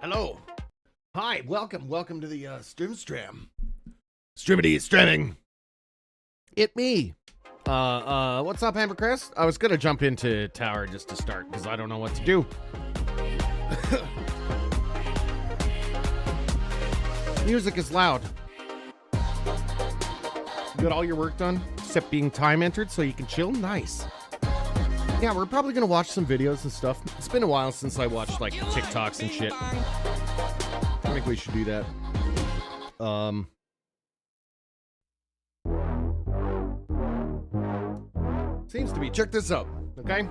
Hello. Hi, welcome to the Stream. Streamity streaming. It me. What's up, Hammer Chris? I was gonna jump into Tower just to start because I don't know what to do. Music is loud. You got all your work done except being time entered so you can chill? Nice. Yeah, we're probably gonna watch some videos and stuff. It's been a while since I watched like TikToks and shit. I think we should do that. Seems to be. Check this out, okay?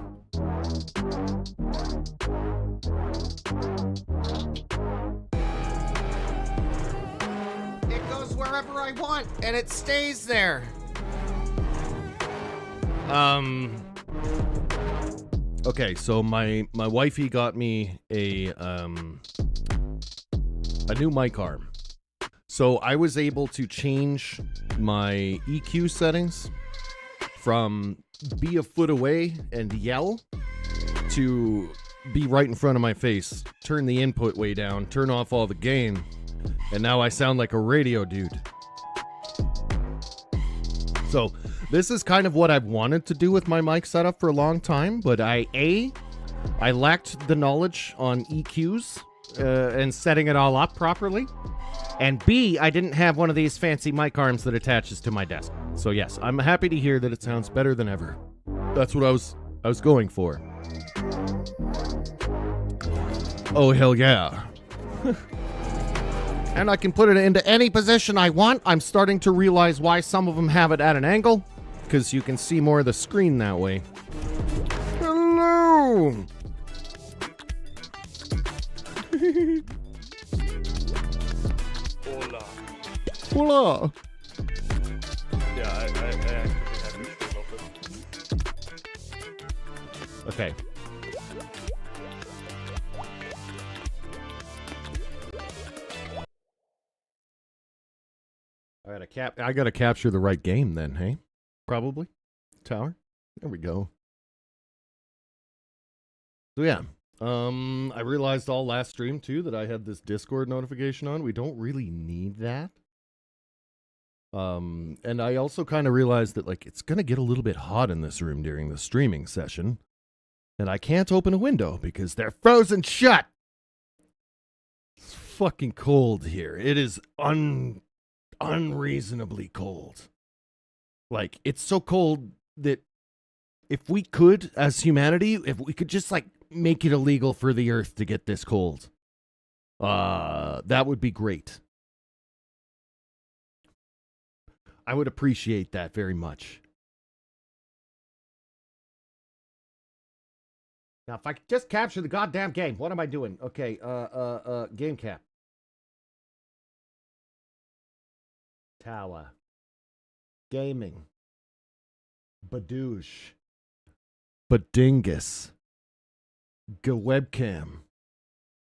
It goes wherever I want, and it stays there. Okay, so my wifey got me a new mic arm. So I was able to change my EQ settings from be a foot away and yell to be right in front of my face, turn the input way down, turn off all the gain, and now I sound like a radio dude. So this is kind of what I've wanted to do with my mic setup for a long time, but I lacked the knowledge on EQs and setting it all up properly, and B, I didn't have one of these fancy mic arms that attaches to my desk. So yes, I'm happy to hear that it sounds better than ever. That's what I was going for. Oh hell yeah. And I can put it into any position I want. I'm starting to realize why some of them have it at an angle, because you can see more of the screen that way. Hello! Hola. Hola! Yeah, I actually have issues open. Okay. I gotta capture the right game then, hey? Probably. Tower. There we go. So yeah. I realized all last stream too that I had this Discord notification on. We don't really need that. And I also kind of realized that, like, it's going to get a little bit hot in this room during the streaming session. And I can't open a window because they're frozen shut. It's fucking cold here. It is unreasonably cold. Like, it's so cold that if we could, as humanity, if we could just, like, make it illegal for the earth to get this cold, that would be great. I would appreciate that very much. Now, if I could just capture the goddamn game, what am I doing? Okay, game cap. Tower. Gaming. Badoosh. Badingus. Webcam.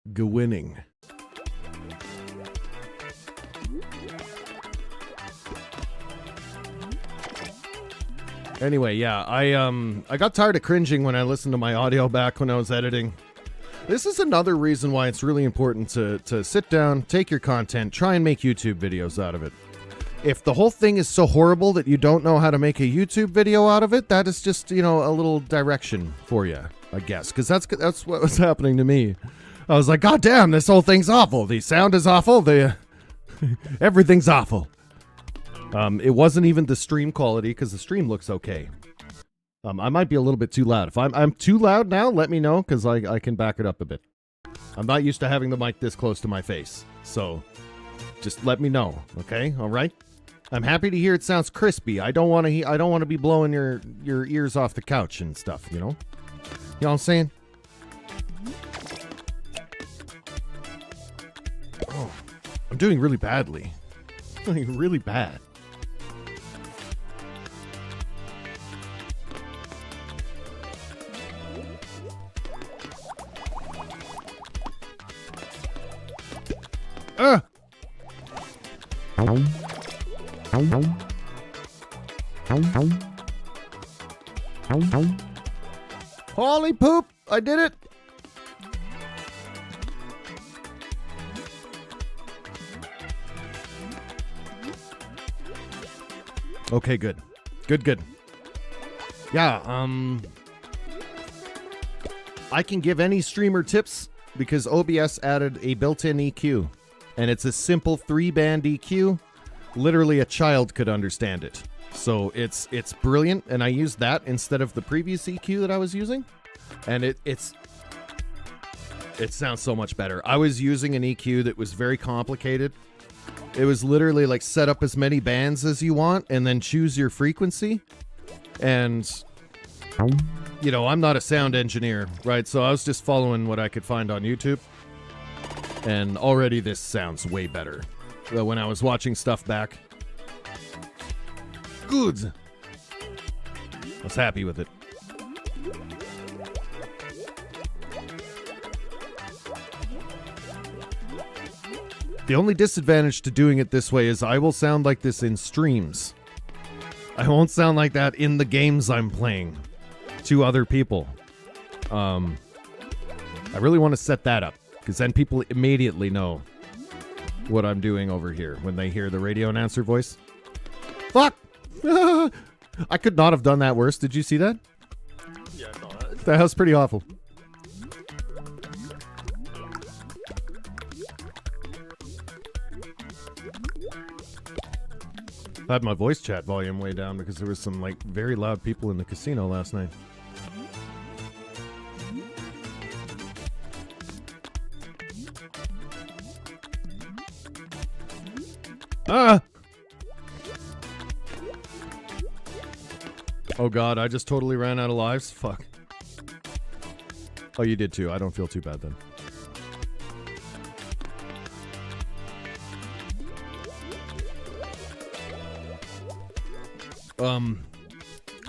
Winning. Anyway, yeah, I got tired of cringing when I listened to my audio back when I was editing. This is another reason why it's really important to sit down, take your content, try and make YouTube videos out of it. If the whole thing is so horrible that you don't know how to make a YouTube video out of it, that is just, you know, a little direction for you, I guess. Because that's what was happening to me. I was like, God damn, this whole thing's awful. The sound is awful. Everything's awful. It wasn't even the stream quality because the stream looks okay. I might be a little bit too loud. If I'm too loud now, let me know because I can back it up a bit. I'm not used to having the mic this close to my face, so just let me know, okay? All right. I'm happy to hear it sounds crispy. I don't want to be blowing your ears off the couch and stuff. You know what I'm saying? Oh, I'm doing really badly. Doing really bad. Holy poop! I did it! Okay, good. Good. Yeah, I can give any streamer tips because OBS added a built-in EQ. And it's a simple 3-band EQ. Literally a child could understand it. So it's brilliant, and I used that instead of the previous EQ that I was using. And it sounds so much better. I was using an EQ that was very complicated. It was literally like set up as many bands as you want and then choose your frequency. And, you know, I'm not a sound engineer, right? So I was just following what I could find on YouTube. And already this sounds way better. When I was watching stuff back. Good. I was happy with it. The only disadvantage to doing it this way is I will sound like this in streams. I won't sound like that in the games I'm playing to other people. I really want to set that up because then people immediately know what I'm doing over here when they hear the radio announcer voice. Fuck! I could not have done that worse. Did you see that? Yeah, no. That was pretty awful. I had my voice chat volume way down because there was some like very loud people in the casino last night. Ah! Oh god, I just totally ran out of lives? Fuck. Oh, you did too. I don't feel too bad then.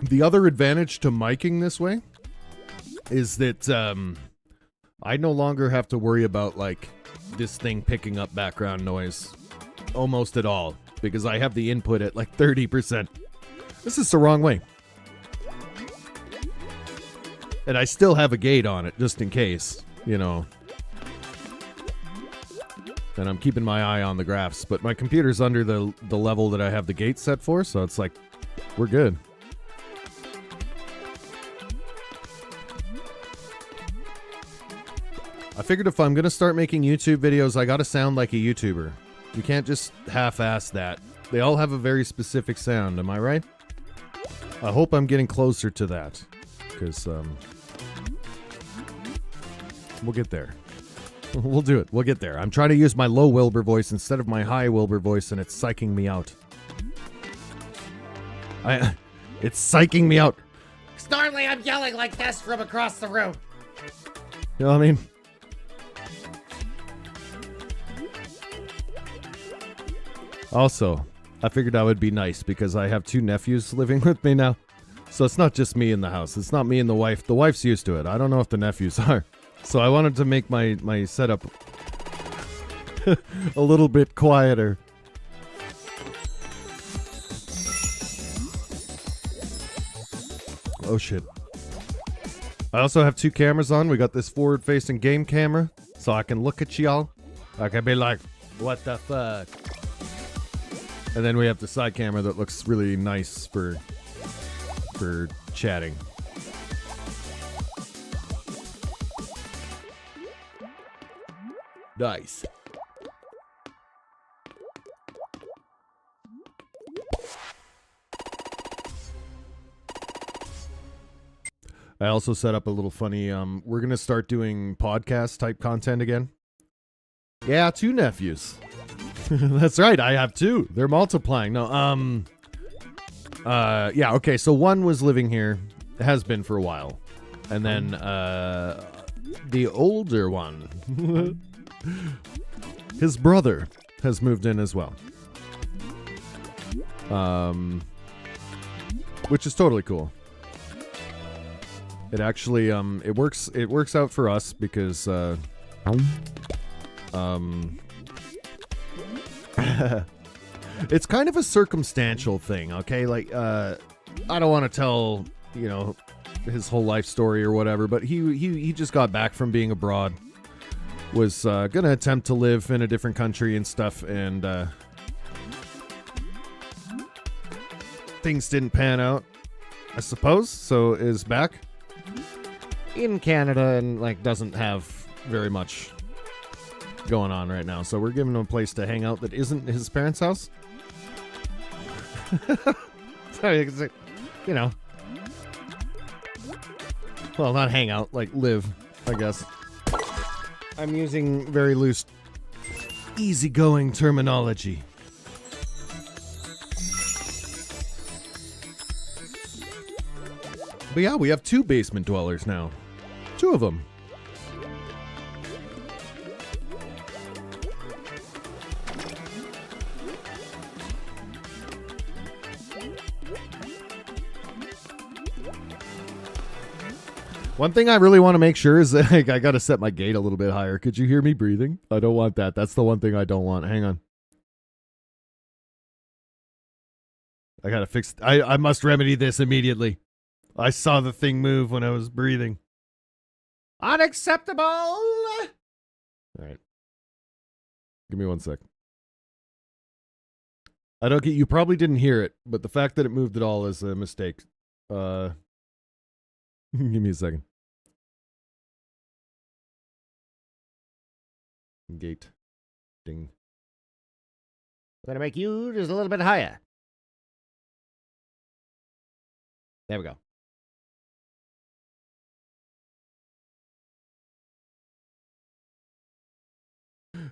The other advantage to miking this way is that I no longer have to worry about like this thing picking up background noise almost at all because I have the input at like 30%. This is the wrong way. And I still have a gate on it just in case, you know. And I'm keeping my eye on the graphs, but my computer's under the level that I have the gate set for, so it's like, we're good. I figured if I'm going to start making YouTube videos, I got to sound like a YouTuber. You can't just half-ass that. They all have a very specific sound, am I right? I hope I'm getting closer to that, because we'll get there. We'll do it. We'll get there. I'm trying to use my low Wilbur voice instead of my high Wilbur voice, and it's psyching me out. It's psyching me out. Normally I'm yelling like this from across the room. You know what I mean? Also, I figured that would be nice because I have 2 nephews living with me now. So it's not just me in the house. It's not me and the wife. The wife's used to it. I don't know if the nephews are. So I wanted to make my setup a little bit quieter. Oh shit. I also have 2 cameras on. We got this forward-facing game camera, so I can look at y'all. I can be like, what the fuck? And then we have the side camera that looks really nice for chatting. Nice. I also set up a little funny, we're going to start doing podcast type content again. Yeah, 2 nephews. That's right, I have 2. They're multiplying. No, yeah, okay, so one was living here, has been for a while. And then, the older one, his brother has moved in as well. Which is totally cool. It actually, it works out for us because, it's kind of a circumstantial thing, okay? Like, I don't want to tell, you know, his whole life story or whatever, but he just got back from being abroad. Was gonna attempt to live in a different country and stuff, and things didn't pan out, I suppose, so is back in Canada and, like, doesn't have very much going on right now, so we're giving him a place to hang out that isn't his parents' house. So, you know, well, not hang out, like live, I guess. I'm using very loose, easygoing terminology. But yeah, we have 2 basement dwellers now. 2 of them. One thing I really want to make sure is that, like, I got to set my gate a little bit higher. Could you hear me breathing? I don't want that. That's the one thing I don't want. Hang on. I got to fix... I must remedy this immediately. I saw the thing move when I was breathing. Unacceptable! All right. Give me 1 sec. I don't get... You probably didn't hear it, but the fact that it moved at all is a mistake. Give me a second. Gate. Ding. I'm gonna make you just a little bit higher. There we go.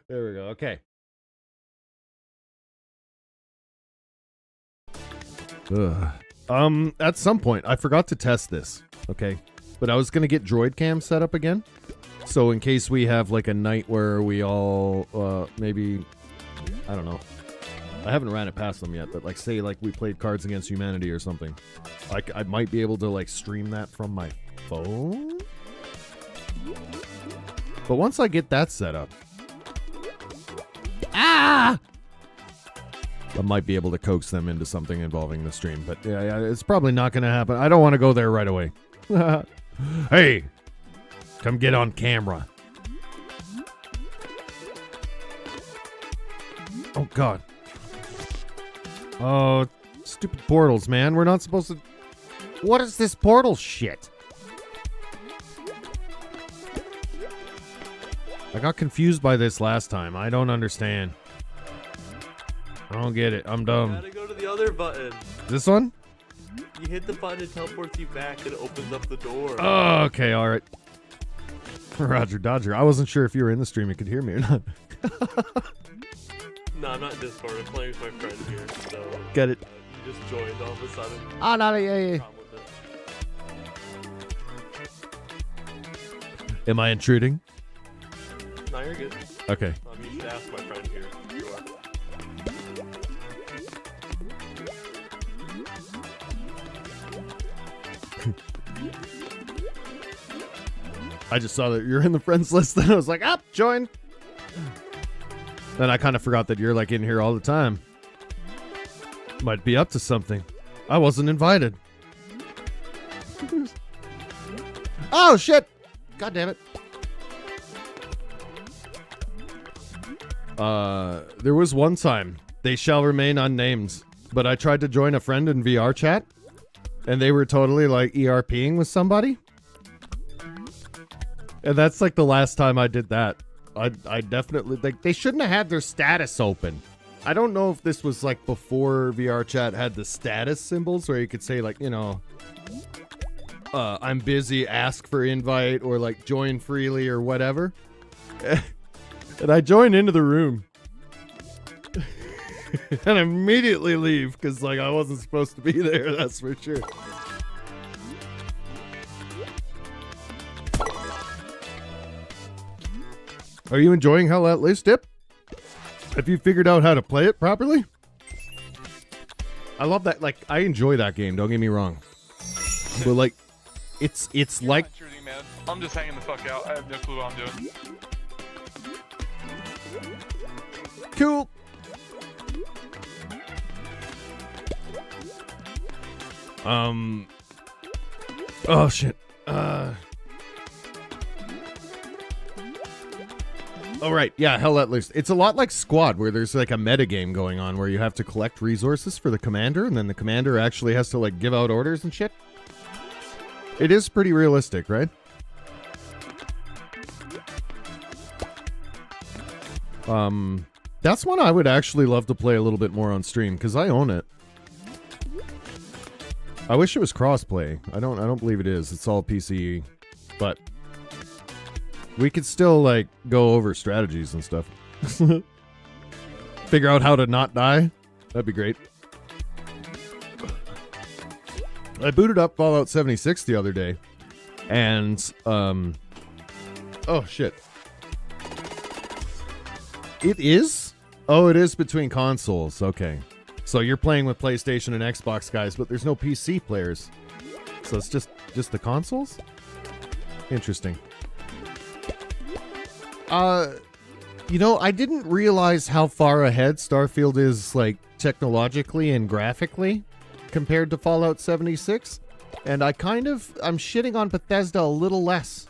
There we go. Okay. At some point, I forgot to test this. Okay. But I was going to get droid cam set up again. So in case we have like a night where we all, maybe, I don't know. I haven't ran it past them yet, but like say like we played Cards Against Humanity or something. I might be able to like stream that from my phone. But once I get that set up, I might be able to coax them into something involving the stream. But yeah, it's probably not going to happen. I don't want to go there right away. Hey, come get on camera. Oh, God. Oh, stupid portals, man. We're not supposed to... What is this portal shit? I got confused by this last time. I don't understand. I don't get it. I'm You dumb. gotta go to the other button. This one? You hit the button, it teleports you back, and it opens up the door. Oh, okay. All right. Roger Dodger. I wasn't sure if you were in the stream and could hear me or not. No, I'm not in Discord. I'm playing with my friend here, so... Get it. You just joined all of a sudden. Oh, no, yeah. Problem with it. Am I intruding? No, you're good. Okay. You should ask my friend here. Sure. I just saw that you're in the friends list, and I was like, join. Then I kind of forgot that you're like in here all the time. Might be up to something. I wasn't invited. Oh, shit. God damn it. There was one time, they shall remain unnamed, but I tried to join a friend in VR chat, and they were totally like ERPing with somebody. And that's like the last time I did that. I definitely, like, they shouldn't have had their status open. I don't know if this was like before VR chat had the status symbols where you could say like, you know, I'm busy, ask for invite, or like join freely or whatever. And I join into the room. And immediately leave because like I wasn't supposed to be there, that's for sure. Are you enjoying Hell Let Loose, Dip? Have you figured out how to play it properly? I love that. Like, I enjoy that game, don't get me wrong. But like, it's You're like... not shooting, man. I'm just hanging the fuck out. I have no clue what I'm doing. Cool. Oh shit. Oh right, yeah, Hell Let Loose. It's a lot like Squad, where there's like a metagame going on where you have to collect resources for the commander, and then the commander actually has to like give out orders and shit. It is pretty realistic, right? That's one I would actually love to play a little bit more on stream, because I own it. I wish it was crossplay. I don't believe it is. It's all PC, but we could still like go over strategies and stuff. Figure out how to not die. That'd be great. I booted up Fallout 76 the other day, and oh shit. It is? Oh, it is between consoles. Okay. So you're playing with PlayStation and Xbox guys, but there's no PC players. So it's just the consoles? Interesting. You know, I didn't realize how far ahead Starfield is, like, technologically and graphically compared to Fallout 76. And I'm shitting on Bethesda a little less.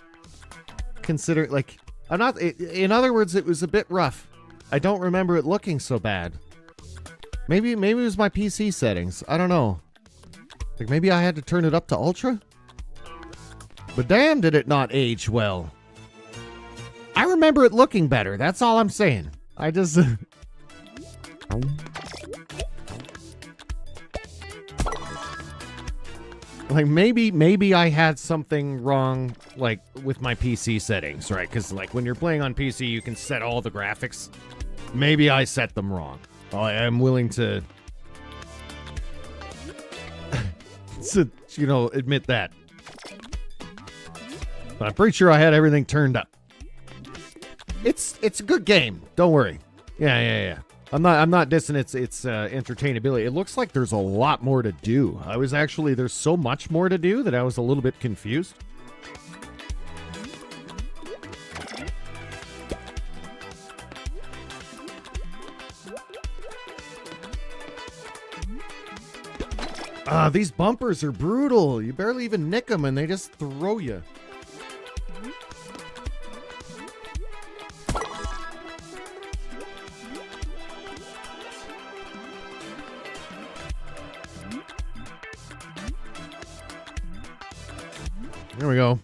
Consider, like, in other words, it was a bit rough. I don't remember it looking so bad. Maybe it was my PC settings. I don't know. Like, maybe I had to turn it up to Ultra? But damn, did it not age well. I remember it looking better. That's all I'm saying. I just... like, maybe I had something wrong, like, with my PC settings, right? Because, like, when you're playing on PC, you can set all the graphics. Maybe I set them wrong. I am willing to, you know, admit that. But I'm pretty sure I had everything turned up. It's a good game. Don't worry. Yeah. I'm not dissing its entertainability. It looks like there's a lot more to do. There's so much more to do that I was a little bit confused. These bumpers are brutal. You barely even nick them and they just throw you. There we go.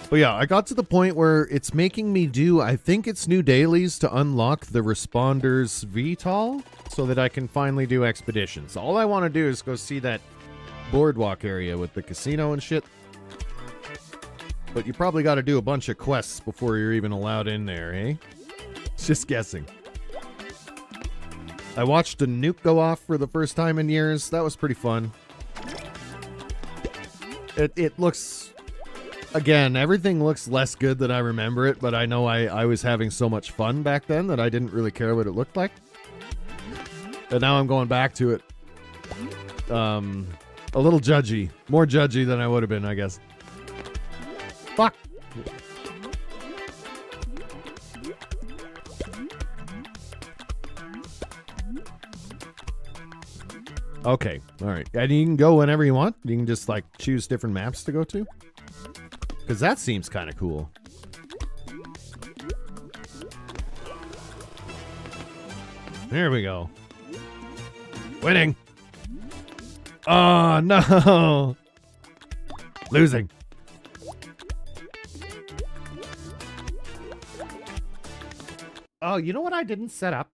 But yeah, I got to the point where it's making me do, I think it's new dailies to unlock the Responders VTOL so that I can finally do expeditions. All I want to do is go see that boardwalk area with the casino and shit. But you probably got to do a bunch of quests before you're even allowed in there, eh? Just guessing. I watched a nuke go off for the first time in years. That was pretty fun. It looks... Again, everything looks less good than I remember it, but I know I was having so much fun back then that I didn't really care what it looked like. And now I'm going back to it. A little judgy. More judgy than I would have been, I guess. Fuck! Okay, alright. And you can go whenever you want? You can just, like, choose different maps to go to? Because that seems kind of cool. There we go. Winning! Oh, no! Losing. Oh, you know what I didn't set up?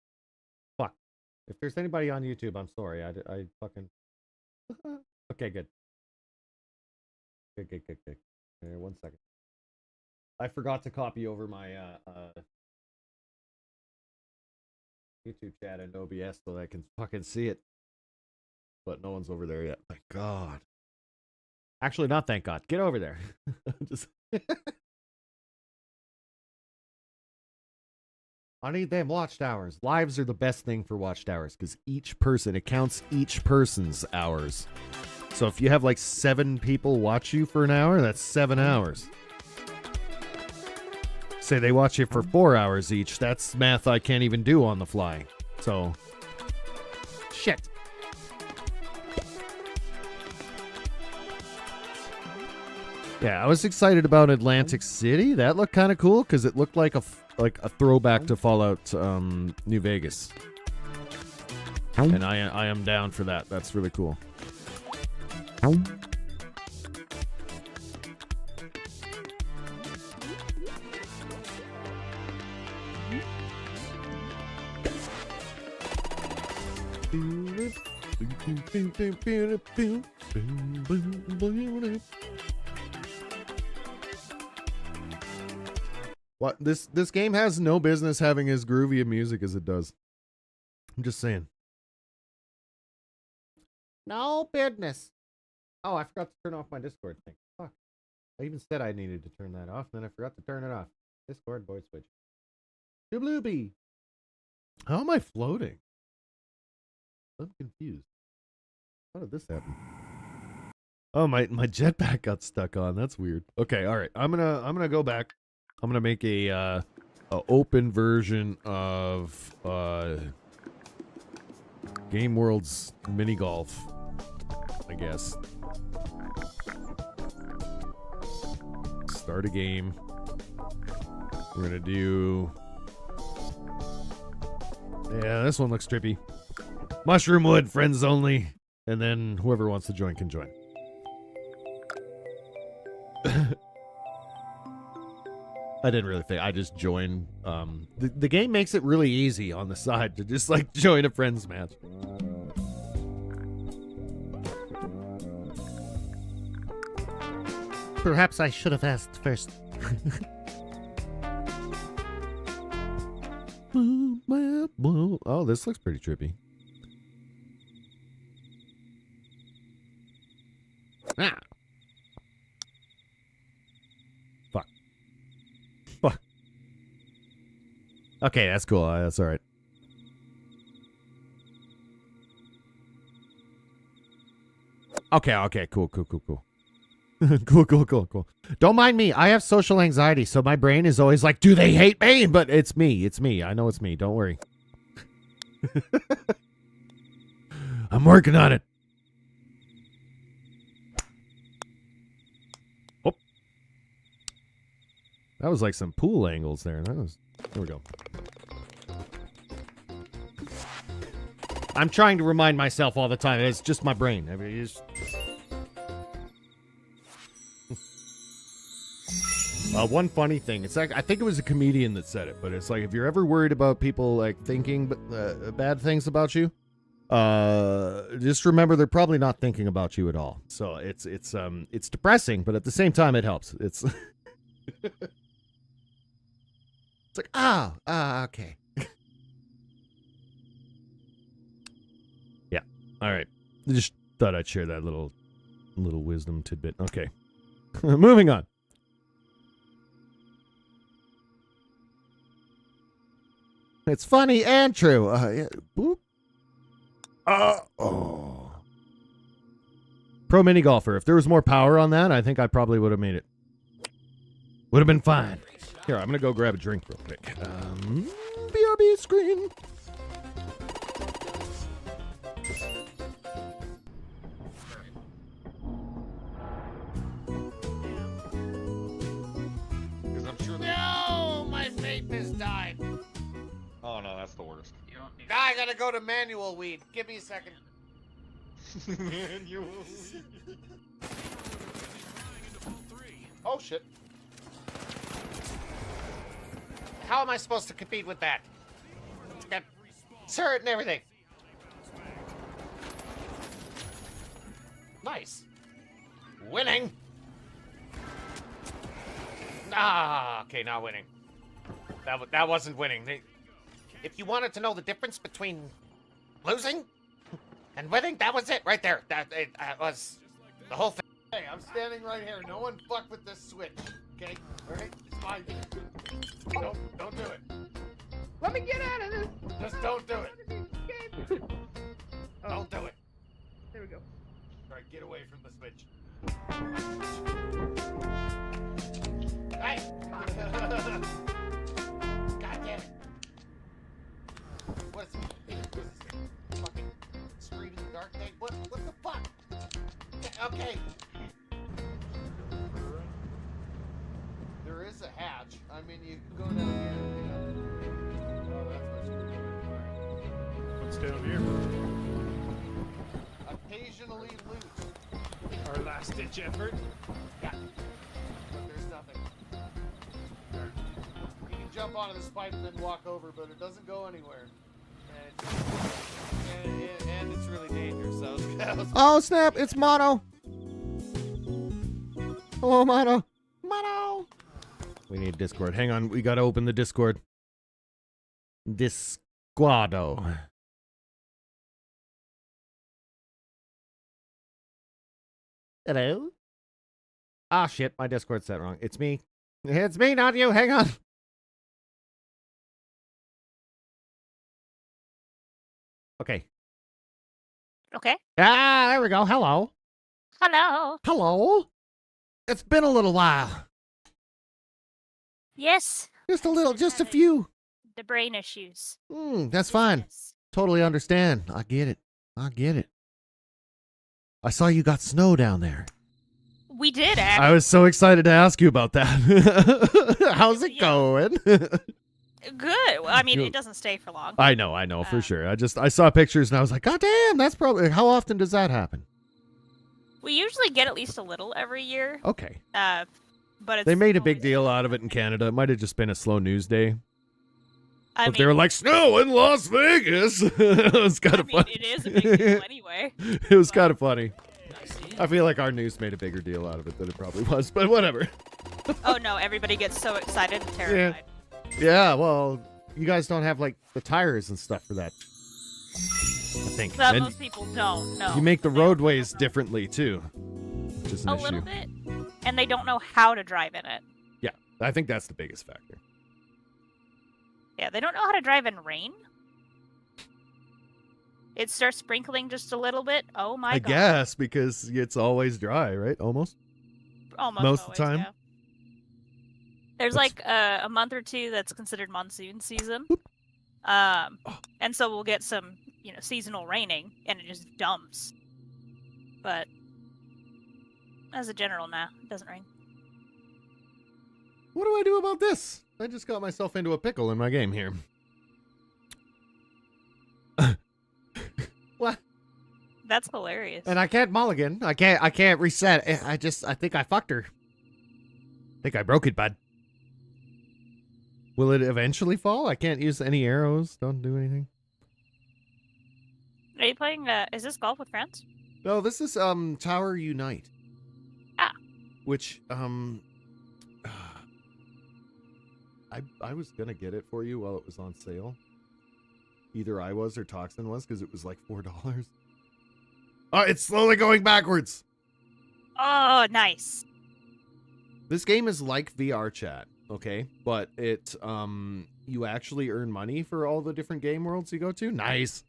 Fuck. If there's anybody on YouTube, I'm sorry. I fucking... Okay, good. Good. Here, 1 second. I forgot to copy over my YouTube chat and OBS so that I can fucking see it. But no one's over there yet. Thank God. Actually, not thank God. Get over there. Just I need them watchtowers. Lives are the best thing for watchtowers because each person, it counts each person's hours. So if you have like 7 people watch you for an hour, that's 7 hours. Say they watch you for 4 hours each, that's math I can't even do on the fly. So, shit. Yeah, I was excited about Atlantic City. That looked kind of cool because it looked like a throwback to Fallout New Vegas. And I am down for that. That's really cool. What this game has no business having as groovy a music as it does. I'm just saying. No business. Oh, I forgot to turn off my Discord thing. Fuck. I even said I needed to turn that off, and then I forgot to turn it off. Discord voice switch. Doobloobie. How am I floating? I'm confused. How did this happen? Oh, my jetpack got stuck on. That's weird. Okay, all right. I'm gonna go back. I'm gonna make a open version of Game World's mini golf, I guess. Start a game. We're gonna do... Yeah, this one looks trippy. Mushroom Wood, friends only. And then whoever wants to join can join. I didn't really think. I just joined. The game makes it really easy on the side to just like join a friend's match. Perhaps I should have asked first. Oh, this looks pretty trippy. Ah. Fuck. Fuck. Okay, that's cool. That's all right. Okay, cool. Cool. Don't mind me. I have social anxiety, so my brain is always like, do they hate me? But it's me. It's me. I know it's me. Don't worry. I'm working on it. Oh. That was like some pool angles there. There we go. I'm trying to remind myself all the time. It's just my brain. I mean, one funny thing. It's like I think it was a comedian that said it, but it's like if you're ever worried about people like thinking bad things about you, just remember they're probably not thinking about you at all. So it's depressing, but at the same time it helps. It's it's like okay. Yeah. All right. I just thought I'd share that little wisdom tidbit. Okay. Moving on. It's funny and true. Yeah. Boop. Oh. Pro mini golfer. If there was more power on that, I think I probably would have made it. Would have been fine. Here, I'm gonna go grab a drink real quick. BRB screen. Because I'm sure No, my vape has died. Oh no, that's the worst. I gotta go to manual weed. Give me a second. Oh shit. How am I supposed to compete with that? It's got cert and everything. Nice. Winning. Okay, not winning. That wasn't winning. If you wanted to know the difference between losing and winning, that was it right there. That was the whole thing. Hey, I'm standing right here. No one fuck with this switch. Okay? Alright? It's mine. Don't do it. Let me get out of this. Just don't do it. Don't do it. There we go. Alright, get away from the switch. Hey! God damn it. What is this? Fucking street in the dark thing? What the fuck? Okay. There is a hatch. I mean, you can go down here and pick up. Oh, that's what you're doing. What's down here? Occasionally loot. Our last ditch effort. Yeah. But there's nothing. You can jump onto this pipe and then walk over, but it doesn't go anywhere. And it's really dangerous. So Oh snap! It's Mono. Hello, Mono. Mono. We need Discord. Hang on, we gotta open the Discord. Disquado. Hello? Ah shit, my Discord's set wrong. It's me. It's me, not you. Hang on. Okay. Okay. Ah, there we go. Hello. Hello. Hello. It's been a little while. Yes. Just a little, just a few. The brain issues. That's fine. Yes. Totally understand. I get it. I get it. I saw you got snow down there. We did, actually. I was so excited to ask you about that. How's it Yeah. going? Good. Well, I mean, it doesn't stay for long. I know for sure. I saw pictures and I was like, God damn, that's probably, how often does that happen? We usually get at least a little every year. Okay. But it's They made a big always- deal out of it in Canada. It might have just been a slow news day. I But mean, they were like, snow in Las Vegas. It was kind I of mean, funny. it is a big deal anyway. It was kind of funny. I feel like our news made a bigger deal out of it than it probably was, but whatever. Oh no, everybody gets so excited and terrified. Yeah, well, you guys don't have like the tires and stuff for that. I think. But And most people don't know. you make the roadways differently too, which is an a issue. little bit, and they don't know how to drive in it. Yeah, I think that's the biggest factor. Yeah, they don't know how to drive in rain. It starts sprinkling just a little bit. Oh my I god. guess because it's always dry, right? Almost. Almost most of always, the time. yeah. There's That's- like a month or two that's considered monsoon season. Oh. And so we'll get some, seasonal raining and it just dumps. But as a general, nah, it doesn't rain. What do I do about this? I just got myself into a pickle in my game here. That's hilarious. And I can't mulligan. I can't reset. I think I fucked her. I think I broke it, bud. Will it eventually fall? I can't use any arrows. Don't do anything. Are you playing? Is this golf with friends? No, this is Tower Unite. Ah. Which I was gonna get it for you while it was on sale. Either I was or Toxin was, because it was like $4. Oh, it's slowly going backwards. Oh, nice. This game is like VR chat, okay? But it you actually earn money for all the different game worlds you go to. Nice.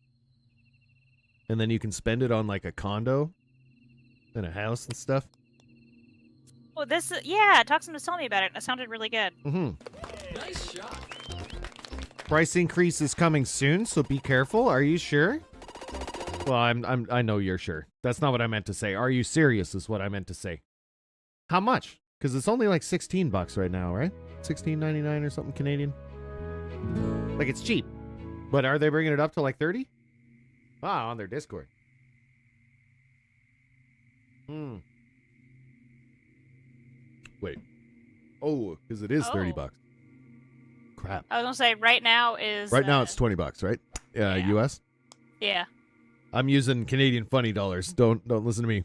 And then you can spend it on like a condo and a house and stuff. Well, this yeah, Toxin was telling me about it. And it sounded really good. Nice shot. Price increase is coming soon, so be careful. Are you sure? Well, I know you're sure. That's not what I meant to say. Are you serious is what I meant to say. How much? Because it's only like $16 right now, right? $16.99 or something Canadian. Like, it's cheap. But are they bringing it up to like 30? Ah, on their Discord. Wait. Oh, because it is $30. Crap. I was gonna say right now is Right now it's $20, right? Yeah. US? Yeah, I'm using Canadian funny dollars. Don't listen to me.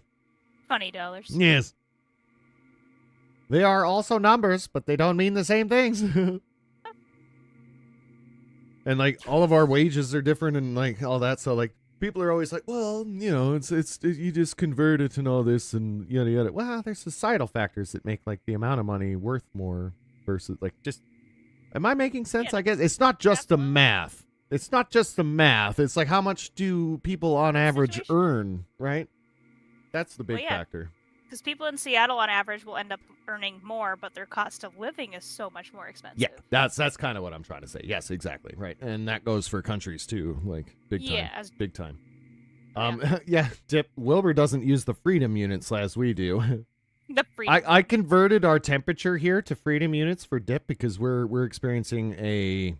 funny dollars. Yes. They are also numbers, but they don't mean the same things. And like all of our wages are different and like all that, so like people are always like, well, you know, it's you just convert it and all this and yada yada. Well, there's societal factors that make like the amount of money worth more versus like just. Am I making sense? Yeah. I guess it's not just the math. It's not just the math. It's like how much do people on average earn, right? That's the big factor. Because people in Seattle on average will end up earning more, but their cost of living is so much more expensive. Yeah, that's kind of what I'm trying to say. Yes, exactly. Right. And that goes for countries too, like big time. Yeah, big time. Yeah, Dip, Wilbur doesn't use the freedom units as we do. The freedom. I converted our temperature here to freedom units for Dip because we're experiencing a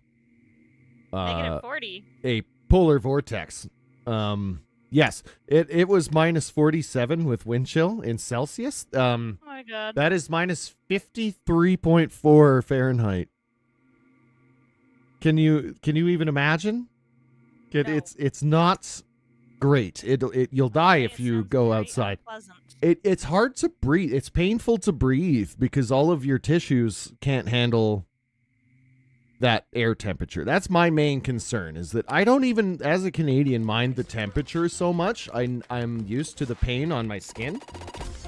-40. a polar vortex. Yes, it was -47 with wind chill in Celsius. Oh my god. That is -53.4 Fahrenheit. Can you even imagine? No. It's not great. You'll die if you sounds go very outside. unpleasant. It's hard to breathe. It's painful to breathe because all of your tissues can't handle that air temperature. That's my main concern, is that I don't even, as a Canadian, mind the temperature so much. I'm used to the pain on my skin.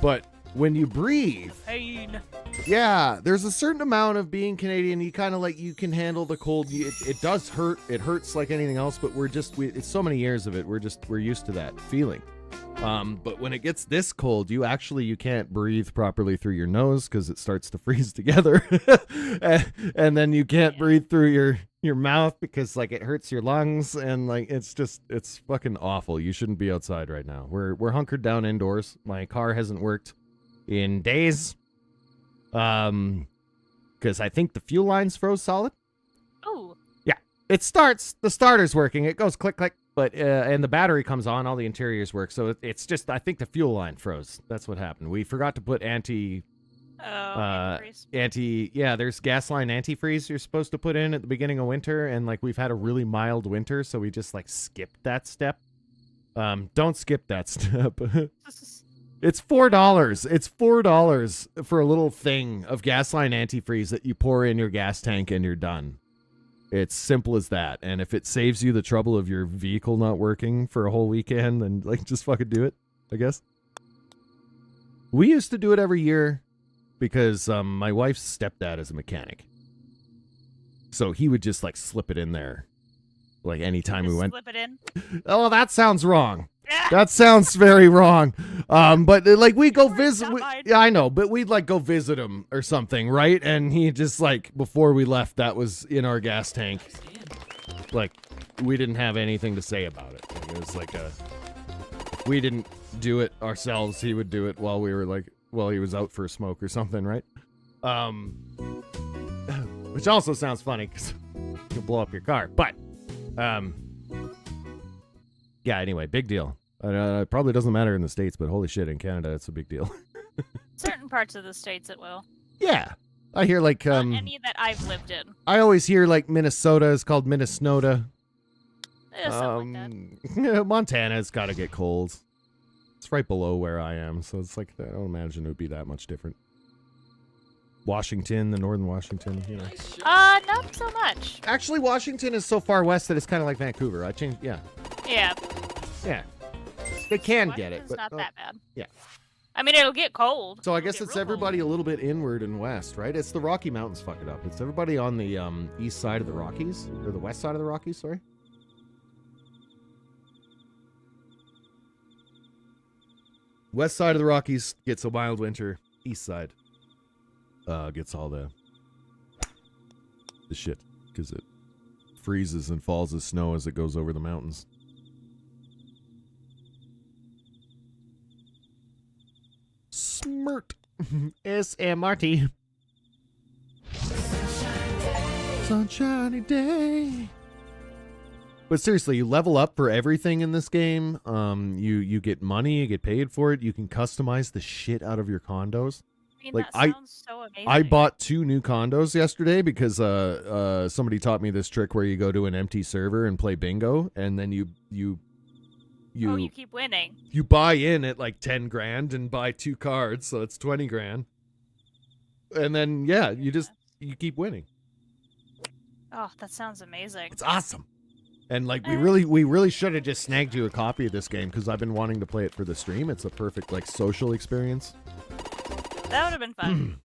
But when you breathe, Pain. yeah, there's a certain amount of being Canadian. You kind of like, you can handle the cold. It does hurt. It hurts like anything else, but it's so many years of it. We're used to that feeling. But when it gets this cold, you can't breathe properly through your nose because it starts to freeze together. and then you can't breathe through your mouth because like it hurts your lungs and like it's fucking awful. You shouldn't be outside right now. We're hunkered down indoors. My car hasn't worked in days. Because I think the fuel lines froze solid. Oh. Yeah. The starter's working. It goes click click. But and the battery comes on, all the interiors work. So it's just, I think the fuel line froze. That's what happened. We forgot to put antifreeze. There's gas line antifreeze you're supposed to put in at the beginning of winter, and like we've had a really mild winter, so we just like skipped that step. Don't skip that step. It's $4. It's $4 for a little thing of gas line antifreeze that you pour in your gas tank and you're done. It's simple as that. And if it saves you the trouble of your vehicle not working for a whole weekend, then like just fucking do it, I guess. We used to do it every year because my wife's stepdad is a mechanic. So he would just like slip it in there. Like anytime we went. Slip it in. Oh, that sounds wrong. That sounds very wrong. But like we go visit. Yeah, I know, but we'd like go visit him or something, right? And he just like before we left, that was in our gas tank. Like we didn't have anything to say about it. Like, it was like we didn't do it ourselves. He would do it while he was out for a smoke or something, right? Which also sounds funny because you'll blow up your car. But yeah. Anyway, big deal. It probably doesn't matter in the States, but holy shit, in Canada, it's a big deal. Certain parts of the states it will. Yeah. I hear like, Not any that I've lived in. I always hear like Minnesota is called Minnesota. Something like that. Montana's got to get cold. It's right below where I am, so it's like, I don't imagine it would be that much different. Washington, the northern Washington, you know. Nice shot. Not so much. Actually, Washington is so far west that it's kind of like Vancouver. I changed, yeah. Yeah. Yeah. They can get it, Washington's but not that bad. yeah. I mean, it'll get cold. So I It'll guess get it's real everybody cold. a little bit inward and west, right? It's the Rocky Mountains fuck it up. It's everybody on the east side of the Rockies, or the west side of the Rockies, sorry. West side of the Rockies gets a mild winter. East side gets all the shit because it freezes and falls as snow as it goes over the mountains. Smirt. SMRT. Sunshiny day. But seriously, you level up for everything in this game. You get money, you get paid for it. You can customize the shit out of your condos. I mean, like, that sounds so amazing. I bought 2 new condos yesterday because somebody taught me this trick where you go to an empty server and play bingo, and then you keep winning. you buy in at like 10 grand and buy 2 cards, so it's 20 grand. And then you keep winning. Oh, that sounds amazing. It's awesome. And like we really should have just snagged you a copy of this game because I've been wanting to play it for the stream. It's a perfect like social experience. That would have been fun.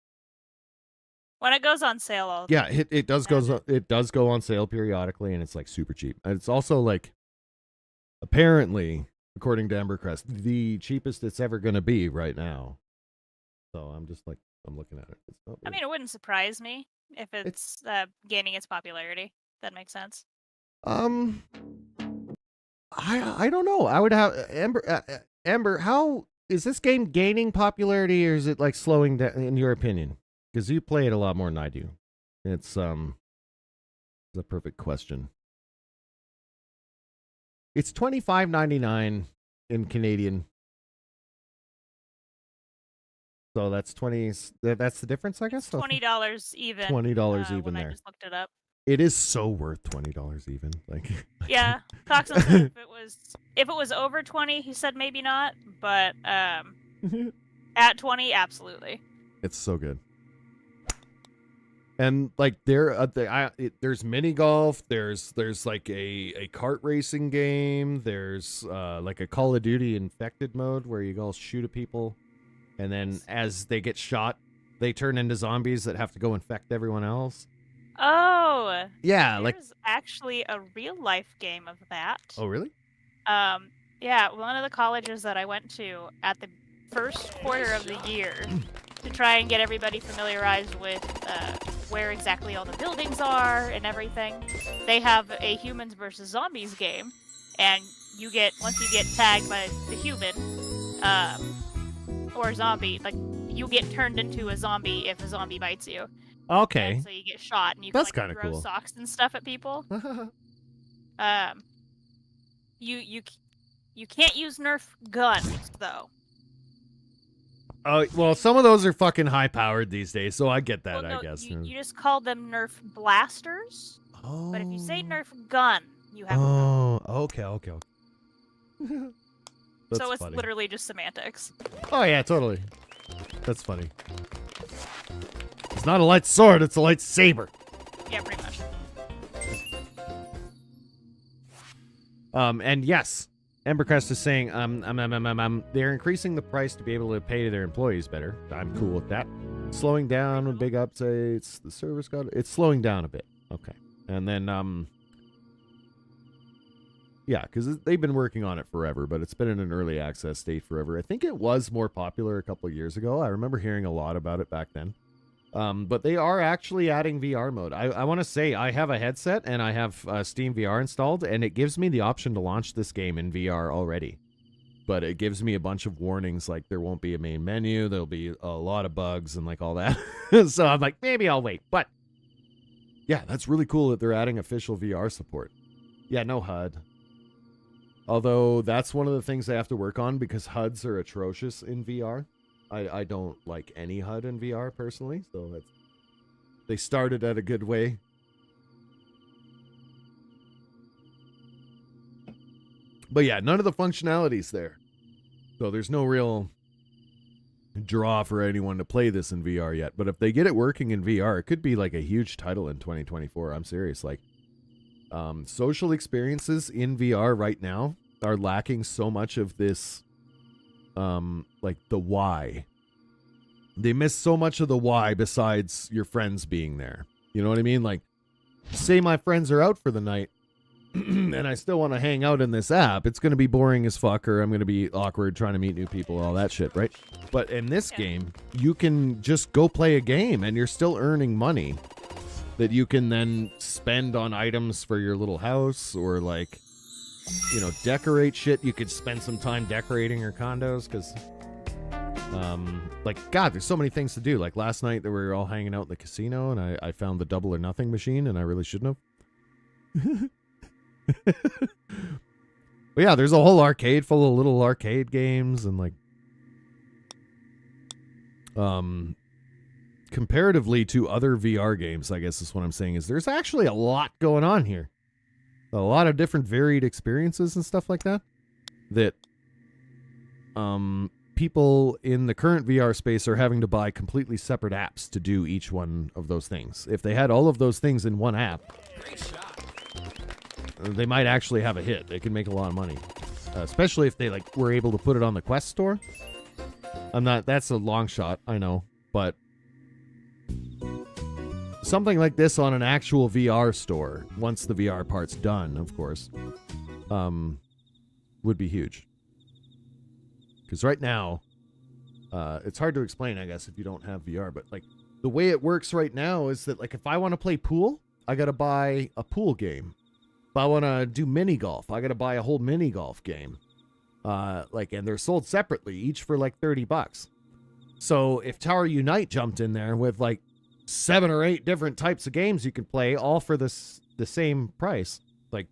When it goes on sale, I'll... Yeah, it does go on sale periodically, and it's like super cheap. And it's also like, apparently, according to Embercrest, the cheapest it's ever going to be right now. So I'm looking at it. I mean, it wouldn't surprise me if it's gaining its popularity. That makes sense. I don't know. I would have Ember. How is this game gaining popularity, or is it like slowing down? In your opinion, because you play it a lot more than I do. It's a perfect question. It's $25.99 in Canadian. So that's 20. That's the difference, I guess. $20 even. $20 even when there. I just looked it up. It is so worth $20 even. Like. Yeah, Coxon said if it was over 20, he said maybe not, but at 20, absolutely. It's so good. And like there's mini golf, there's like a kart racing game, there's like a Call of Duty infected mode where you go shoot at people, and then as they get shot, they turn into zombies that have to go infect everyone else. Oh, yeah, there's actually a real life game of that. Oh, really? Yeah, one of the colleges that I went to at the first quarter of the year to try and get everybody familiarized with where exactly all the buildings are and everything. They have a humans versus zombies game, and once you get tagged by the human or zombie, like you get turned into a zombie if a zombie bites you. Okay. And so you get shot, and you That's can like, kinda throw cool. socks and stuff at people. You can't use Nerf guns though. Oh, well, some of those are fucking high powered these days, so I get that. Well, no, I guess. You just call them Nerf blasters. Oh. But if you say Nerf gun, you have. Oh, okay. That's So it's funny. literally just semantics. Oh yeah, totally. That's funny. It's not a light sword; it's a lightsaber. Yeah, pretty much. And yes, Embercrest is saying, they're increasing the price to be able to pay their employees better. I'm cool with that. Slowing down with big updates. The service it's slowing down a bit. Okay. And then, yeah, because they've been working on it forever, but it's been in an early access state forever. I think it was more popular a couple of years ago. I remember hearing a lot about it back then. But they are actually adding VR mode. I want to say I have a headset and I have Steam VR installed, and it gives me the option to launch this game in VR already. But it gives me a bunch of warnings, like there won't be a main menu, there'll be a lot of bugs and like all that. So I'm like, maybe I'll wait. But yeah, that's really cool that they're adding official VR support. Yeah, no HUD. Although that's one of the things I have to work on because HUDs are atrocious in VR. I don't like any HUD in VR personally, so that's, they started at a good way. But yeah, none of the functionality's there. So there's no real draw for anyone to play this in VR yet. But if they get it working in VR, it could be like a huge title in 2024. I'm serious. Like, social experiences in VR right now are lacking so much of this, like the why. They miss so much of the why besides your friends being there. You know what I mean? Like, say my friends are out for the night and I still want to hang out in this app. It's going to be boring as fuck, or I'm going to be awkward trying to meet new people, all that shit, right? But in this game, you can just go play a game and you're still earning money that you can then spend on items for your little house, or like, you know, decorate shit. You could spend some time decorating your condos because, like, God, there's so many things to do. Like last night, we were all hanging out in the casino, and I found the double or nothing machine, and I really shouldn't have. But yeah, there's a whole arcade full of little arcade games, and like, comparatively to other VR games, I guess is what I'm saying, is there's actually a lot going on here. A lot of different varied experiences and stuff like that. That people in the current VR space are having to buy completely separate apps to do each one of those things. If they had all of those things in one app, they might actually have a hit. They can make a lot of money. Especially if they like were able to put it on the Quest store. That's a long shot, I know, but something like this on an actual VR store, once the VR part's done, of course, would be huge. Because right now, it's hard to explain, I guess, if you don't have VR, but like the way it works right now is that like if I want to play pool, I got to buy a pool game. If I want to do mini golf, I got to buy a whole mini golf game. Like, and they're sold separately, each for like $30. So if Tower Unite jumped in there with like 7 or 8 different types of games you can play, all for the same price, like,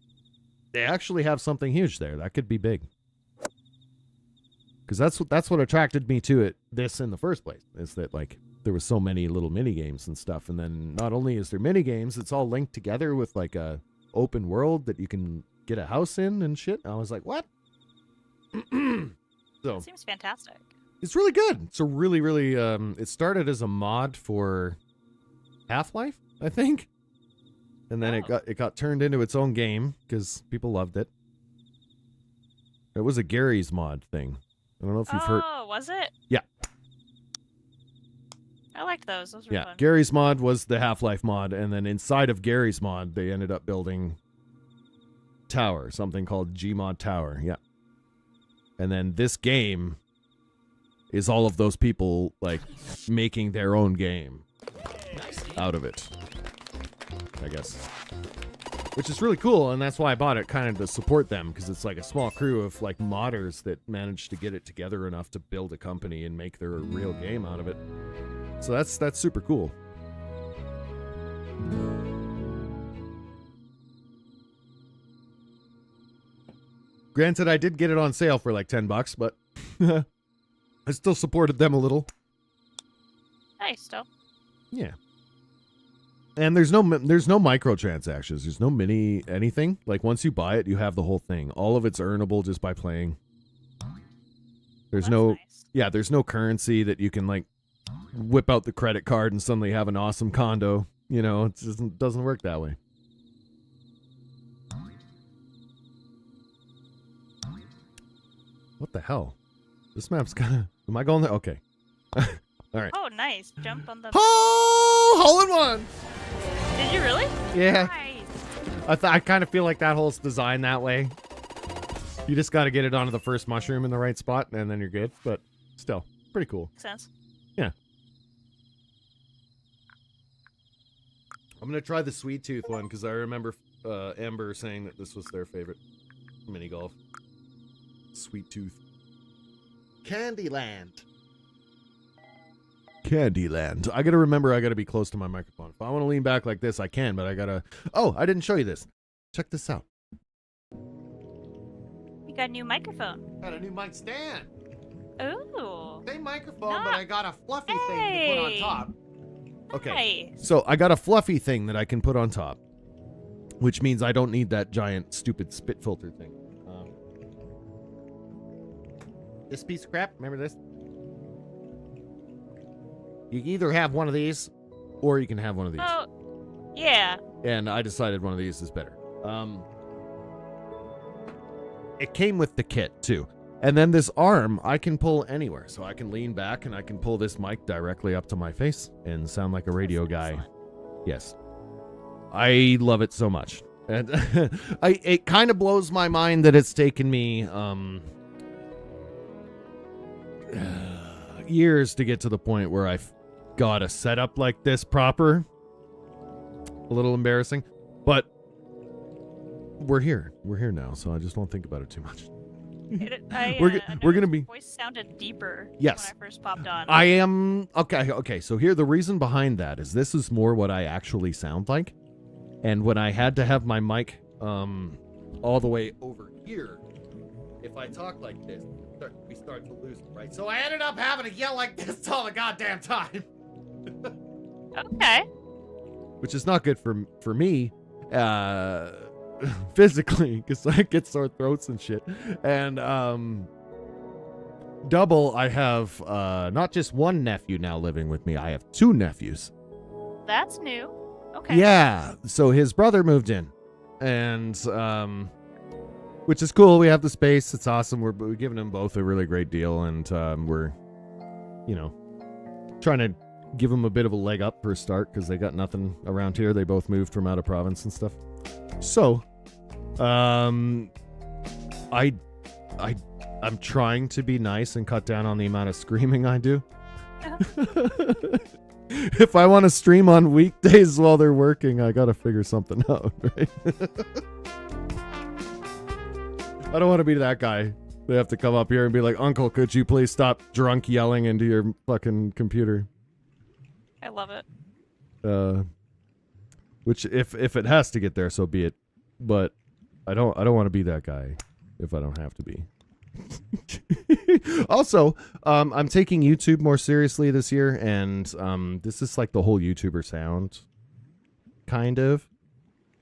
they actually have something huge there. That could be big. Because that's what attracted me to this in the first place, is that like there was so many little mini games and stuff, and then not only is there mini games, it's all linked together with like a open world that you can get a house in and shit. I was like, what? So It seems fantastic. it's really good. It's a really, really it started as a mod for Half-Life, I think. And then it got turned into its own game because people loved it. It was a Gary's mod thing. I don't know if you've heard. Oh, was it? Yeah. I liked those. Those were Yeah, fun. Gary's mod was the Half-Life mod, and then inside of Gary's mod, they ended up building Tower, something called Gmod Tower. Yeah. And then this game is all of those people like making their own game out of it, I guess. Which is really cool, and that's why I bought it, kind of to support them, because it's like a small crew of like modders that managed to get it together enough to build a company and make their real game out of it. So that's super cool. Granted, I did get it on sale for like $10, but I still supported them a little. Nice, still. Yeah. And there's no microtransactions. There's no mini anything. Like once you buy it, you have the whole thing. All of it's earnable just by playing. There's That's no nice. Yeah, there's no currency that you can like whip out the credit card and suddenly have an awesome condo. You know, it just doesn't work that way. What the hell? This map's kind of... Am I going there? Okay. All right. Oh, nice. Jump on the... Oh, hole in one! Did you really? Yeah. Nice. I kind of feel like that hole's designed that way. You just got to get it onto the first mushroom in the right spot, and then you're good. But still, pretty cool. Makes sense. Yeah. I'm going to try the Sweet Tooth one, because I remember Amber saying that this was their favorite mini golf. Sweet Tooth. Candyland. Candyland. I gotta remember I gotta be close to my microphone. If I want to lean back like this, I can, but I gotta... Oh, I didn't show you this. Check this out. got a new microphone. Got a new mic stand. Ooh. Same microphone, Nah. but I got a fluffy thing to put on Hey. top. Okay. Nice. So I got a fluffy thing that I can put on top, which means I don't need that giant, stupid spit filter thing. This piece of crap, remember this? You can either have one of these, or you can have one of these. Oh, yeah. And I decided one of these is better. It came with the kit, too. And then this arm, I can pull anywhere. So I can lean back and I can pull this mic directly up to my face and sound like a radio guy. Excellent. Yes. I love it so much. And it kind of blows my mind that it's taken me years to get to the point where I've got a setup like this proper. A little embarrassing, but we're here. We're here now, so I just won't think about it too much. We're gonna be. Voice sounded deeper. Yes. When I first popped on. I am okay. Okay, so here the reason behind that is this is more what I actually sound like, and when I had to have my mic all the way over here, if I talk like this, we start to lose it, right? So I ended up having to yell like this all the goddamn time. Okay. Which is not good for me physically, because I get sore throats and shit. And double, I have not just one nephew now living with me, I have two nephews. That's new. Okay. Yeah, so his brother moved in, and which is cool. We have the space. It's awesome. We're giving them both a really great deal, and we're, trying to give them a bit of a leg up for a start because they got nothing around here. They both moved from out of province and stuff. So, I'm trying to be nice and cut down on the amount of screaming I do. If I want to stream on weekdays while they're working, I gotta figure something out, right? I don't want to be that guy. They have to come up here and be like, "Uncle, could you please stop drunk yelling into your fucking computer?" I love it. Which if it has to get there, so be it. But I don't want to be that guy if I don't have to be. Also, I'm taking YouTube more seriously this year, and this is like the whole YouTuber sound, kind of.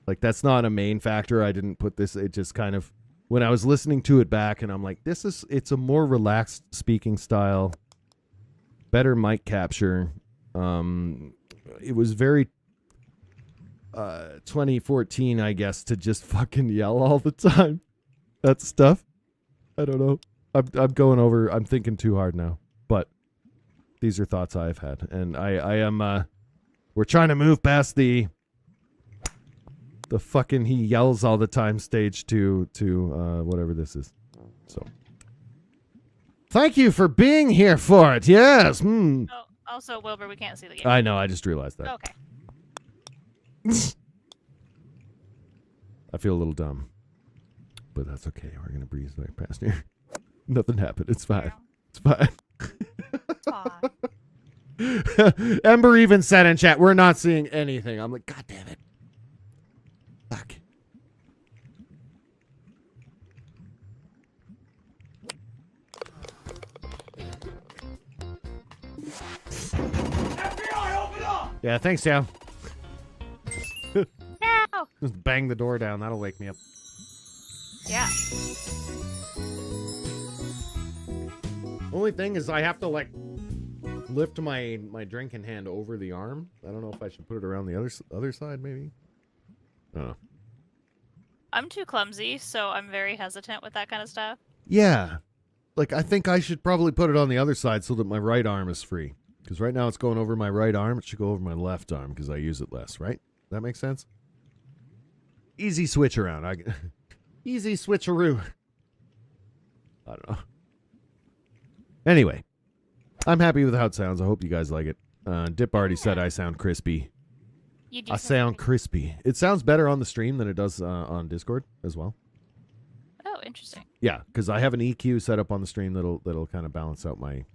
Like that's not a main factor. I didn't put this. It just kind of when I was listening to it back, and I'm like, it's a more relaxed speaking style, better mic capture. It was very 2014, I guess, to just fucking yell all the time. That stuff. I don't know. I'm thinking too hard now. But these are thoughts I've had, and I am. We're trying to move past the fucking he yells all the time stage to whatever this is. So. Thank you for being here for it. Yes. Oh, also, Wilbur, we can't see the game. I know. I just realized that. Okay. I feel a little dumb, but that's okay. We're gonna breeze right past here. Nothing happened. It's fine. It's fine. It's fine. Ember even said in chat, "We're not seeing anything." I'm like, God damn it. Fuck. Yeah, thanks, Joe. No! Just bang the door down. That'll wake me up. Yeah. Only thing is I have to, like, lift my drinking hand over the arm. I don't know if I should put it around the other side, maybe. I don't know. I'm too clumsy, so I'm very hesitant with that kind of stuff. Yeah. Like, I think I should probably put it on the other side so that my right arm is free. Because right now it's going over my right arm. It should go over my left arm because I use it less, right? That makes sense? Easy switch around. Easy switcheroo. I don't know. Anyway, I'm happy with how it sounds. I hope you guys like it. Dip already said I sound crispy. You do I sound crispy. It sounds better on the stream than it does on Discord as well. Oh, interesting. Yeah, because I have an EQ set up on the stream that'll kind of balance out my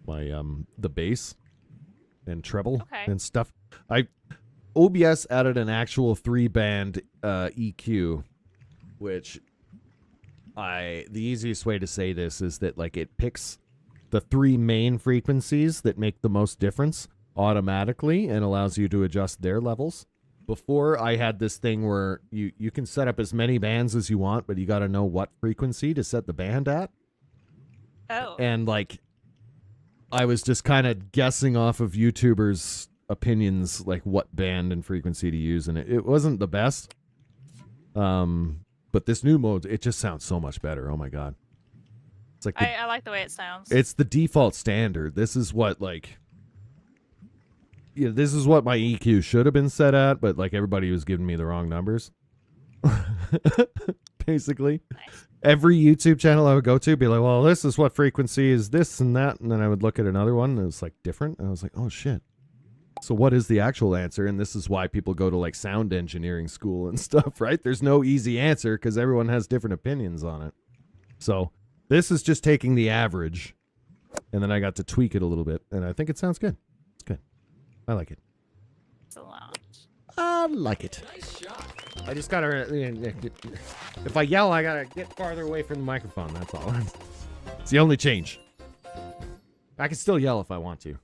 the bass and treble and stuff. OBS added an actual 3-band EQ, which the easiest way to say this is that like it picks the 3 main frequencies that make the most difference automatically and allows you to adjust their levels. Before, I had this thing where you can set up as many bands as you want, but you got to know what frequency to set the band at. Oh. And like I was just kind of guessing off of YouTubers' opinions, like what band and frequency to use, and it wasn't the best. But this new mode, it just sounds so much better. Oh my god. It's like I like the way it sounds. it's the default standard. This is what like this is what my EQ should have been set at, but like everybody was giving me the wrong numbers. Basically. Nice. Every YouTube channel I would go to be like, well, this is what frequency is this and that, and then I would look at another one and it was like different, and I was like, oh shit. So what is the actual answer? And this is why people go to like sound engineering school and stuff, right? There's no easy answer because everyone has different opinions on it. So this is just taking the average, and then I got to tweak it a little bit, and I think it sounds good. It's good. I like it. It's a lot. I like it. Nice shot. I just gotta, if I yell, I gotta get farther away from the microphone, that's all. It's the only change. I can still yell if I want to.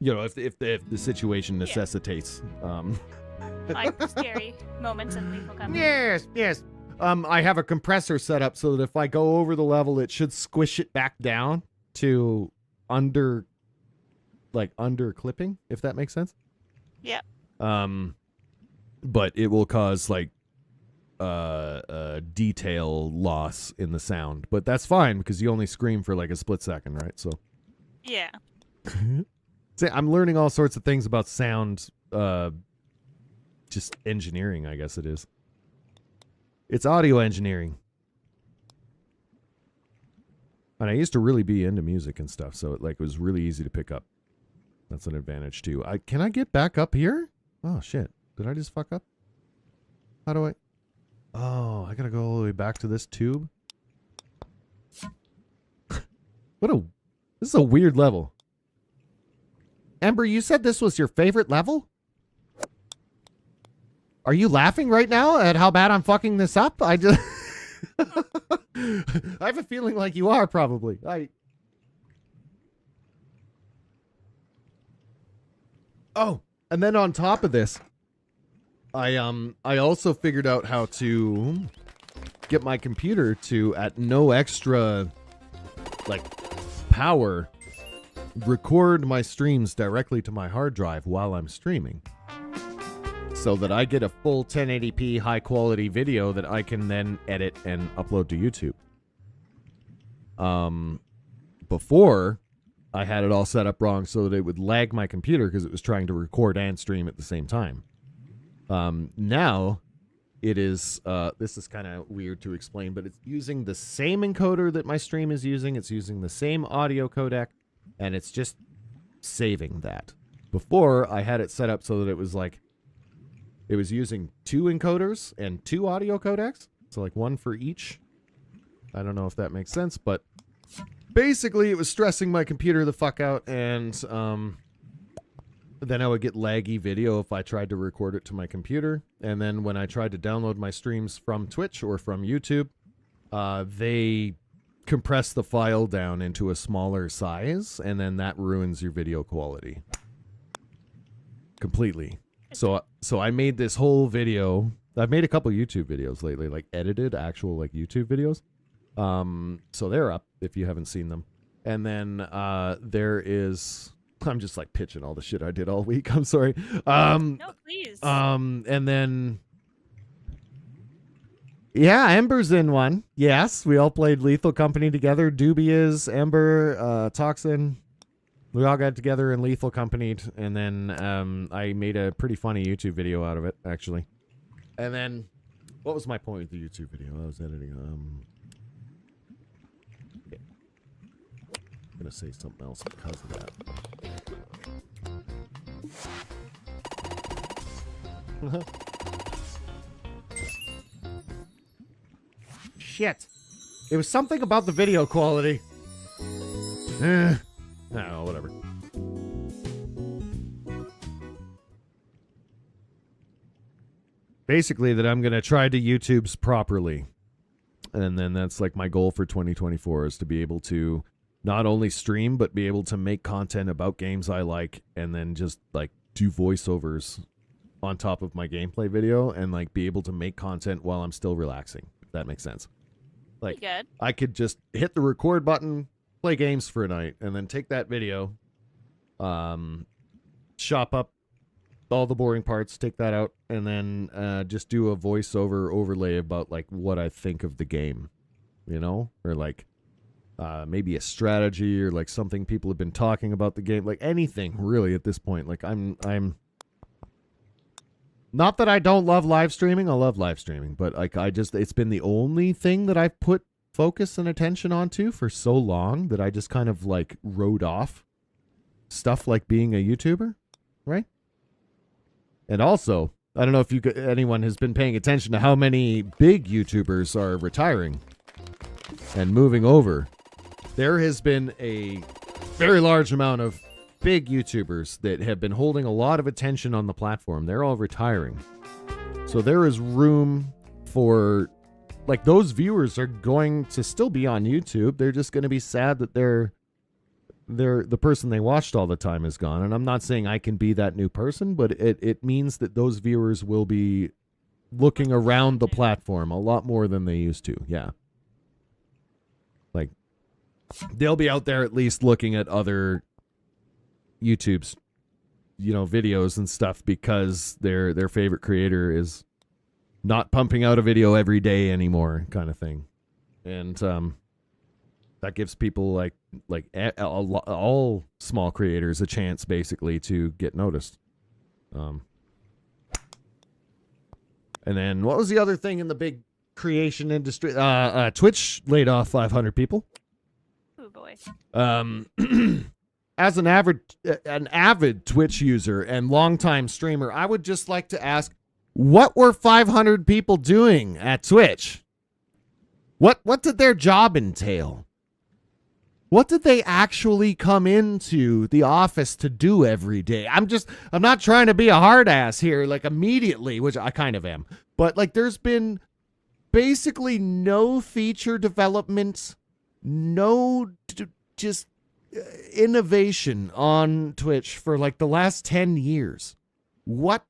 You know, if the situation necessitates. Like the scary moments in Lethal Company. Yes. I have a compressor set up so that if I go over the level, it should squish it back down to under clipping, if that makes sense. Yeah. But it will cause like detail loss in the sound, but that's fine because you only scream for like a split second, right? So Yeah. see, I'm learning all sorts of things about sound, just engineering, I guess it is. It's audio engineering. And I used to really be into music and stuff, so it was really easy to pick up. That's an advantage too. Can I get back up here? Oh shit. Did I just fuck up? How do I? Oh, I gotta go all the way back to this tube. This is a weird level. Ember, you said this was your favorite level? Are you laughing right now at how bad I'm fucking this up? I just I have a feeling like you are probably. Oh, and then on top of this, I also figured out how to get my computer to, at no extra like power, record my streams directly to my hard drive while I'm streaming, so that I get a full 1080p high quality video that I can then edit and upload to YouTube. Before, I had it all set up wrong so that it would lag my computer because it was trying to record and stream at the same time. Now it is, this is kind of weird to explain, but it's using the same encoder that my stream is using. It's using the same audio codec, and it's just saving that. Before, I had it set up so that it was like, it was using 2 encoders and 2 audio codecs. So like one for each. I don't know if that makes sense, but basically it was stressing my computer the fuck out, and then I would get laggy video if I tried to record it to my computer. And then when I tried to download my streams from Twitch or from YouTube, they compress the file down into a smaller size, and then that ruins your video quality completely. So I made this whole video. I've made a couple YouTube videos lately, like edited actual like YouTube videos. So they're up if you haven't seen them. And then there is, I'm just like pitching all the shit I did all week. I'm sorry. No, please. And then yeah, Ember's in one. Yes, we all played Lethal Company together. Dubious, Ember, Toxin. We all got together in Lethal Company, and then I made a pretty funny YouTube video out of it, actually. And then, what was my point with the YouTube video? I was editing. Yeah. I'm gonna say something else because of that. Shit. It was something about the video quality. I don't know, whatever. Basically, that I'm going to try to YouTube's properly. And then that's like my goal for 2024 is to be able to not only stream, but be able to make content about games I like and then just like do voiceovers on top of my gameplay video and like be able to make content while I'm still relaxing, if that makes sense. Like Pretty good. I could just hit the record button, play games for a night, and then take that video, chop up all the boring parts, take that out, and then just do a voiceover overlay about like what I think of the game, you know, or like maybe a strategy or like something people have been talking about the game, like anything really at this point. Like I'm not that I don't love live streaming, I love live streaming, but like it's been the only thing that I've put focus and attention onto for so long that I just kind of like wrote off stuff like being a YouTuber, right? And also, I don't know if anyone has been paying attention to how many big YouTubers are retiring and moving over. There has been a very large amount of big YouTubers that have been holding a lot of attention on the platform. They're all retiring. So there is room for, like, those viewers are going to still be on YouTube. They're just going to be sad that the person they watched all the time is gone. And I'm not saying I can be that new person, but it means that those viewers will be looking around the platform a lot more than they used to. Yeah. Like, they'll be out there at least looking at other YouTube's, you know, videos and stuff because their favorite creator is not pumping out a video every day anymore, kind of thing. And that gives people like all small creators a chance basically to get noticed. And then what was the other thing in the big creation industry? Twitch laid off 500 people. Oh boy. As an avid Twitch user and longtime streamer, I would just like to ask, what were 500 people doing at Twitch? What did their job entail? What did they actually come into the office to do every day? I'm not trying to be a hard ass here, like immediately, which I kind of am. But like there's been basically no feature development, no just innovation on Twitch for like the last 10 years. What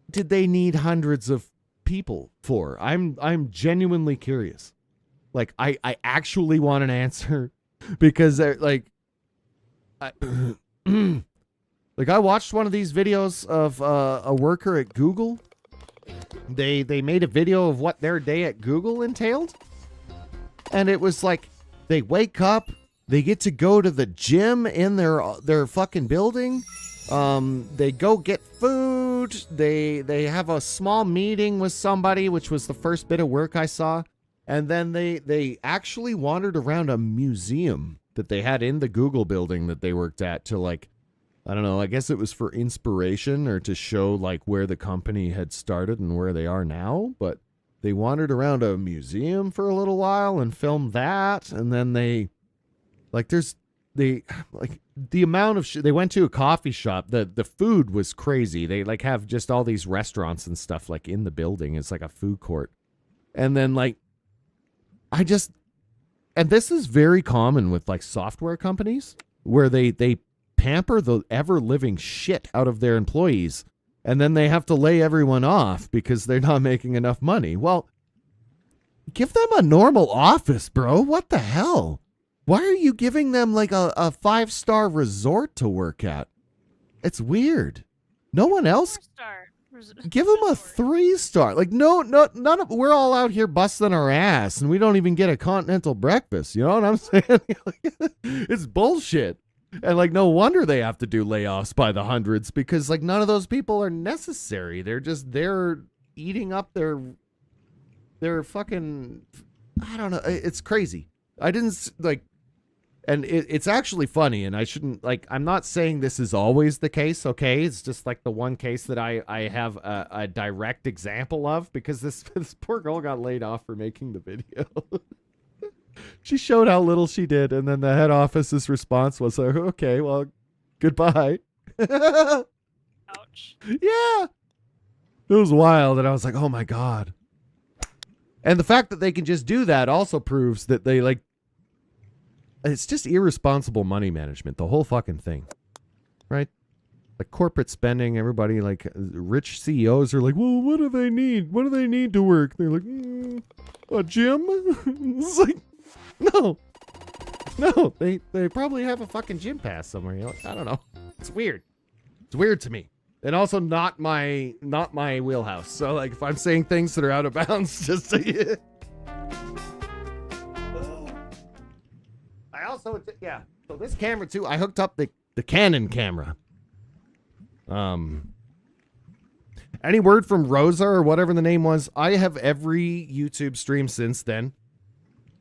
did they need hundreds of people for? I'm genuinely curious. Like I actually want an answer because they're like like I watched one of these videos of a worker at Google. They made a video of what their day at Google entailed. And it was like they wake up, they get to go to the gym in their fucking building. They go get food. They have a small meeting with somebody, which was the first bit of work I saw. And then they actually wandered around a museum that they had in the Google building that they worked at to like, I don't know, I guess it was for inspiration or to show like where the company had started and where they are now. But they wandered around a museum for a little while and filmed that. And then the amount of they went to a coffee shop. The food was crazy. They like have just all these restaurants and stuff like in the building. It's like a food court. And then like and this is very common with like software companies where they pamper the ever living shit out of their employees and then they have to lay everyone off because they're not making enough money. Well, give them a normal office, bro. What the hell? Why are you giving them like a 5-star resort to work at? It's weird. No one else. 4-star. Give them a 3-star. Like no, none of we're all out here busting our ass and we don't even get a continental breakfast. You know what I'm saying? It's bullshit. And like no wonder they have to do layoffs by the hundreds because like none of those people are necessary. They're eating up their fucking, I don't know. It's crazy. I didn't like. And it's actually funny, and I shouldn't, like, I'm not saying this is always the case, okay? It's just, like, the one case that I have a direct example of, because this poor girl got laid off for making the video. She showed how little she did, and then the head office's response was, okay, well, goodbye. Ouch. Yeah. It was wild, and I was like, oh, my God. And the fact that they can just do that also proves that they like, it's just irresponsible money management, the whole fucking thing, right? Like corporate spending, everybody, like rich CEOs are like, well, what do they need? What do they need to work? They're like, a gym? It's like, no, they probably have a fucking gym pass somewhere. You know? I don't know. It's weird. It's weird to me. And also not my wheelhouse. So like if I'm saying things that are out of bounds, just say I also, yeah. So this camera too, I hooked up the Canon camera. Any word from Rosa or whatever the name was? I have every YouTube stream since then.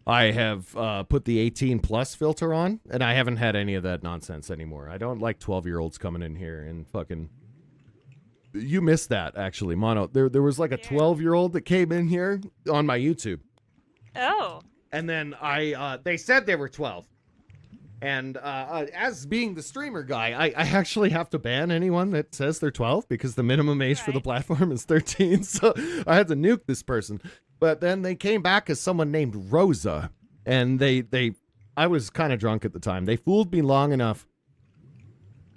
I have put the 18 plus filter on, and I haven't had any of that nonsense anymore. I don't like 12-year-olds coming in here and fucking. You missed that actually, Mono. There was like a 12-year-old that came in here on my YouTube. Oh. And then they said they were 12. And as being the streamer guy, I actually have to ban anyone that says they're 12 because the minimum age for the platform is 13. So I had to nuke this person. But then they came back as someone named Rosa. And I was kind of drunk at the time. They fooled me long enough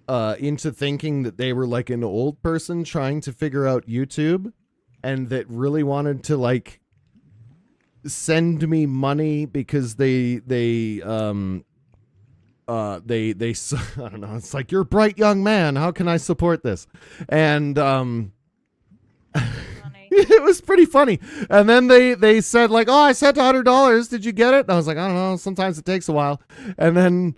into thinking that they were like an old person trying to figure out YouTube and that really wanted to like send me money because they I don't know, it's like, you're a bright young man, how can I support this? And it was pretty funny. And then they said like, oh, I sent $100, did you get it? And I was like, I don't know, sometimes it takes a while. And then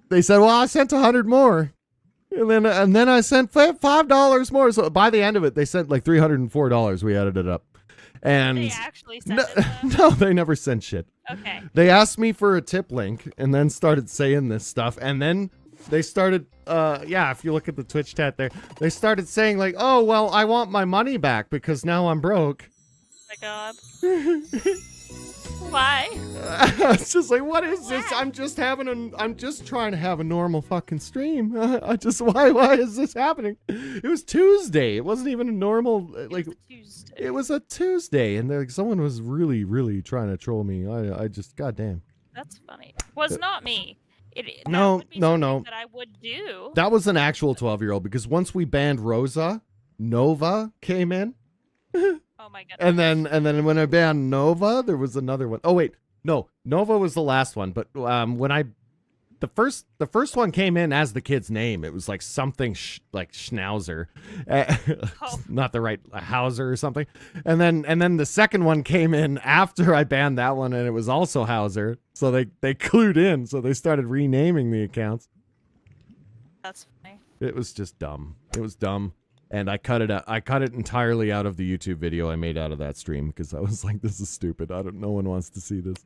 they said, well, I sent 100 more. And then I sent $5 more. So by the end of it, they sent like $304. We added it up. And They actually sent it, though? no, they never sent shit. Okay. They asked me for a tip link and then started saying this stuff. And then they started, if you look at the Twitch chat there, they started saying like, oh, well, I want my money back because now I'm broke. Oh my God. Why? It's just like, what is this? I'm just trying to have a normal fucking stream. Why is this happening? It was Tuesday. It wasn't even a normal, like, it was a Tuesday. And like, someone was really, really trying to troll me. I just, goddamn. That's funny. Was not me. No. That I would do. That was an actual 12-year-old because once we banned Rosa, Nova came in. Oh my goodness. And then when I banned Nova, there was another one. Oh wait, no, Nova was the last one. But when the first one came in as the kid's name, it was like something like Schnauzer, not the right Hauser or something. And then the second one came in after I banned that one, and it was also Hauser. So they clued in, so they started renaming the accounts. That's funny. It was just dumb. It was dumb. And I cut it entirely out of the YouTube video I made out of that stream because I was like, this is stupid. No one wants to see this.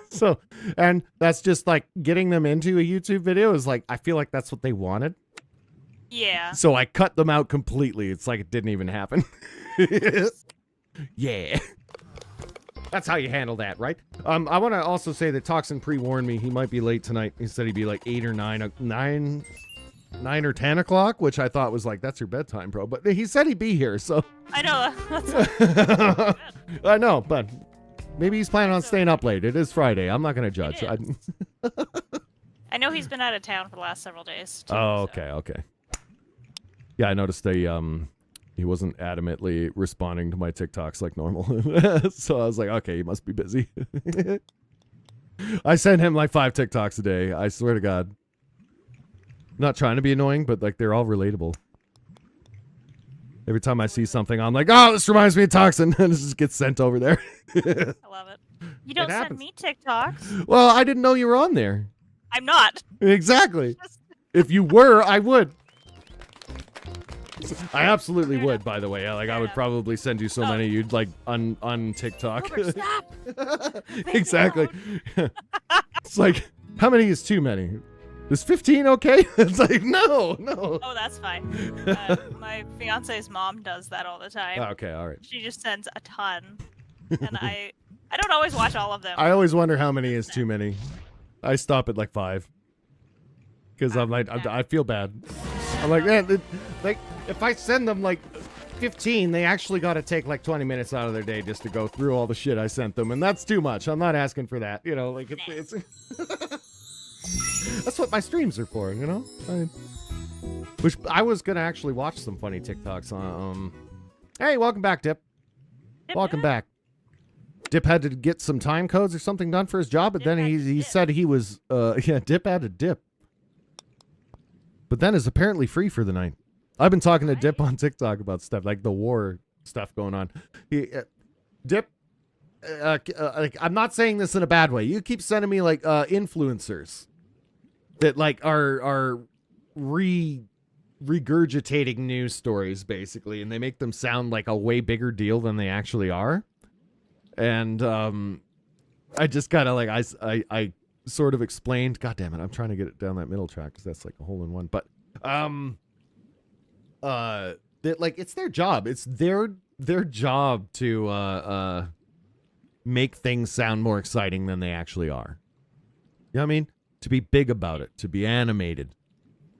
So, and that's just like getting them into a YouTube video is like, I feel like that's what they wanted. Yeah. So I cut them out completely. It's like it didn't even happen. Yeah. That's how you handle that, right? I want to also say that Toxin pre-warned me he might be late tonight. He said he'd be like 9 or 10 o'clock, which I thought was like, that's your bedtime, bro. But he said he'd be here, so. I know. I know, but maybe he's planning on staying up late. It is Friday. I'm not going to judge. I know he's been out of town for the last several days, too. Oh, okay. Yeah, I noticed he wasn't adamantly responding to my TikToks like normal. So I was like, okay, he must be busy. I send him like 5 TikToks a day. I swear to God. Not trying to be annoying, but like they're all relatable. Every time I see something, I'm like, oh, this reminds me of Toxin, and it just gets sent over there. I love it. You don't send me TikToks. Well, I didn't know you were on there. I'm not. Exactly. If you were, I would. I absolutely would, by the way. Like, I would probably send you so many you'd like on TikTok. Exactly. It's like, how many is too many? Is 15 okay? It's like, no. Oh, that's fine. My fiance's mom does that all the time. Okay, all right. She just sends a ton. And I don't always watch all of them. I always wonder how many is too many. I stop at like 5. Because I'm like, I feel bad. I'm like, man, like, if I send them like 15, they actually got to take like 20 minutes out of their day just to go through all the shit I sent them, and that's too much. I'm not asking for that, you know. Like it's that's what my streams are for, you know. Which I was gonna actually watch some funny TikToks. Hey, welcome back, Dip. Welcome back. Dip had to get some time codes or something done for his job, but then he said he was yeah, Dip had to dip. But then is apparently free for the night. I've been talking to Dip on TikTok about stuff like the war stuff going on. Dip, like, I'm not saying this in a bad way. You keep sending me like influencers that like are regurgitating news stories basically, and they make them sound like a way bigger deal than they actually are. And I just kind of like I sort of explained. God damn it! I'm trying to get it down that middle track because that's like a hole in one. But that like it's their job. It's their job to make things sound more exciting than they actually are. You know what I mean? To be big about it, to be animated.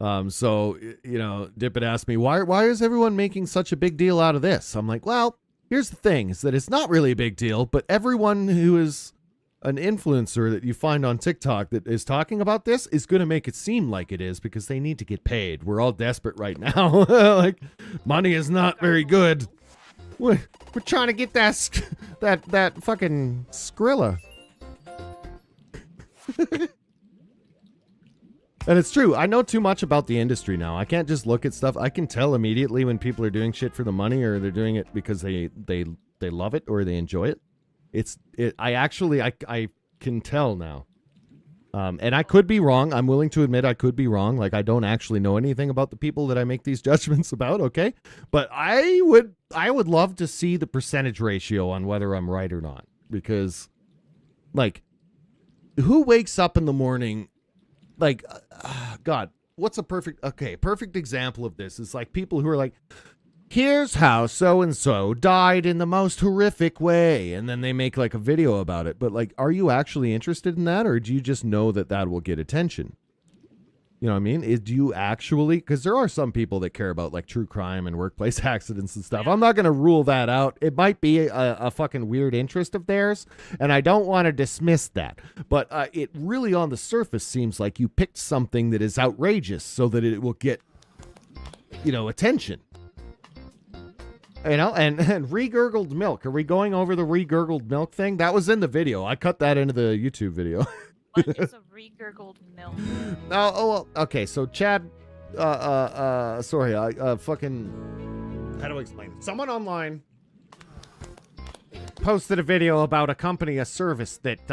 So you know, Dip had asked me why is everyone making such a big deal out of this? I'm like, well, here's the thing: is that it's not really a big deal, but everyone who is an influencer that you find on TikTok that is talking about this is going to make it seem like it is because they need to get paid. We're all desperate right now. Like, money is not very good. We're trying to get that fucking Skrilla. And it's true. I know too much about the industry now. I can't just look at stuff. I can tell immediately when people are doing shit for the money or they're doing it because they love it or they enjoy it. I can tell now. And I could be wrong. I'm willing to admit I could be wrong. Like, I don't actually know anything about the people that I make these judgments about, okay? But I would love to see the percentage ratio on whether I'm right or not. Because, like, who wakes up in the morning, like, God, what's a perfect example of this is like people who are like, here's how so-and-so died in the most horrific way. And then they make like a video about it. But like, are you actually interested in that? Or do you just know that that will get attention? You know what I mean? Do you actually, because there are some people that care about like true crime and workplace accidents and stuff. I'm not going to rule that out. It might be a fucking weird interest of theirs. And I don't want to dismiss that. But it really on the surface seems like you picked something that is outrageous so that it will get, you know, attention. You know, and regurgled milk. Are we going over the regurgled milk thing? That was in the video. I cut that into the YouTube video. What is a regurgled milk? Well, okay. So Chad, sorry, fucking, how do I explain it? Someone online posted a video about a company, a service that,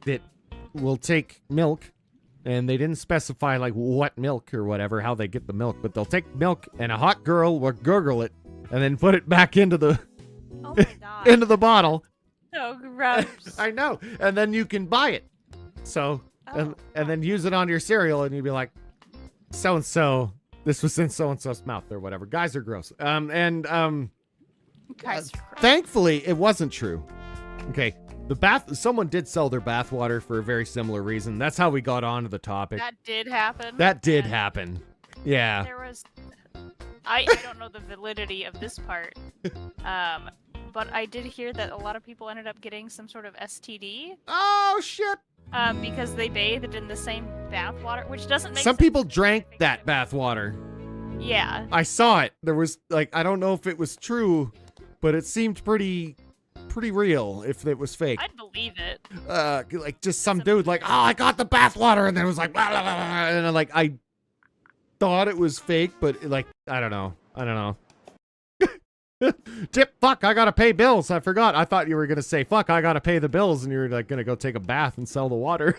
that will take milk. And they didn't specify, like, what milk or whatever, how they get the milk. But they'll take milk, and a hot girl will gurgle it, and then put it back into the Oh my god. into the bottle. So gross. I know. And then you can buy it. So, and then use it on your cereal, and you'd be like, so-and-so, this was in so-and-so's mouth, or whatever. Guys are gross. Guys are gross. Thankfully, it wasn't true. Okay. Someone did sell their bathwater for a very similar reason. That's how we got onto the topic. That did happen. That did happen. Yeah. There was, I don't know the validity of this part, but I did hear that a lot of people ended up getting some sort of STD. Oh shit! Because they bathed in the same bathwater, which doesn't make Some sense. people drank that bathwater. Yeah. I saw it. There was like, I don't know if it was true, but it seemed pretty real if it was fake. I'd believe it. Like just some dude like, oh, I got the bathwater, and then it was like, blah, blah, blah, blah. And like I thought it was fake, but like I don't know. Tip, fuck, I gotta pay bills. I forgot. I thought you were gonna say, fuck, I gotta pay the bills, and you're like gonna go take a bath and sell the water.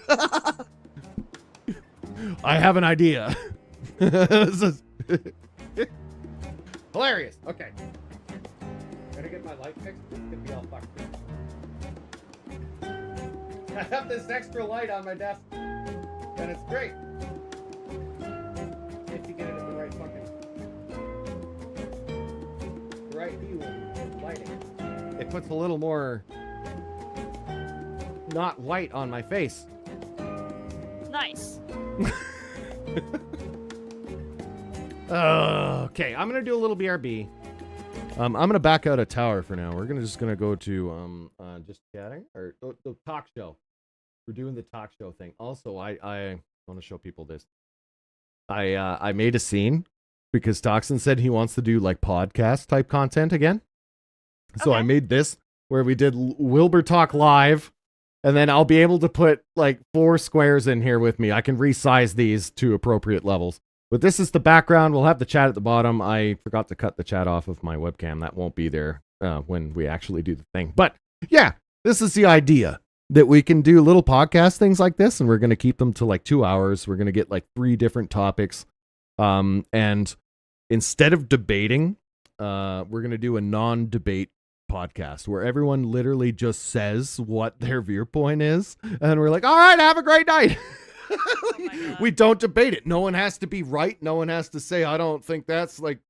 I have an idea. This is hilarious. Okay. Gotta get my light fixed. It's gonna be all fucked. I have this extra light on my desk, and it's great. If you get it in the right fucking, right hue and lighting, it puts a little more not white on my face. Nice. Okay, I'm gonna do a little BRB. I'm gonna back out of tower for now. We're just gonna go to just chatting or the talk show. We're doing the talk show thing. Also, I want to show people this. I made a scene because Toxin said he wants to do like podcast type content again. So I made this where we did Wilbur Talk live, and then I'll be able to put like 4 squares in here with me. I can resize these to appropriate levels. But this is the background. We'll have the chat at the bottom. I forgot to cut the chat off of my webcam. That won't be there when we actually do the thing. But yeah, this is the idea that we can do little podcast things like this, and we're going to keep them to like 2 hours. We're going to get like 3 different topics. And instead of debating, we're going to do a non-debate podcast where everyone literally just says what their viewpoint is. And we're like, all right, have a great night. We don't debate it. No one has to be right. No one has to say, I don't think that's like,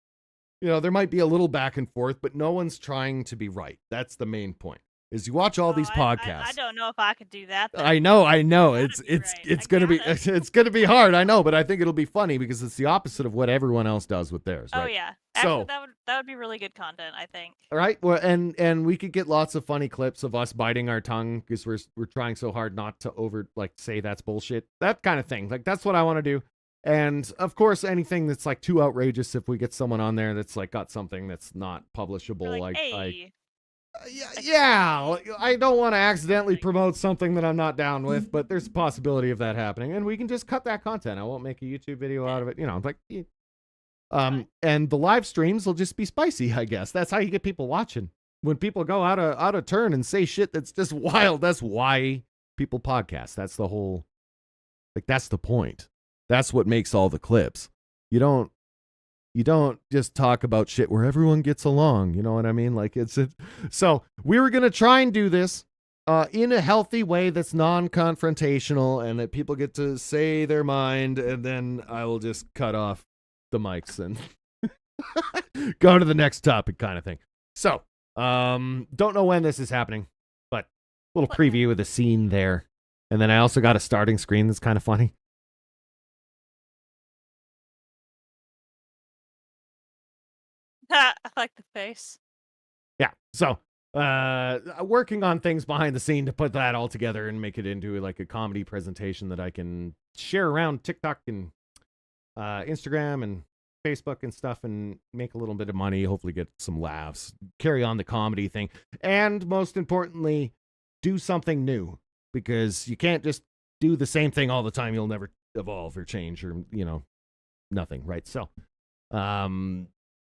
there might be a little back and forth, but no one's trying to be right. That's the main point. Is you watch all these podcasts. I don't know if I could do that. I know. It's gonna be hard. I know, but I think it'll be funny because it's the opposite of what everyone else does with theirs. Right? Oh yeah. Actually, that would be really good content, I think. All right. Well, and we could get lots of funny clips of us biting our tongue because we're trying so hard not to say that's bullshit. That kind of thing. Like that's what I want to do. And of course, anything that's like too outrageous, if we get someone on there that's like got something that's not publishable, yeah, I don't want to accidentally promote something that I'm not down with, but there's a possibility of that happening, and we can just cut that content. I won't make a YouTube video out of it, and the live streams will just be spicy, I guess. That's how you get people watching. When people go out of turn and say shit that's just wild, that's why people podcast. That's the whole, that's the point. That's what makes all the clips. You don't just talk about shit where everyone gets along. You know what I mean? So we were going to try and do this in a healthy way that's non-confrontational and that people get to say their mind, and then I will just cut off the mics and go to the next topic kind of thing. So, don't know when this is happening, but a little preview of the scene there. And then I also got a starting screen that's kind of funny. I like the face. Yeah. So, working on things behind the scene to put that all together and make it into like a comedy presentation that I can share around TikTok and Instagram and Facebook and stuff and make a little bit of money, hopefully get some laughs, carry on the comedy thing, and most importantly, do something new, because you can't just do the same thing all the time. You'll never evolve or change or, nothing, right? So,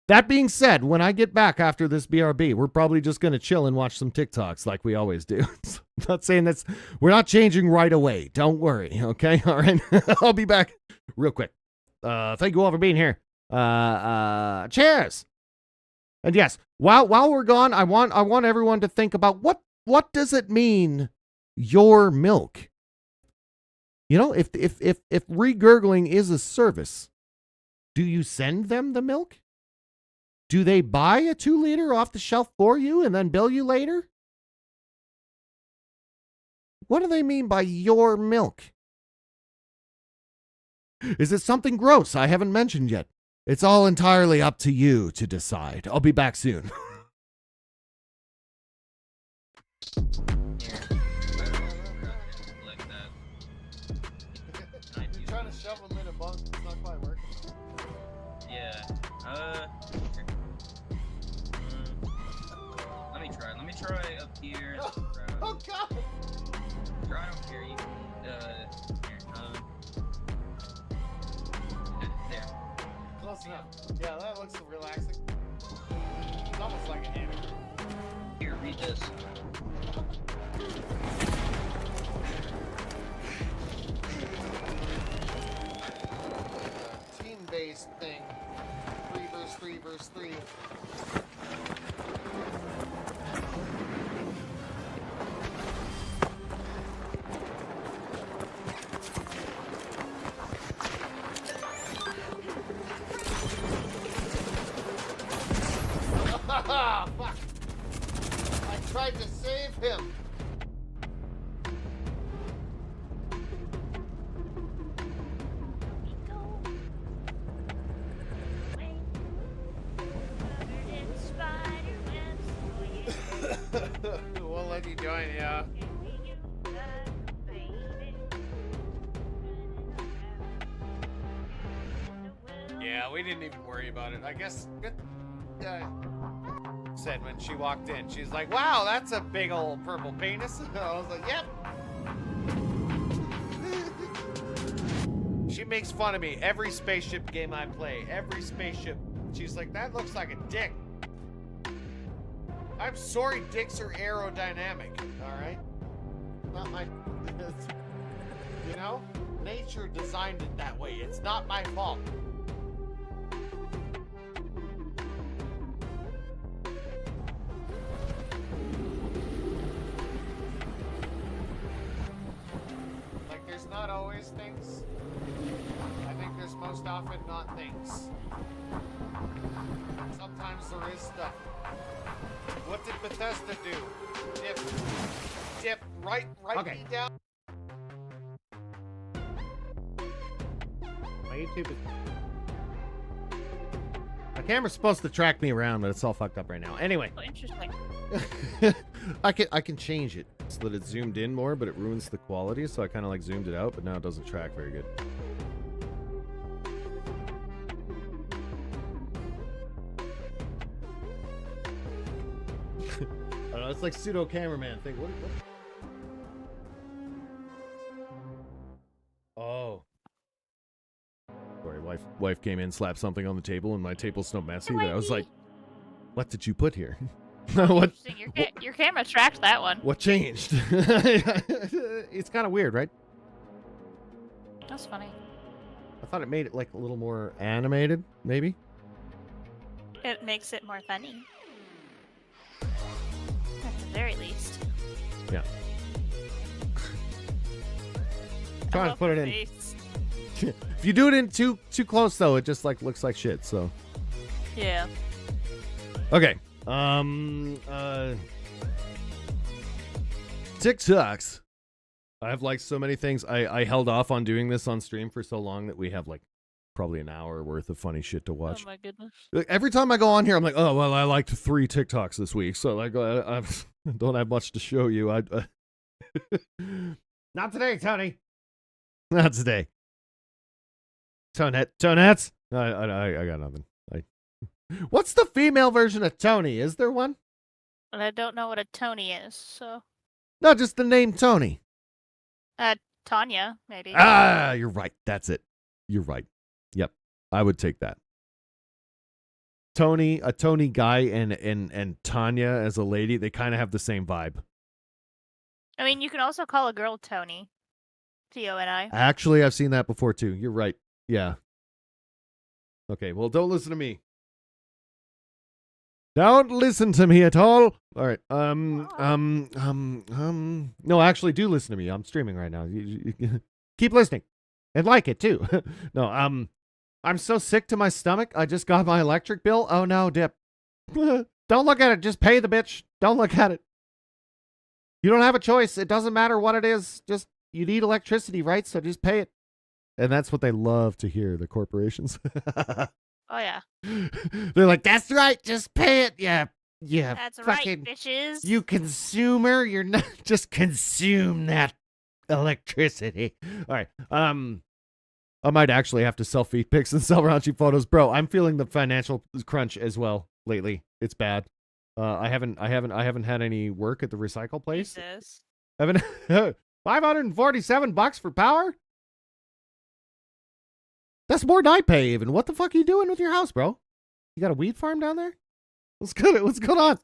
that being said, when I get back after this BRB, we're probably just going to chill and watch some TikToks like we always do. I'm not saying we're not changing right away. Don't worry. Okay. All right. I'll be back real quick. Thank you all for being here. Cheers. And yes, while we're gone, I want everyone to think about what does it mean, your milk? If regurgling is a service, do you send them the milk? Do they buy a 2-liter off the shelf for you and then bill you later? What do they mean by your milk? Is it something gross I haven't mentioned yet? It's all entirely up to you to decide. I'll be back soon. You're trying to shove them in a bunk. It's not quite working. Yeah. Let me try up here. Oh God! Try up here. You here. There. Close enough. Yeah, that looks relaxing. It's almost like an anime. Here, read this. Team-based thing. 3 versus 3 versus 3. Fuck! I tried to save him! she joined, yeah. Yeah, we didn't even worry about it. I guess said when she walked in, she's like, "Wow, that's a big old purple penis." I was like, "Yep." She makes fun of me every spaceship game I play. Every spaceship, she's like, "That looks like a dick." I'm sorry, dicks are aerodynamic. All right, not my. You know, nature designed it that way. It's not my fault. Like, there's not always things. I think there's most often not things. Sometimes there is stuff. What did Bethesda do? Dip right Okay. me down. My YouTube is... My camera's supposed to track me around, but it's all fucked up right now. Anyway. Oh, interesting. I can change it so that it's zoomed in more, but it ruins the quality, so I kind of like zoomed it out, but now it doesn't track very good. I don't know, it's like pseudo cameraman thing. What? Oh. Sorry, wife came in, slapped something on the table, and my table's so messy that I was like, "What did you put here?" What? Interesting. Your camera tracked that one. What changed? It's kind of weird, right? That's funny. I thought it made it like a little more animated, maybe. It makes it more funny. At the very least. Yeah. Trying to love put it her in. face. If you do it in too close, though, it just like looks like shit. So. Yeah. Okay. TikToks. I have like so many things. I held off on doing this on stream for so long that we have like probably an hour worth of funny shit to watch. Oh my goodness. Like, every time I go on here, I'm like, oh well, I liked 3 TikToks this week, so like I don't have much to show you. Not today, Tony. Not today. Tonettes. I got nothing. What's the female version of Tony? Is there one? And I don't know what a Tony is, so. No, just the name Tony. Tanya, maybe. Ah, you're right. That's it. You're right. Yep, I would take that. Tony, a Tony guy, and Tanya as a lady, they kind of have the same vibe. I mean, you can also call a girl Tony. Toni. Actually, I've seen that before too. You're right. Yeah. Okay, well, don't listen to me. Don't listen to me at all. All right. No, actually, do listen to me. I'm streaming right now. You keep listening and like it too. No, I'm so sick to my stomach. I just got my electric bill. Oh no, Dip. Don't look at it. Just pay the bitch. Don't look at it. You don't have a choice. It doesn't matter what it is. Just, you need electricity, right? So just pay it. And that's what they love to hear, the corporations. Oh, yeah. They're like, that's right. Just pay it. Yeah. Yeah. That's fucking, right, bitches. You consumer. You're not, just consume that electricity. All right. I might actually have to sell feed pics and sell raunchy photos. Bro, I'm feeling the financial crunch as well lately. It's bad. I haven't had any work at the recycle place. Jesus. Haven't $547 for power? That's more than I pay even. What the fuck are you doing with your house, bro? You got a weed farm down there? What's going on?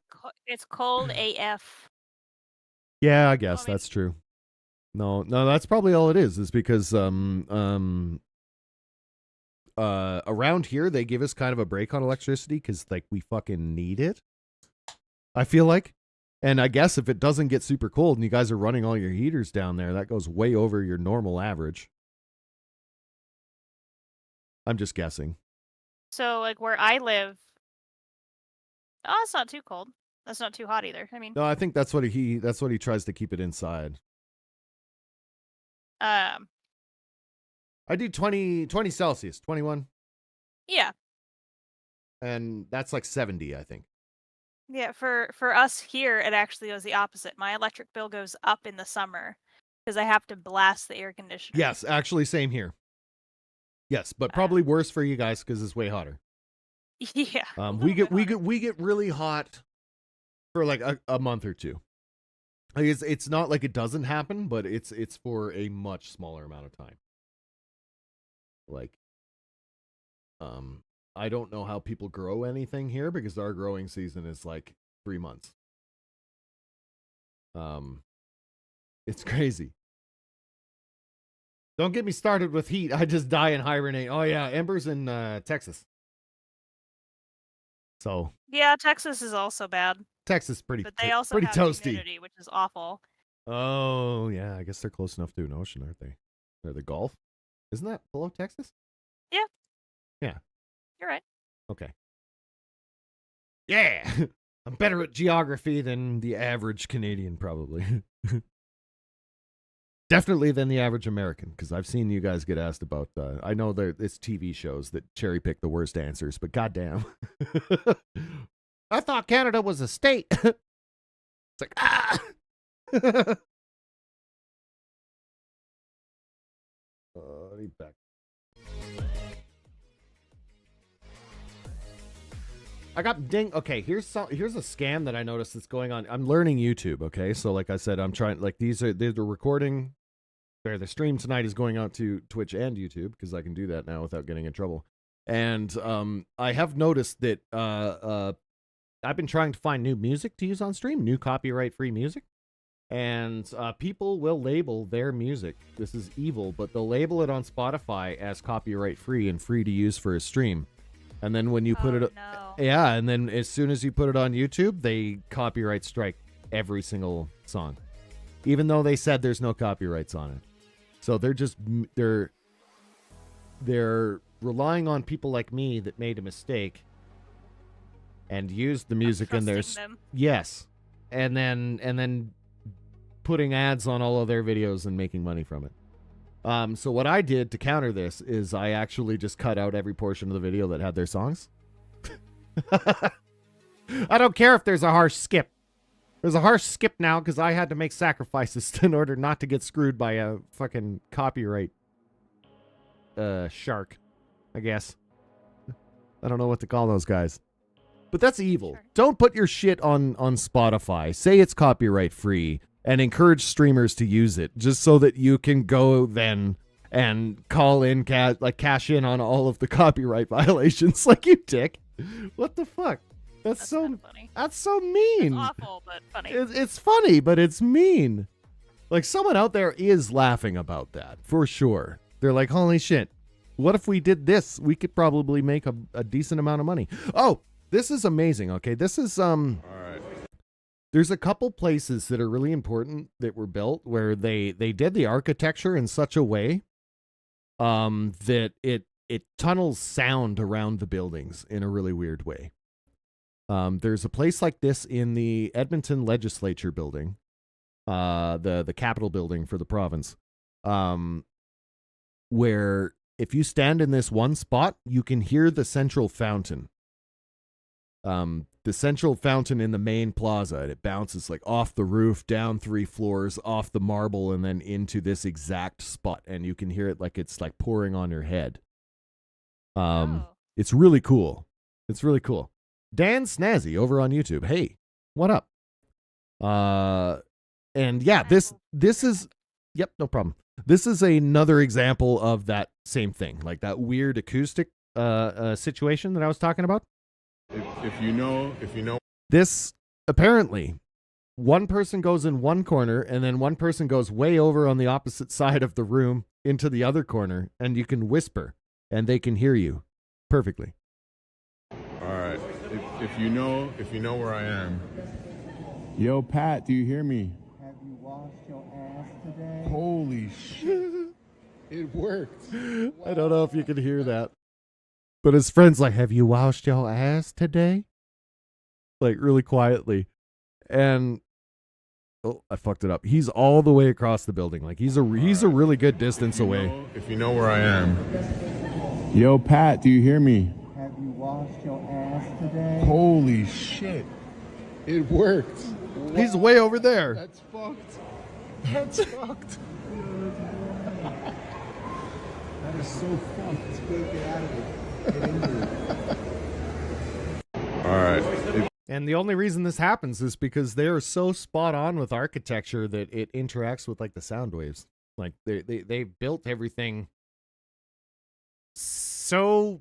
It's cold AF. Yeah, I guess I mean, that's true. No, that's probably all it is because around here they give us kind of a break on electricity because like we fucking need it. I feel like. And I guess if it doesn't get super cold and you guys are running all your heaters down there, that goes way over your normal average. I'm just guessing. So, like, where I live, oh, it's not too cold. That's not too hot either. I mean, No, I think that's what he tries to keep it inside. I do 20 Celsius, 21. Yeah. And that's like 70, I think. Yeah, for us here, it actually goes the opposite. My electric bill goes up in the summer because I have to blast the air conditioner. Yes, actually, same here. Yes, but probably worse for you guys because it's way hotter. Yeah. We get really hot for like a month or two. Like, it's not like it doesn't happen, but it's for a much smaller amount of time. Like, I don't know how people grow anything here because our growing season is like 3 months. It's crazy. Don't get me started with heat. I just die and hibernate. Oh yeah, Ember's in Texas. So Yeah, Texas is also bad, Texas pretty but they also pretty have toasty. humidity, which is awful. Oh yeah, I guess they're close enough to an ocean, aren't they? They're the Gulf. Isn't that below Texas? Yeah. Yeah. You're right. Okay. Yeah. I'm better at geography than the average Canadian, probably. Definitely than the average American, because I've seen you guys get asked about. I know it's TV shows that cherry pick the worst answers, but goddamn, I thought Canada was a state. It's like back. I got ding. Okay, here's a scam that I noticed that's going on. I'm learning YouTube. Okay, so like I said, I'm trying. Like they're recording. The stream tonight is going out to Twitch and YouTube because I can do that now without getting in trouble. And I have noticed that I've been trying to find new music to use on stream, new copyright-free music, and people will label their music. This is evil, but they'll label it on Spotify as copyright-free and free to use for a stream. And then when you put it, no. yeah, and then as soon as you put it on YouTube, they copyright strike every single song, even though they said there's no copyrights on it. So they're relying on people like me that made a mistake and used the music in their yes, and then putting ads on all of their videos and making money from it. So what I did to counter this is I actually just cut out every portion of the video that had their songs. I don't care if there's a harsh skip. There's a harsh skip now because I had to make sacrifices in order not to get screwed by a fucking copyright shark, I guess. I don't know what to call those guys. But that's evil. Sure. Don't put your shit on Spotify. Say it's copyright free and encourage streamers to use it just so that you can go then and call in, cash in on all of the copyright violations like you dick. What the fuck? That's so funny. That's so mean. It's awful, but funny. It's funny, but it's mean. Like, someone out there is laughing about that, for sure. They're like, holy shit, what if we did this? We could probably make a decent amount of money. Oh, this is amazing, okay? This is, all right. There's a couple places that are really important that were built where they did the architecture in such a way that it tunnels sound around the buildings in a really weird way. There's a place like this in the Edmonton Legislature building, the Capitol building for the province, where if you stand in this one spot, you can hear the central fountain. The central fountain in the main plaza, and it bounces like off the roof, down 3 floors, off the marble, and then into this exact spot, and you can hear it like it's like pouring on your head. It's really cool. It's really cool. Dan Snazzy over on YouTube. Hey, what up? And yeah, this is, yep, no problem. This is another example of that same thing, like that weird acoustic situation that I was talking about. If you know, this apparently one person goes in one corner and then one person goes way over on the opposite side of the room into the other corner, and you can whisper and they can hear you perfectly. All right. If you know where I am. Yo, Pat, do you hear me? Have you washed your ass today? Holy shit. It worked. I don't know if you can hear that. But his friend's like, have you washed your ass today? Like, really quietly. And, oh, I fucked it up. He's all the way across the building. Like, he's a really good distance away. If you know where I am. Yo, Pat, do you hear me? Have you washed your ass today? Holy shit. It worked. He's way over there. That's fucked. That's fucked. That is so fucked. Get out of it. Get into it. All right. And the only reason this happens is because they are so spot on with architecture that it interacts with like the sound waves. Like they built everything so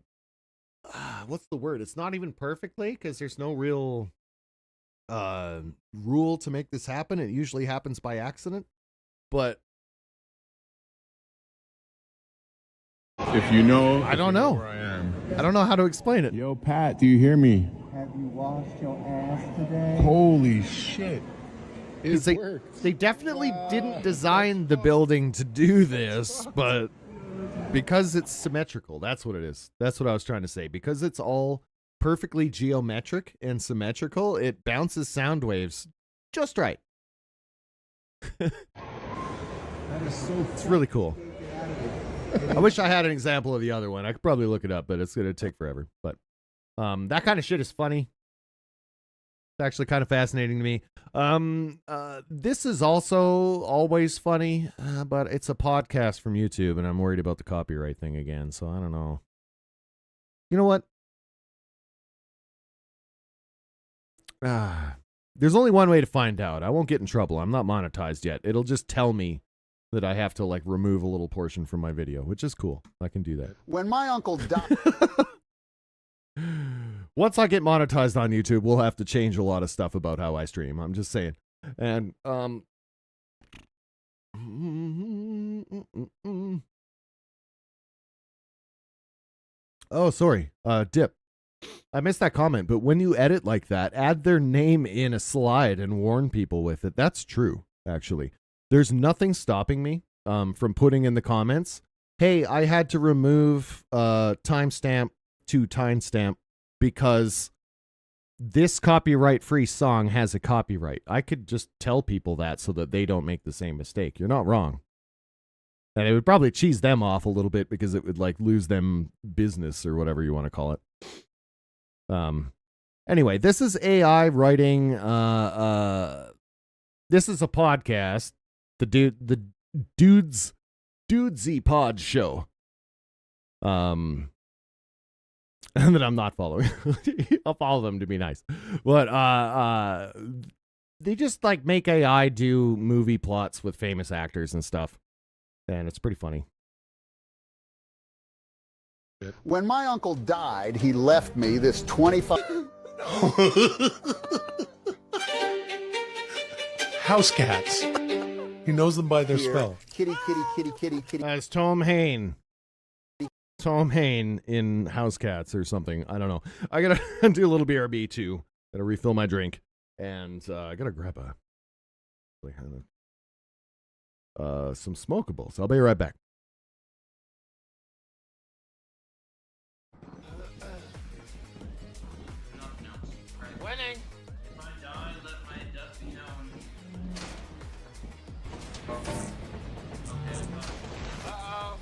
what's the word? It's not even perfectly because there's no real rule to make this happen. It usually happens by accident. But If you know, I don't know. where I am. I don't know how to explain it. Yo, Pat, do you hear me? Have you washed your ass today? Holy shit. It They, worked. they definitely didn't design the building to do this, but because it's symmetrical, that's what it is. That's what I was trying to say. Because it's all perfectly geometric and symmetrical, it bounces sound waves just right. That is so It's really cool. Get out of it. I wish I had an example of the other one. I could probably look it up, but it's going to take forever. But that kind of shit is funny. It's actually kind of fascinating to me. This is also always funny, but it's a podcast from YouTube, and I'm worried about the copyright thing again, so I don't know. You know what? There's only one way to find out. I won't get in trouble. I'm not monetized yet. It'll just tell me that I have to like remove a little portion from my video, which is cool. I can do that. When my uncle died. Once I get monetized on YouTube, we'll have to change a lot of stuff about how I stream. I'm just saying. And oh, sorry. Dip. I missed that comment, but when you edit like that, add their name in a slide and warn people with it. That's true, actually. There's nothing stopping me from putting in the comments, hey, I had to remove timestamp to timestamp because this copyright-free song has a copyright. I could just tell people that so that they don't make the same mistake. You're not wrong. And it would probably cheese them off a little bit because it would like lose them business or whatever you want to call it. Anyway, this is AI writing this is a podcast. The Dudesy Pod Show. And that I'm not following. I'll follow them to be nice. But they just like make AI do movie plots with famous actors and stuff. And it's pretty funny. When my uncle died, he left me this 25. House cats. He knows them by their spell. Kitty, kitty, kitty, kitty, kitty. As Tom Hain. Tom Hain in House Cats or something. I don't know. I gotta do a little BRB too. Gotta refill my drink. And I gotta grab some smokables. I'll be right back. Winning. Uh-oh.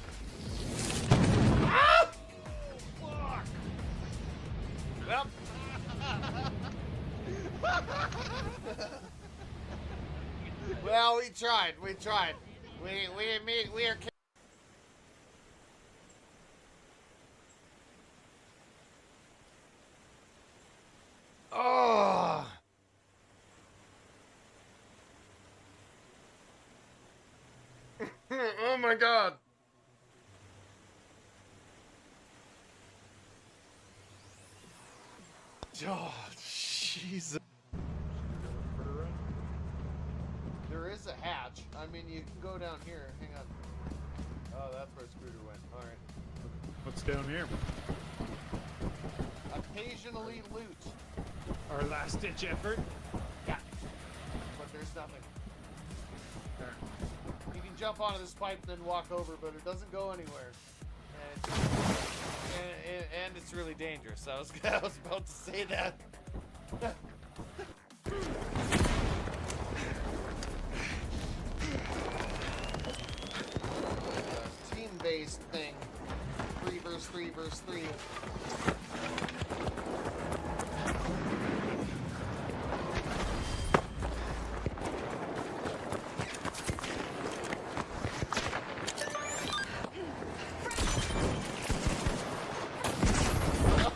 Ah! Fuck. Well. Well, we tried. We tried. We are. Oh. Oh my God. Oh, Jesus. There is a hatch. I mean, you can go down here. Hang on. Oh, that's where Scooter went. All right. What's down here? Occasionally loot. Our last ditch effort. Yeah. But there's nothing. You can jump onto this pipe and then walk over, but it doesn't go anywhere. And it's really dangerous. I was about to say that. Team-based thing. 3 versus 3 versus 3.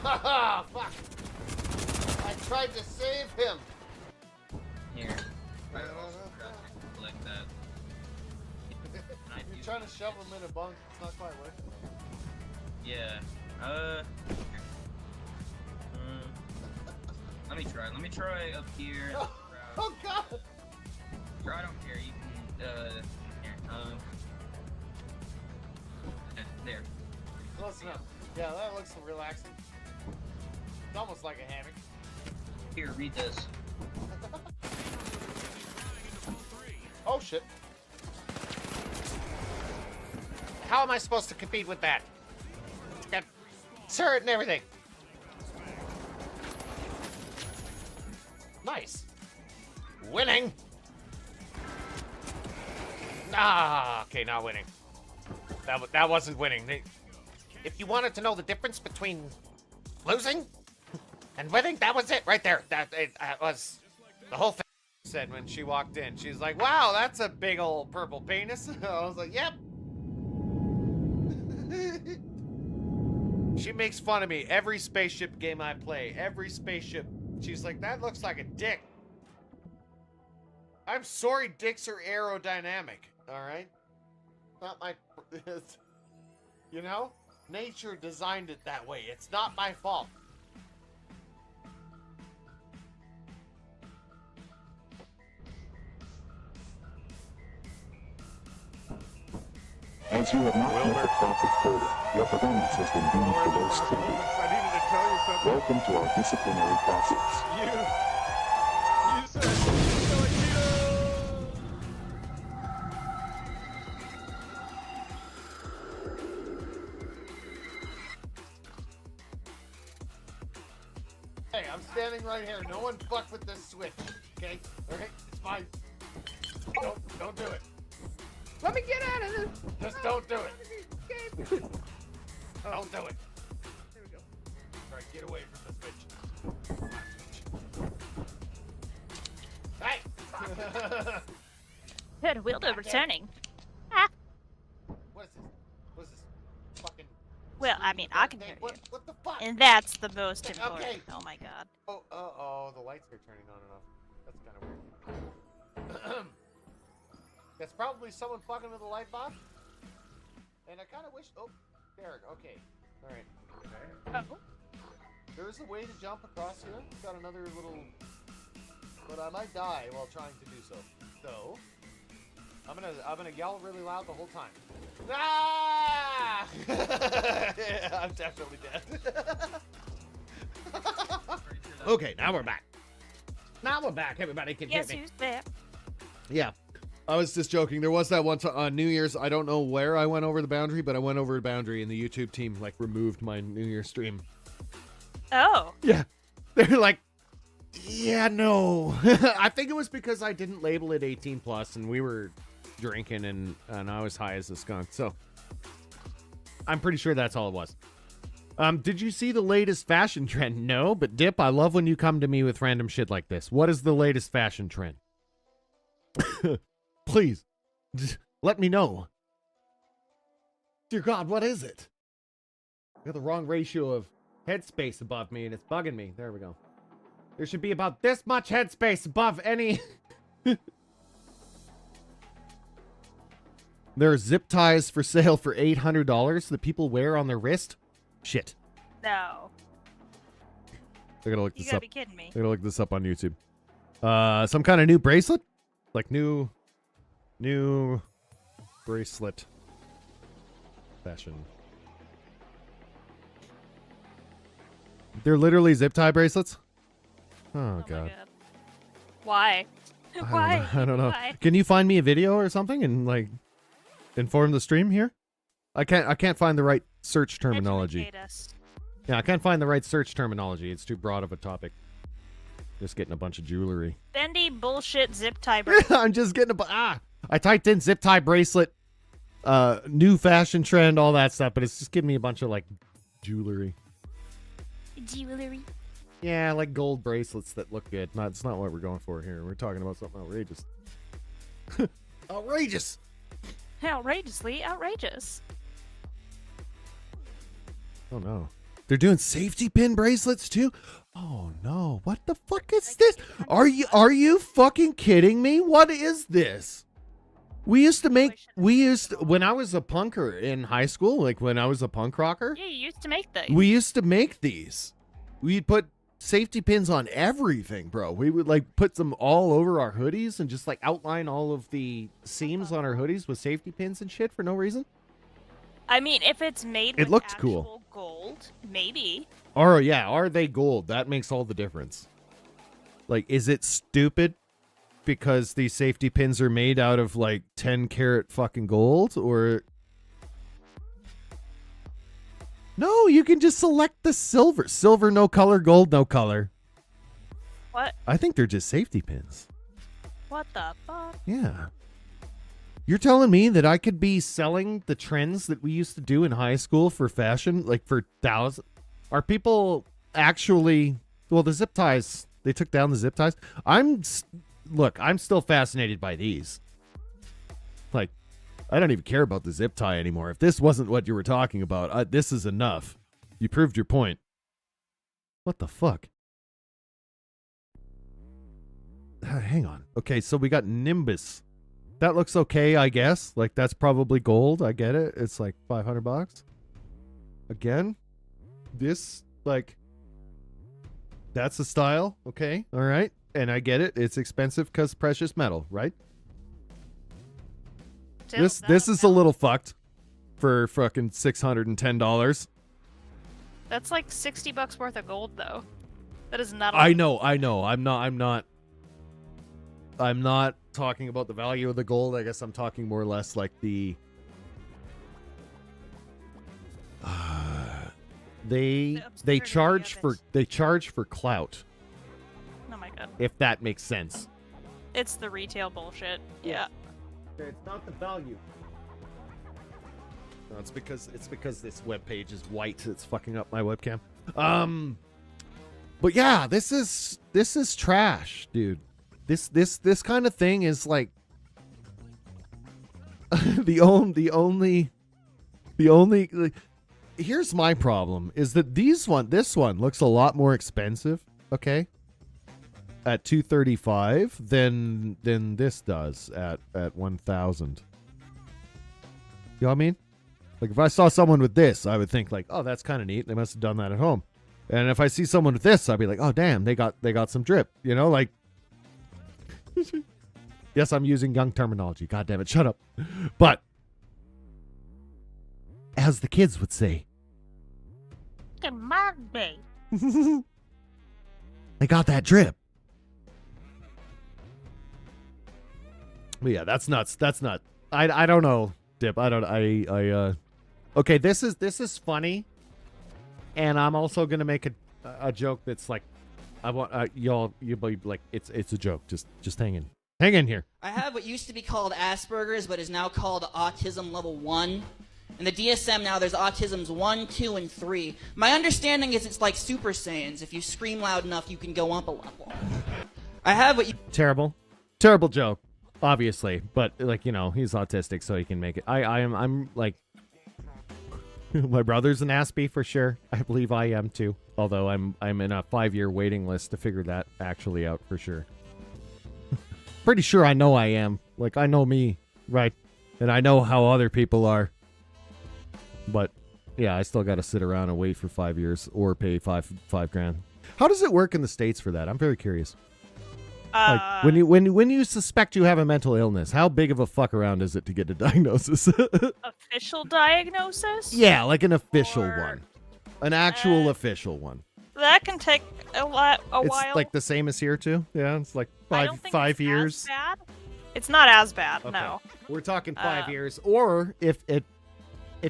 Fuck! I tried to save him. Here. I also collect that. You're trying to shove him in a bunk. It's not quite working. Yeah. Let me try up here. Oh God! Or I don't care. You can. Here. There. Close enough. Yeah, that looks relaxing. It's almost like a hammock. Here, read this. Oh shit! How am I supposed to compete with that? Got turret and everything. Nice. Winning. Ah, okay, not winning. That wasn't winning. If you wanted to know the difference between losing and winning, that was it right there. That was the whole thing. Said when she walked in, she's like, "Wow, that's a big old purple penis." I was like, "Yep." She makes fun of me every spaceship game I play. Every spaceship, she's like, "That looks like a dick." I'm sorry, dicks are aerodynamic. All right, not my. You know, nature designed it that way. It's not my fault. As you have not met the profit quota, your performance has been deemed below standard. I needed to tell you something. Welcome to our disciplinary process. You said Hey, I'm standing right here. No one fuck with this switch. Okay? Alright? It's fine. Don't do it. Let me get out of this. Just don't do it. Escape. Don't do it. There we go. Alright, get away from the switch. Hey! Good wheel to returning. What is this? What is this? Fucking. Well, I mean, I can hear you. What the fuck? And that's the most important. Okay. Oh my god. Oh, the lights are turning on and off. That's kind of weird. That's probably someone fucking with a light box. And I kind of wish. Oh, there. Okay. All right. Oh. There's a way to jump across here. Got another little. But I might die while trying to do so. So, I'm gonna yell really loud the whole time. Ah! Yeah, I'm definitely dead. Okay, now we're back. Now we're back. Everybody can Guess hear me. who's back? Yeah. I was just joking. There was that one time on New Year's. I don't know where I went over the boundary, but I went over the boundary and the YouTube team like removed my New Year's stream. Oh. Yeah. They're like, yeah, no. I think it was because I didn't label it 18 plus and we were drinking and I was high as a skunk. So I'm pretty sure that's all it was. Did you see the latest fashion trend? No, but Dip, I love when you come to me with random shit like this. What is the latest fashion trend? Please, just let me know. Dear God, what is it? I got the wrong ratio of headspace above me and it's bugging me. There we go. There should be about this much headspace above any... There are zip ties for sale for $800 that people wear on their wrist. Shit. No. They're gonna look You this gotta up. be kidding me. They're gonna look this up on YouTube. Some kind of new bracelet? Like new bracelet fashion. They're literally zip tie bracelets? Oh, God. My God. Why? Why? I don't know. Why? Can you find me a video or something and like inform the stream here? I can't find the right search terminology. Educate us. Yeah, I can't find the right search terminology. It's too broad of a topic. Just getting a bunch of jewelry. Bendy bullshit zip tie bracelet. I'm just getting I typed in zip tie bracelet, new fashion trend, all that stuff, but it's just giving me a bunch of like jewelry. Jewelry. Yeah, like gold bracelets that look good. It's not what we're going for here. We're talking about something outrageous. Outrageous. Outrageously outrageous. Oh no. They're doing safety pin bracelets too? Oh no, what the fuck is this? Are you fucking kidding me? What is this? When I was a punker in high school, like when I was a punk rocker, Yeah, you used to make those. we used to make these. We'd put safety pins on everything, bro. We would like put them all over our hoodies and just like outline all of the seams on our hoodies with safety pins and shit for no reason. I mean, if it's made It with looked actual cool. gold, maybe. Or yeah, are they gold? That makes all the difference. Like, is it stupid because these safety pins are made out of like 10 karat fucking gold? Or no, you can just select the silver. Silver, no color. Gold, no color. What? I think they're just safety pins. What the fuck? Yeah. You're telling me that I could be selling the trends that we used to do in high school for fashion, like for thousands? Are people actually... Well, the zip ties, they took down the zip ties. Look, I'm still fascinated by these. Like, I don't even care about the zip tie anymore. If this wasn't what you were talking about, this is enough. You proved your point. What the fuck? Hang on. Okay, so we got Nimbus. That looks okay, I guess. Like, that's probably gold. I get it. It's like $500. Again, this, like, that's the style. Okay, all right. And I get it. It's expensive because precious metal, right? This is a little fucked for fucking $610. That's like $60 worth of gold, though. That is not. I know. I'm not talking about the value of the gold. I guess I'm talking more or less like the they charge for clout. Oh my god. If that makes sense. It's the retail bullshit. Yeah. It's not the value. No, it's because this webpage is white. It's fucking up my webcam. But yeah, this is trash, dude. This kind of thing is like the only like, here's my problem is that this one looks a lot more expensive, okay? At $235 than this does at $1,000. You know what I mean? Like if I saw someone with this, I would think like, oh, that's kind of neat. They must have done that at home. And if I see someone with this, I'd be like, oh damn, they got some drip. You know, like yes, I'm using young terminology. God damn it, shut up. But as the kids would say, they got that drip. But yeah, that's nuts. That's not. I don't know, Dip. Okay, this is funny, and I'm also gonna make a joke that's like, I want you'll be like, it's a joke. Just hang in here. I have what used to be called Asperger's, but is now called Autism Level 1. In the DSM now, there's Autisms 1, 2, and 3. My understanding is it's like Super Saiyans. If you scream loud enough, you can go up a level. I have what you... Terrible joke, obviously. But, like, you know, he's autistic, so he can make it. I'm like... My brother's an Aspie for sure. I believe I am too. Although I'm in a 5-year waiting list to figure that actually out for sure. Pretty sure I know I am. Like, I know me, right? And I know how other people are. But yeah, I still got to sit around and wait for 5 years or pay five grand. How does it work in the States for that? I'm very curious. Like when you suspect you have a mental illness, how big of a fuck around is it to get a diagnosis? Official diagnosis? Yeah, like an official one. An actual official one. That can take a while. It's like the same as here too. Yeah, it's like five years. As bad. It's not as bad. Okay. No. We're talking 5 years, or if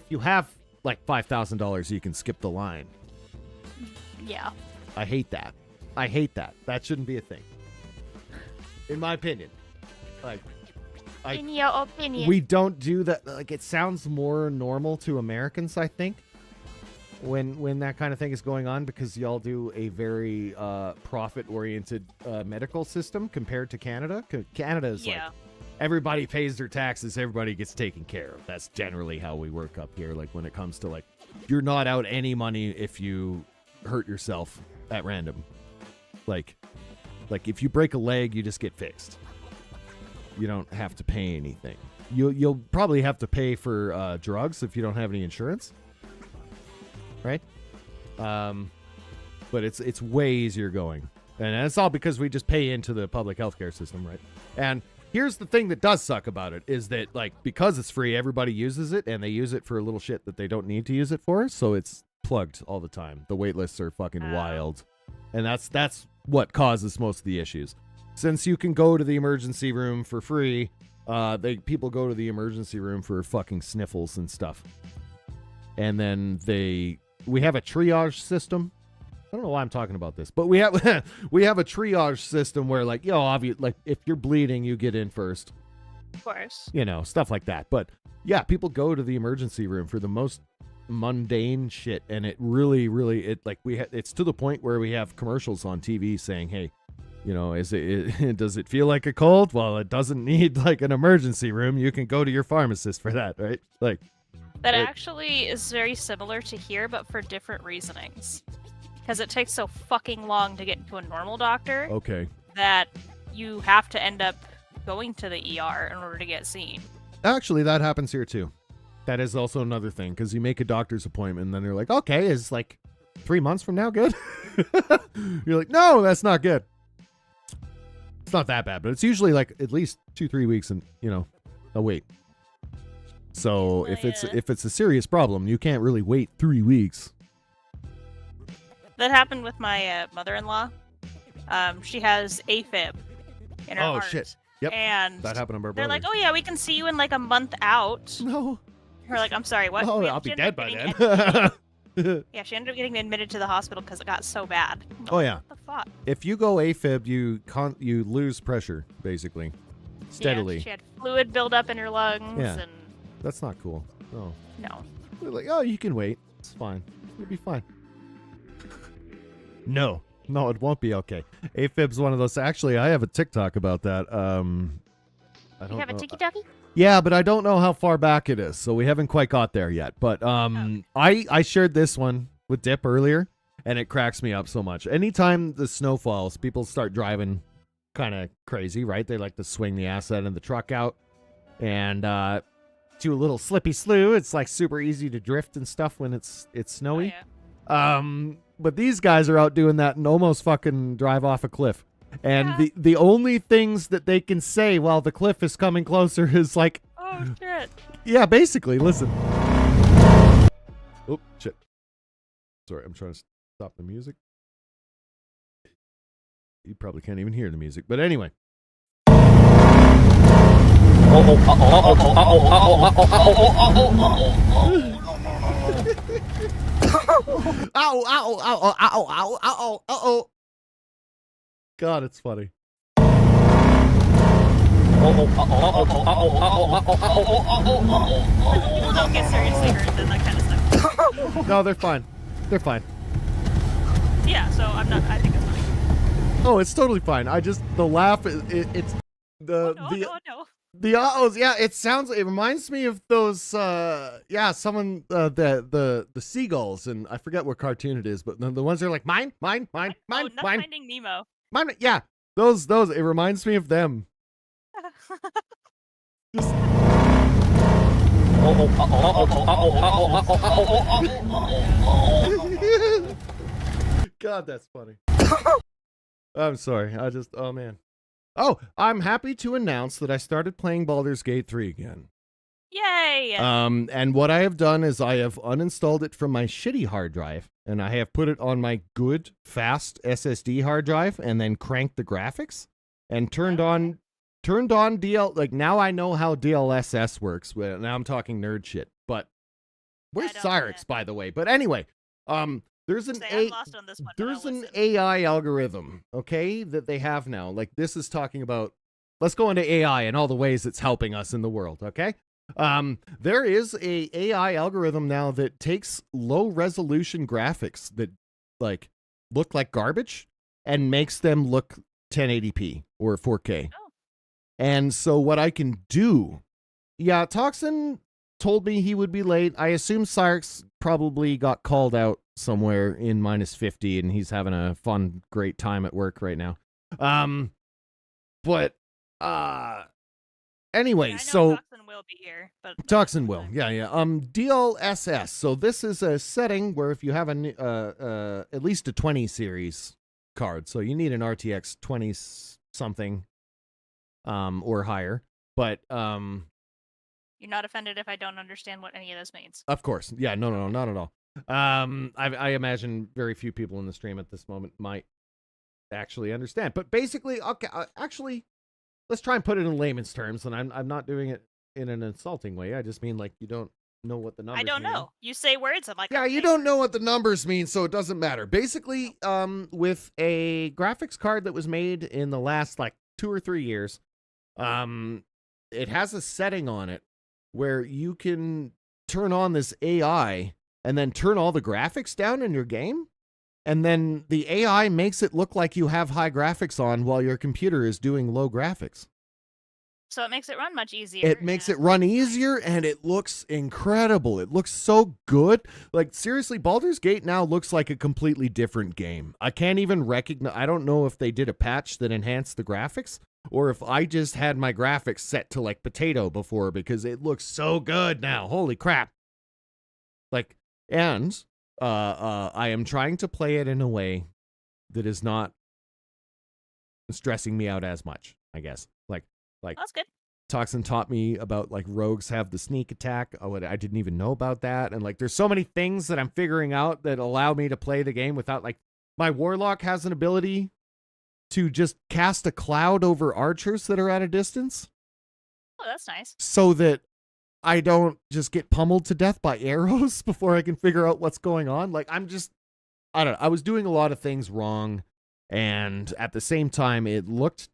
you have like $5,000, you can skip the line. Yeah. I hate that. That shouldn't be a thing. In my opinion. Like, in your opinion. We don't do that. Like, it sounds more normal to Americans, I think, when that kind of thing is going on, because y'all do a very profit-oriented medical system compared to Canada. Canada is like, everybody pays their taxes, everybody gets taken care of. That's generally how we work up here. Like, when it comes to like you're not out any money if you hurt yourself at random. Like if you break a leg, you just get fixed. You don't have to pay anything. You'll probably have to pay for drugs if you don't have any insurance, right? But it's way easier going, and it's all because we just pay into the public healthcare system, right? And here's the thing that does suck about it is that, like, because it's free, everybody uses it, and they use it for a little shit that they don't need to use it for, so it's plugged all the time. The wait lists are fucking wild, and that's what causes most of the issues. Since you can go to the emergency room for free, people go to the emergency room for fucking sniffles and stuff. And then we have a triage system. I don't know why I'm talking about this, but we have we have a triage system where, like, like if you're bleeding, you get in first. Of course. Stuff like that. But yeah, people go to the emergency room for the most mundane shit, and it really, it's to the point where we have commercials on TV saying, hey, does it feel like a cold? Well, it doesn't need like an emergency room. You can go to your pharmacist for that, right? Like that actually is very similar to here, but for different reasonings. Because it takes so fucking long to get into a normal doctor. Okay. That you have to end up going to the ER in order to get seen. Actually, that happens here too. That is also another thing, because you make a doctor's appointment and then they're like, okay, is like 3 months from now good? You're like, no, that's not good. It's not that bad, but it's usually like at least 2-3 weeks and, a wait. So if it's a serious problem, you can't really wait 3 weeks. That happened with my mother-in-law. She has AFib in her heart. Oh, shit. Yep. And that happened to my brother. they're like, oh yeah, we can see you in like a month out. No. We're like, I'm sorry, what? Oh, I'll be dead by then. Yeah, she ended up getting admitted to the hospital because it got so bad. Oh yeah. What the fuck? If you go AFib, you lose pressure basically, steadily. Yeah, she had fluid build up in her lungs. Yeah. And that's not cool. No. No. They're like, oh, you can wait. It's fine. You'll be fine. No, it won't be okay. AFib's one of those. Actually, I have a TikTok about that. I don't you have know. a tiki-taki? Yeah, but I don't know how far back it is, so we haven't quite got there yet. But I shared this one with Dip earlier, and it cracks me up so much. Anytime the snow falls, people start driving kind of crazy, right? They like to swing the asset and the truck out, and do a little slippy slew. It's like super easy to drift and stuff when it's snowy. Oh, yeah. But these guys are out doing that and almost fucking drive off a cliff. And the only things that they can say while the cliff is coming closer is like, oh shit. Yeah, basically, listen. Oh, shit. Sorry, I'm trying to stop the music. You probably can't even hear the music, but anyway. God, it's funny. People don't get seriously hurt in that kind of stuff. No, they're fine. They're fine. Yeah, so I think it's funny. Oh, it's totally fine. The laugh, it's the the uh-ohs, yeah, it reminds me of those the seagulls, and I forget what cartoon it is, but the ones that are like mine. Finding Nemo. Mine, yeah. Those it reminds me of them. Just God, that's funny. I'm sorry. Oh man. Oh, I'm happy to announce that I started playing Baldur's Gate 3 again. Yay! And what I have done is I have uninstalled it from my shitty hard drive, and I have put it on my good, fast SSD hard drive, and then cranked the graphics, and turned on like, now I know how DLSS works. Well, now I'm talking nerd shit, but where's Cyrix, by the way? But anyway, there's an AI algorithm, okay, that they have now. Like, this is talking about, let's go into AI and all the ways it's helping us in the world, okay? There is a AI algorithm now that takes low resolution graphics that like look like garbage and makes them look 1080p or 4K. Oh. And so what I can do, yeah, Toxin told me he would be late. I assume Sark's probably got called out somewhere in -50 and he's having a fun, great time at work right now. But anyway, I know so Toxin will be here, but Toxin will, yeah. DLSS. So this is a setting where if you have at least a 20 series card, so you need an RTX 20 something, or higher. But you're not offended if I don't understand what any of this means. of course, yeah, no, not at all. I imagine very few people in the stream at this moment might actually understand. But basically, okay, actually, let's try and put it in layman's terms, and I'm not doing it in an insulting way. I just mean like you don't know what the numbers mean. I don't know. You say words, I'm like, yeah, you don't know what the numbers mean, so it doesn't matter. Basically, with a graphics card that was made in the last like 2 or 3 years, it has a setting on it where you can turn on this AI and then turn all the graphics down in your game. And then the AI makes it look like you have high graphics on while your computer is doing low graphics. So it makes it run much easier. It makes it run easier, and it looks incredible. It looks so good. Like, seriously, Baldur's Gate now looks like a completely different game. I can't even recognize... I don't know if they did a patch that enhanced the graphics, or if I just had my graphics set to, like, potato before, because it looks so good now. Holy crap. Like, and... I am trying to play it in a way that is not stressing me out as much, I guess. Like that's good. Toxin taught me about like rogues have the sneak attack. Oh, I didn't even know about that. And like, there's so many things that I'm figuring out that allow me to play the game without like, my warlock has an ability to just cast a cloud over archers that are at a distance. Oh, that's nice. So that I don't just get pummeled to death by arrows before I can figure out what's going on. Like, I don't know. I was doing a lot of things wrong, and at the same time, it looked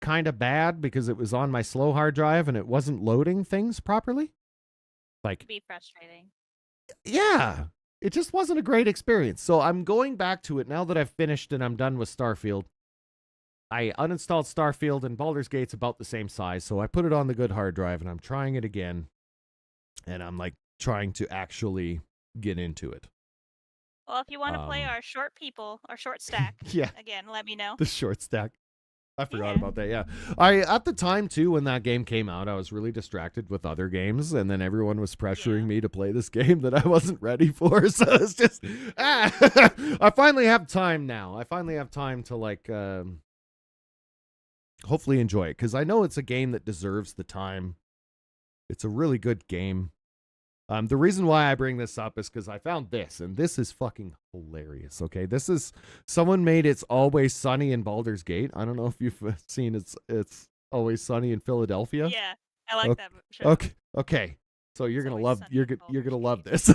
kind of bad because it was on my slow hard drive and it wasn't loading things properly. Like, It'd be frustrating. Yeah, it just wasn't a great experience. So I'm going back to it now that I've finished and I'm done with Starfield. I uninstalled Starfield, and Baldur's Gate's about the same size, so I put it on the good hard drive, and I'm trying it again. And I'm like trying to actually get into it. Well, if you want to play our short stack, yeah, again, let me know. The short stack. I forgot about that. Yeah, at the time too, when that game came out, I was really distracted with other games, and then everyone was pressuring me to play this game that I wasn't ready for. So it's just, I finally have time now. I finally have time to like, hopefully enjoy it, because I know it's a game that deserves the time. It's a really good game. The reason why I bring this up is because I found this, and this is fucking hilarious, okay? This is... Someone made It's Always Sunny in Baldur's Gate. I don't know if you've seen It's Always Sunny in Philadelphia. Yeah, I like that show. Okay. So you're gonna love... You're gonna love this.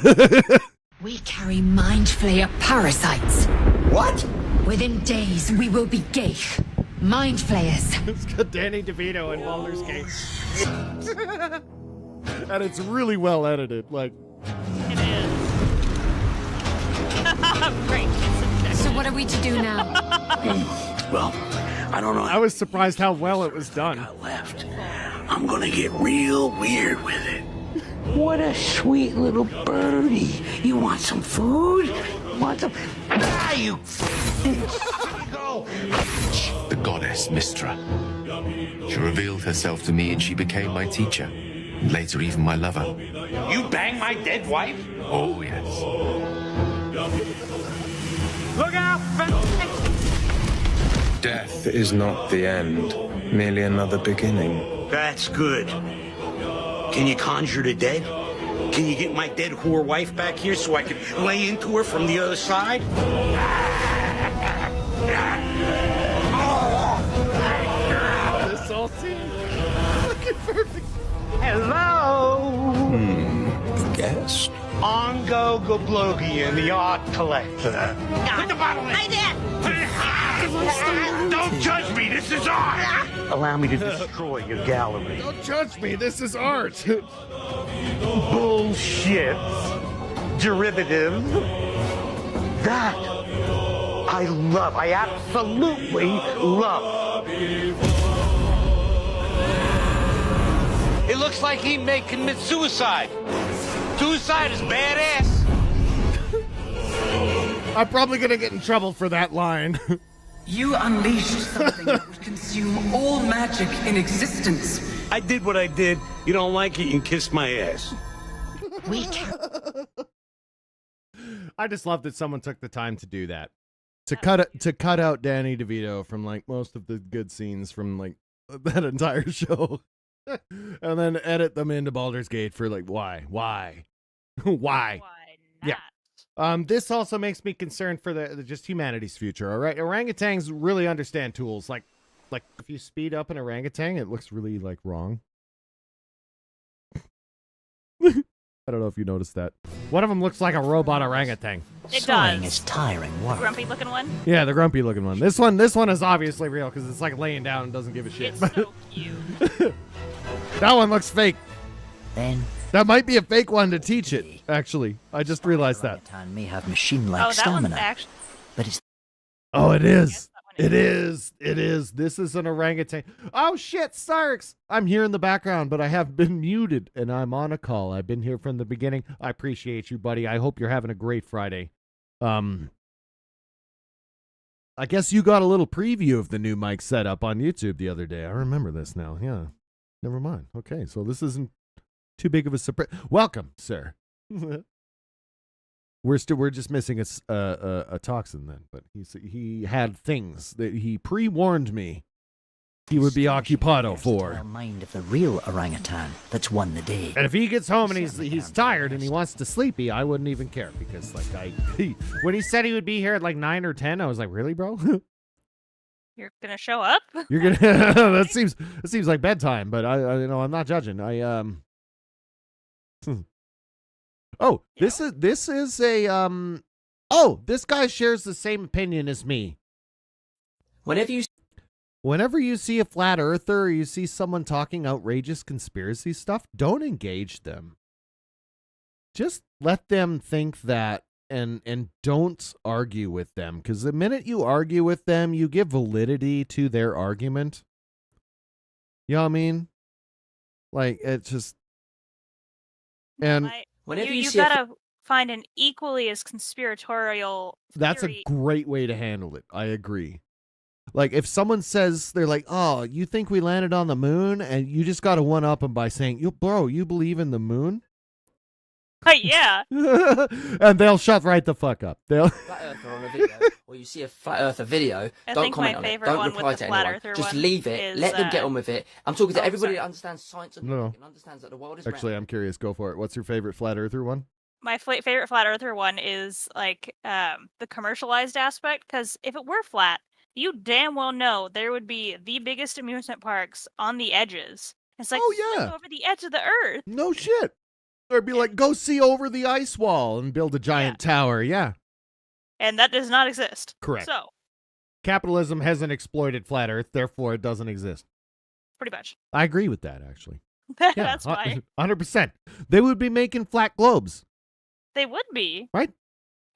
We carry Mind Flayer parasites. What? Within days, we will be Geich. Mind Flayers. It's got Danny DeVito in Baldur's Gate. And it's really well edited, like... It is. Great. So what are we to do now? Well, I don't know. I was surprised how well it was done. Left. I'm gonna get real weird with it. What a sweet little birdie. You want some food? Want some... Ah, you... Go! The goddess Mistra. She revealed herself to me and she became my teacher. Later, even my lover. You bang my dead wife? Oh, yes. Look out! Death is not the end, merely another beginning. That's good. Can you conjure the dead? Can you get my dead whore wife back here so I can lay into her from the other side? This all seems fucking perfect. Hello? Guest? Ongo Goblogian, the art collector. Put the bottle in. Hi there. Don't judge me, this is art! Allow me to destroy your gallery. Don't judge me, this is art. Bullshit. Derivative. That I love. I absolutely love. It looks like he may commit suicide. Suicide is badass. I'm probably gonna get in trouble for that line. You unleashed something that would consume all magic in existence. I did what I did. You don't like it, you can kiss my ass. We can. I just love that someone took the time to do that. To cut out Danny DeVito from like most of the good scenes from like that entire show. And then edit them into Baldur's Gate for like why? Why yeah. This also makes me concerned for the just humanity's future. All right, orangutans really understand tools. Like if you speed up an orangutan, it looks really like wrong. I don't know if you noticed that. One of them looks like a robot orangutan. It does. Is tiring work. Grumpy looking one. Yeah, the grumpy looking one. This one is obviously real because it's like laying down and doesn't give a shit. It's so cute. That one looks fake. Then that might be a fake one to teach it. Actually, I just realized that. orangutan may have machine-like That one's stamina, actually. but it's Oh, it is. It is. It is. This is an orangutan. Oh, shit, Sarks. I'm here in the background, but I have been muted, and I'm on a call. I've been here from the beginning. I appreciate you, buddy. I hope you're having a great Friday. I guess you got a little preview of the new mic setup on YouTube the other day. I remember this now. Yeah. Never mind. Okay, so this isn't too big of a surprise. Welcome, sir. We're just missing a toxin then, but he had things that he pre-warned me he would be occupado for. Mind of the real orangutan that's won the day. And if he gets home and he's tired and he wants to sleepy, I wouldn't even care because like when he said he would be here at like 9 or 10, I was like, really, bro? You're gonna show up? You're gonna that seems like bedtime, but I I'm not judging. Oh, this is a oh, this guy shares the same opinion as me. Whenever you see a flat earther or you see someone talking outrageous conspiracy stuff, don't engage them. Just let them think that and don't argue with them, because the minute you argue with them, you give validity to their argument. You know what I mean? Like, it's just and you gotta find an equally as conspiratorial that's theory. a great way to handle it. I agree. Like, if someone says, they're like, oh, you think we landed on the moon? And you just got to one-up them by saying, you believe in the moon? Yeah. And they'll shut right the fuck up. They'll Flat earther on a video, or you see a flat earther video, I don't think comment my on it. favorite Don't one reply with to the flat anyone. earther Just one leave it. is, Let them get on with it. I'm talking to everybody sorry. that understands science and No. logic and understands that the world is Actually, round. I'm curious. Go for it. What's your favorite flat earther one? My favorite flat earther one is like the commercialized aspect, because if it were flat, you damn well know there would be the biggest amusement parks on the edges. It's like, oh yeah, over the edge of the earth. No shit. Or it'd be like, go see over the ice wall and build a giant tower. Yeah. And that does not exist. Correct. So, Capitalism hasn't exploited flat Earth, therefore it doesn't exist. pretty much. I agree with that, actually. That's why 100%. They would be making flat globes, they would be. right?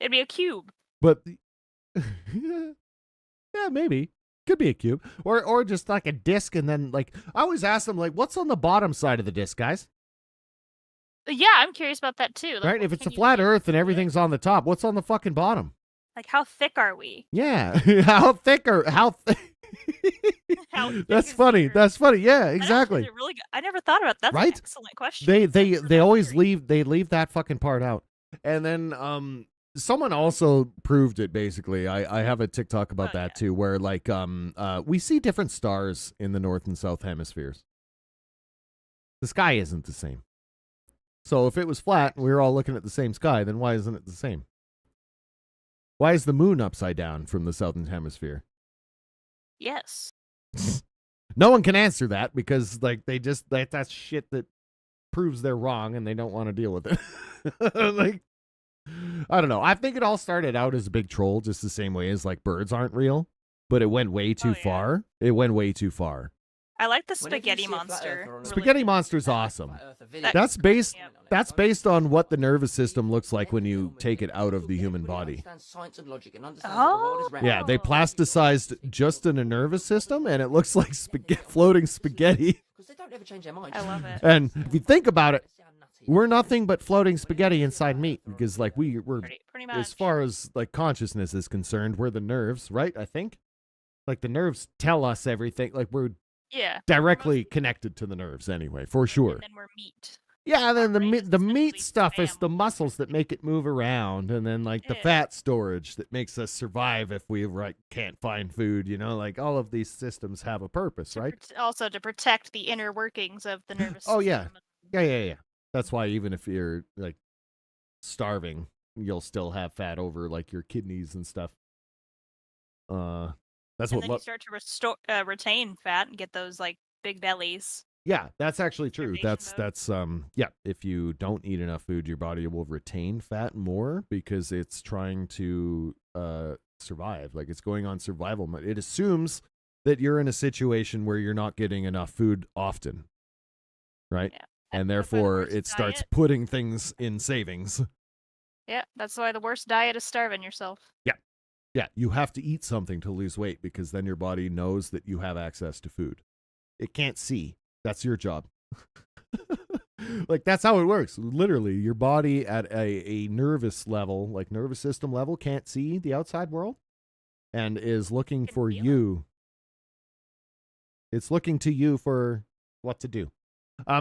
It'd be a cube. But yeah, maybe. Could be a cube. Or just like a disc, and then like I always ask them, like, what's on the bottom side of the disc, guys? Yeah, I'm curious about that too. Like, Right? If it's a flat Earth and everything's on the top, what's on the fucking bottom? Like, how thick are we? Yeah. How thick? That's funny. That's funny. Yeah, exactly. I never thought about that. That's Right? an excellent question. They always leave that fucking part out. And then someone also proved it basically. I have a TikTok about that too, where like we see different stars in the north and south hemispheres. The sky isn't the same. So if it was flat and we were all looking at the same sky, then why isn't it the same? Why is the moon upside down from the southern hemisphere? Yes. No one can answer that because like that's shit that proves they're wrong and they don't want to deal with it. Like, I don't know. I think it all started out as a big troll, just the same way as like birds aren't real, but it went way too far. It went way too far. I like the spaghetti monster. Spaghetti monster's awesome. That's based on what the nervous system looks like when you take it out of the human body. Oh. Yeah, they plasticized just in a nervous system, and it looks like floating spaghetti. Because they don't ever change their minds. I love it. And if you think about it, we're nothing but floating spaghetti inside meat because, like, we're pretty much. as far as like consciousness is concerned, we're the nerves, right? I think, like, the nerves tell us everything. Like, we're directly connected to the nerves anyway, for sure. And then we're meat. Yeah, then the meat stuff is the muscles that make it move around, and then like the fat storage that makes us survive if we can't find food. You know, like all of these systems have a purpose, right? Also to protect the inner workings of the nervous system. Oh yeah. That's why even if you're like starving, you'll still have fat over like your kidneys and stuff. That's and what. then you start to retain fat and get those like big bellies. Yeah, that's actually true. That's if you don't eat enough food, your body will retain fat more because it's trying to survive. Like, it's going on survival mode. It assumes that you're in a situation where you're not getting enough food often, right? Yeah. And therefore it starts putting things in savings. Yeah, that's why the worst diet is starving yourself. Yeah, you have to eat something to lose weight because then your body knows that you have access to food. It can't see. That's your job. Like, that's how it works. Literally, your body at a nervous level, like nervous system level, can't see the outside world and is looking for you. It's looking to you for what to do.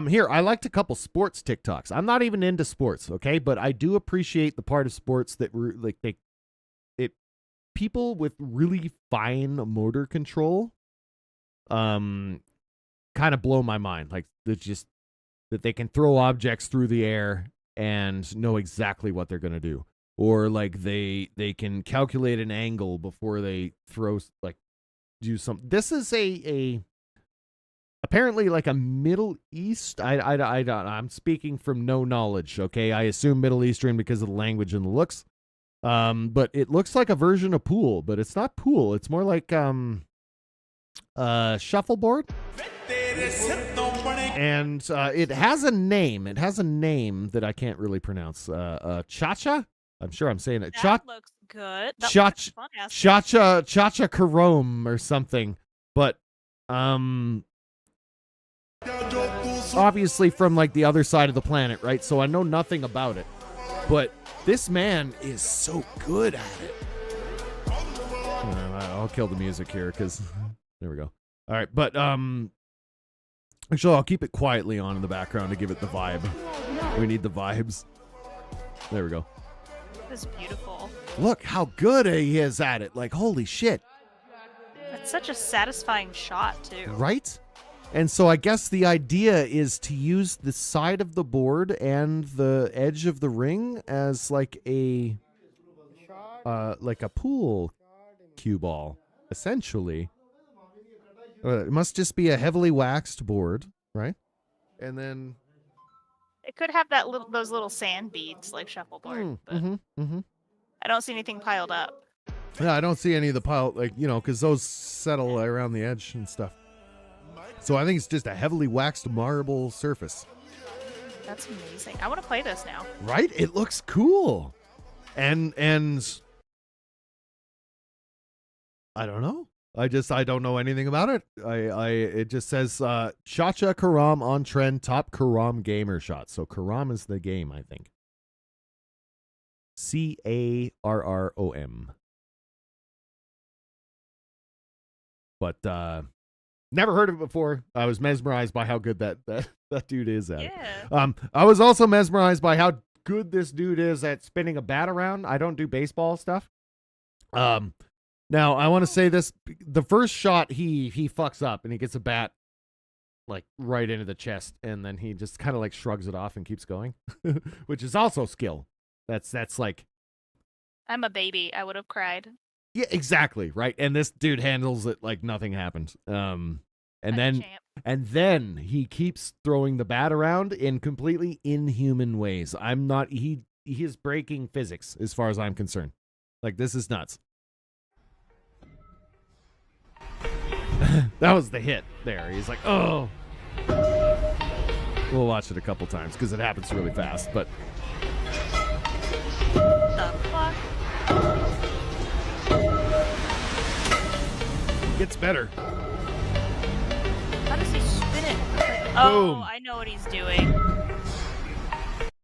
Here, I liked a couple sports TikToks. I'm not even into sports, okay? But I do appreciate the part of sports that people with really fine motor control kind of blow my mind. Like, that they can throw objects through the air and know exactly what they're going to do. Or like they can calculate an angle before they do something. This is apparently like a Middle East. I'm speaking from no knowledge, okay? I assume Middle Eastern because of the language and the looks. But it looks like a version of pool, but it's not pool. It's more like shuffleboard. And it has a name. It has a name that I can't really pronounce. Cha-cha? I'm sure I'm saying it. That looks good. Cha-cha Karom or something. But obviously from like the other side of the planet, right? So I know nothing about it. But this man is so good at it. I'll kill the music here because there we go. All right, but actually I'll keep it quietly on in the background to give it the vibe. We need the vibes. There we go. This is beautiful. Look how good he is at it. Like, holy shit. It's such a satisfying shot too. Right? And so I guess the idea is to use the side of the board and the edge of the ring as like a pool cue ball, essentially. It must just be a heavily waxed board, right? And then it could have those little sand beads like shuffleboard, but I don't see anything piled up. Yeah, I don't see any of the pile, because those settle around the edge and stuff. So I think it's just a heavily waxed marble surface. That's amazing. I want to play this now. Right? It looks cool. And I don't know. I don't know anything about it. It just says Cha-Cha Karam on trend, top Karam gamer shot. So Karam is the game, I think. Carrom. But never heard of it before. I was mesmerized by how good that dude is at it. I was also mesmerized by how good this dude is at spinning a bat around. I don't do baseball stuff. Now, I want to say this. The first shot, he fucks up, and he gets a bat, like, right into the chest, and then he just kind of, like, shrugs it off and keeps going, which is also skill. That's like... I'm a baby. I would have cried. Yeah, exactly, right? And this dude handles it like nothing happened. And then he keeps throwing the bat around in completely inhuman ways. He is breaking physics, as far as I'm concerned. Like, this is nuts. That was the hit there. He's like, oh. We'll watch it a couple times because it happens really fast, but... The fuck? Gets better. How does he spin it? Oh, Boom. I know what he's doing.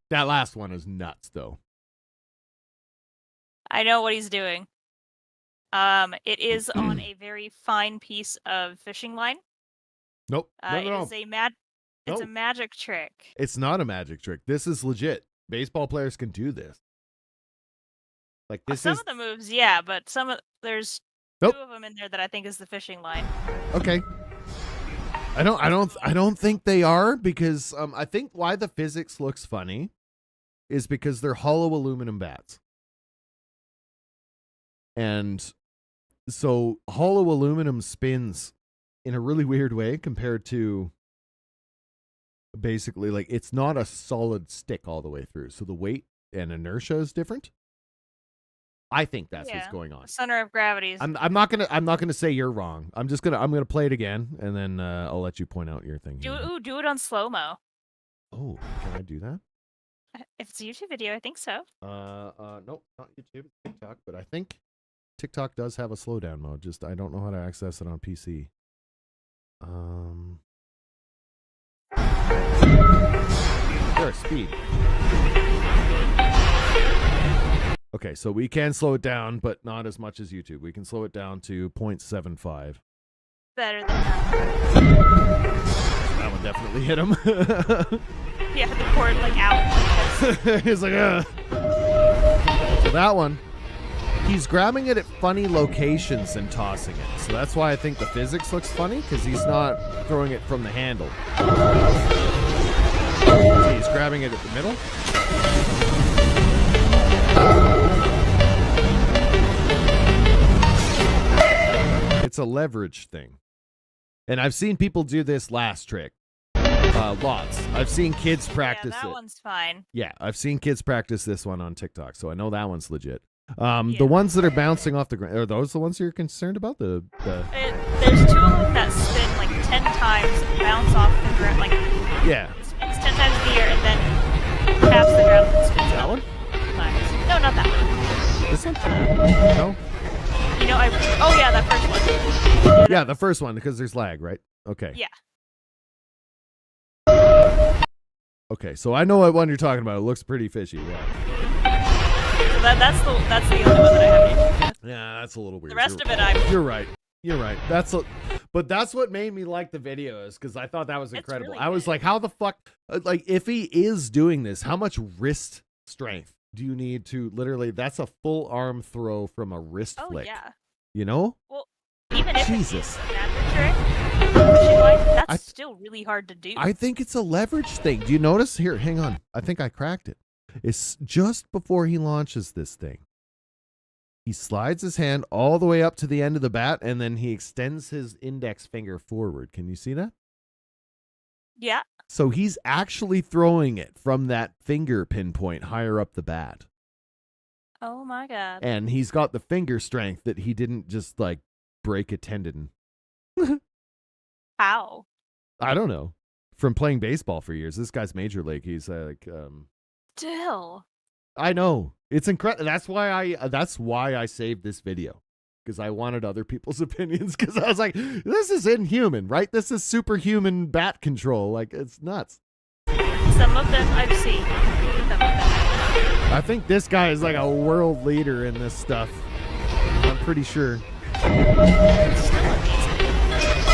That last one is nuts, though. I know what he's doing. It is on a very fine piece of fishing line. Nope. No, It no, is no. It's No. a magic trick. It's not a magic trick. This is legit. Baseball players can do this. Like this Some is of the moves, yeah, but there's Nope. 2 of them in there that I think is the fishing line. okay. I don't think they are because I think why the physics looks funny is because they're hollow aluminum bats. And so hollow aluminum spins in a really weird way compared to basically like it's not a solid stick all the way through. So the weight and inertia is different. I think that's what's going on. The center of gravity is. I'm not gonna say you're wrong. I'm gonna play it again and then I'll let you point out your thing. Do here. it on slow mo. Oh, can I do that? If it's a YouTube video, I think so. Nope, not YouTube, TikTok, but I think TikTok does have a slowdown mode. Just I don't know how to access it on PC. There's speed. Okay, so we can slow it down, but not as much as YouTube. We can slow it down to 0.75. Better than that. That one definitely hit him. Yeah, the cord like out. He's like, So that one, he's grabbing it at funny locations and tossing it. So that's why I think the physics looks funny, because he's not throwing it from the handle. See, he's grabbing it at the middle. It's a leverage thing. And I've seen people do this last trick. Lots. I've seen kids practice Yeah, that it. one's fine. Yeah, I've seen kids practice this one on TikTok, so I know that one's legit. The ones that are bouncing off the ground, are those the ones you're concerned about? There's 2 of them that spin like 10 times, bounce off the ground, like Yeah. it spins 10 times in the air and then taps the ground and spins that one? times. No, not that one. This one? No? You know, oh yeah, that first one. Yeah, the first one, because there's lag, right? Okay. Yeah. Okay, so I know what one you're talking about. It looks pretty fishy. Yeah, So that's the only one that I have issues with. yeah, that's a little weird. The rest You're- of it, I'm. You're right. You're right. But that's what made me like the videos, because I thought that was incredible. really I was like, how the fuck? Like, if he is doing this, how much wrist strength do you need to literally? That's a full arm throw from a wrist flick. Yeah. You know? Well, even if Jesus. it's a magic trick, that's still really hard to do. I think it's a leverage thing. Do you notice? Here, hang on. I think I cracked it. It's just before he launches this thing. He slides his hand all the way up to the end of the bat, and then he extends his index finger forward. Can you see that? Yeah. So he's actually throwing it from that finger pinpoint higher up the bat. Oh my god. And he's got the finger strength that he didn't just like break a tendon. How? I don't know. From playing baseball for years. This guy's major league. He's Still. I know. It's incredible. That's why I saved this video. Because I wanted other people's opinions. Because I was like, this is inhuman, right? This is superhuman bat control. Like, it's nuts. Some of them I've seen. Some of them I've not. I think this guy is like a world leader in this stuff. I'm pretty sure.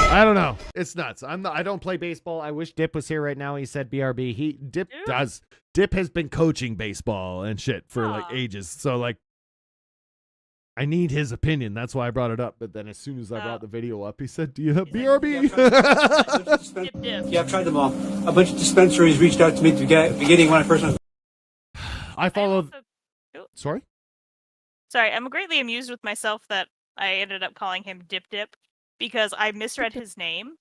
I don't know. It's nuts. I don't play baseball. I wish Dip was here right now. He said BRB. Dip has been coaching baseball and shit for like ages. So like, I need his opinion. That's why I brought it up. But then as soon as I brought the video up, he said, "Do you have BRB?" Yeah, I've tried them all. A bunch of dispensaries reached out to me at the beginning when I first went. I followed. Sorry? Sorry, I'm greatly amused with myself that I ended up calling him Dip Dip because I misread his name.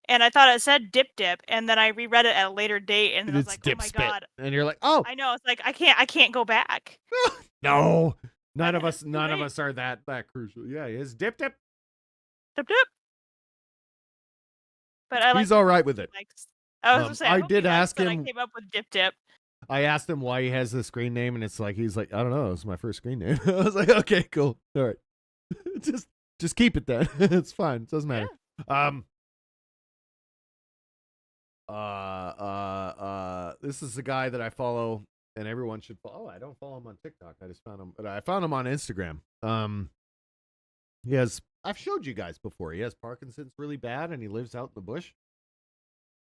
And I thought it said Dip Dip, and then I reread it at a later date, and then I was like, Dip "Oh my Spit. god!" And you're like, "Oh, I know." It's like I can't go back. no, none of us are that crucial." Yeah, he is Dip Dip. Dip Dip. But I like. He's all right with it. I was gonna say, I hope did he likes ask that him- I came up with Dip Dip. I asked him why he has the screen name, and it's like he's like, "I don't know. It's my first screen name." I was like, "Okay, cool, all right, just keep it then. It's fine. It doesn't matter." This is a guy that I follow, and everyone should follow. Oh, I don't follow him on TikTok. I just found him, but I found him on Instagram. I've showed you guys before. He has Parkinson's really bad, and he lives out in the bush.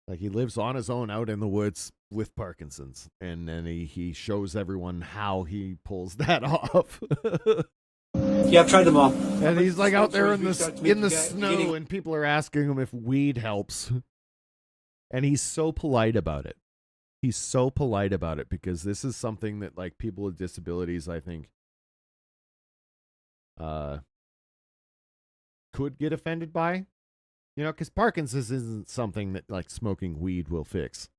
Like, he lives on his own out in the woods with Parkinson's, and then he shows everyone how he pulls that off. Yeah, I've tried them all. And he's like out there in the snow, and people are asking him if weed helps. And he's so polite about it. He's so polite about it because this is something that, like, people with disabilities, I think, could get offended by. You know, because Parkinson's isn't something that, like, smoking weed will fix.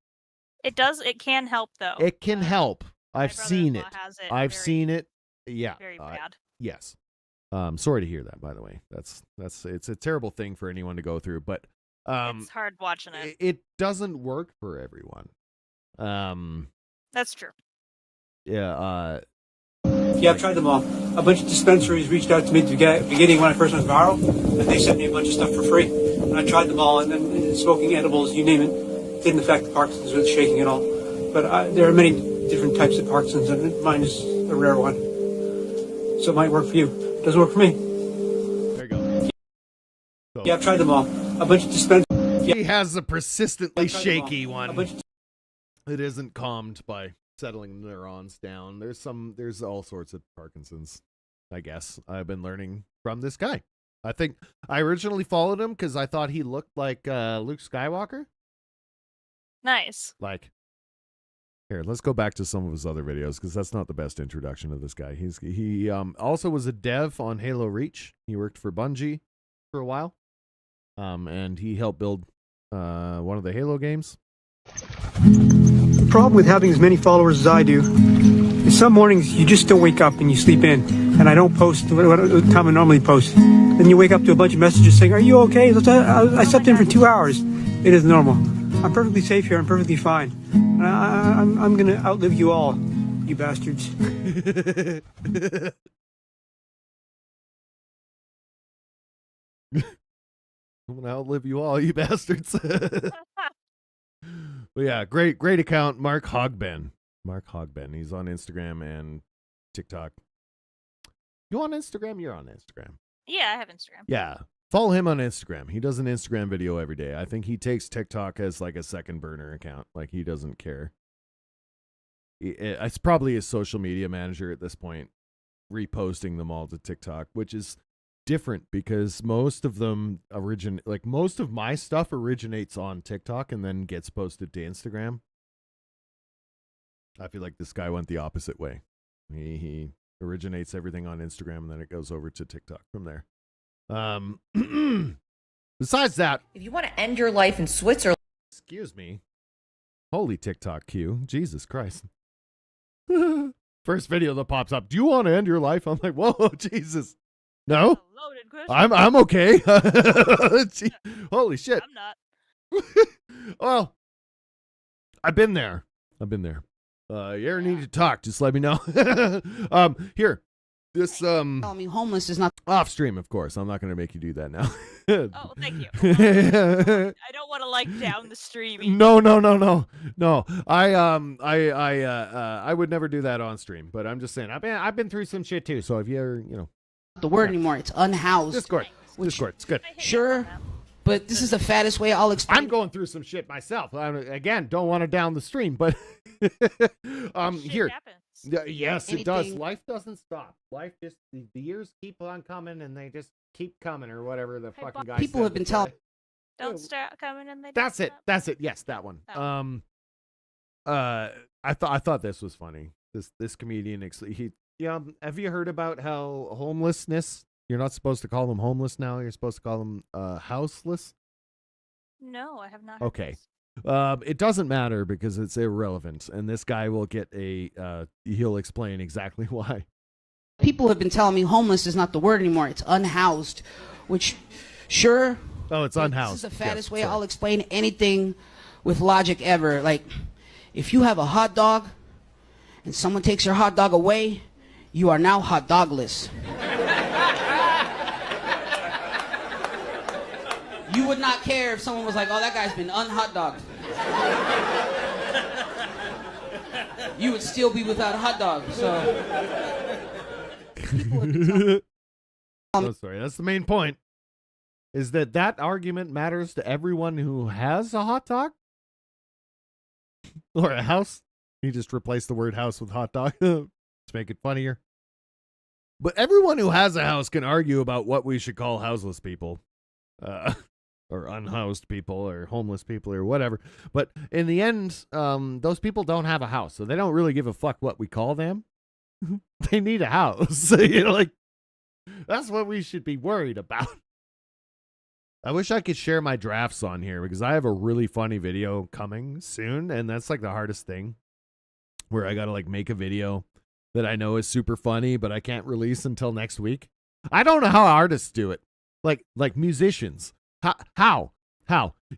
It does. It can help, though. It can help. I've seen it. Has it I've seen it. Yeah. Very bad. Yes. Sorry to hear that, by the way. It's a terrible thing for anyone to go through, but it's hard watching it. It doesn't work for everyone. That's true. Yeah, I've tried them all. A bunch of dispensaries reached out to me at the beginning when I first went viral, and they sent me a bunch of stuff for free. And I tried them all, and then smoking edibles, you name it, didn't affect the Parkinson's or the shaking at all. But there are many different types of Parkinson's, and mine is a rare one. So it might work for you. It doesn't work for me. There you go. So, yeah, I've tried them all. A bunch of dispensaries. He has a persistently shaky one. It isn't calmed by settling neurons down. There's all sorts of Parkinson's, I guess. I've been learning from this guy. I think I originally followed him because I thought he looked like Luke Skywalker. Nice. Like, here, let's go back to some of his other videos because that's not the best introduction of this guy. He also was a dev on Halo Reach. He worked for Bungie for a while, and he helped build one of the Halo games. The problem with having as many followers as I do is some mornings you just don't wake up and you sleep in, and I don't post what time I normally post. Then you wake up to a bunch of messages saying, "Are you okay? I slept in for 2 hours." It is normal. I'm perfectly safe here. I'm perfectly fine. I'm gonna outlive you all, you bastards. I'm gonna outlive you all, you bastards. But yeah, great account, Mark Hogben. He's on Instagram and TikTok. You on Instagram? You're on Instagram. Yeah, I have Instagram. Yeah. Follow him on Instagram. He does an Instagram video every day. I think he takes TikTok as like a second burner account. Like, he doesn't care. It's probably his social media manager at this point, reposting them all to TikTok, which is different because most of them most of my stuff originates on TikTok and then gets posted to Instagram. I feel like this guy went the opposite way. He originates everything on Instagram and then it goes over to TikTok from there. Besides that, if you want to end your life in Switzerland, excuse me. Holy TikTok queue. Jesus Christ. First video that pops up. Do you want to end your life? I'm like, whoa, Jesus. No, I'm okay. Holy shit. I'm not. Well, I've been there. You ever need to talk, just let me know. Here. This tell me homeless is not off stream, of course. I'm not going to make you do that now. Oh, thank you. I don't want to like down the stream. Either. No. I would never do that on stream, but I'm just saying I've been through some shit too. So if you ever, the word anymore, it's unhoused. Discord, it's good. Sure, but this is the fattest way I'll explain. I'm going through some shit myself. Again, don't want to down the stream, but here. Yes, it does. Life doesn't stop. Life just the years keep on coming, and they just keep coming, or whatever the fucking guy. People have been telling. Don't start coming, and they. That's it. That's it. Yes, that one. I thought this was funny. This comedian, have you heard about how homelessness? You're not supposed to call them homeless now. You're supposed to call them houseless. No, I have not. Okay. It doesn't matter because it's irrelevant, and this guy will get he'll explain exactly why. People have been telling me homeless is not the word anymore. It's unhoused, which, sure. Oh, it's unhoused. This is the fattest way I'll explain anything with logic ever. Like, if you have a hot dog and someone takes your hot dog away, you are now hot dogless. You would not care if someone was like, "Oh, that guy's been unhot dogged." You would still be without a hot dog. So. Oh, sorry. That's the main point. Is that argument matters to everyone who has a hot dog? Or a house? You just replace the word house with hot dog to make it funnier. But everyone who has a house can argue about what we should call houseless people. Or unhoused people or homeless people or whatever. But in the end, those people don't have a house. So they don't really give a fuck what we call them. They need a house. You know, like, that's what we should be worried about. I wish I could share my drafts on here because I have a really funny video coming soon. And that's like the hardest thing where I got to like make a video that I know is super funny, but I can't release until next week. I don't know how artists do it. Like musicians. How?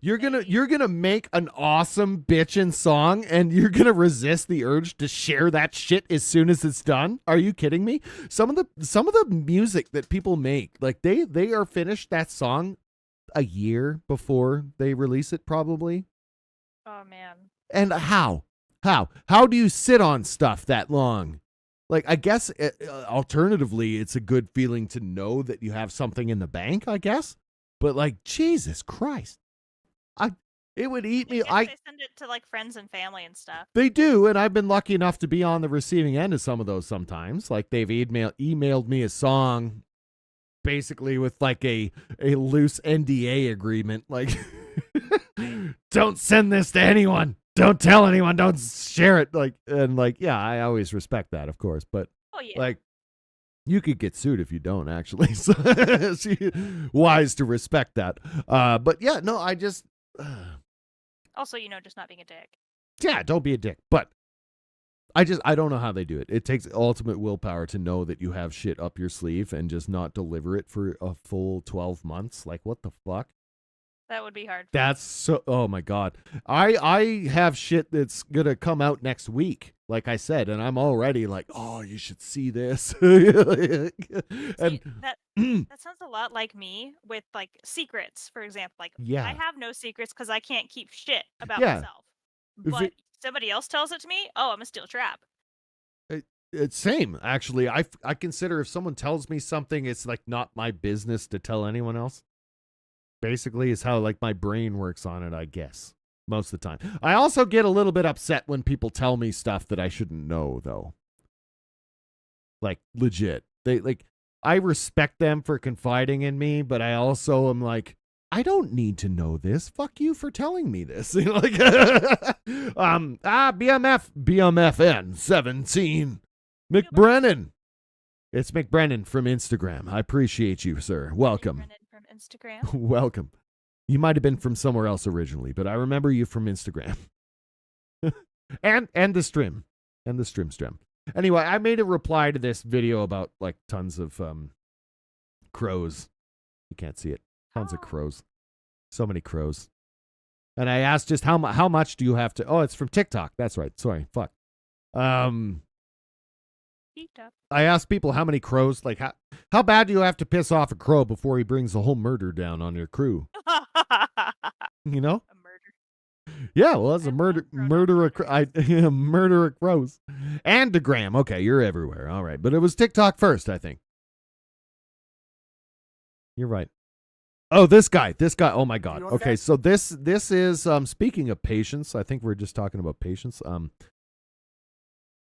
You're gonna make an awesome bitchin' song and you're gonna resist the urge to share that shit as soon as it's done? Are you kidding me? Some of the music that people make, like they are finished that song a year before they release it, probably. Oh man. And how do you sit on stuff that long? Like, I guess alternatively, it's a good feeling to know that you have something in the bank, I guess. But like, Jesus Christ, it would eat me. They send it to like friends and family and stuff. They do, and I've been lucky enough to be on the receiving end of some of those sometimes. Like they've emailed me a song, basically with like a loose NDA agreement, like, don't send this to anyone, don't tell anyone, don't share it. Like, and like, yeah, I always respect that, of course, but like. You could get sued if you don't, actually. So wise to respect that. But yeah, no, I just... Also, just not being a dick. Yeah, don't be a dick. But I don't know how they do it. It takes ultimate willpower to know that you have shit up your sleeve and just not deliver it for a full 12 months. Like, what the fuck? That would be hard. That's so... Oh, my God. I have shit that's going to come out next week. Like I said, and I'm already like, oh, you should see this. And that sounds a lot like me with like secrets, for example. Like, yeah. I have no secrets because I can't keep shit about Yeah. myself. But somebody else tells it to me, oh, I'm a steel trap. It's same, actually. I consider if someone tells me something, it's like not my business to tell anyone else. Basically, is how like my brain works on it, I guess. Most of the time. I also get a little bit upset when people tell me stuff that I shouldn't know, though. Like, legit. I respect them for confiding in me, but I also am like, I don't need to know this. Fuck you for telling me this. You know, like, BMFN 17. McBrennan. It's McBrennan from Instagram. I appreciate you, sir. Welcome. McBrennan from Instagram. Welcome. You might have been from somewhere else originally, but I remember you from Instagram. and the stream. And the stream. Anyway, I made a reply to this video about like tons of crows. You can't see it. Tons of crows. So many crows. And I asked just how much do you have to... Oh, it's from TikTok. That's right. Sorry. Fuck. I asked people how many crows, like how bad do you have to piss off a crow before he brings the whole murder down on your crew? You know? A murder. Yeah, well, that's a murder of crows. And Degram. Okay, you're everywhere. All right, but it was TikTok first, I think. You're right. Oh, this guy. Oh my God. Okay, so this is speaking of patience. I think we're just talking about patience.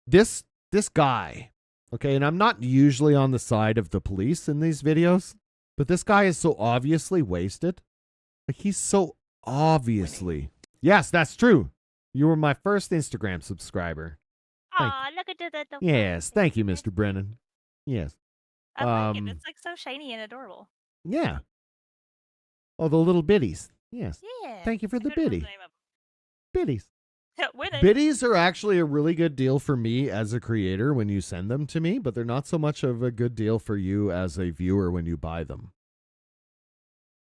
This guy. Okay, and I'm not usually on the side of the police in these videos, but this guy is so obviously wasted. Like, he's so obviously. Yes, that's true. You were my first Instagram subscriber. Aw, look at that. Yes, thank you, Mr. Brennan. Yes. I like it. It's like so shiny and adorable. Yeah. Oh, the little biddies. Yes. Yeah. Thank you for the biddy. Biddies. Winning. Biddies are actually a really good deal for me as a creator when you send them to me, but they're not so much of a good deal for you as a viewer when you buy them.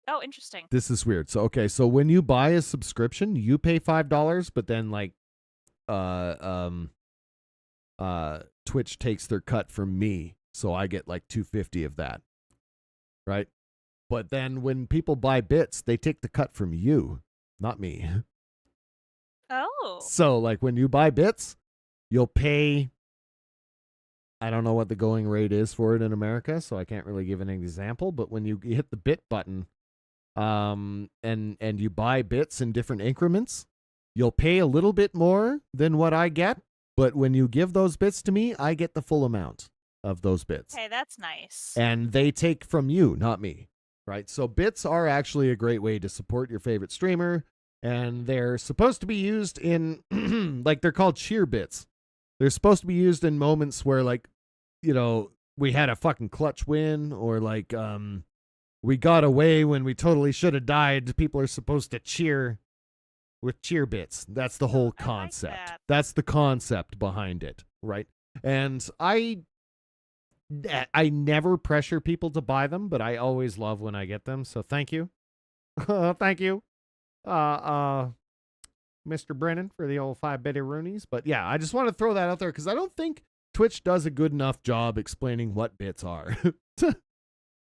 Oh, interesting. This is weird. So, okay, so when you buy a subscription, you pay $5, but then like Twitch takes their cut from me, so I get like $2.50 of that. Right? But then when people buy bits, they take the cut from you, not me. Oh. So, like, when you buy bits, you'll pay. I don't know what the going rate is for it in America, so I can't really give an example. But when you hit the bit button, and you buy bits in different increments, you'll pay a little bit more than what I get. But when you give those bits to me, I get the full amount of those bits. Hey, that's nice. And they take from you, not me. Right? So bits are actually a great way to support your favorite streamer. And they're supposed to be used in, like, they're called cheer bits. They're supposed to be used in moments where, like, you know, we had a fucking clutch win, or like, we got away when we totally should have died. People are supposed to cheer with cheer bits. That's the whole concept. Like that. That's the concept behind it, right? And I never pressure people to buy them, but I always love when I get them. So thank you. Thank you. Mr. Brennan, for the old 5 bitty-roonies. But yeah, I just want to throw that out there because I don't think Twitch does a good enough job explaining what bits are.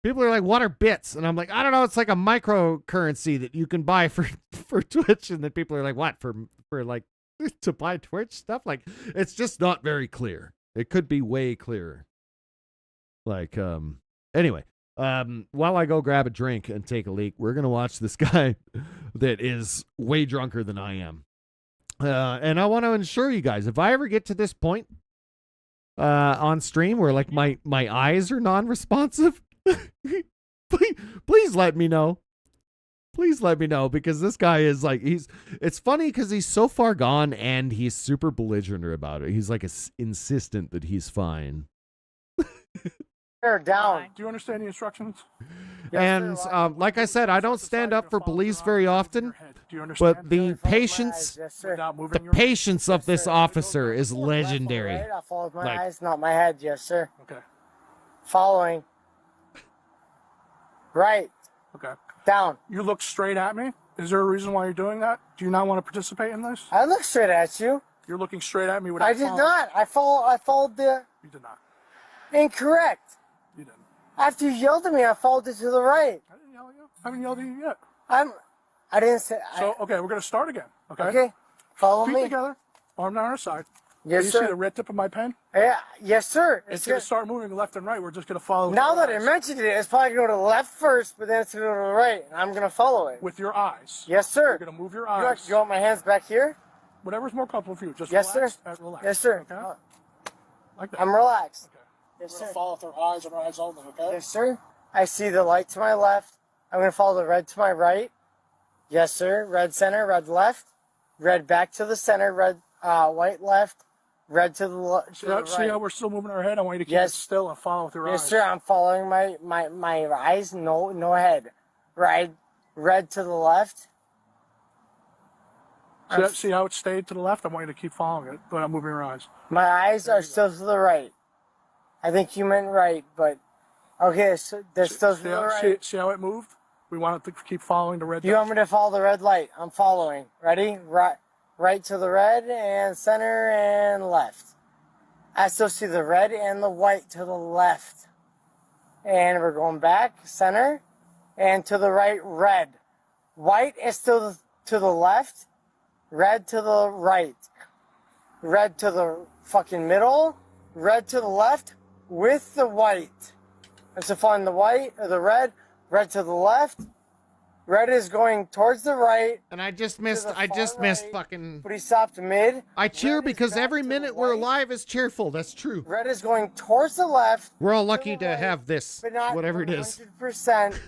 People are like, what are bits? And I'm like, I don't know. It's like a microcurrency that you can buy for Twitch. And then people are like, what? For like, to buy Twitch stuff? Like, it's just not very clear. It could be way clearer. Like, anyway, while I go grab a drink and take a leak, we're going to watch this guy that is way drunker than I am. And I want to assure you guys, if I ever get to this point on stream where like my eyes are non-responsive, please let me know. Please let me know, because this guy is like, it's funny because he's so far gone and he's super belligerent about it. He's like insistent that he's fine. Down. Do you understand the instructions? And like I said, I don't stand up for police very often, but the patience of this officer is legendary. Right? I followed my Like- eyes, not my head. Yes, sir. Okay. Following. Right. Okay. Down. You look straight at me. Is there a reason why you're doing that? Do you not want to participate in this? I look straight at you. You're looking straight at me without I did following. not. I followed the. You did not. Incorrect. You didn't. After you yelled at me, I followed it to the right. I didn't yell at you. I haven't yelled at you yet. I didn't say. So, okay, we're going to start again. Okay? Okay. Follow Feet me. together. Arm down our side. Yes, you sir. see the red tip of my pen? Yeah. Yes, sir. It's going to start moving left and right. We're just going to follow. Now with our that I eyes. mentioned it, it's probably going to go to the left first, but then it's going to go to the right, and I'm going to follow it. With your eyes. Yes, sir. You're going to move your eyes. You want my hands back here? Whatever's more comfortable for you. Just Yes, relax. sir. Relax. Yes, sir. Okay? Like that. I'm relaxed. Okay. Yes, We're sir. going to follow with our eyes and our eyes only, okay? Yes, sir. I see the light to my left. I'm going to follow the red to my right. Yes, sir. Red center, red left. Red back to the center, red, white left. Red to the left. See how we're still moving our head? I want you to keep Yes. it still and follow with your eyes. Yes, sir. I'm following my eyes. No head. Right. Red to the left. See how it stayed to the left? I want you to keep following it, but I'm moving your eyes. My eyes are still to the right. I think you meant right, but okay, so they're still to the right. See how it moved? We want it to keep following the red. You want me to follow the red light? I'm following. Ready? Right to the red and center and left. I still see the red and the white to the left. And we're going back, center, and to the right, red. White is still to the left, red to the right. Red to the fucking middle, red to the left with the white. And so find the white or the red to the left. Red is going towards the right. And I just missed fucking. But he stopped mid. I cheer because every minute we're alive is cheerful. That's true. Red is going towards the left. We're all lucky to have this, But not whatever it is. 100%.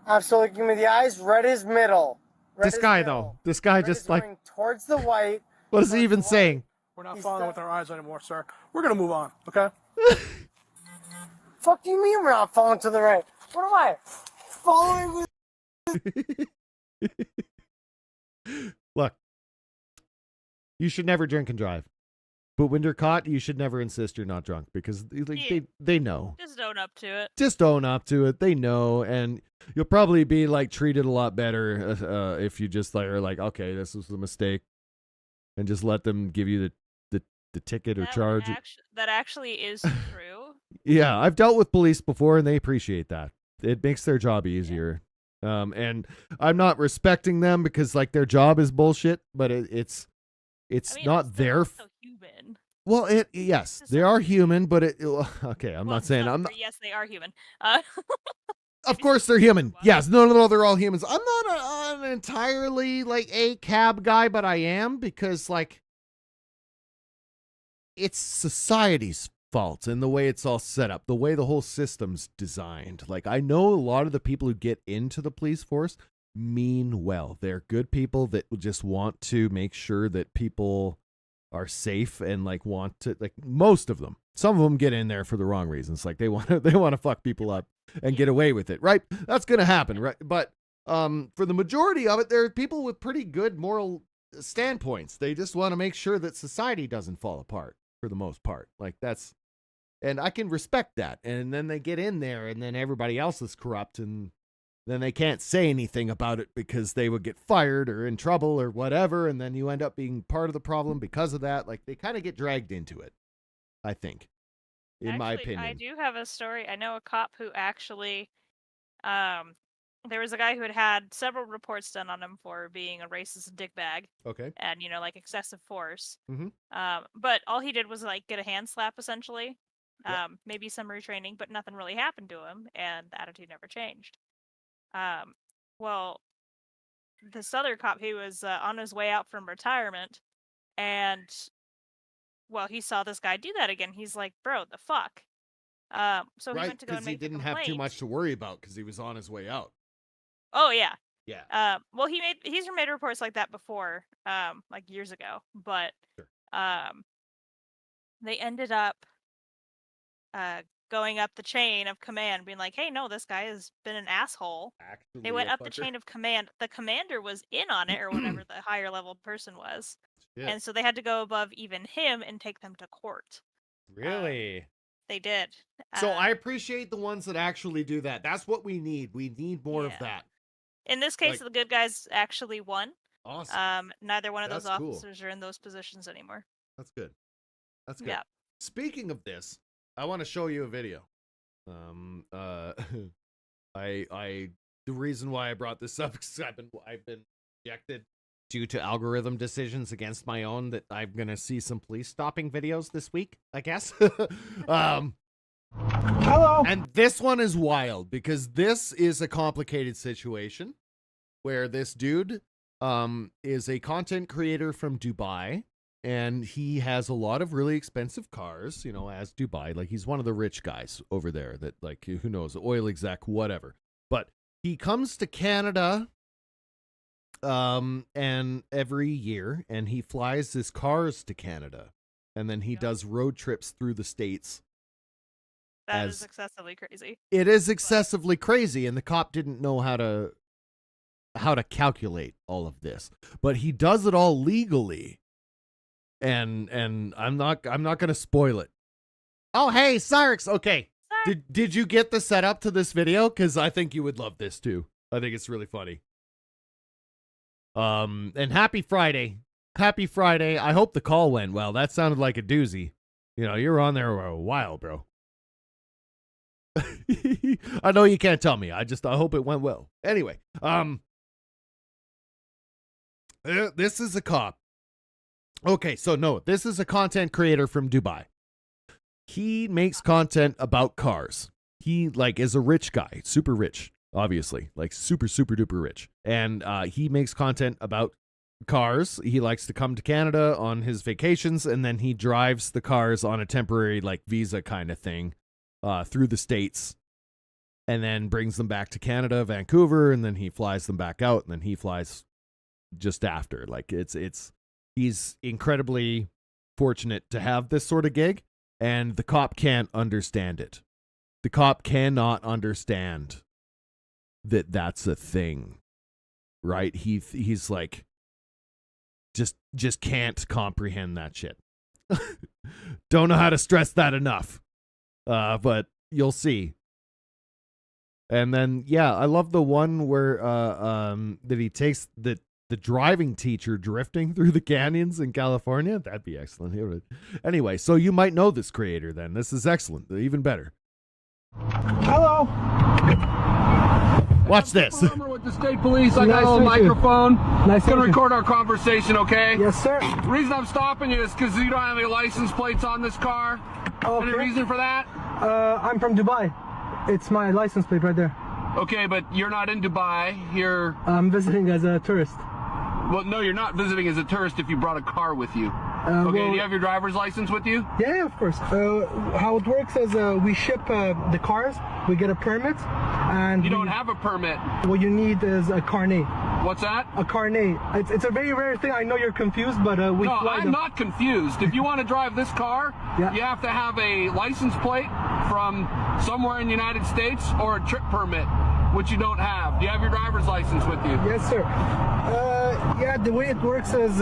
I'm still looking with the eyes. Red is middle. This guy, though. This guy Red just is like. going towards the white. What is he even saying? We're not following with our eyes anymore, sir. We're going to move on, okay? Fuck do you mean we're not following to the right? What am I? Following with... Look, you should never drink and drive. But when you're caught, you should never insist you're not drunk because they know. Just own up to it. Just own up to it. They know, and you'll probably be like treated a lot better if you just like are like, okay, this was a mistake, and just let them give you the ticket or charge. That actually is true. Yeah, I've dealt with police before, and they appreciate that. It makes their job easier. And I'm not respecting them because like their job is bullshit, but it's I mean, not their. also human. Well, yes, they are human, but okay. I'm Well, not saying I'm not. Yes, they are human. Of course they're human. Yes, no, they're all humans. I'm not an entirely like a cab guy, but I am because like it's society's fault and the way it's all set up, the way the whole system's designed. Like I know a lot of the people who get into the police force mean well. They're good people that just want to make sure that people are safe and like want to like most of them. Some of them get in there for the wrong reasons. Like they want to fuck people up and get away with it, right? That's going to happen, right? But for the majority of it, there are people with pretty good moral standpoints. They just want to make sure that society doesn't fall apart for the most part. Like that's, and I can respect that. And then they get in there and then everybody else is corrupt and then they can't say anything about it because they would get fired or in trouble or whatever. And then you end up being part of the problem because of that. Like they kind of get dragged into it, I think, in my opinion. I do have a story. I know a cop who actually, there was a guy who had several reports done on him for being a racist dickbag. Okay. And, like excessive force. Mm-hmm. But all he did was like get a hand slap essentially. Yep. Maybe some retraining, but nothing really happened to him and the attitude never changed. Well, this other cop, he was on his way out from retirement and, well, he saw this guy do that again. He's like, bro, the fuck? So he went to go and make the complaint. He didn't have too much to worry about because he was on his way out. Oh, yeah. Yeah. Well, he's made reports like that before, like years ago, but Sure. They ended up going up the chain of command, being like, hey, no, this guy has been an asshole. Actually, they went up the chain of command. The commander was in on it, or whatever the higher level person was. Shit. And so they had to go above even him and take them to court. Really? They did. So I appreciate the ones that actually do that. That's what we need. We need more of that. In this case, the good guys actually won. Awesome. Neither one of those That's cool. officers are in those positions anymore. That's good. That's good. Yeah. Speaking of this, I want to show you a video. The reason why I brought this up is I've been rejected due to algorithm decisions against my own that I'm gonna see some police stopping videos this week, I guess. Hello. And this one is wild because this is a complicated situation where this dude is a content creator from Dubai. And he has a lot of really expensive cars, as Dubai. Like, he's one of the rich guys over there that, like, who knows, oil exec, whatever. But he comes to Canada and every year, and he flies his cars to Canada. And then he does road trips through the States. That is excessively crazy. It is excessively crazy, and the cop didn't know how to calculate all of this. But he does it all legally. And I'm not going to spoil it. Oh, hey, Cyrix. Okay. Did you get the setup to this video? Because I think you would love this too. I think it's really funny. And happy Friday. Happy Friday. I hope the call went well. That sounded like a doozy. You're on there a while, bro. I know you can't tell me. I hope it went well. Anyway, this is a cop. Okay, so no, this is a content creator from Dubai. He makes content about cars. He is a rich guy, super rich, obviously, like super, super duper rich. And he makes content about cars. He likes to come to Canada on his vacations, and then he drives the cars on a temporary visa kind of thing through the States, and then brings them back to Canada, Vancouver, and then he flies them back out, and then he flies just after. He's incredibly fortunate to have this sort of gig, and the cop can't understand it. The cop cannot understand that that's a thing, right? He's like, just can't comprehend that shit. Don't know how to stress that enough, but you'll see. And then, yeah, I love the one where that he takes the driving teacher drifting through the canyons in California. That'd be excellent. Anyway, so you might know this creator then. This is excellent. Even better. Hello. Watch this. With the state police, I got a little microphone. Nice gonna record our conversation, okay? Yes, sir. The reason I'm stopping you is because you don't have any license plates on this car. Okay. Any reason for that? I'm from Dubai. It's my license plate right there. Okay, but you're not in Dubai. You're... I'm visiting as a tourist. Well, no, you're not visiting as a tourist if you brought a car with you. Okay, do you have your driver's license with you? Yeah, of course. How it works is we ship the cars, we get a permit, and you don't have a permit. What you need is a carnet. What's that? A carnet. It's a very rare thing. I know you're confused, but we No, fly I'm them. not confused. If you want to drive this car, you have to have a license plate from somewhere in the United States or a trip permit, which you don't have. Do you have your driver's license with you? Yes, sir. Yeah, the way it works is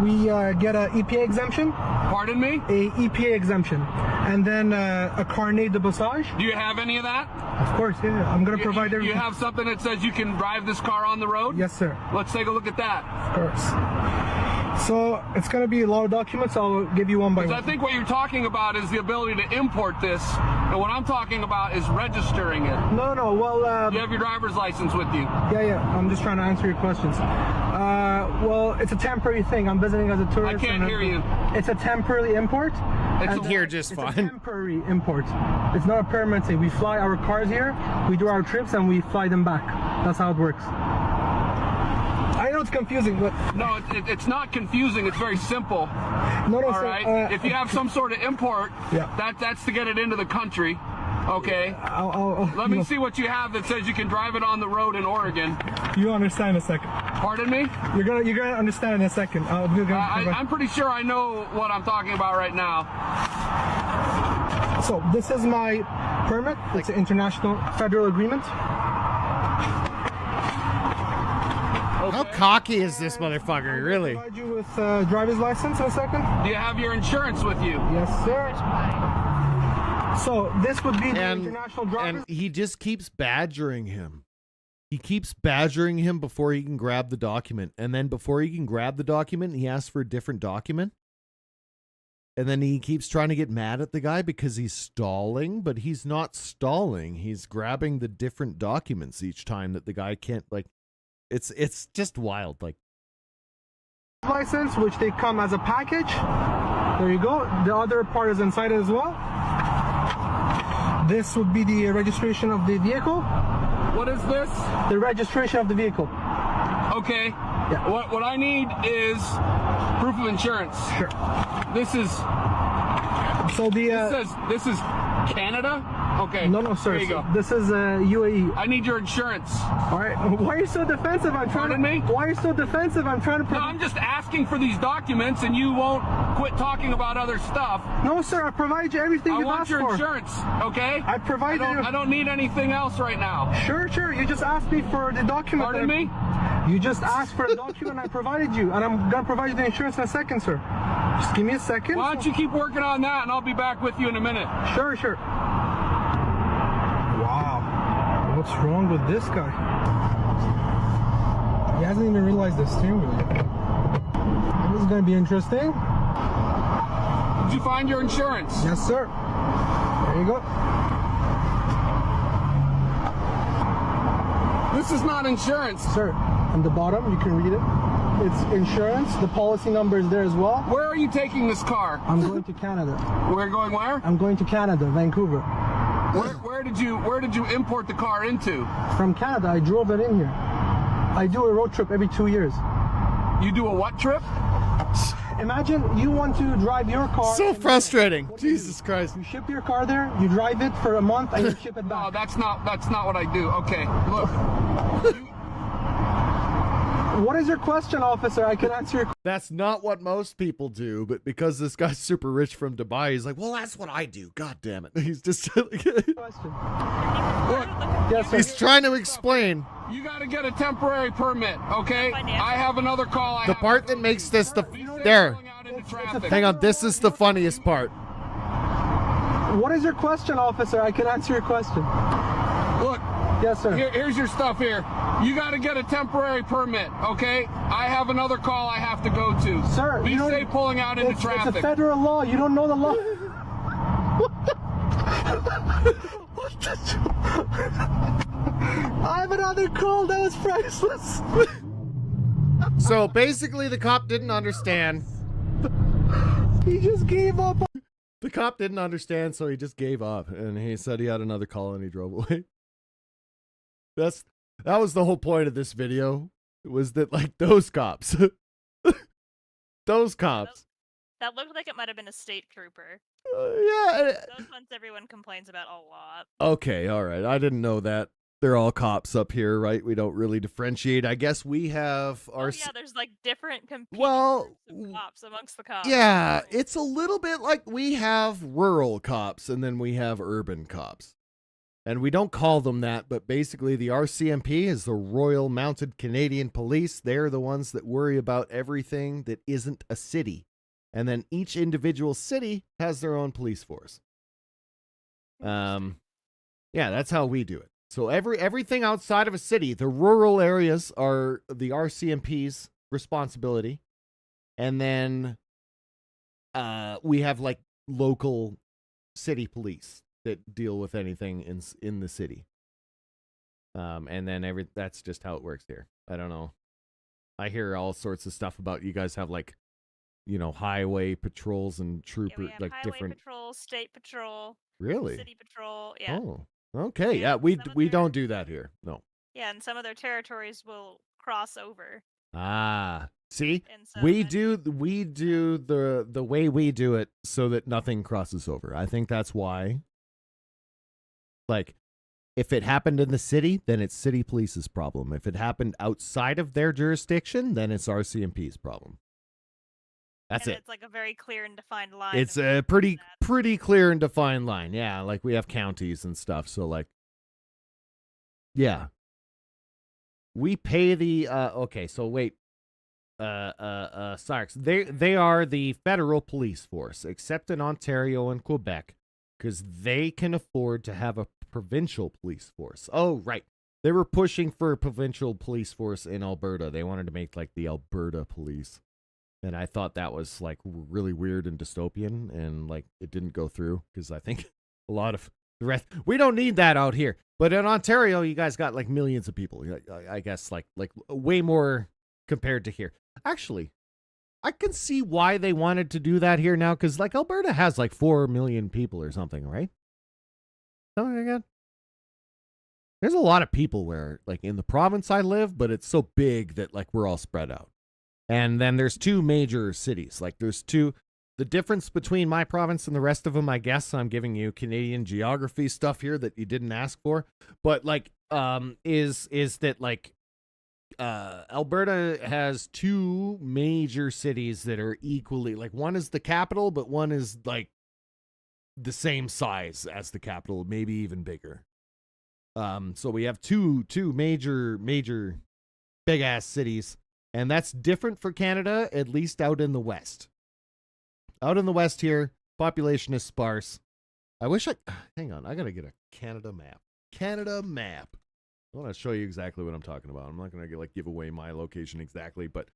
we get an EPA exemption. Pardon me? A EPA exemption. And then a carnet de passage. Do you have any of that? Of course, yeah. I'm going to provide everything. You have something that says you can drive this car on the road? Yes, sir. Let's take a look at that. Of course. So it's going to be a lot of documents. I'll give you one by one. I think what you're talking about is the ability to import this, and what I'm talking about is registering it. No, well... you have your driver's license with you? Yeah. I'm just trying to answer your questions. Well, it's a temporary thing. I'm visiting as a tourist. I can't hear you. It's a temporary import. It's here just fine. It's a temporary import. It's not a permanent thing. We fly our cars here, we do our trips, and we fly them back. That's how it works. I know it's confusing, but... No, it's not confusing. It's very simple. No, all sir, right? If you have some sort of import, that's to get it into the country. Okay. Let me see what you have that says you can drive it on the road in Oregon. You understand in a second. Pardon me? You're gonna understand in a second. I'm pretty sure I know what I'm talking about right now. So this is my permit. It's an international federal agreement. How cocky is this motherfucker, really? I'll provide you with driver's license in a second. Do you have your insurance with you? Yes, sir. So this would be the international driver's... And he just keeps badgering him. He keeps badgering him before he can grab the document. And then before he can grab the document, he asks for a different document. And then he keeps trying to get mad at the guy because he's stalling, but he's not stalling. He's grabbing the different documents each time that the guy can't, like... It's just wild, like... License, which they come as a package. There you go. The other part is inside as well. This would be the registration of the vehicle. What is this? The registration of the vehicle. Okay. Yeah. What I need is proof of insurance. Sure. This is... So the... This is Canada? Okay. No, sir. There you go. This is UAE. I need your insurance. All right. Why are you so defensive? I'm trying Pardon me? Why are you so defensive? I'm trying to... No, I'm just asking for these documents, and you won't quit talking about other stuff. No, sir. I provide you everything you've asked for. I want your insurance, okay? I provide you... I don't need anything else right now. Sure. You just asked me for the document. Pardon me? You just asked for a document, I provided you, and I'm going to provide you the insurance in a second, sir. Just give me a second. Why don't you keep working on that, and I'll be back with you in a minute. Sure. Wow. What's wrong with this guy? He hasn't even realized the steering wheel yet. This is going to be interesting. Did you find your insurance? Yes, sir. There you go. This is not insurance. Sir, on the bottom, you can read it. It's insurance. The policy number is there as well. Where are you taking this car? I'm going to Canada. We're going where? I'm going to Canada, Vancouver. Where did you import the car into? From Canada. I drove it in here. I do a road trip every 2 years. You do a what trip? Imagine you want to drive your car. So frustrating. Jesus Christ. You ship your car there, you drive it for a month, and you ship it back. No, that's not what I do. Okay, look. What is your question, officer? I can answer your question. That's not what most people do, but because this guy's super rich from Dubai, he's like, well, that's what I do. God damn it. He's just... question. Look, yes, sir. He's trying to explain. You got to get a temporary permit, okay? I have another call. The part that makes this the... There. Hang on, this is the funniest part. What is your question, officer? I can answer your question. Look. Yes, sir. Here's your stuff here. You got to get a temporary permit, okay? I have another call I have to go to. Sir, be safe pulling out into traffic. It's a federal law. You don't know the law. another call. That was priceless. So basically, the cop didn't understand. He just gave up. The cop didn't understand, so he just gave up, and he said he had another call, and he drove away. That was the whole point of this video, was that, like, those cops, those cops. That looked like it might have been a state trooper. Yeah. Those ones everyone complains about a lot. Okay, all right. I didn't know that. They're all cops up here, right? We don't really differentiate. I guess we have our... Oh, yeah, there's like different competing Well, groups of cops amongst the cops. yeah, it's a little bit like we have rural cops and then we have urban cops. And we don't call them that, but basically the RCMP is the Royal Mounted Canadian Police. They're the ones that worry about everything that isn't a city. And then each individual city has their own police force. Yeah, that's how we do it. So everything outside of a city, the rural areas are the RCMP's responsibility. And then we have like local city police that deal with anything in the city. And then that's just how it works here. I don't know. I hear all sorts of stuff about you guys have like, you know, highway patrols and trooper, Yeah, we have like highway different. patrol, state patrol, Really? city patrol. Yeah. Oh, okay. Yeah, we don't do that here. No. Yeah, and some of their territories will cross over. Ah, see, And so we do the way we do it so that nothing crosses over. I think that's why. Like, if it happened in the city, then it's city police's problem. If it happened outside of their jurisdiction, then it's RCMP's problem. That's it. It's like a very clear and defined line. It's a pretty clear and defined line. Yeah, like we have counties and stuff. So like, yeah, we pay the okay. So wait, Sarks. They are the federal police force, except in Ontario and Quebec, because they can afford to have a provincial police force. Oh, right. They were pushing for a provincial police force in Alberta. They wanted to make like the Alberta police. And I thought that was like really weird and dystopian, and like it didn't go through because I think a lot of the rest, we don't need that out here. But in Ontario, you guys got like millions of people. I guess like way more compared to here. Actually, I can see why they wanted to do that here now, because like Alberta has like 4 million people or something, right? Something like that. There's a lot of people where like in the province I live, but it's so big that like we're all spread out. And then there's 2 major cities. Like there's 2. The difference between my province and the rest of them, I guess I'm giving you Canadian geography stuff here that you didn't ask for. But like, is that like, Alberta has 2 major cities that are equally, like one is the capital, but one is like the same size as the capital, maybe even bigger. So we have two major big ass cities. And that's different for Canada, at least out in the West. Out in the West here, population is sparse. I wish hang on, I gotta get a Canada map. Canada map. I want to show you exactly what I'm talking about. I'm not gonna like give away my location exactly, but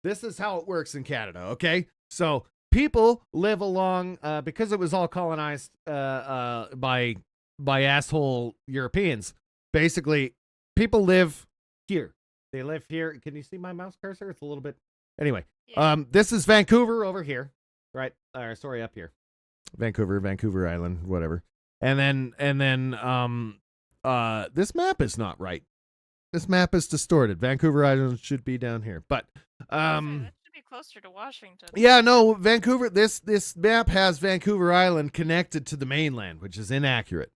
this is how it works in Canada, okay? So people live along, because it was all colonized by asshole Europeans. Basically, people live here. They live here. Can you see my mouse cursor? It's a little bit. Anyway, this is Vancouver over here, right? Sorry, up here, Vancouver Island, whatever. And then, this map is not right. This map is distorted. Vancouver Island should be down here, but that should be closer to Washington. yeah, no, Vancouver. This map has Vancouver Island connected to the mainland, which is inaccurate.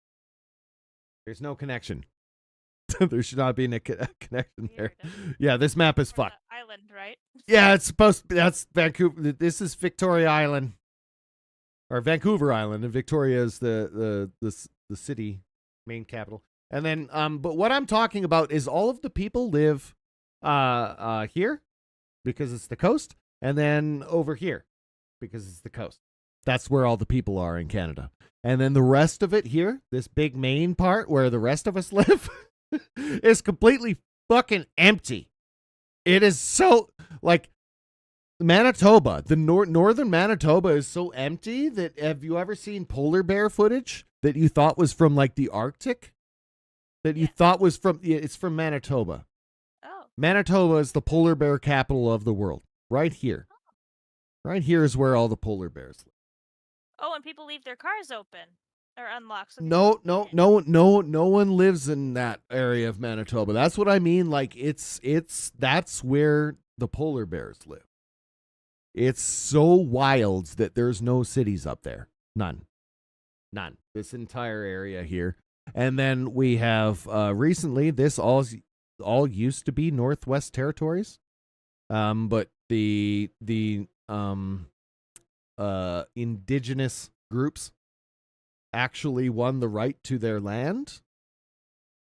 There's no connection. There should not be a connection there. Yeah, this map is fucked. Island, right? Yeah, it's supposed to be, that's Vancouver. This is Victoria Island, or Vancouver Island, and Victoria is the city main capital. And then, but what I'm talking about is all of the people live here because it's the coast, and then over here because it's the coast. That's where all the people are in Canada. And then the rest of it here, this big main part where the rest of us live, is completely fucking empty. It is so, like, Manitoba, the northern Manitoba is so empty that, have you ever seen polar bear footage that you thought was from like the Arctic? that you thought was from. It's from Manitoba. Oh. Manitoba is the polar bear capital of the world. Right here. Right here is where all the polar bears live. Oh, and people leave their cars open or unlocked. So No one lives in that area of Manitoba. That's what I mean. Like that's where the polar bears live. It's so wild that there's no cities up there. None. This entire area here. And then we have recently this all used to be Northwest Territories. But the indigenous groups actually won the right to their land.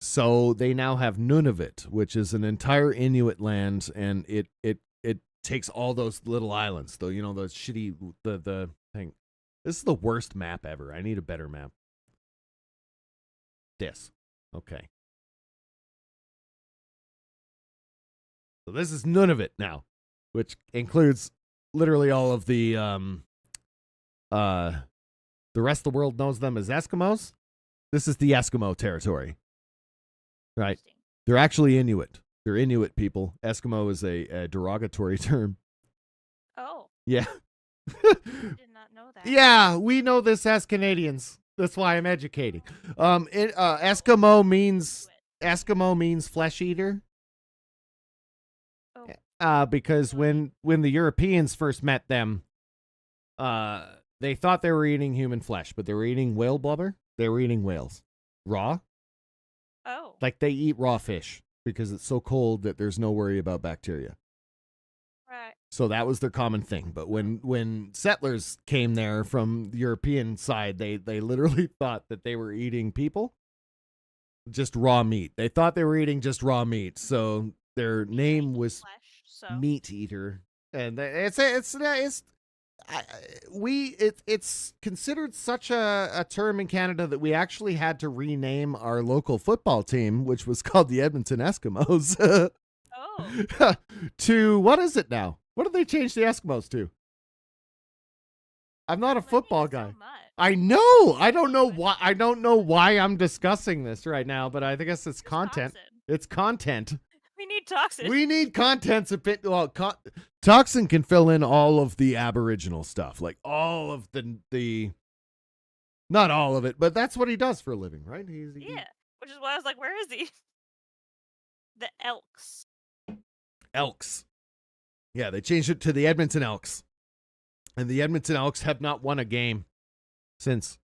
So they now have Nunavut, which is an entire Inuit land, and it takes all those little islands, though, you know, those shitty the thing. This is the worst map ever. I need a better map. This. Okay. So this is Nunavut now, which includes literally all of the rest of the world knows them as Eskimos. This is the Eskimo territory. Right. They're actually Inuit. They're Inuit people. Eskimo is a derogatory term. Oh. Yeah. I did not know that. Yeah, we know this as Canadians. That's why I'm educating. Eskimo means flesh eater. Because when the Europeans first met them, they thought they were eating human flesh, but they were eating whale blubber. They were eating whales. Raw. Oh. Like they eat raw fish because it's so cold that there's no worry about bacteria. Right. So that was their common thing. But when settlers came there from the European side, they literally thought that they were eating people. Just raw meat. They thought they were eating just raw meat. So their name was Meat Eater. And it's considered such a term in Canada that we actually had to rename our local football team, which was called the Edmonton Eskimos. To what is it now? What did they change the Eskimos to? I'm not a football guy. I know. I don't know why I'm discussing this right now, but I guess it's content. It's content. We need Toxin. We need content. Toxin can fill in all of the Aboriginal stuff, like all of the not all of it, but that's what he does for a living, right? Yeah, which is why I was like, where is he? The Elks. Elks. Yeah, they changed it to the Edmonton Elks. And the Edmonton Elks have not won a game since.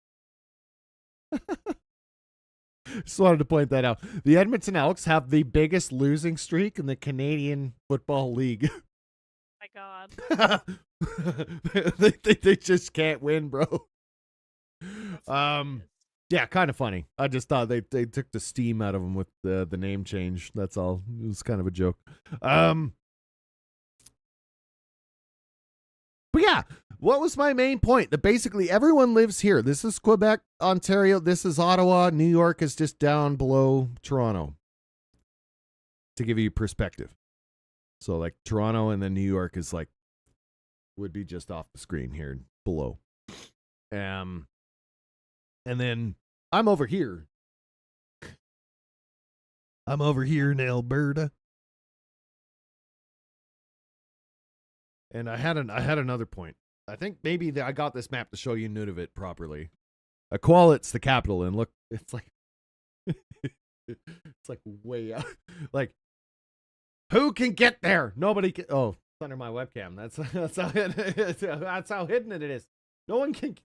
Just wanted to point that out. The Edmonton Elks have the biggest losing streak in the Canadian Football League. My God. they just can't win, bro. Yeah, kind of funny. I just thought they took the steam out of them with the name change. That's all. It was kind of a joke. But yeah, what was my main point? That basically everyone lives here. This is Quebec, Ontario. This is Ottawa. New York is just down below Toronto. To give you perspective. So like Toronto and then New York is like, would be just off the screen here below. And then I'm over here. I'm over here in Alberta. And I had another point. I think maybe I got this map to show you Nunavut properly. Iqaluit's the capital, and look, it's like it's like way out. Like, who can get there? Nobody can. Oh, it's under my webcam. That's how hidden it is. No one can.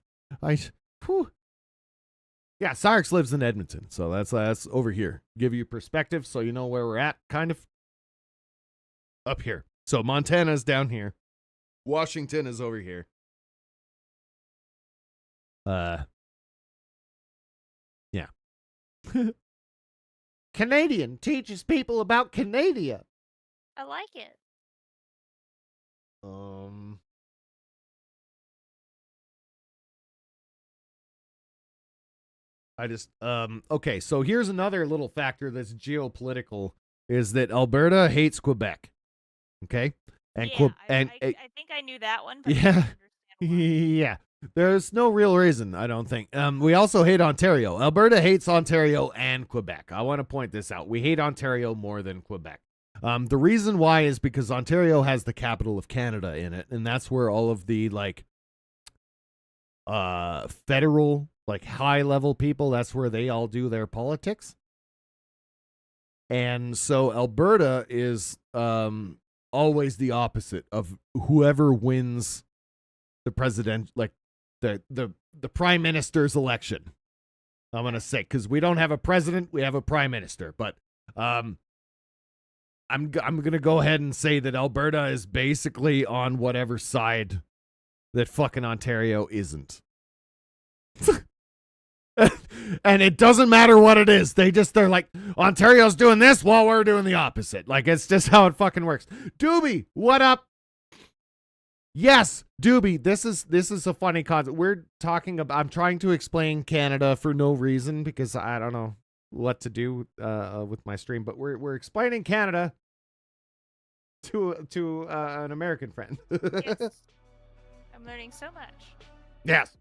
Yeah, Cyrix lives in Edmonton, so that's over here. Give you perspective, so you know where we're at. Kind of up here. So Montana's down here. Washington is over here. Yeah. Canadian teaches people about Canada. I like it. Okay, so here's another little factor that's geopolitical, is that Alberta hates Quebec. Okay? And I think I knew that one. But yeah. Yeah. There's no real reason, I don't think. We also hate Ontario. Alberta hates Ontario and Quebec. I want to point this out. We hate Ontario more than Quebec. The reason why is because Ontario has the capital of Canada in it, and that's where all of the like federal, like high level people, that's where they all do their politics. And so Alberta is always the opposite of whoever wins the president, like the prime minister's election. I'm gonna say, because we don't have a president, we have a prime minister. But I'm gonna go ahead and say that Alberta is basically on whatever side that fucking Ontario isn't. And it doesn't matter what it is. They're like, Ontario's doing this while we're doing the opposite. Like, it's just how it fucking works. Doobie, what up? Yes, Doobie, this is a funny concept. We're talking about, I'm trying to explain Canada for no reason because I don't know what to do with my stream, but we're explaining Canada to an American friend. Yes. I'm learning so much. Yes.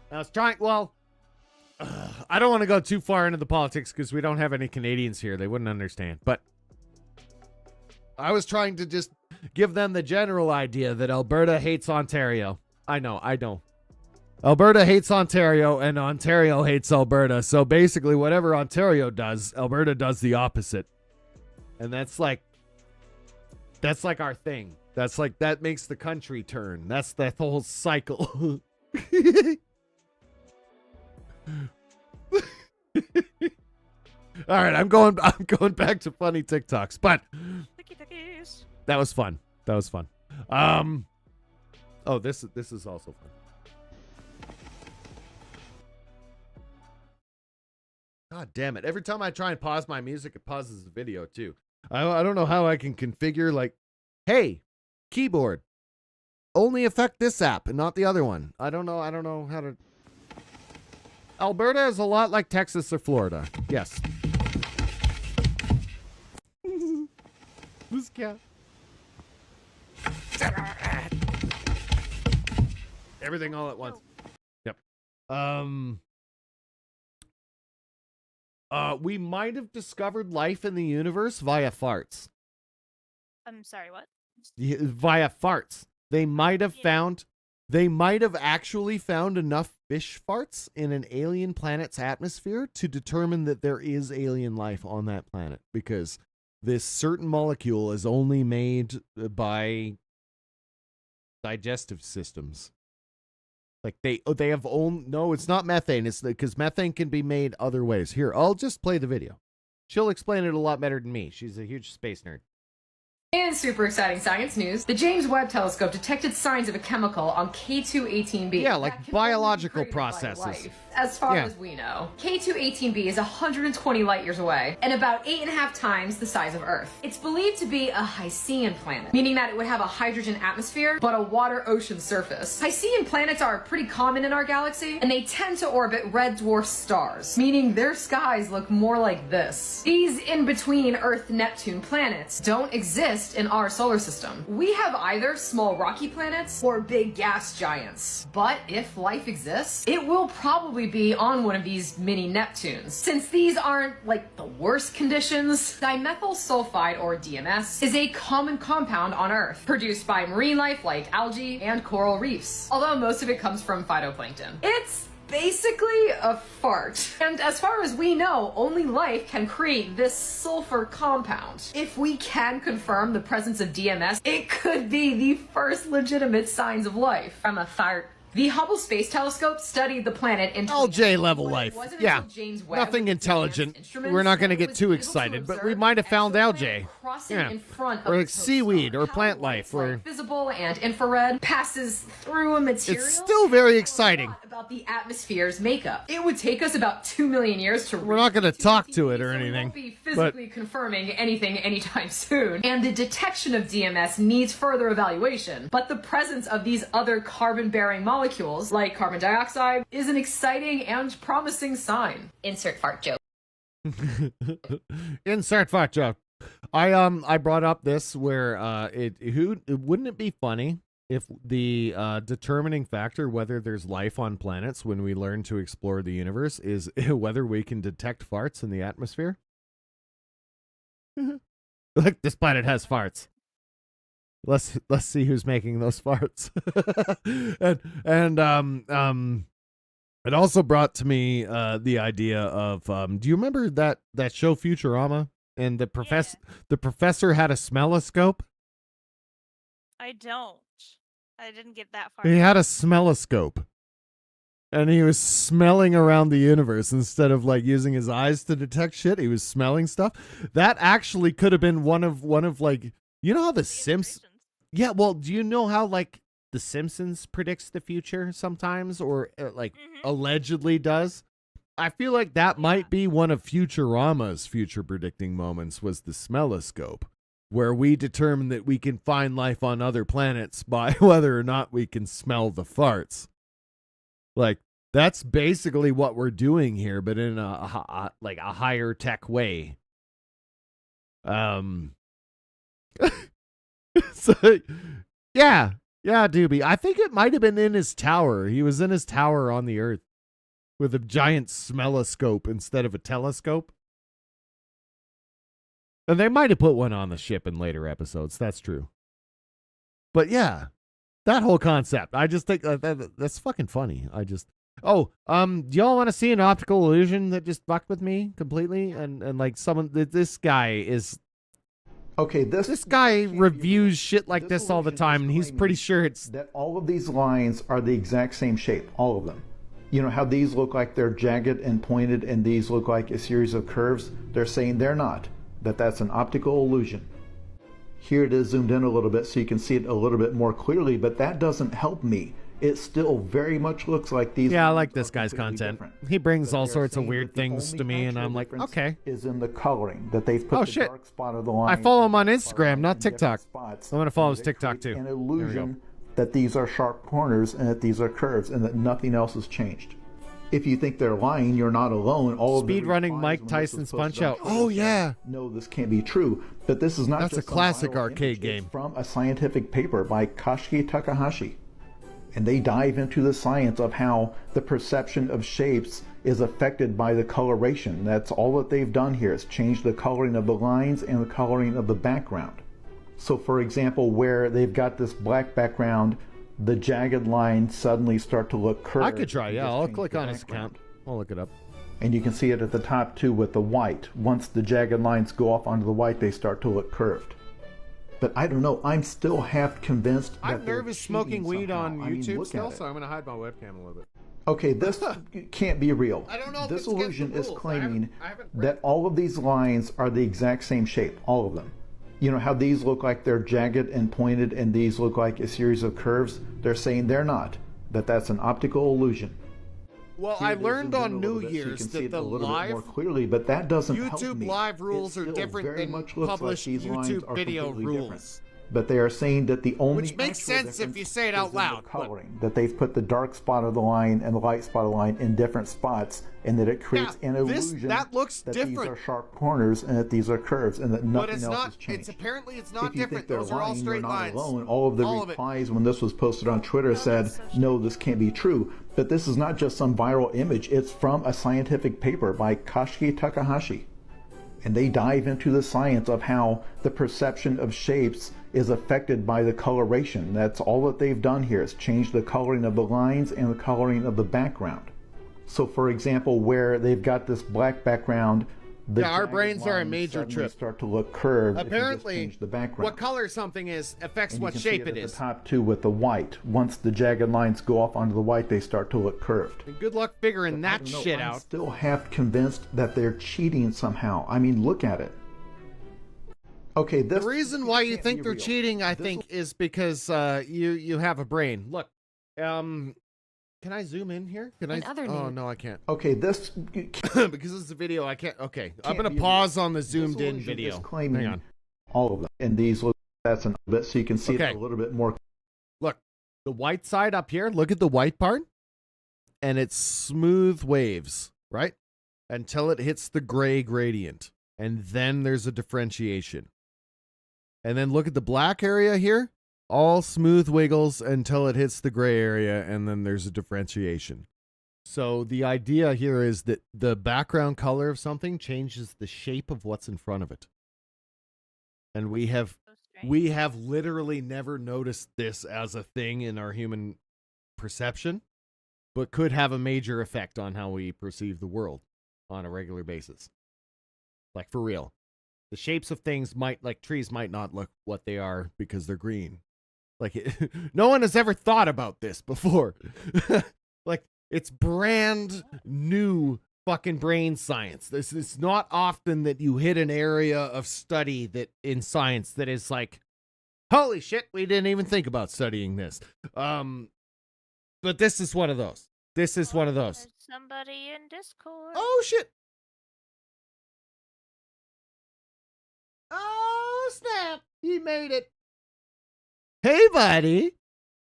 I was trying, well, I don't want to go too far into the politics because we don't have any Canadians here. They wouldn't understand. But I was trying to just give them the general idea that Alberta hates Ontario. I know. Alberta hates Ontario and Ontario hates Alberta. So basically whatever Ontario does, Alberta does the opposite. And that's like our thing. That's like, that makes the country turn. That's the whole cycle. All right, I'm going back to funny TikToks, but that was fun. Oh, this is also fun. God damn it. Every time I try and pause my music, it pauses the video too. I don't know how I can configure, like, hey, keyboard, only affect this app and not the other one. I don't know how to. Alberta is a lot like Texas or Florida. Yes. This cat. Everything all at once. Yep. We might have discovered life in the universe via farts. I'm sorry, what? Via farts. They might have actually found enough fish farts in an alien planet's atmosphere to determine that there is alien life on that planet, because this certain molecule is only made by digestive systems. Like they have no, it's not methane. It's because methane can be made other ways. Here, I'll just play the video. She'll explain it a lot better than me. She's a huge space nerd. And super exciting science news, the James Webb Telescope detected signs of a chemical on K2-18b. Yeah, like biological processes. As far as we know. K2-18b is 120 light years away and about 8.5 times the size of Earth. It's believed to be a Hycean planet, meaning that it would have a hydrogen atmosphere but a water ocean surface. Hycean planets are pretty common in our galaxy, and they tend to orbit red dwarf stars, meaning their skies look more like this. These in-between Earth-Neptune planets don't exist in our solar system. We have either small rocky planets or big gas giants. But if life exists, it will probably be on one of these mini Neptunes. Since these aren't like the worst conditions, dimethyl sulfide, or DMS, is a common compound on Earth, produced by marine life like algae and coral reefs, although most of it comes from phytoplankton. It's basically a fart. And as far as we know, only life can create this sulfur compound. If we can confirm the presence of DMS, it could be the first legitimate signs of life from a fart. The Hubble Space Telescope studied the planet in LJ level life. Yeah, nothing intelligent. We're not going to get too excited, but we might have found LJ. Yeah, or like seaweed or plant life, or visible and infrared passes through a material. It's still very exciting. About the atmosphere's makeup. It would take us about 2 million years to. We're not going to talk to it or anything. We won't be physically confirming anything anytime soon. And the detection of DMS needs further evaluation. But the presence of these other carbon-bearing molecules, like carbon dioxide, is an exciting and promising sign. Insert fart joke. Insert fart joke. I brought up this where wouldn't it be funny if the determining factor whether there's life on planets when we learn to explore the universe is whether we can detect farts in the atmosphere. Like, this planet has farts. Let's see who's making those farts. and it also brought to me the idea of do you remember that show Futurama? And the professor had a smelloscope. I don't. I didn't get that far. He had a smelloscope. And he was smelling around the universe instead of like using his eyes to detect shit. He was smelling stuff. That actually could have been one of like, you know how the Simpsons. Yeah, well, do you know how like the Simpsons predicts the future sometimes, or allegedly does? I feel like that might be one of Futurama's future predicting moments, was the smelloscope, where we determine that we can find life on other planets by whether or not we can smell the farts. Like, that's basically what we're doing here, but in a higher tech way. So, yeah, Doobie. I think it might have been in his tower. He was in his tower on the Earth with a giant smelloscope instead of a telescope. And they might have put one on the ship in later episodes. That's true. But yeah, that whole concept, I just think that's fucking funny. Do y'all want to see an optical illusion that just fucked with me completely? And like this guy is... Okay, this guy reviews shit like this all the time, and he's pretty sure it's... That all of these lines are the exact same shape, all of them. You know how these look like they're jagged and pointed, and these look like a series of curves? They're saying they're not, that's an optical illusion. Here it is zoomed in a little bit so you can see it a little bit more clearly, but that doesn't help me. It still very much looks like these. Yeah, I like this guy's content. He brings all sorts of weird things to me, and I'm like, okay. Is in the coloring that they've put the dark spot of the line. I follow him on Instagram, not TikTok. I'm gonna follow his TikTok too. An illusion that these are sharp corners and that these are curves and that nothing else has changed. If you think they're lying, you're not alone. All speed running Mike Tyson's Punch Out. Oh yeah. No, this can't be true. But this is not. That's just a classic arcade game. It's from a scientific paper by Koshiki Takahashi. And they dive into the science of how the perception of shapes is affected by the coloration. That's all that they've done here, is change the coloring of the lines and the coloring of the background. So for example, where they've got this black background, the jagged lines suddenly start to look curved. I could try, yeah. I'll click on his account. I'll look it up. And you can see it at the top too with the white. Once the jagged lines go off onto the white, they start to look curved. But I don't know, I'm still half convinced that I'm nervous smoking weed on YouTube still, so I'm going to hide my webcam a little bit. Okay, this can't be real. I don't know if this illusion is claiming that all of these lines are the exact same shape, all of them. You know how these look like they're jagged and pointed and these look like a series of curves? They're saying they're not, that's an optical illusion. Well, I learned on New Year's that the live more clearly, but that doesn't help me. YouTube live rules are different than published YouTube video rules. But they are saying that the only which makes sense if you say it out loud. Coloring, that they've put the dark spot of the line and the light spot of the line in different spots, and that it creates an illusion that looks different. These are sharp corners and that these are curves, and that nothing else has changed. It's apparently it's not if you different. Think they're Those lying, are all straight you're not lines. Alone. All of the replies when this was posted on Twitter said, "No, this can't be true." But this is not just some viral image. It's from a scientific paper by Koshiki Takahashi. And they dive into the science of how the perception of shapes is affected by the coloration. That's all that they've done here, is change the coloring of the lines and the coloring of the background. So for example, where they've got this black background, our brains are a major trip. Start to look curved. Apparently, if you just change the background. What color something is affects and what you can shape see it is. At the top too with the white. Once the jagged lines go off onto the white, they start to look curved. And good luck figuring that shit out. I'm still half convinced that they're cheating somehow. I mean, look at it. Okay, the reason why you think they're cheating, I think, is because you have a brain. Look, can I zoom in here? Can I? Oh no, I can't. Okay, this because it's a video. I can't. Okay, I'm gonna pause on the zoomed in video. Hang on. All of them, and these look. That's a bit so you can see it a little bit more. Look, the white side up here. Look at the white part, and it's smooth waves, right? Until it hits the gray gradient, and then there's a differentiation. And then look at the black area here. all smooth wiggles until it hits the gray area, and then there's a differentiation. So the idea here is that the background color of something changes the shape of what's in front of it. And we have literally never noticed this as a thing in our human perception, but could have a major effect on how we perceive the world on a regular basis. Like, for real. The shapes of things like trees might not look what they are because they're green. Like, no one has ever thought about this before. Like, it's brand new fucking brain science. This is not often that you hit an area of study that in science that is like, holy shit, we didn't even think about studying this. But this is one of those. This is one of those. There's somebody in Discord. Oh shit. Oh snap. He made it. Hey buddy.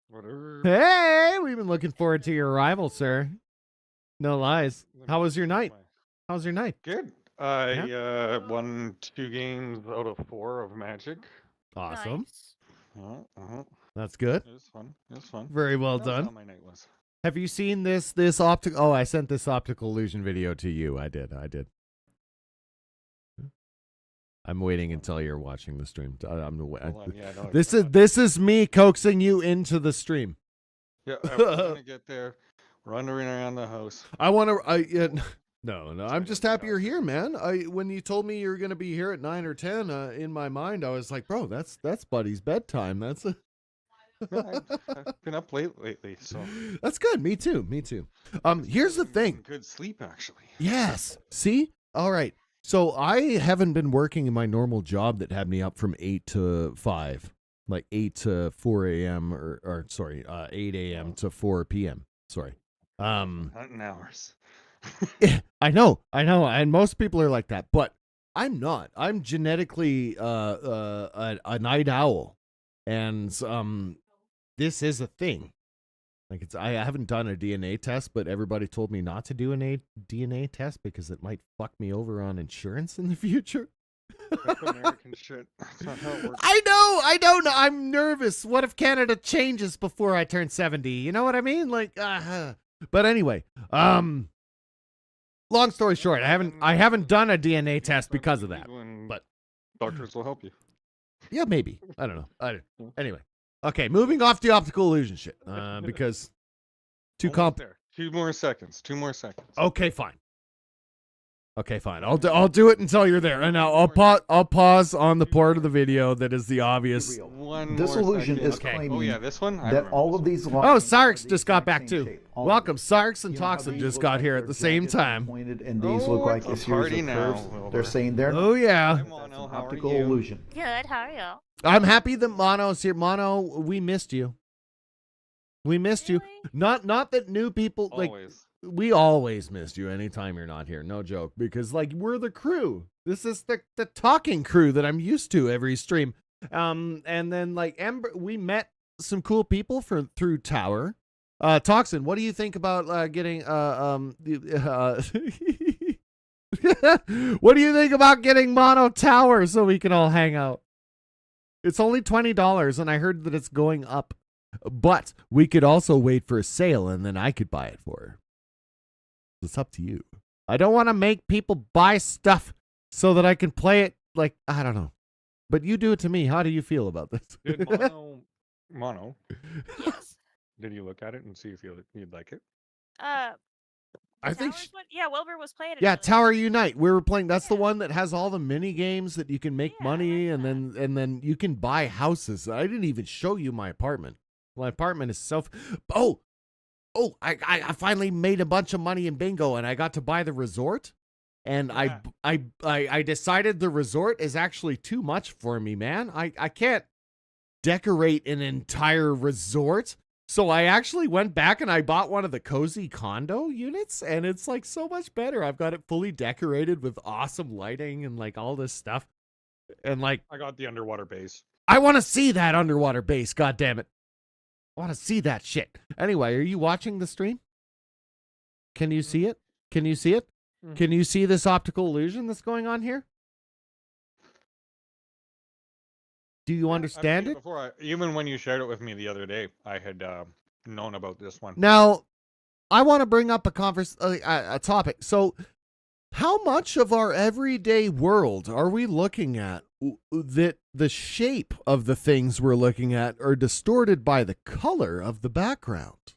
Whatever. Hey, we've been looking forward to your arrival, sir. No lies. How was your night? How was your night? Good. I won 2 games out of 4 of Magic. Awesome. Uh-huh. That's good. It was fun. It was fun. Very well That's done. how my night was. Have you seen this optical? Oh, I sent this optical illusion video to you. I did. I'm waiting until you're watching the stream. This is me coaxing you into the stream. Yeah, I'm gonna get there. Wandering around the house. I want to. No. I'm just happy you're here, man. When you told me you were gonna be here at 9 or 10, in my mind, I was like, bro, that's Buddy's bedtime. That's I've been up late lately, so that's good. Me too. Here's the thing. Good sleep, actually. Yes. See? All right. So I haven't been working in my normal job that had me up from 8 to 5, like 8 to 4 a.m. or 8 a.m. to 4 p.m. Sorry. Hunting hours. I know, and most people are like that, but I'm not. I'm genetically a night owl, and this is a thing. Like I haven't done a DNA test, but everybody told me not to do a DNA test because it might fuck me over on insurance in the future. That's American shit. That's not how it works. I don't know. I'm nervous. What if Canada changes before I turn 70? You know what I mean? Like, but anyway, long story short, I haven't done a DNA test because of that. But doctors will help you. Yeah, maybe. I don't know. Anyway. Okay, moving off the optical illusion shit. Because too there. 2 more seconds. 2 more seconds. Okay, fine. I'll do it until you're there. And now I'll pause on the part of the video that is the obvious. This illusion is claiming oh yeah, this one. that all of these Oh, Sarks just got back too. Welcome, Sarks and Toxin just got here at the same time. And these look like a series of curves. They're saying they're oh yeah, optical illusion. Good, how are you? I'm happy that Mono's here. Mono, we missed you. We missed you. Not that new people like we always missed you anytime you're not here. No joke. Because like we're the crew. This is the talking crew that I'm used to every stream. And then like Ember, we met some cool people through Tower. Toxin, what do you think about getting what do you think about getting Mono Tower so we can all hang out? It's only $20 and I heard that it's going up. But we could also wait for a sale and then I could buy it for her. It's up to you. I don't want to make people buy stuff so that I can play it like, I don't know. But you do it to me. How do you feel about this? Did Mono? Yes. Did you look at it and see if you'd like it? I think Wilbur was playing it. Yeah, Tower Unite. We were playing. That's the one that has all the mini games that you can make money and then you can buy houses. I didn't even show you my apartment. My apartment is I finally made a bunch of money in bingo and I got to buy the resort. And I decided the resort is actually too much for me, man. I can't decorate an entire resort. So I actually went back and I bought one of the cozy condo units and it's like so much better. I've got it fully decorated with awesome lighting and like all this stuff. And like I got the underwater base. I want to see that underwater base, god damn it. I want to see that shit. Anyway, are you watching the stream? Can you see it? Can you see it? Can you see this optical illusion that's going on here? Do you understand it? Before even when you shared it with me the other day, I had known about this one. Now, I want to bring up a topic. So, how much of our everyday world are we looking at that the shape of the things we're looking at are distorted by the color of the background?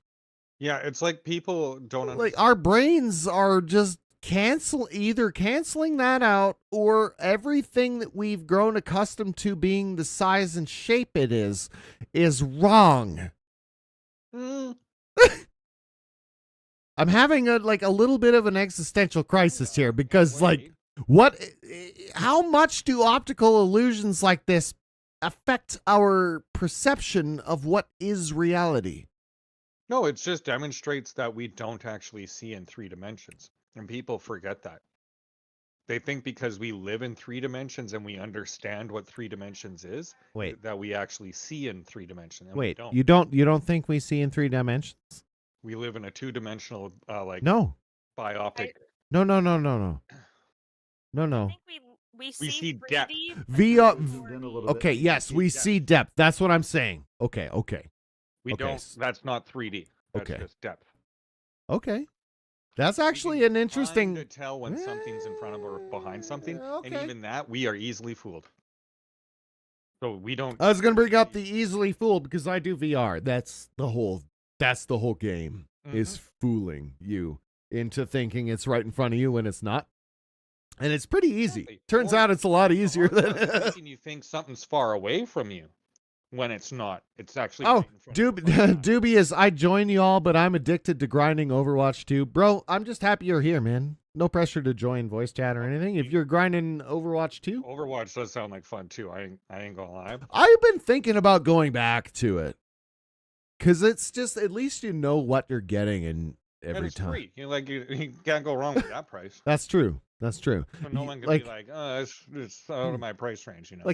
Yeah, it's like people don't understand. Like our brains are just either canceling that out, or everything that we've grown accustomed to being the size and shape it is wrong. I'm having a little bit of an existential crisis here because how much do optical illusions like this affect our perception of what is reality? No, it just demonstrates that we don't actually see in 3 dimensions. And people forget that. They think because we live in 3 dimensions and we understand what 3 dimensions is, that we actually see in 3 dimensions. And Wait, we don't. you don't think we see in 3 dimensions? We live in a 2-dimensional No. biopic. No. We see depth. Okay, yes, we see depth. That's what I'm saying. Okay. We don't. That's not 3D. That's just depth. Okay. That's actually an interesting. To tell when something's in front of or behind something, and even that we are easily fooled. So we don't. I was gonna bring up the easily fooled because I do VR. That's the whole game. Is fooling you into thinking it's right in front of you when it's not. And it's pretty easy. Turns out it's a lot easier than making you think something's far away from you when it's not. It's actually right in front of you. Doobie is I join y'all, but I'm addicted to grinding Overwatch 2. Bro, I'm just happy you're here, man. No pressure to join voice chat or anything. If you're grinding Overwatch 2. Overwatch does sound like fun too. I ain't gonna lie. I've been thinking about going back to it. Cause it's just at least you know what you're getting in every time. Free. You can't go wrong with that price. That's true. So no one can be like, oh, it's out of my price range, you know.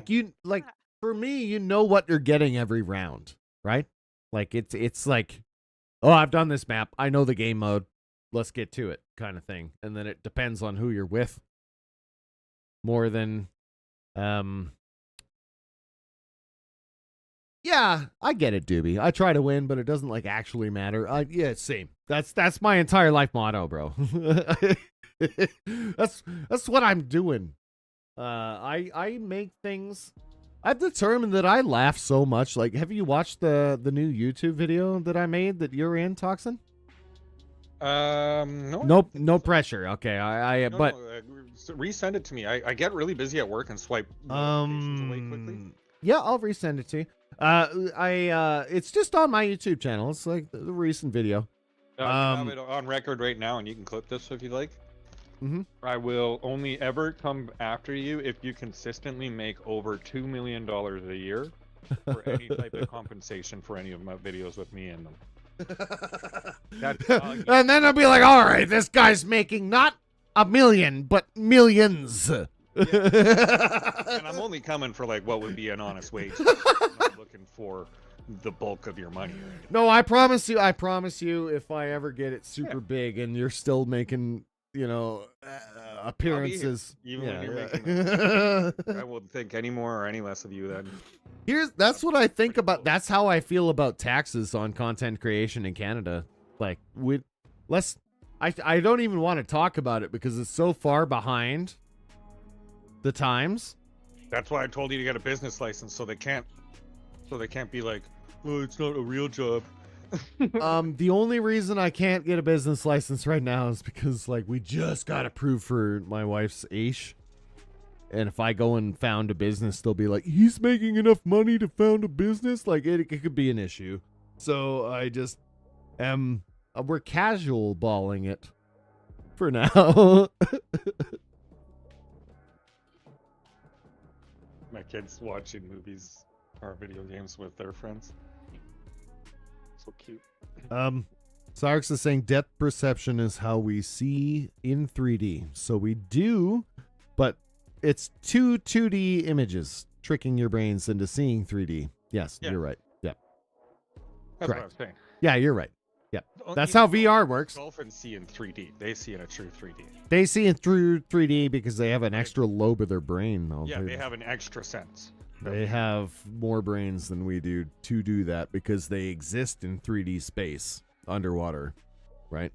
For me, you know what you're getting every round, right? Like it's like, oh, I've done this map. I know the game mode. Let's get to it, kind of thing. And then it depends on who you're with. More than, yeah, I get it, Doobie. I try to win, but it doesn't actually matter. Yeah, same. That's my entire life motto, bro. That's what I'm doing. I make things. I've determined that I laugh so much. Like, have you watched the new YouTube video that I made that you're in, Toxin? No. No pressure. Okay, resend it to me. I get really busy at work and swipe notifications away quickly. Yeah, I'll resend it to you. It's just on my YouTube channel. It's like the recent video. I have it on record right now, and you can clip this if you like. Mm-hmm. I will only ever come after you if you consistently make over $2 million a year for any type of compensation for any of my videos with me in them. And then I'll be like, all right, this guy's making not $1 million, but millions. And I'm only coming for what would be an honest wage. I'm not looking for the bulk of your money. No, I promise you, if I ever get it super big and you're still making, appearances. Even when you're making them. I won't think any more or any less of you then. That's what I think about. That's how I feel about taxes on content creation in Canada. I don't even want to talk about it because it's so far behind the times. That's why I told you to get a business license so they can't be like, oh, it's not a real job. The only reason I can't get a business license right now is because we just got approved for my wife's AISH. And if I go and found a business, they'll be like, he's making enough money to found a business? It could be an issue. So I just we're casual balling it for now. My kids watching movies or video games with their friends. So cute. Sarx is saying depth perception is how we see in 3D. So we do, but it's 2D images tricking your brains into seeing 3D. Yes, You're right. Yep. That's what I'm saying. Yeah, you're right. Yep. That's how VR works. Dolphins see in 3D. They see in a true 3D. They see in through 3D because they have an extra lobe of their brain. Yeah, they have an extra sense. They have more brains than we do to do that because they exist in 3D space underwater, right?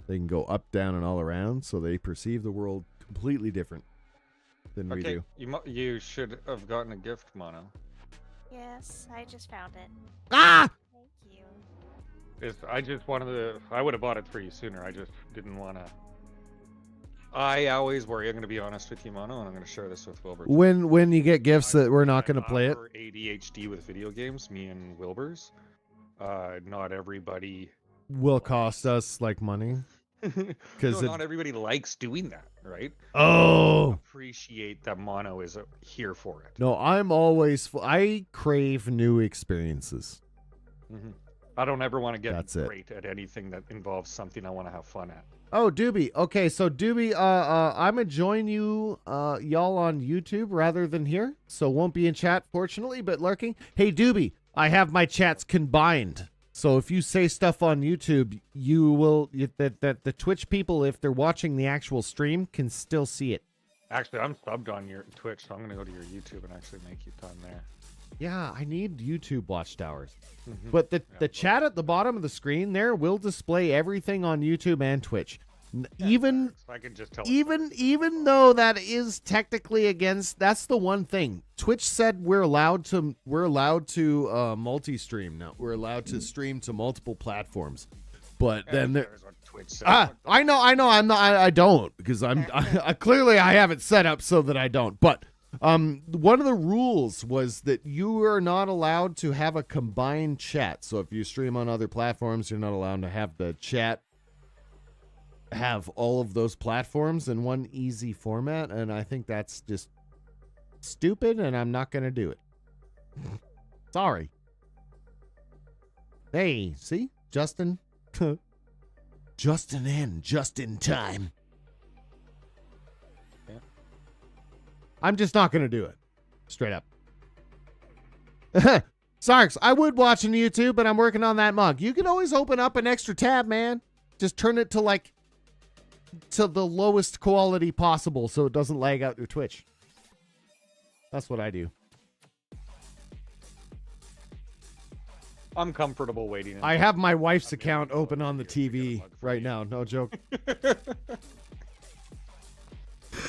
They can go up, down, and all around, so they perceive the world completely different than we do. You should have gotten a gift, Mono. Yes, I just found it. Ah! Thank you. I just wanted to. I would have bought it for you sooner. I just didn't want to. I always worry. I'm going to be honest with you, Mono, and I'm going to share this with Wilbur. When you get gifts that we're not going to play it. Our ADHD with video games, me and Wilbur's. Not everybody Will cost us like money. No, not everybody likes doing that, right? Oh. Appreciate that Mono is here for it. No, I'm always. I crave new experiences. I don't ever want to get That's it. great at anything that involves something I want to have fun at. Oh, Doobie. Okay, so Doobie, I'm gonna join you, y'all on YouTube rather than here, so won't be in chat, fortunately, but lurking. Hey, Doobie, I have my chats combined, so if you say stuff on YouTube, you will that the Twitch people, if they're watching the actual stream, can still see it. Actually, I'm subbed on your Twitch, so I'm gonna go to your YouTube and actually make you on there. Yeah, I need YouTube watchtowers. But the chat at the bottom of the screen there will display everything on YouTube and Twitch. Even I can just tell. even though that is technically against, that's the one thing. Twitch said we're allowed to multi-stream now. We're allowed to stream to multiple platforms. But then there, I know I don't because I clearly I have it set up so that I don't. But one of the rules was that you are not allowed to have a combined chat. So if you stream on other platforms, you're not allowed to have the chat have all of those platforms in one easy format, and I think that's just stupid, and I'm not going to do it. Sorry. Hey, see? Justin? Justin in, just in time. I'm just not going to do it. Straight up. Sarks, I would watch on YouTube, but I'm working on that mug. You can always open up an extra tab, man. Just turn it to the lowest quality possible so it doesn't lag out your Twitch. That's what I do. I'm comfortable waiting. I have my wife's account open on the TV right now. No joke.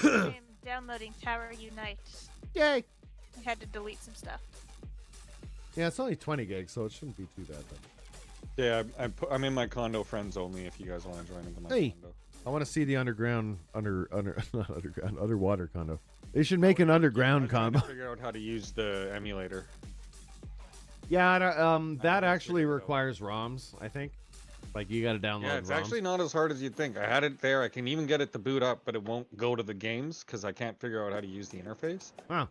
I'm downloading Tower Unite. Yay! I had to delete some stuff. Yeah, it's only 20 gigs, so it shouldn't be too bad. But... Yeah, I'm in my condo friends only if you guys want to join into my condo. I want to see the underwater condo. They should make an underground condo. Figure out how to use the emulator. Yeah, that actually requires ROMs, I think. Like, you got to download Yeah, it's ROMs. actually not as hard as you'd think. I had it there. I can even get it to boot up, but it won't go to the games because I can't figure out how to use the interface. Wow.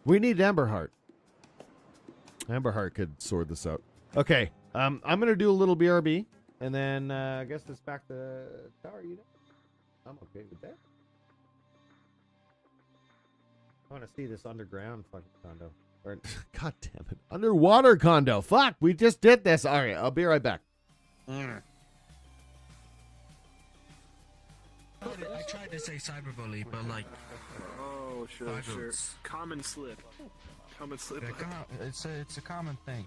We need Amberheart. Amberheart could sort this out. Okay, I'm going to do a little BRB. And then I guess it's back to Tower Unit. I'm okay with that. I want to see this underground fucking condo. Or, God damn it. Underwater condo. Fuck, we just did this. All right, I'll be right back. I tried to say cyberbully, but like... Oh, sure. Common slip. It's a common thing.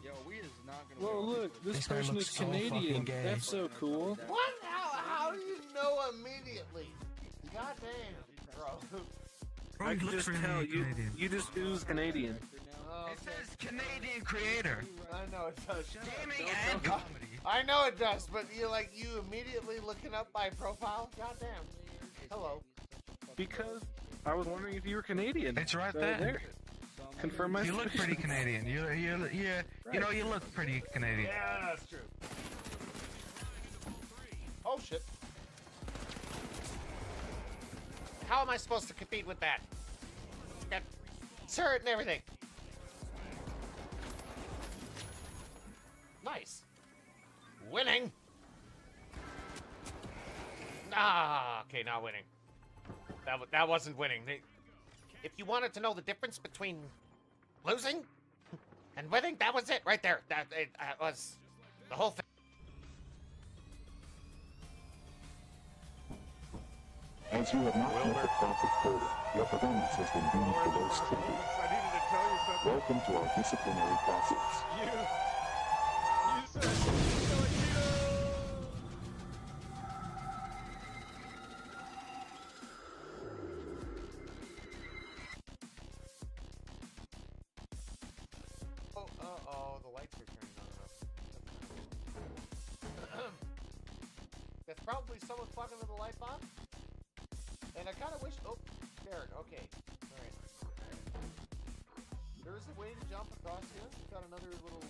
Whoa, look, this person is Canadian. That's so cool. What? How do you know immediately? God damn, bro. I can just tell you just ooze Canadian. It says Canadian creator. I know it does. Gaming and comedy. I know it does, but you immediately looking up my profile? God damn. Hello. Because I was wondering if you were Canadian. It's right there. Confirm my. You look pretty Canadian. You look pretty Canadian. Yeah, that's true. Oh shit. How am I supposed to compete with that? It's got turret and everything. Nice. Winning. Okay, not winning. That wasn't winning. If you wanted to know the difference between losing and winning, that was it right there. That was the whole thing. As you have not met the profit quota, your performance has been deemed below standard. I needed to tell you something. Welcome to our disciplinary process. Oh, the lights are turning on. That's probably someone fucking with the light on. And I kind of wish. Oh, Darren. Okay. All right. There is a way to jump across here. Got another little.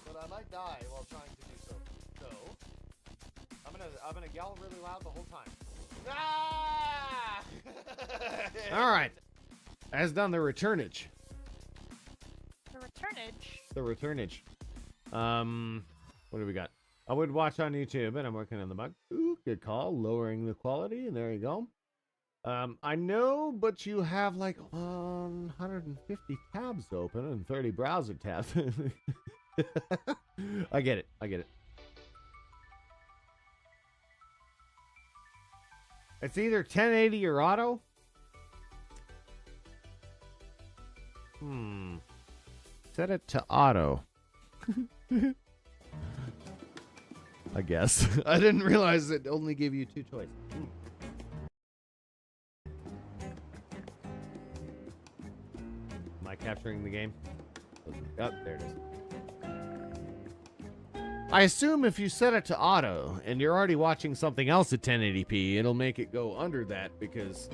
But I might die while trying to do so. So I'm gonna yell really loud the whole time. Ah! All right. As done the returnage. The returnage. The returnage. What do we got? I would watch on YouTube, and I'm working on the bug. Ooh, good call. Lowering the quality, and there you go. I know, but you have like 150 tabs open and 30 browser tabs. I get it. I get it. It's either 1080 or auto. Set it to auto. I guess. I didn't realize it only gave you two choices. Am I capturing the game? Oh, there it is. I assume if you set it to auto and you're already watching something else at 1080p, it'll make it go under that because...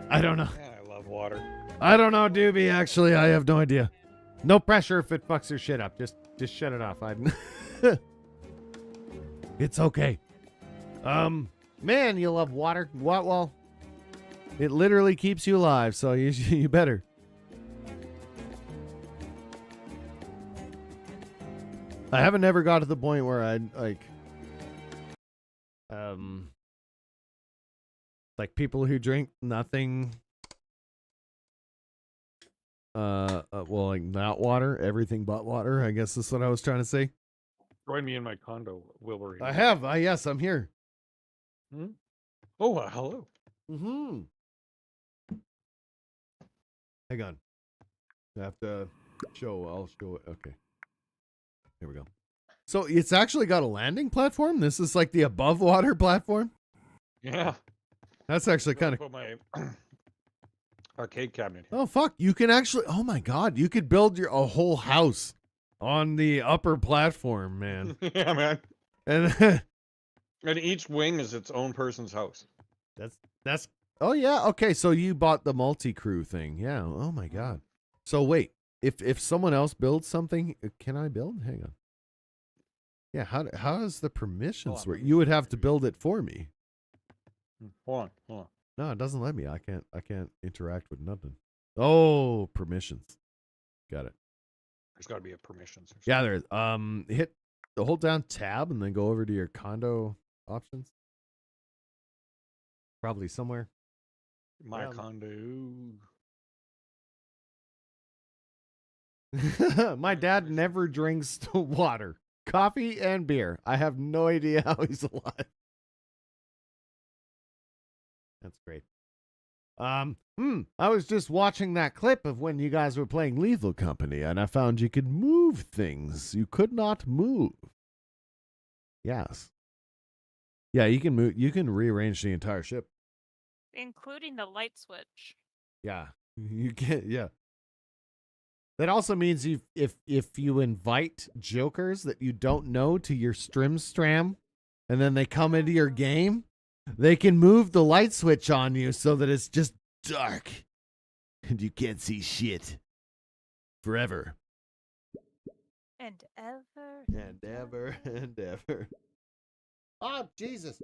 I don't know. Yeah, I love water. I don't know, Doobie, actually. I have no idea. No pressure if it fucks your shit up. Just shut it off. It's okay. Man, you love water. What? Well, it literally keeps you alive, so you better. I haven't ever got to the point where I'd like people who drink nothing. Well, like not water, everything but water. I guess that's what I was trying to say. Join me in my condo, Wilbur. I have. Yes, I'm here. Oh, hello. Hang on. I have to show. I'll show it. Okay. Here we go. So it's actually got a landing platform. This is like the above water platform. Yeah. That's actually kind of. Put my arcade cabinet here. Oh fuck! You can actually. Oh my god! You could build a whole house on the upper platform, man. Yeah, man. And each wing is its own person's house. That's. Oh yeah. Okay. So you bought the multi-crew thing. Yeah. Oh my god. So wait. If someone else builds something, can I build? Hang on. Yeah. How does the permissions work? You would have to build it for me. Hold on. No, it doesn't let me. I can't interact with nothing. Oh, permissions. Got it. There's got to be a permissions. Yeah, there is. Hold down tab and then go over to your condo options. Probably somewhere. My condo. My dad never drinks water, coffee, and beer. I have no idea how he's alive. That's great. I was just watching that clip of when you guys were playing Lethal Company, and I found you could move things. You could not move. Yes. Yeah, you can move. You can rearrange the entire ship, including the light switch. Yeah, you can. Yeah. That also means if you invite jokers that you don't know to your stram, and then they come into your game, they can move the light switch on you so that it's just dark and you can't see shit forever. And ever. And ever and ever. Oh, Jesus.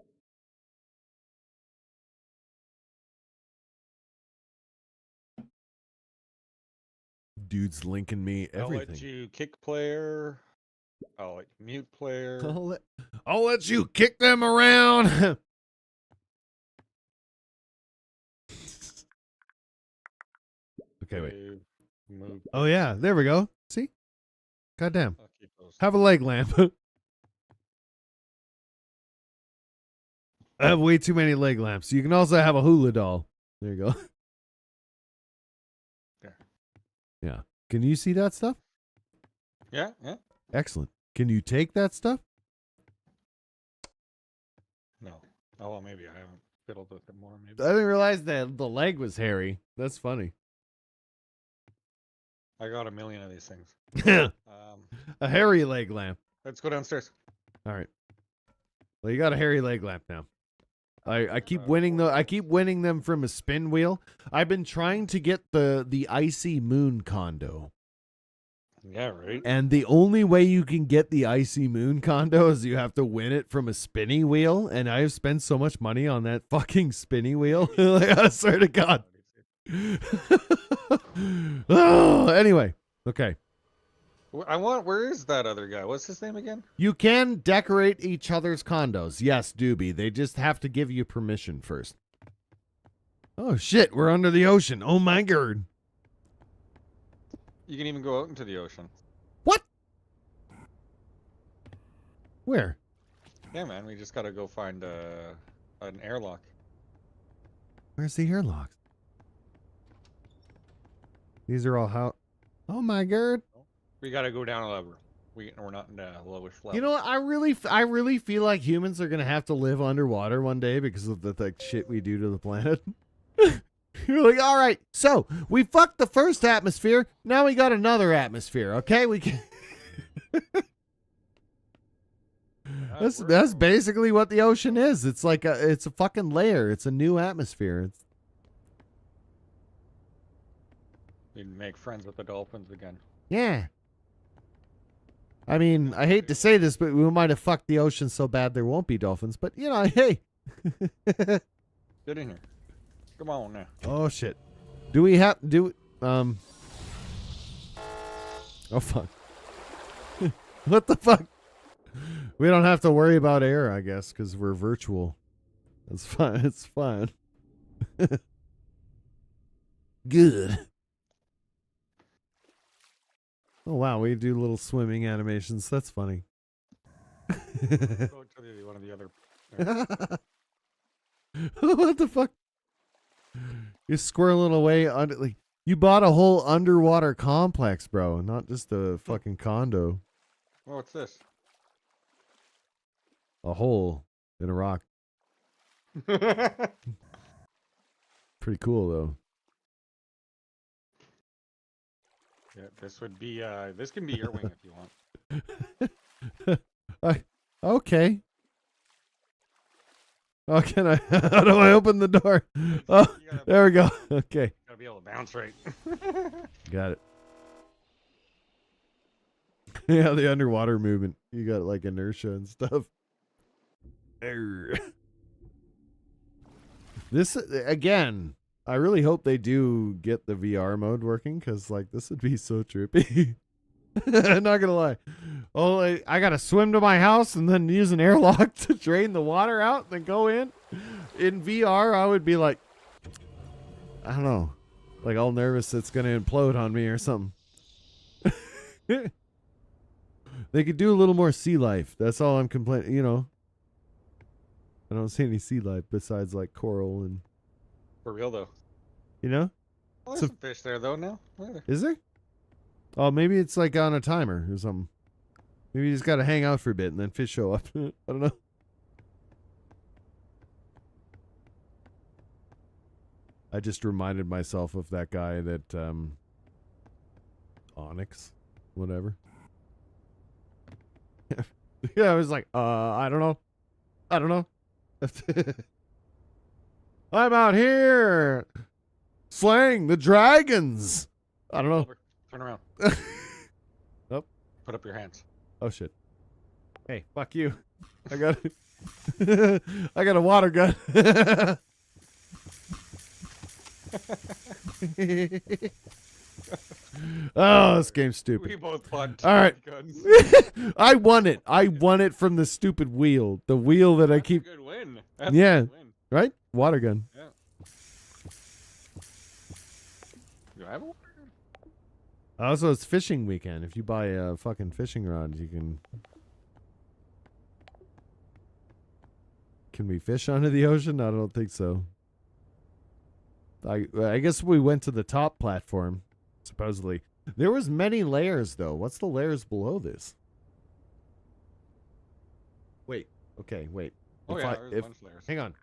Dude's linking me everything. I'll let you kick player. I'll let you mute player. I'll let you kick them around. Okay, wait. Oh, yeah. There we go. See? Goddamn. Have a leg lamp. I have way too many leg lamps. You can also have a hula doll. There you go. Yeah. Can you see that stuff? Yeah, yeah. Excellent. Can you take that stuff? No. Oh, well, maybe I haven't fiddled with it more. Maybe. I didn't realize that the leg was hairy. That's funny. I got a million of these things. A hairy leg lamp. Let's go downstairs. All right. Well, you got a hairy leg lamp now. I keep winning them from a spin wheel. I've been trying to get the icy moon condo. Yeah, right. And the only way you can get the icy moon condo is you have to win it from a spinny wheel. And I've spent so much money on that fucking spinny wheel. Like, I swear to God. Oh, anyway. Okay. Where is that other guy? What's his name again? You can decorate each other's condos. Yes, Doobie. They just have to give you permission first. Oh, shit. We're under the ocean. Oh, my God. You can even go out into the ocean. What? Where? Yeah, man. We just gotta go find an airlock. Where's the airlocks? These are all how... Oh, my God. We gotta go down a level. We're not in the lowest level. You know what? I really feel like humans are going to have to live underwater one day because of the shit we do to the planet. You're like, all right, so we fucked the first atmosphere. Now we got another atmosphere. Okay, we can. That's basically what the ocean is. It's like it's a fucking layer. It's a new atmosphere. We make friends with the dolphins again. Yeah. I mean, I hate to say this, but we might have fucked the ocean so bad there won't be dolphins. But you know, hey. Get in here. Come on now. Oh shit. Do we have Oh fuck. What the fuck? We don't have to worry about air, I guess, because we're virtual. It's fine. It's fine. Good. Oh wow, we do little swimming animations. That's funny. Go to one of the other. What the fuck? You're squirreling away under. Like, you bought a whole underwater complex, bro, not just a fucking condo. Oh, what's this? A hole in a rock. Pretty cool, though. Yeah, this would be. This can be your wing if you want. Okay. Oh, can I? How do I open the door? Oh, there we go. Okay. Gotta be able to bounce right. Got it. Yeah, the underwater movement. You got like inertia and stuff. This again. I really hope they do get the VR mode working because like this would be so trippy. I'm not gonna lie. Oh, I gotta swim to my house and then use an airlock to drain the water out and then go in. In VR, I would be like, I don't know, like all nervous it's gonna implode on me or something. They could do a little more sea life. That's all I'm complaining. You know, I don't see any sea life besides like coral and. For real though. You know. Well, there's some fish there though now. Is there? Oh, maybe it's like on a timer or something. Maybe you just gotta hang out for a bit and then fish show up. I don't know. I just reminded myself of that guy that Onyx, whatever. Yeah, I was like, I don't know. I'm out here slaying the dragons. I don't know. Turn around. Nope. Put up your hands. Oh shit. Hey, fuck you. I got I got a water gun. Oh, this game's stupid. We both bought all right. guns. I won it. I won it from the stupid wheel. The wheel that I keep. That's a good win. That's yeah. a good win. Right? Water gun. Yeah. Do I have a water gun? Also, it's fishing weekend. If you buy a fucking fishing rod, you can. Can we fish under the ocean? I don't think so. I guess we went to the top platform, supposedly. There was many layers, though. What's the layers below this? Wait. Okay, wait. Oh, If yeah, I- there's if- a bunch of layers. Hang on.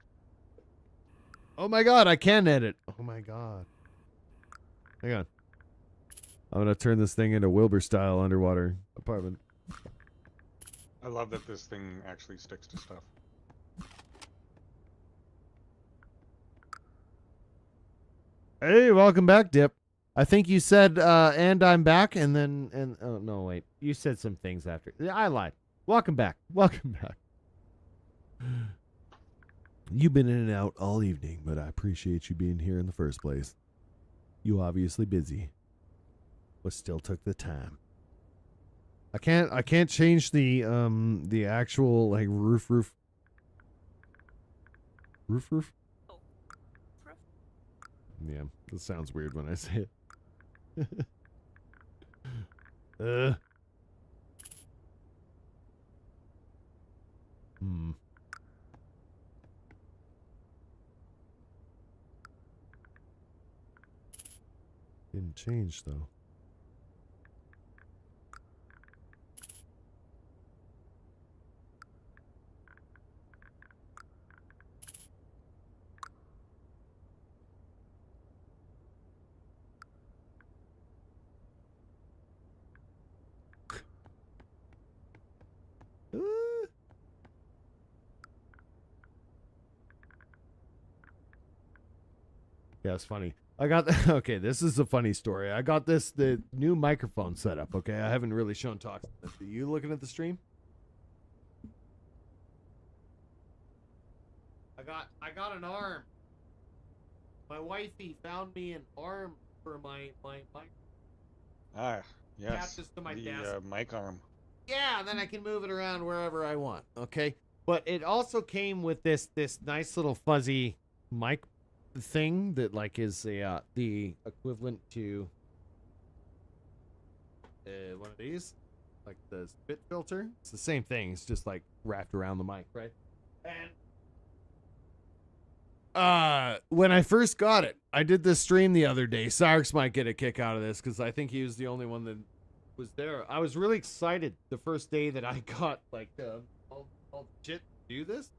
Oh my god, I can edit. Oh my god. Hang on. I'm gonna turn this thing into Wilbur-style underwater apartment. I love that this thing actually sticks to stuff. Hey, welcome back, Dip. I think you said, and I'm back, and then, oh, no, wait. You said some things after. I lied. Welcome back. Welcome back. You've been in and out all evening, but I appreciate you being here in the first place. You obviously busy, but still took the time. I can't change the actual, like, roof. Yeah, this sounds weird when I say it. Didn't change though. Yeah, it's funny. I got okay. This is a funny story. I got the new microphone set up. Okay, I haven't really shown talks. Are you looking at the stream? I got an arm. My wifey found me an arm for my mic. Ah, yes. Attaches to my desk. Mic arm. Yeah, and then I can move it around wherever I want. Okay, but it also came with this nice little fuzzy mic thing that like is the equivalent to one of these, like the spit filter. It's the same thing. It's just like wrapped around the mic, right? And when I first got it, I did this stream the other day. Sarks might get a kick out of this because I think he was the only one that was there. I was really excited the first day that I got like all shit to do this.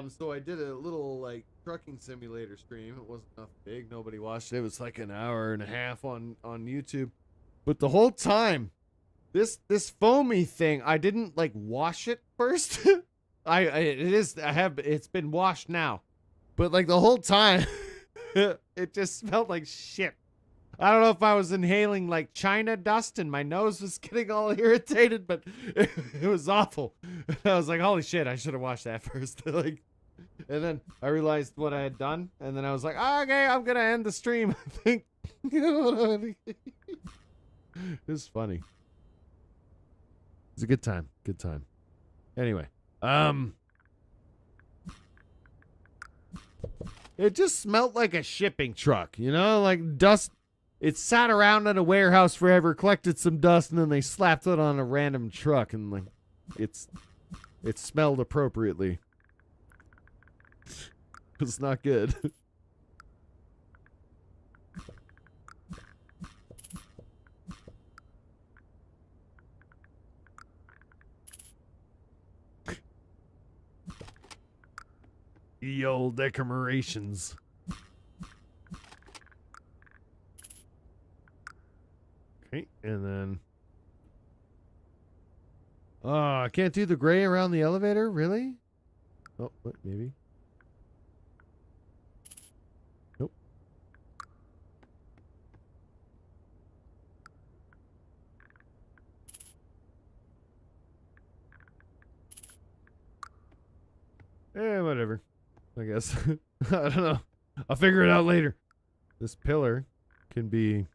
So I did a little like trucking simulator stream. It wasn't nothing big. Nobody watched it. It was like an hour and a half on YouTube. But the whole time, this foamy thing, I didn't like wash it first. It's been washed now. But like the whole time, it just smelled like shit. I don't know if I was inhaling like China dust and my nose was getting all irritated, but it was awful. I was like, holy shit, I should have washed that first. Like, and then I realized what I had done, and then I was like, oh, okay, I'm gonna end the stream. I think. It's funny. It's a good time. Good time. Anyway, it just smelled like a shipping truck, you know, like dust. It sat around in a warehouse forever, collected some dust, and then they slapped it on a random truck, and like, it smelled appropriately. It's not good. Ye old decorations. Okay, and then... Oh, I can't do the gray around the elevator? Really? Oh, what, maybe? Nope. Whatever. I guess. I don't know. I'll figure it out later. This pillar can be...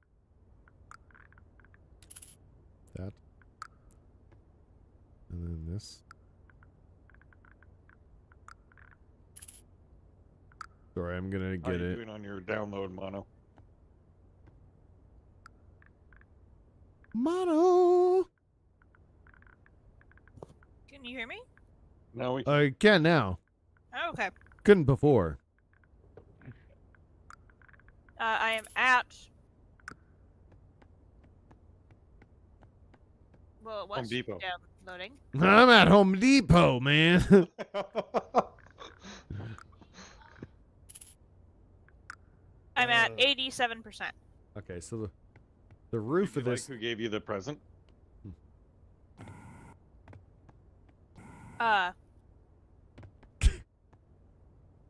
that. And then this. Sorry, I'm gonna get How you it. doing on your download, Mono? Mono! Can you hear me? No, we I can now. Oh, okay. Couldn't before. I am at Well, it Home was Depot. downloading. I'm at Home Depot, man. I'm at 87%. Okay, so the roof of this. Who gave you the present?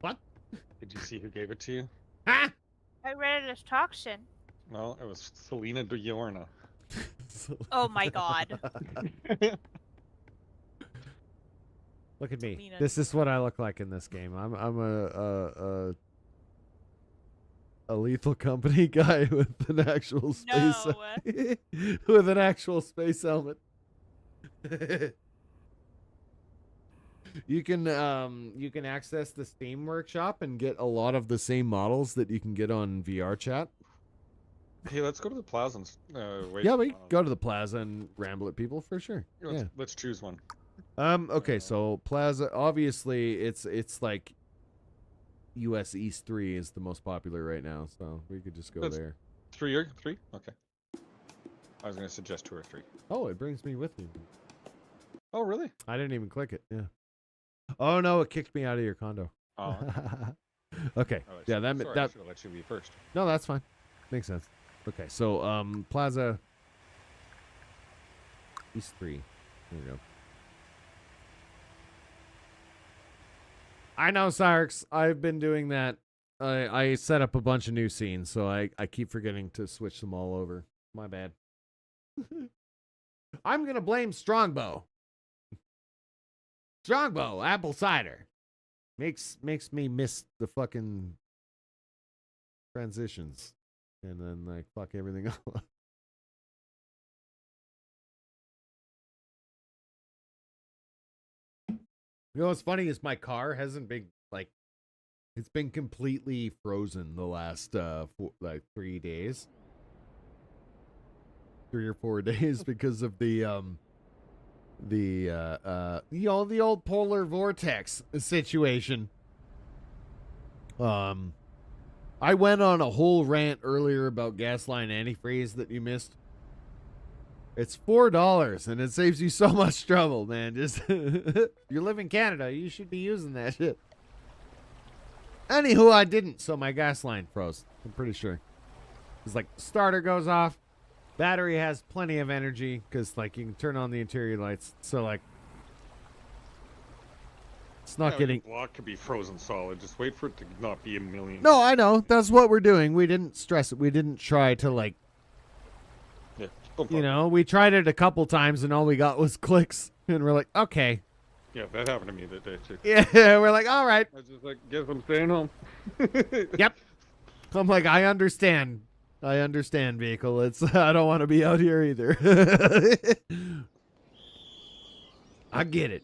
What? Did you see who gave it to you? Huh? I read it as toxin. Well, it was Selena Diorna. Oh my god. Look at me. Selena. This is what I look like in this game. I'm a Lethal Company guy with an actual space with an actual space helmet. You can access the Steam Workshop and get a lot of the same models that you can get on VR chat. Hey, let's go to the plaza and wait. Yeah, we go to the plaza and ramble at people for sure. Let's choose one. Okay, so plaza, obviously it's like US East 3 is the most popular right now, so we could just go there. 3 or 3? Okay. I was gonna suggest 2 or 3. Oh, it brings me with me. Oh, really? I didn't even click it. Yeah. Oh no, it kicked me out of your condo. Oh. Okay. Yeah, Sorry, I that. should have let you be first. No, that's fine. Makes sense. Okay, so Plaza East 3. There we go. I know, Cyrix. I've been doing that. I set up a bunch of new scenes, so I keep forgetting to switch them all over. My bad. I'm gonna blame Strongbow. Strongbow, apple cider. Makes me miss the fucking transitions. And then like fuck everything else. You know what's funny is my car hasn't been like, it's been completely frozen the last 3 days. 3 or 4 days because of the old polar vortex situation. I went on a whole rant earlier about Gasline antifreeze that you missed. It's $4 and it saves you so much trouble, man. Just you live in Canada, you should be using that shit. Anywho, I didn't, so my gas line froze. I'm pretty sure. It's like starter goes off, battery has plenty of energy because like you can turn on the interior lights. So like it's not getting. Block could be frozen solid. Just wait for it to not be a million. No, I know. That's what we're doing. We didn't stress it. We didn't try to like. Yeah. You know, we tried it a couple times and all we got was clicks, and we're like, okay. Yeah, that happened to me that day too. Yeah, we're like, all right. I was just like, guess I'm staying home. Yep. I'm like, I understand. I understand, vehicle. It's I don't want to be out here either. I get it.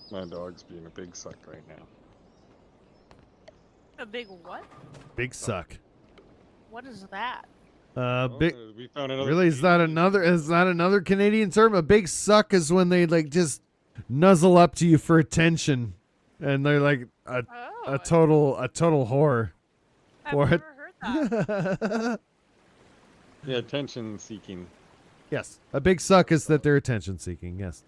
My dog's being a big suck right now. A big what? Big suck. What is that? Big. We found another. Really, is that another Canadian term? A big suck is when they like just nuzzle up to you for attention, and they're like a total whore. I've never heard that. Yeah, attention seeking. Yes, a big suck is that they're attention seeking. Yes,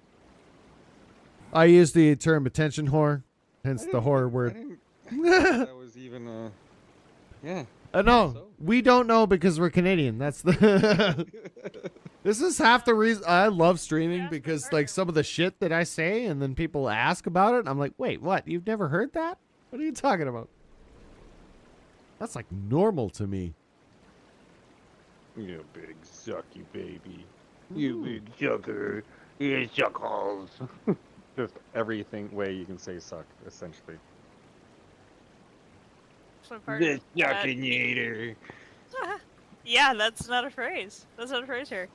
I use the term attention whore, hence the whore word. That was even yeah. No, we don't know because we're Canadian. That's the. This is half the reason I love streaming because like some of the shit that I say and then people ask about it. I'm like, wait, what? You've never heard that? What are you talking about? That's like normal to me. You big sucky baby. You big sucker. You suckles. Just everything way you can say suck, essentially. The suckinator. Yeah, that's not a phrase. That's not a phrase here.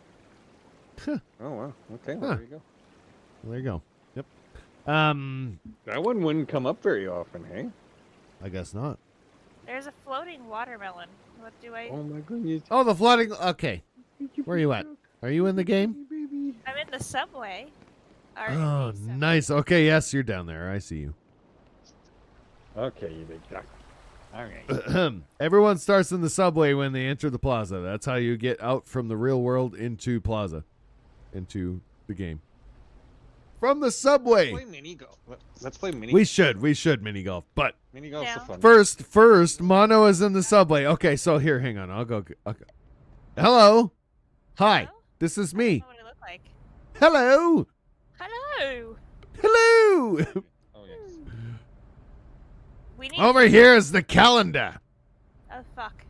Oh wow. Okay, well, there you go. There you go. Yep. That one wouldn't come up very often, hey? I guess not. There's a floating watermelon. What do I? Oh my goodness. Oh, the flooding. Okay. Where are you at? Are you in the game? I'm in the subway. Oh, nice. Okay, yes, you're down there. I see you. Okay, you big duck. All right. Everyone starts in the subway when they enter the plaza. That's how you get out from the real world into plaza, into the game. From the subway. Let's play mini golf. Let's play mini. We should mini golf, but Mini golf's the fun. first, Mono is in the subway. Okay, so here, hang on. I'll go. Okay. Hello. Hi. This is me. What do I look like? Hello. Hello. Hello. Oh yes. We need Over here is the calendar. Oh fuck.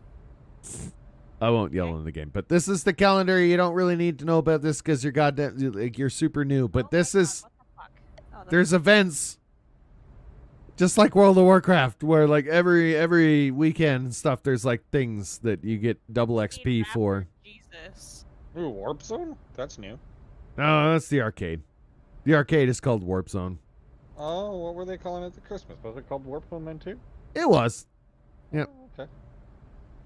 I won't yell in the game, but this is the calendar. You don't really need to know about this because you're goddamn, like, you're super new. But this is, there's events, just like World of Warcraft, where like every weekend and stuff, there's like things that you get double XP for. Jesus. Ooh, Warp Zone? That's new. No, that's the arcade. The arcade is called Warp Zone. Oh, what were they calling it at Christmas? Was it called Warp Zone then too? It was. Yep. Oh, okay.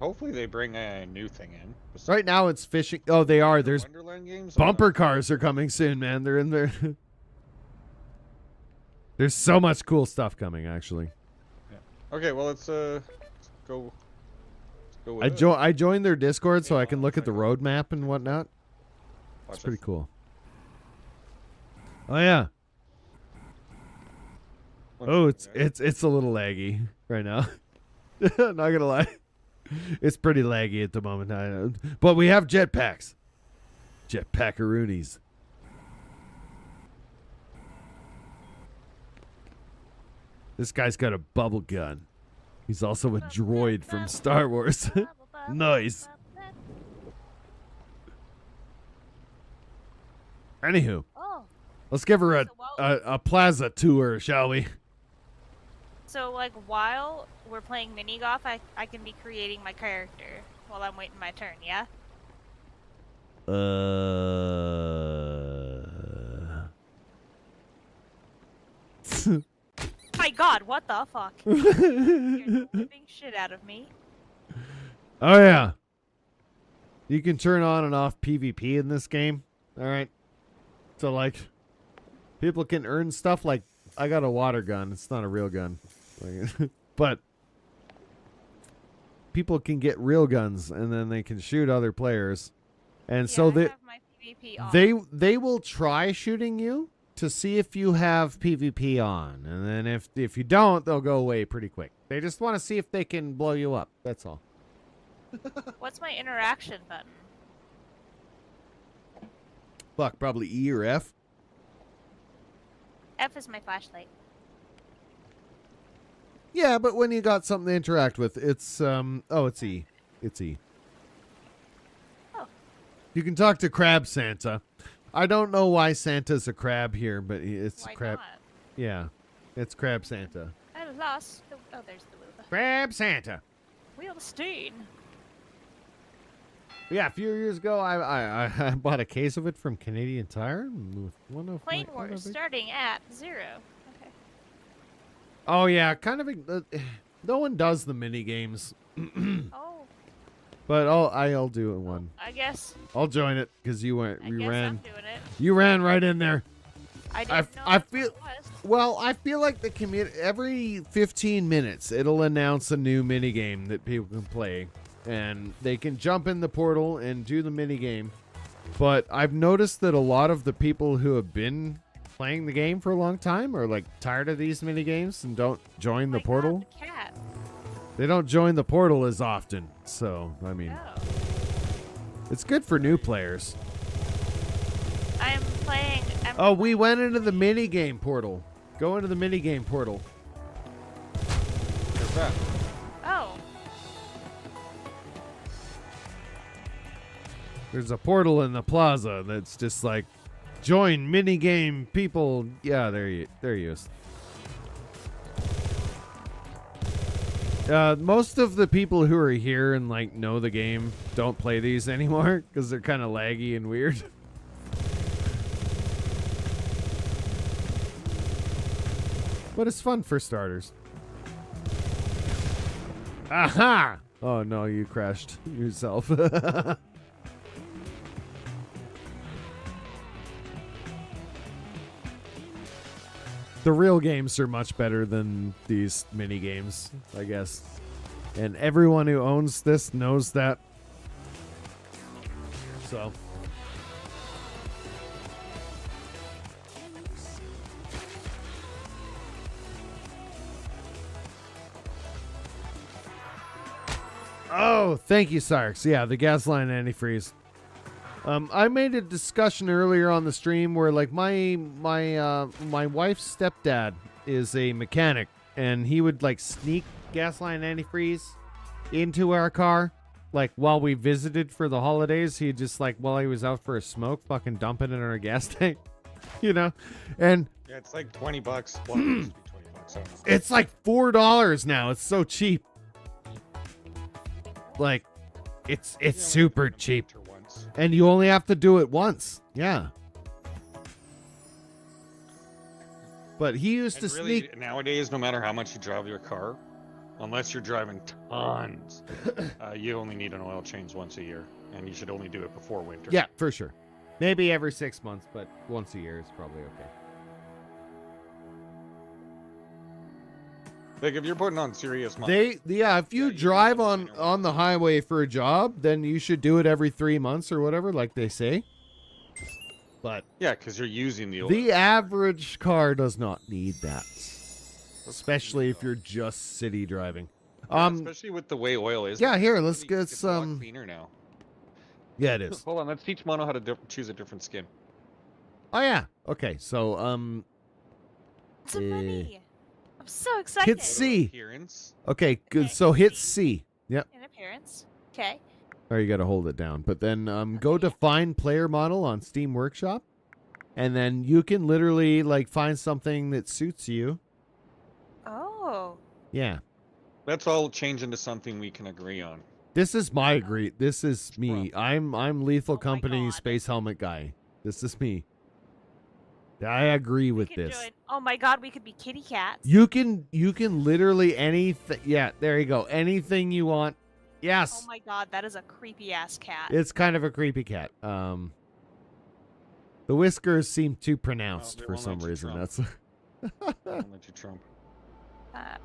Hopefully they bring a new thing in. Right now it's fishing. Oh, they are. There's Wonderland games. bumper cars are coming soon, man. They're in there. There's so much cool stuff coming, actually. Yeah. Okay, well let's go. With I joined their Discord so I can look at the roadmap and whatnot. It's pretty cool. Oh yeah. Oh, it's a little laggy right now. Not gonna lie, it's pretty laggy at the moment. I know, but we have jetpacks, jetpackaroonies. This guy's got a bubble gun. He's also a droid from Star Wars. Nice. Anywho, let's give her a plaza tour, shall we? So, like, while we're playing mini golf, I can be creating my character while I'm waiting my turn, yeah? My god, what the fuck? You're the living shit out of me. Oh, yeah. You can turn on and off PvP in this game. All right. So, like, people can earn stuff like, I got a water gun. It's not a real gun. But people can get real guns and then they can shoot other players. And so they will try shooting you to see if you have PvP on. And then if you don't, they'll go away pretty quick. They just want to see if they can blow you up. That's all. What's my interaction button? Fuck, probably E or F. F is my flashlight. Yeah, but when you got something to interact with, it's it's E. It's E. Oh. You can talk to Crab Santa. I don't know why Santa's a crab here, but it's Why crab. not? Yeah, it's Crab Santa. I lost. Oh, there's the wheel. Crab Santa. Wheelstein. Yeah, a few years ago, I bought a case of it from Canadian Tire. With one of Plane my Wars starting at 0. Okay. Oh yeah, kind of. No one does the mini games. Oh. But I'll do it one. I guess. I'll join it because you went. I You guess ran. I'm doing it. You ran right in there. I didn't know I that's feel. what it was. Well, I feel like the community every 15 minutes it'll announce a new mini game that people can play, and they can jump in the portal and do the mini game. But I've noticed that a lot of the people who have been playing the game for a long time are like tired of these mini games and don't join the portal. The cat. They don't join the portal as often. So, I mean, it's good for new players. I'm playing. Oh, we went into the mini game portal. Go into the mini game portal. Where's that? Oh. There's a portal in the plaza that's just like, join mini game people. Yeah, there he is. Most of the people who are here and like know the game don't play these anymore because they're kind of laggy and weird. But it's fun for starters. Aha! Oh no, you crashed yourself. The real games are much better than these mini games, I guess. And everyone who owns this knows that. So. Oh, thank you, Cyrus. Yeah, the gas line antifreeze. I made a discussion earlier on the stream where, like, my wife's stepdad is a mechanic, and he would, like, sneak gas line antifreeze into our car, like, while we visited for the holidays. He'd just, like, while he was out for a smoke, fucking dump it in our gas tank, you know? And Yeah, it's like $20. Well, it used to be $20. it's like $4 now. It's so cheap. Like, it's super cheap. And you only have to do it once. Yeah. But he used to really, sneak. Nowadays, no matter how much you drive your car, unless you're driving tons, you only need an oil change once a year. And you should only do it before winter. Yeah, for sure. Maybe every 6 months, but once a year is probably okay. Like, if you're putting on serious miles. If you drive on the highway for a job, then you should do it every 3 months or whatever, like they say. But yeah, because you're using the oil. the average car does not need that, especially if you're just city driving. Yeah, especially with the way oil is. Yeah, here, let's get it's a lot some. cleaner now. Yeah, it is. Hold on, let's teach Mono how to choose a different skin. Oh yeah. Okay, so Some money. I'm so excited. hit C. Appearance. Okay, good. So hit C. Yep. In appearance. Okay. Or you got to hold it down. But then go to find player model on Steam Workshop, and then you can literally like find something that suits you. Oh. Yeah. Let's all change into something we can agree on. This is my agree. This is me. I'm Lethal Company Space Helmet guy. This is me. I agree with this. Oh my god, we could be kitty cats. You can literally anything. Yeah, there you go. Anything you want. Yes. Oh my god, that is a creepy ass cat. It's kind of a creepy cat. The whiskers seem too pronounced for some reason. Trump. That's. They won't let you Trump.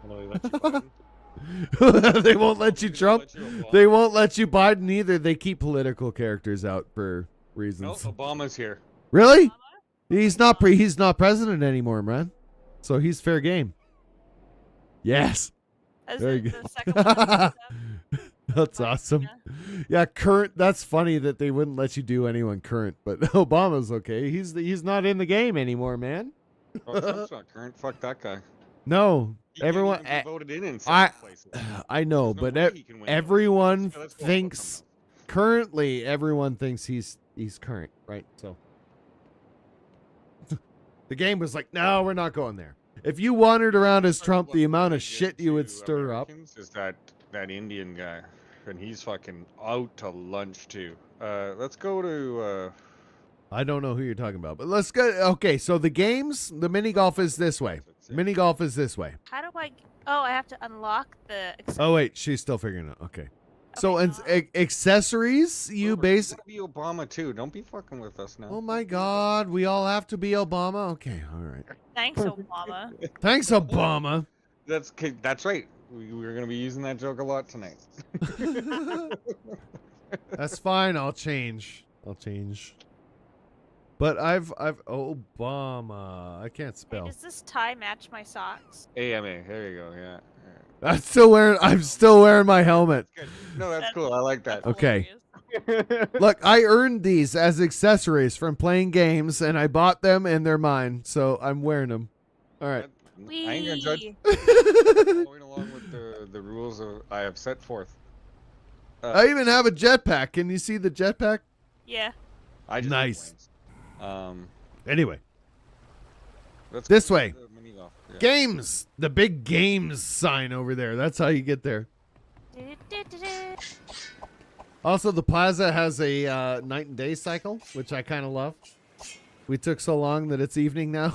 Although they let you Biden. They won't let you Trump. They won't let you Biden either. They keep political characters out for No, reasons. Obama's here. Really? He's not president anymore, man. So he's fair game. Yes. As Very the good. second one. That's awesome. Yeah, current. That's funny that they wouldn't let you do anyone current, but Obama's okay. He's not in the game anymore, man. Oh, Trump's not current. Fuck that guy. No, He can't everyone. even be voted in I second places. I know, There's no but way he can win. everyone So let's go thinks currently. Everyone thinks he's current, right? So the game was like, no, we're not going there. If you wandered around as Trump, the amount of shit you would stir up. Is that Indian guy, and he's fucking out to lunch too. Let's go to. I don't know who you're talking about, but let's go. Okay, so the mini golf is this way. Mini golf is this way. How do I? Oh, I have to unlock the. Oh wait, she's still figuring it out. Okay. So accessories, you base. Be Obama too. Don't be fucking with us now. Oh my God, we all have to be Obama. Okay, all right. Thanks, Obama. Thanks, Obama. That's right. We're gonna be using that joke a lot tonight. That's fine. I'll change. But I've Obama. I can't spell. Does this tie match my socks? AMA. There you go. Yeah. I'm still wearing my helmet. No, that's cool. I like that. Okay. Look, I earned these as accessories from playing games, and I bought them, and they're mine. So I'm wearing them. All right. I ain't gonna judge. Going along with the rules I have set forth. I even have a jetpack. Can you see the jetpack? Yeah. Nice. Anyway. Let's This go way. to the mini golf. Yeah. Games. The big games sign over there. That's how you get there. Also, the plaza has a night and day cycle, which I kind of love. We took so long that it's evening now.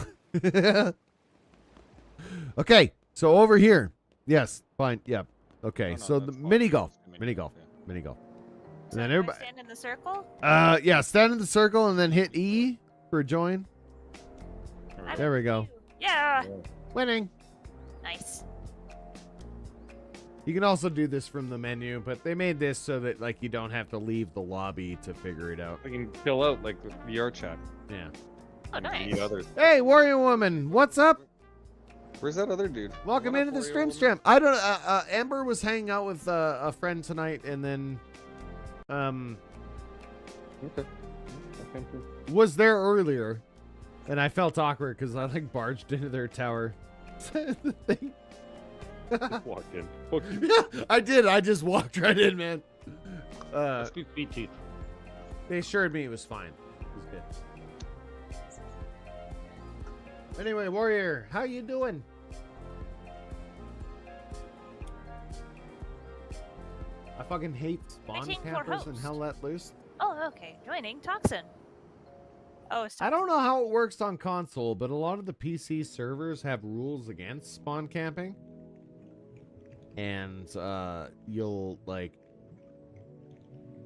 Okay, so over here. Yes, fine. Yep. Okay, so the mini golf. Mini golf. And then everybody. Stand in the circle. Yeah, stand in the circle and then hit E for join. There we go. Yeah. Winning. Nice. You can also do this from the menu, but they made this so that like you don't have to leave the lobby to figure it out. We can fill out like the VR chat. Yeah. Oh, nice. The others. Hey, Warrior Woman, what's up? Where's that other dude? Welcome into the stream. I don't. Amber was hanging out with a friend tonight, and then, Okay. was there earlier, and I felt awkward because I like barged into their tower. The thing. Walk in. Yeah, I did. I just walked right in, man. Let's do sweet teeth. They assured me it was fine. It was good. Anyway, Warrior, how you doing? I fucking hate spawn Waiting for campers and host. Hell Let Loose. Oh, okay. Joining Toxin. Oh, it's I don't know how it works on console, but a lot of the PC servers have rules against spawn camping. And you'll like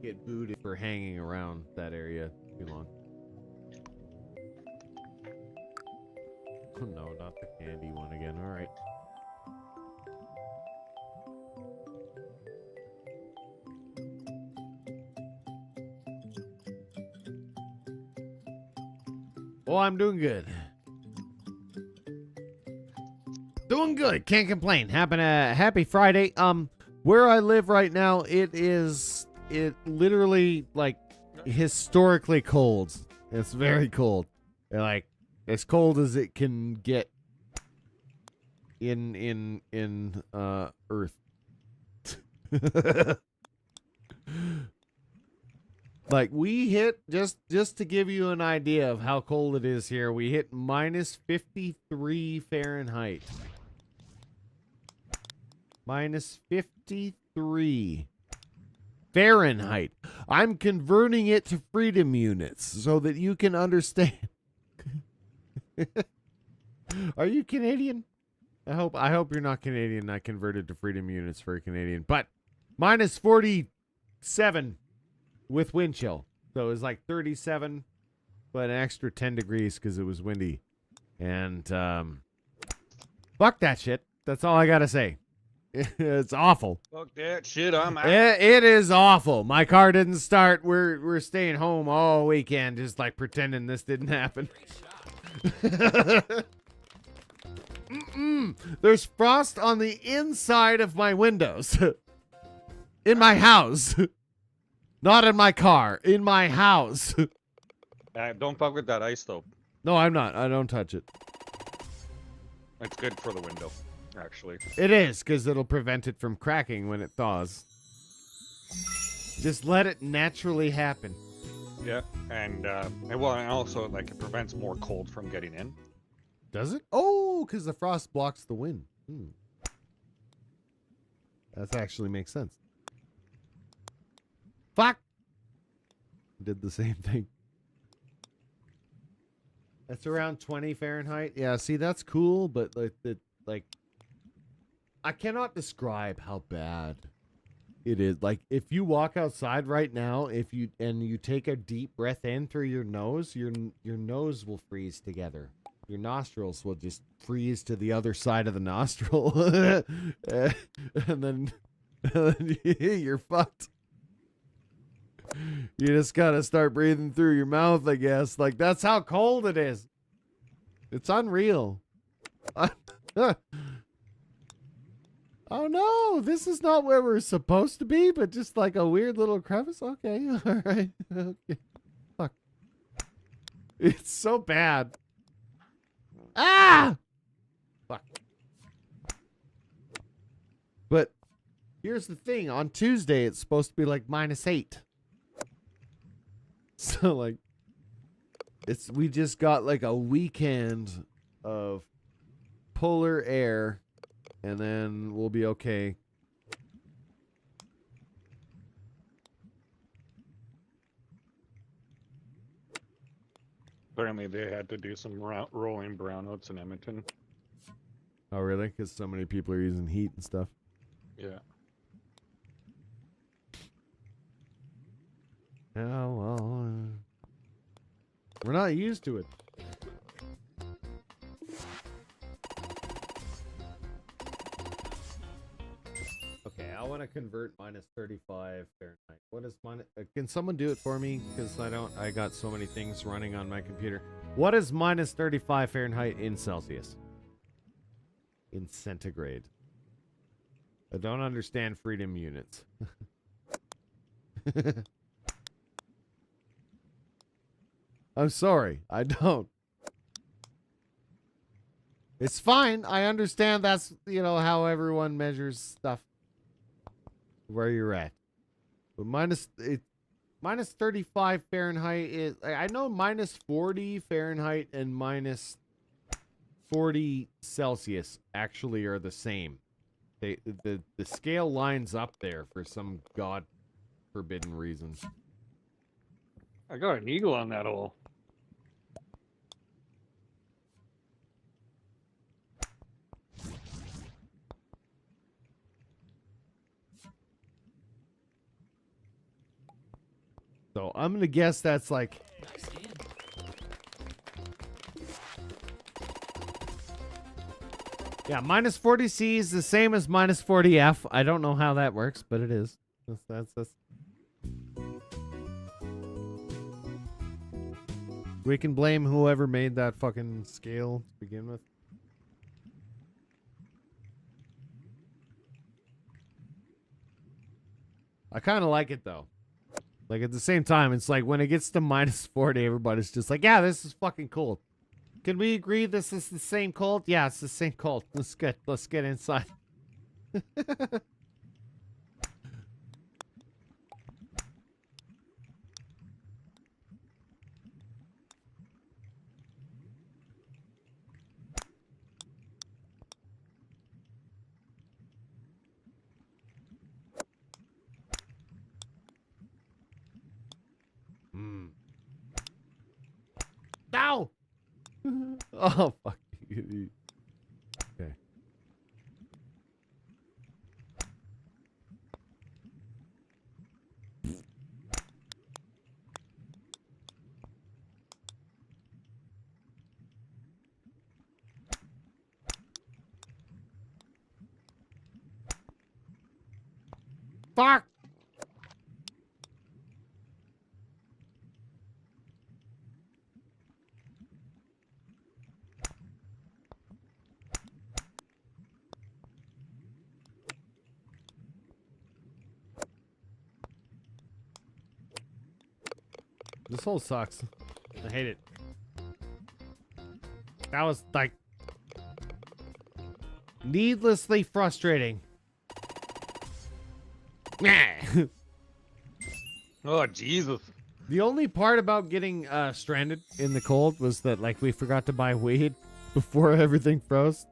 get booted for hanging around that area too long. Oh no, not the candy one again. All right. Oh, I'm doing good. Doing good. Can't complain. Happy Friday. Where I live right now, it literally like historically cold. It's very cold. Like as cold as it can get in Earth. Like we hit just to give you an idea of how cold it is here, we hit minus 53 Fahrenheit. Minus 53 Fahrenheit. I'm converting it to freedom units so that you can understand. Are you Canadian? I hope you're not Canadian. I converted to freedom units for a Canadian. But minus 47 with wind chill. So it was like 37, but an extra 10 degrees because it was windy. And fuck that shit. That's all I got to say. It's awful. Fuck that shit, I'm out. It is awful. My car didn't start. We're staying home all weekend, just like pretending this didn't happen. There's frost on the inside of my windows. In my house. Not in my car. In my house. Don't fuck with that ice though. No, I'm not. I don't touch it. It's good for the window, actually. It is, because it'll prevent it from cracking when it thaws. Just let it naturally happen. Yeah, and well, and also like it prevents more cold from getting in. Does it? Oh, because the frost blocks the wind. That actually makes sense. Fuck! Did the same thing. That's around 20 Fahrenheit. Yeah, see, that's cool, but like I cannot describe how bad it is. Like, if you walk outside right now, if you take a deep breath in through your nose, your nose will freeze together. Your nostrils will just freeze to the other side of the nostril, and then you're fucked. You just gotta start breathing through your mouth, I guess. Like, that's how cold it is. It's unreal. Oh no, this is not where we're supposed to be, but just like a weird little crevice. Okay, all right. Okay. Fuck. It's so bad. Ah! Fuck. But here's the thing. On Tuesday, it's supposed to be like -8. So like, we just got like a weekend of polar air, and then we'll be okay. Apparently, they had to do some rolling brownouts in Edmonton. Oh really? Because so many people are using heat and stuff. Yeah. Oh, well, we're not used to it. want to convert minus 35 Fahrenheit. What is minus? Can someone do it for me? Because I got so many things running on my computer. What is minus 35 Fahrenheit in Celsius? In centigrade. I don't understand freedom units. I'm sorry, I don't. It's fine. I understand that's, you know, how everyone measures stuff. Where you're at. But minus 35 Fahrenheit is, I know minus 40 Fahrenheit and minus 40 Celsius actually are the same. The scale lines up there for some god forbidden reason. I got an eagle on that hole. So I'm gonna guess that's like. Yeah, minus 40 C is the same as minus 40 F. I don't know how that works, but it is. That's. We can blame whoever made that fucking scale to begin with. I kind of like it though. Like at the same time, it's like when it gets to minus 40, everybody's just like, yeah, this is fucking cold. Can we agree this is the same cold? Yeah, it's the same cold. Let's get inside. Ow! Oh, fuck you. Okay. Fuck! This hole sucks. I hate it. That was like needlessly frustrating. Oh, Jesus. The only part about getting stranded in the cold was that like we forgot to buy weed before everything froze.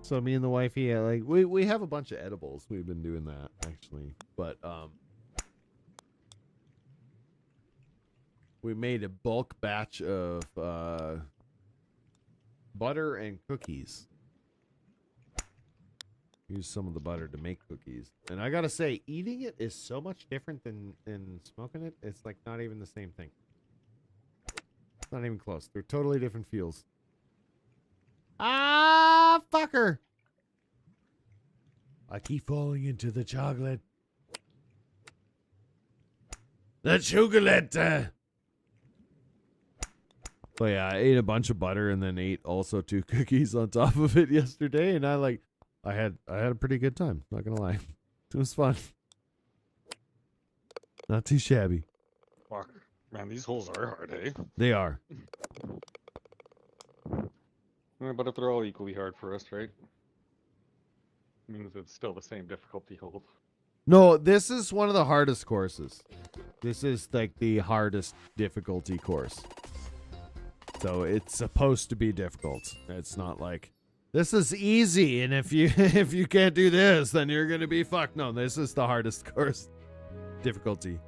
So me and the wifey, yeah, like we have a bunch of edibles. We've been doing that actually, but we made a bulk batch of butter and cookies. Use some of the butter to make cookies. And I gotta say, eating it is so much different than smoking it. It's like not even the same thing. It's not even close. They're totally different feels. Ah, fucker! I keep falling into the chocolate. The chocolate! So yeah, I ate a bunch of butter and then ate also 2 cookies on top of it yesterday, and I had a pretty good time, not gonna lie. It was fun. Not too shabby. Fuck. Man, these holes are hard, eh? They are. But if they're all equally hard for us, right? Means it's still the same difficulty hole. No, this is one of the hardest courses. This is like the hardest difficulty course. So it's supposed to be difficult. It's not like this is easy, and if you can't do this, then you're gonna be fucked. No, this is the hardest course difficulty.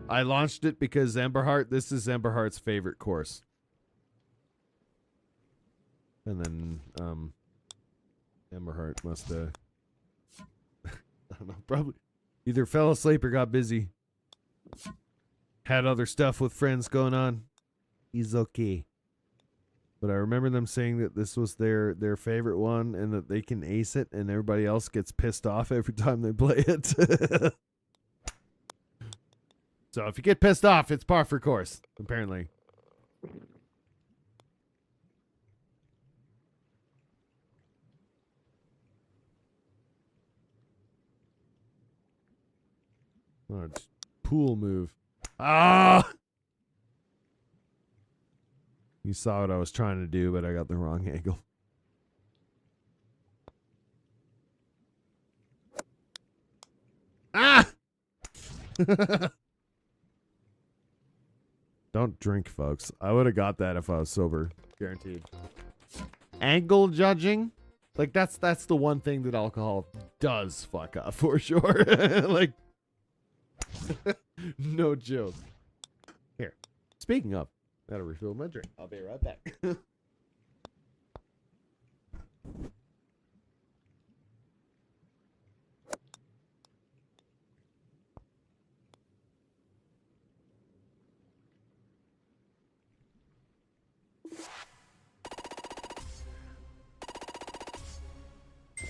I launched it because this is Emberheart's favorite course. And then Emberheart must I don't know, probably either fell asleep or got busy. Had other stuff with friends going on. He's okay. But I remember them saying that this was their favorite one and that they can ace it and everybody else gets pissed off every time they play it. So if you get pissed off, it's par for course, apparently. Oh, it's pool move. Ah! You saw what I was trying to do, but I got the wrong angle. Ah! Don't drink, folks. I would have got that if I was sober. Guaranteed. Angle judging? Like, that's the one thing that alcohol does fuck up, for sure. Like, no joke. Here. Speaking of, gotta refill my drink. I'll be right back.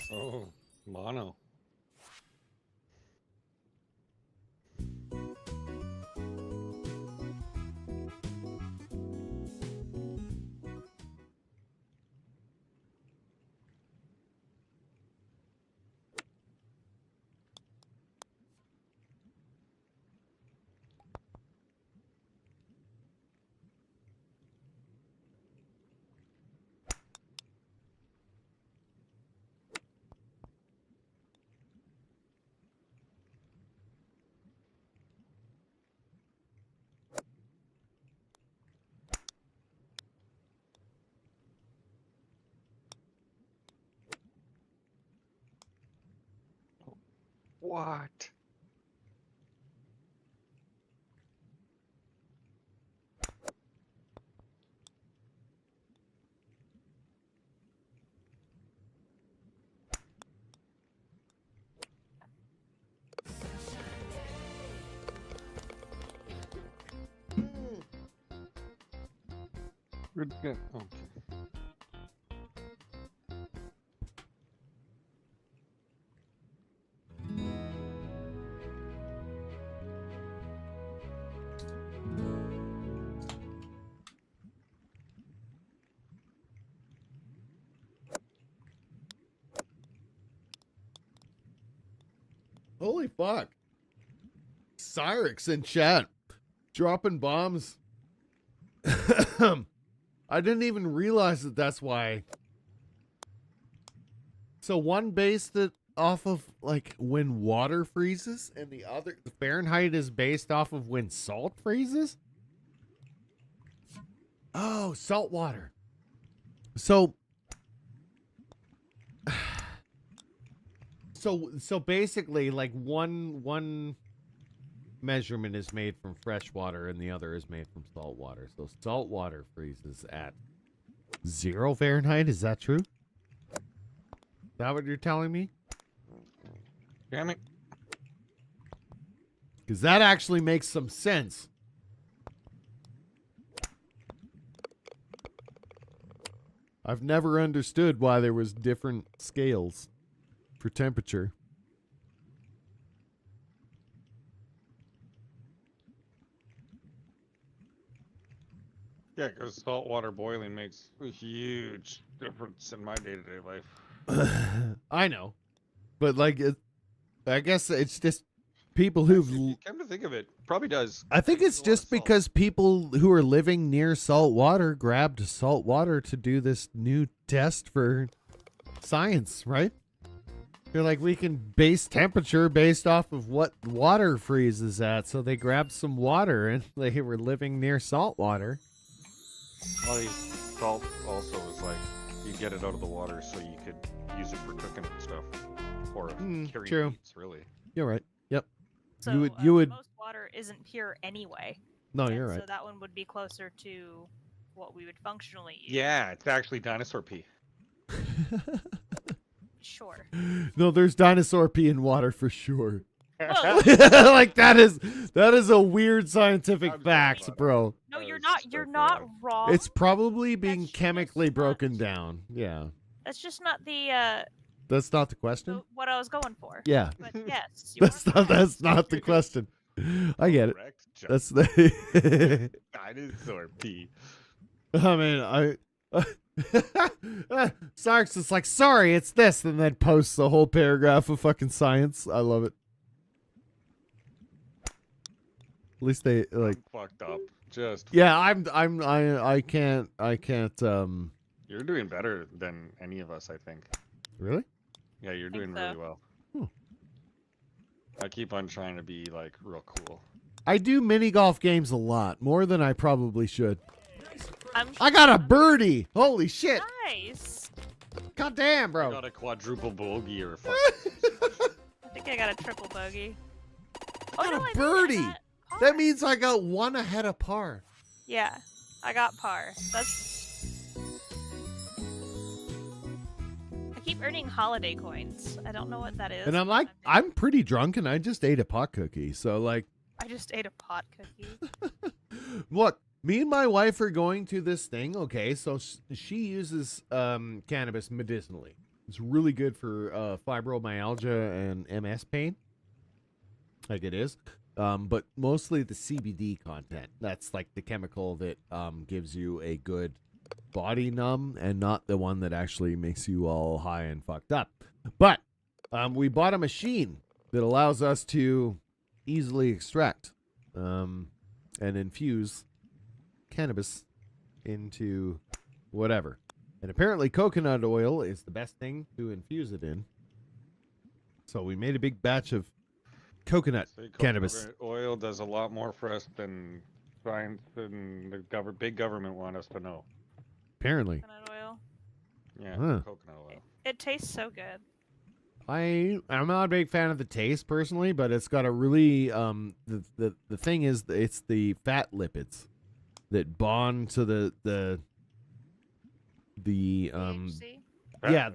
Oh, mono. What? Okay. Holy fuck. Cyrix in chat. Dropping bombs. I didn't even realize that that's why. So one based it off of like when water freezes and the other, the Fahrenheit is based off of when salt freezes? Oh, salt water. So basically like one measurement is made from fresh water and the other is made from salt water. So salt water freezes at 0 Fahrenheit. Is that true? Is that what you're telling me? Damn it. Because that actually makes some sense. I've never understood why there was different scales for temperature. Yeah, because saltwater boiling makes a huge difference in my day-to-day life. I know. But like, I guess it's just people who've... Come to think of it, probably does. I think it's just because people who are living near salt water grabbed salt water to do this new test for science, right? They're like, we can base temperature based off of what water freezes at. So they grabbed some water and they were living near salt water. Well, salt also is like, you get it out of the water so you could use it for cooking and stuff. Or carry true. meats, really. You're right. Yep. So you would. most water isn't pure anyway. No, and you're right. So that one would be closer to what we would functionally use. Yeah, it's actually dinosaur pee. Sure. No, there's dinosaur pee in water for sure. Like that is a weird scientific fact, bro. No, you're not wrong. It's probably being chemically broken down. Yeah. That's just not the That's not the question. what I was going for. Yeah. But yes, you That's not the question. I get it. Correct, John. That's the Dinosaur pee. I mean, Sark's just like, sorry, it's this, and then posts a whole paragraph of fucking science. I love it. At least they like Fucked up. Just yeah, I can't You're doing better than any of us, I think. Really? Yeah, you're doing really well. I keep on trying to be like real cool. I do mini golf games a lot, more than I probably should. I got a birdie. Holy shit. Nice. God damn, bro. I got a quadruple bogey or I think I got a triple bogey. I got a birdie. That means I got one ahead of par. Yeah, I got par. That's. I keep earning holiday coins. I don't know what that is. And I'm like, I'm pretty drunk, and I just ate a pot cookie. So like, I just ate a pot cookie. look, me and my wife are going to this thing. Okay, so she uses cannabis medicinally. It's really good for fibromyalgia and MS pain. Like it is. But mostly the CBD content. That's like the chemical that gives you a good body numb and not the one that actually makes you all high and fucked up. But we bought a machine that allows us to easily extract and infuse cannabis into whatever. And apparently coconut oil is the best thing to infuse it in. So we made a big batch of coconut cannabis. Oil does a lot more for us than science and the big government want us to know. Apparently. Coconut oil. Yeah, Huh. coconut oil. It tastes so good. I'm not a big fan of the taste personally, but it's got a really the thing is it's the fat lipids that bond to the THC? yeah,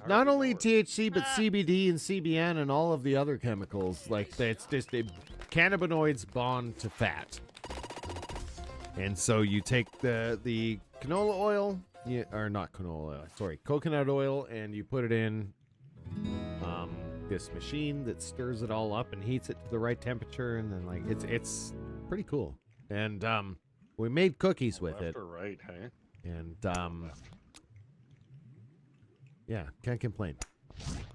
not only THC but CBD and CBN and all of the other chemicals. Like it's just cannabinoids bond to fat, and so you take the canola oil, or not canola oil, sorry, coconut oil, and you put it in this machine that stirs it all up and heats it to the right temperature, and then like it's pretty cool. And we made cookies with Left it. or right, hey? And yeah, can't complain.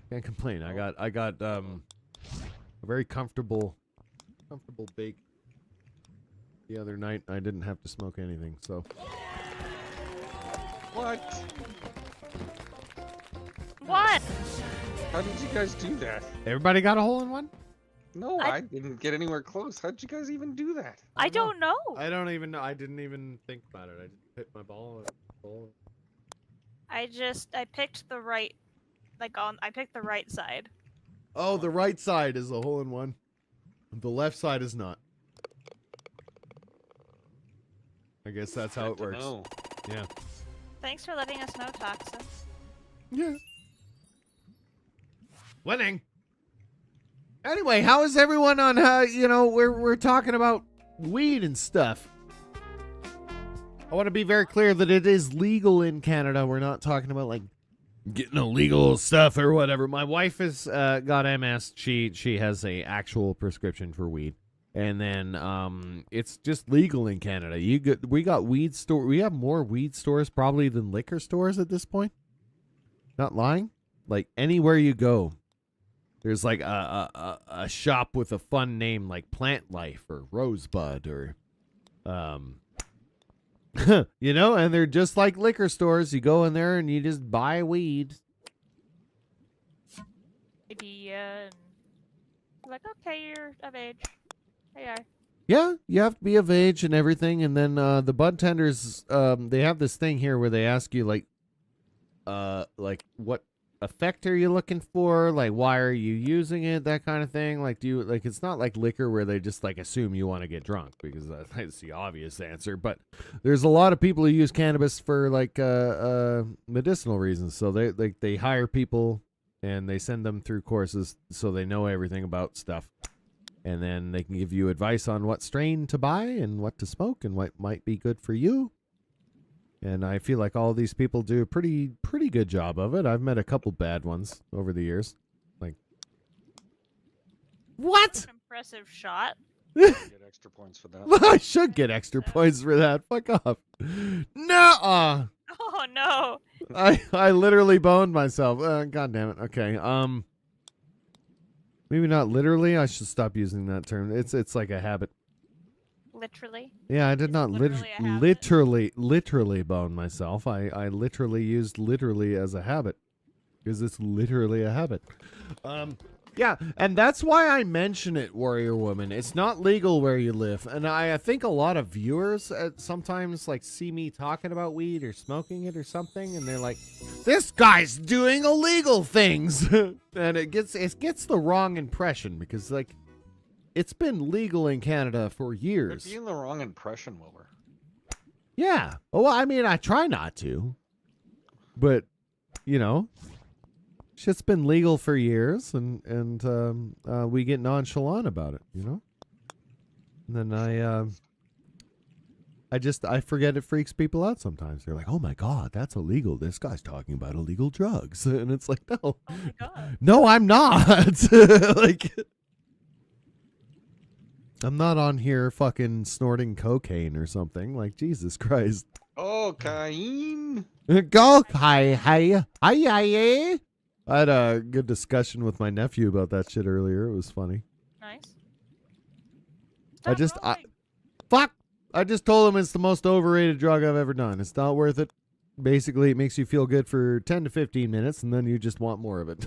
Can't complain. I got a very comfortable bake the other night. I didn't have to smoke anything, so. What? What? How did you guys do that? Everybody got a hole in one? No, I didn't get anywhere close. How did you guys even do that? I don't know. I don't even know. I didn't even think about it. I just hit my ball. I picked the right, I picked the right side. Oh, the right side is a hole in one. The left side is not. I guess that's how it works. know. Yeah. Thanks for letting us know, Toxin. Yeah. Winning. Anyway, how is everyone on we're talking about weed and stuff. I want to be very clear that it is legal in Canada. We're not talking about like getting illegal stuff or whatever. My wife has got MS. She has a actual prescription for weed. And then it's just legal in Canada. We got weed store. We have more weed stores probably than liquor stores at this point. Not lying. Like anywhere you go, there's like a shop with a fun name like Plant Life or Rosebud or and they're just like liquor stores. You go in there and you just buy weed. Idea and like, okay, you're of age. Here you are. Yeah, you have to be of age and everything. And then the bud tenders, they have this thing here where they ask you like what effect are you looking for? Like, why are you using it? That kind of thing. Like, it's not like liquor where they just like assume you want to get drunk, because that's the obvious answer. But there's a lot of people who use cannabis for like medicinal reasons. So they hire people and they send them through courses so they know everything about stuff. And then they can give you advice on what strain to buy and what to smoke and what might be good for you. And I feel like all these people do a pretty good job of it. I've met a couple bad ones over the years. Like, what? Impressive shot. Get extra points for that. I should get extra points for that. Fuck off. No. Oh no. I literally boned myself. God damn it. Okay. Maybe not literally. I should stop using that term. It's like a habit. Literally. Yeah, I did not literally bone myself. I literally used literally as a habit because it's literally a habit. Yeah, and that's why I mention it, Warrior Woman. It's not legal where you live, and I think a lot of viewers sometimes like see me talking about weed or smoking it or something, and they're like, "This guy's doing illegal things," and it gets the wrong impression because like it's been legal in Canada for years. It'd be in the wrong impression, Wilbur. Yeah. Oh, well, I mean, I try not to, but you know. Shit's been legal for years, and we get nonchalant about it, you know. And then I forget it freaks people out sometimes. They're like, "Oh my god, that's illegal. This guy's talking about illegal drugs," and it's like, no, oh my god. No, I'm not. Like, I'm not on here fucking snorting cocaine or something. Like, Jesus Christ. Oh, Cain. Go, hi. I had a good discussion with my nephew about that shit earlier. It was funny. Nice. I just told him it's the most overrated drug I've ever done. It's not worth it. Basically, it makes you feel good for 10 to 15 minutes, and then you just want more of it.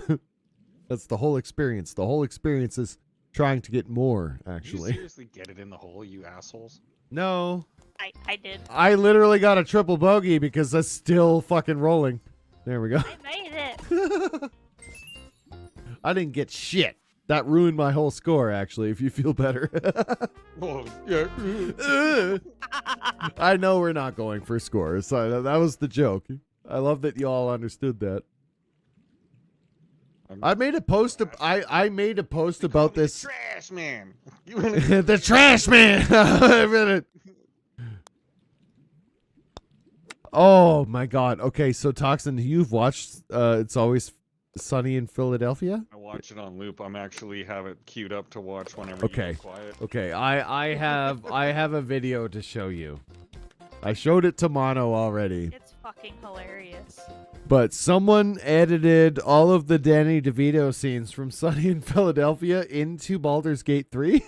That's the whole experience. The whole experience is trying to get more, actually. Did you seriously get it in the hole, you assholes? No. I did. I literally got a triple bogey because that's still fucking rolling. There we go. I made it. I didn't get shit. That ruined my whole score, actually, if you feel better. Oh, yeah. I know we're not going for scores. So that was the joke. I love that you all understood that. I made a post. I made a post about this. Trash man. The trash man. Oh my god. Okay, so Toxin, you've watched It's Always Sunny in Philadelphia? I watch it on loop. I'm actually have it queued up to watch whenever you Okay. get quiet. Okay, I have a video to show you. I showed it to Mono already. It's fucking hilarious. But someone edited all of the Danny DeVito scenes from Sunny in Philadelphia into Baldur's Gate 3.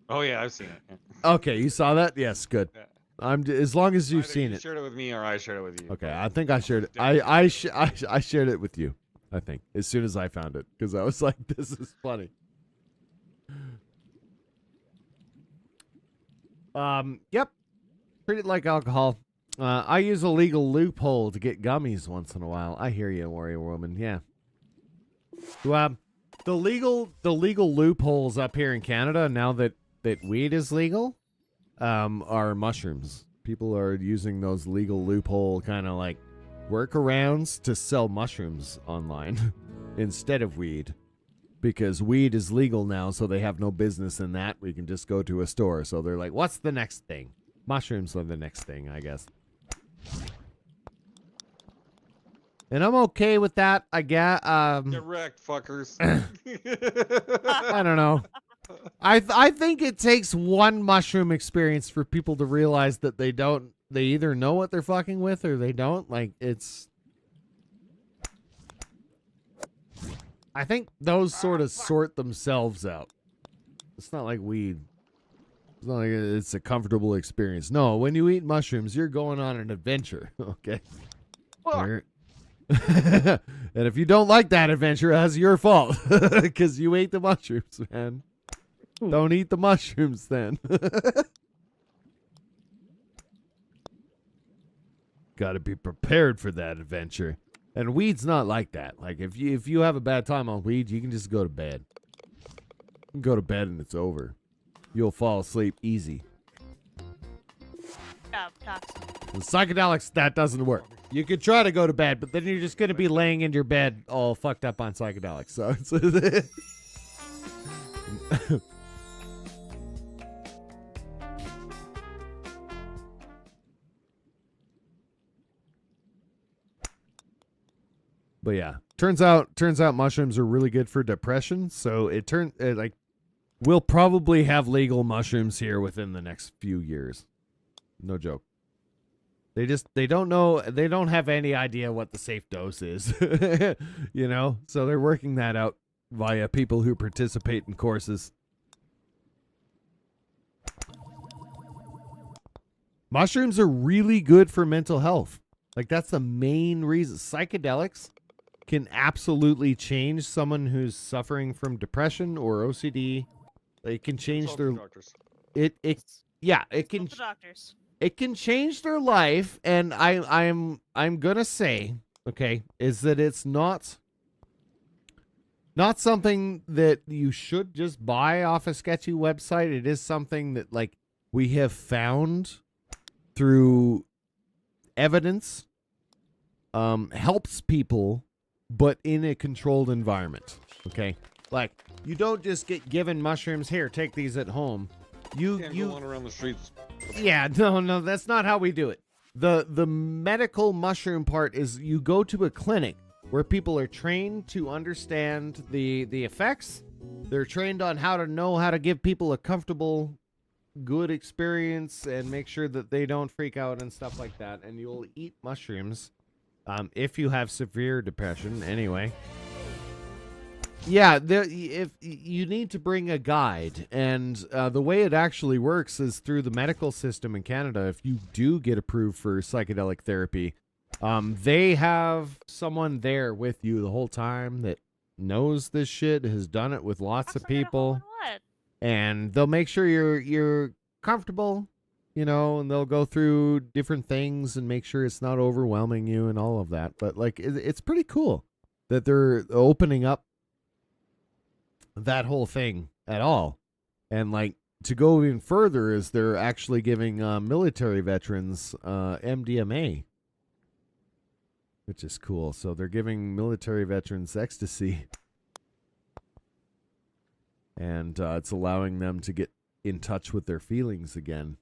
Oh yeah, I've seen it. Okay, you saw that? Yes, good. Yeah. As long as you've Either seen you it. shared it with me or I shared it with you. Okay, I think I shared it. I shared it with you, I think, as soon as I found it, because I was like, this is funny. Yep. Treat it like alcohol. I use a legal loophole to get gummies once in a while. I hear you, Warrior Woman. Yeah. The legal loopholes up here in Canada now that weed is legal, are mushrooms. People are using those legal loophole kind of like workarounds to sell mushrooms online instead of weed. Because weed is legal now, so they have no business in that. We can just go to a store. So they're like, what's the next thing? Mushrooms are the next thing, I guess. And I'm okay with that, I guess. Get wrecked, fuckers. I don't know. I think it takes one mushroom experience for people to realize that they either know what they're fucking with or they don't. Like, I think those sort of sort themselves out. It's not like weed. It's not like it's a comfortable experience. No, when you eat mushrooms, you're going on an adventure. Okay. And if you don't like that adventure, that's your fault. Because you ate the mushrooms, man. Don't eat the mushrooms then. Got to be prepared for that adventure. And weed's not like that. Like, if you have a bad time on weed, you can just go to bed. You can go to bed and it's over. You'll fall asleep easy. With psychedelics, that doesn't work. You could try to go to bed, but then you're just going to be laying in your bed all fucked up on psychedelics. So But yeah, turns out mushrooms are really good for depression. So like we'll probably have legal mushrooms here within the next few years. No joke. They don't know, they don't have any idea what the safe dose is, you know? So they're working that out via people who participate in courses. Mushrooms are really good for mental health. Like, that's the main reason. Psychedelics can absolutely change someone who's suffering from depression or OCD. It can change their it can The doctors. it can change their life, and I'm gonna say, okay, is that it's not something that you should just buy off a sketchy website. It is something that, like, we have found through evidence helps people, but in a controlled environment. Okay, like, you don't just get given mushrooms, here, take these at home. You go on around the streets. Yeah, no, that's not how we do it. The medical mushroom part is you go to a clinic where people are trained to understand the effects. They're trained on how to give people a comfortable, good experience and make sure that they don't freak out and stuff like that. And you'll eat mushrooms if you have severe depression anyway. Yeah, if you need to bring a guide, and the way it actually works is through the medical system in Canada. If you do get approved for psychedelic therapy, they have someone there with you the whole time that knows this shit, has done it with lots of people, and they'll make sure you're comfortable, you know, and they'll go through different things and make sure it's not overwhelming you and all of that. But, like, it's pretty cool that they're opening up that whole thing at all. And, like, to go even further is they're actually giving military veterans MDMA, which is cool. So they're giving military veterans ecstasy, and it's allowing them to get in touch with their feelings again,